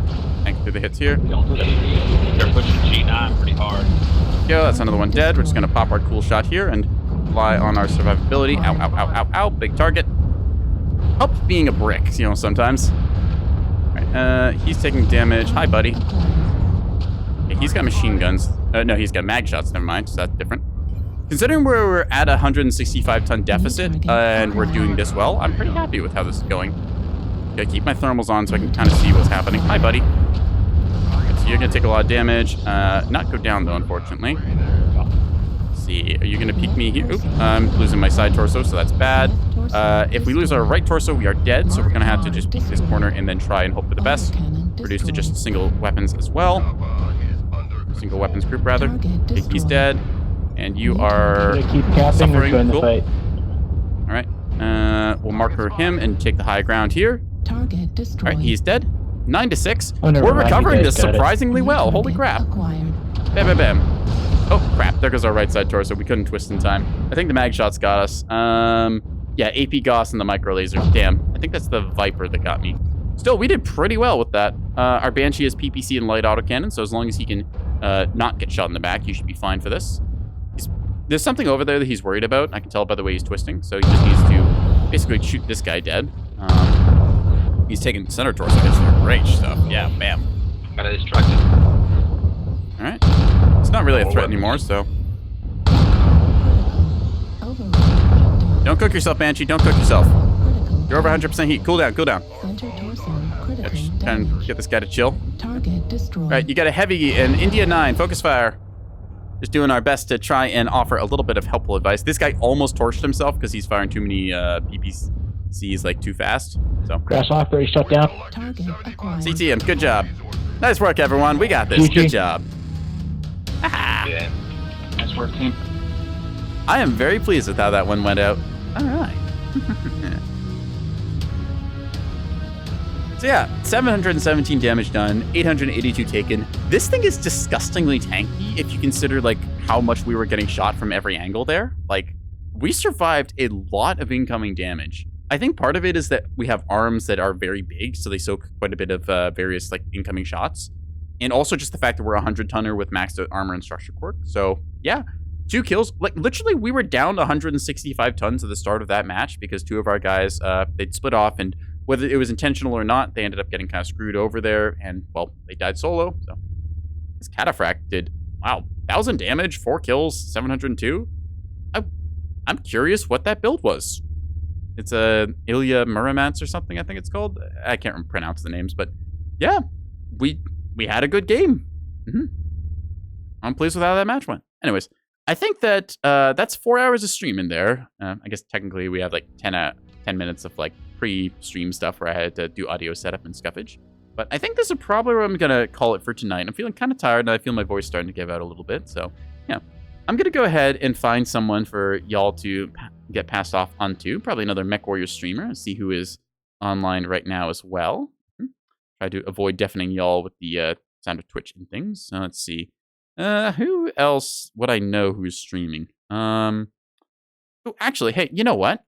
tank through the hits here. They're pushing G9 pretty hard. Go, that's another one dead. We're just gonna pop our cool shot here and rely on our survivability. Ow, ow, ow, ow, ow. Big target. Helps being a brick, you know, sometimes. Alright, he's taking damage. Hi, buddy. Acquired. Okay, he's got machine guns. No, he's got mag shots. Never mind. So that's different. Considering we're at a 165-ton deficit and we're doing this well, I'm pretty happy with how this is going. Gotta keep my thermals on so I can kind of see what's happening. Hi, buddy. So you're gonna take a lot of damage. Not go down though, unfortunately. Let's see, are you gonna peek me here? Oop, I'm losing my side torso, so that's bad. If we lose our right torso, we are dead, so we're gonna have to just peek this corner and then try and hope for the best. Reduce to just single weapons as well. Single weapons group, rather. Okay, he's dead. And you are They keep capping or suffering. trying to Cool. fight. All right. We'll marker him and take the high ground here. Target destroyed. All right, he's dead. 9-6. Oh, never We're mind, you recovering guys this got it. surprisingly New well. Holy target crap. Acquired. Bam, bam, bam. Oh, crap. There goes our right side torso. We couldn't twist in time. I think the mag shots got us. Yeah, AP Gauss and the micro lasers. Damn. I think that's the Viper that got me. Still, we did pretty well with that. Our Banshee has PPC and light autocannon, so as long as he can not get shot in the back, you should be fine for this. There's something over there that he's worried about. I can tell by the way he's twisting, so he just needs to basically shoot this guy dead. He's taking center torso. It's great stuff. Yeah, bam. Got it distracted. All right. It's not really a threat anymore, so Override active. don't cook yourself, Banshee. Don't cook yourself. Critical. You're over 100% heat. Cool down, cool down. Center torso. Yeah, Critical just trying to damage. get this guy to chill. Target destroyed. All right, you got a heavy in India 9. Focus fire. Just doing our best to try and offer a little bit of helpful advice. This guy almost torched himself because he's firing too many PPCs like too fast. So Grasshopper is shut down. Target acquired. CTM, good job. Nice work, everyone. We got this. GG. Good job. Yeah. Nice work, team. I am very pleased with how that one went out. All right. So yeah, 717 damage done, 882 taken. This thing is disgustingly tanky if you consider like how much we were getting shot from every angle there. Like, we survived a lot of incoming damage. I think part of it is that we have arms that are very big, so they soak quite a bit of various like incoming shots. And also just the fact that we're a 100-tonner with maxed out armor and structure quirk. So yeah, 2 kills. Like literally we were down to 165 tons at the start of that match because 2 of our guys, they'd split off, and whether it was intentional or not, they ended up getting kind of screwed over there, and well, they died solo. So this Cataphract did, wow, 1,000 damage, 4 kills, 702. I'm curious what that build was. It's a Ilya Muramats or something, I think it's called. I can't pronounce the names, but yeah, we had a good game. I'm pleased with how that match went. Anyways, I think that that's 4 hours of stream in there. I guess technically we have like 10 minutes of like pre-stream stuff where I had to do audio setup and scuffage. But I think this is probably where I'm going to call it for tonight. I'm feeling kind of tired, and I feel my voice starting to give out a little bit. So, yeah. I'm going to go ahead and find someone for y'all to get passed off onto. Probably another Mechwarrior streamer. And see who is online right now as well. Try to avoid deafening y'all with the sound of Twitch and things. Let's see. Who else would I know who's streaming? Oh, actually, hey, you know what?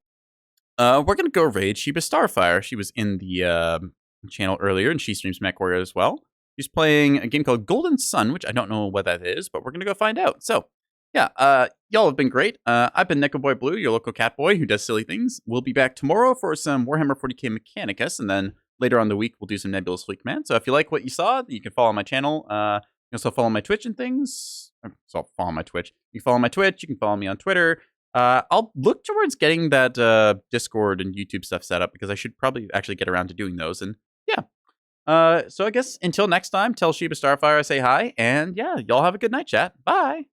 We're going to go raid Sheba Starfire. She was in the channel earlier, and she streams Mechwarrior as well. She's playing a game called Golden Sun, which I don't know what that is, but we're going to go find out. So, yeah, y'all have been great. I've been NekoboyBlue, your local cat boy who does silly things. We'll be back tomorrow for some Warhammer 40k Mechanicus, and then later on the week we'll do some Nebulous Fleet Command. So if you like what you saw, you can follow my channel. You can also follow my Twitch and things. So follow my Twitch. You can follow my Twitch. You can follow me on Twitter. I'll look towards getting that Discord and YouTube stuff set up because I should probably actually get around to doing those. And yeah. So I guess until next time, tell Sheba Starfire I say hi. And yeah, y'all have a good night, chat. Bye.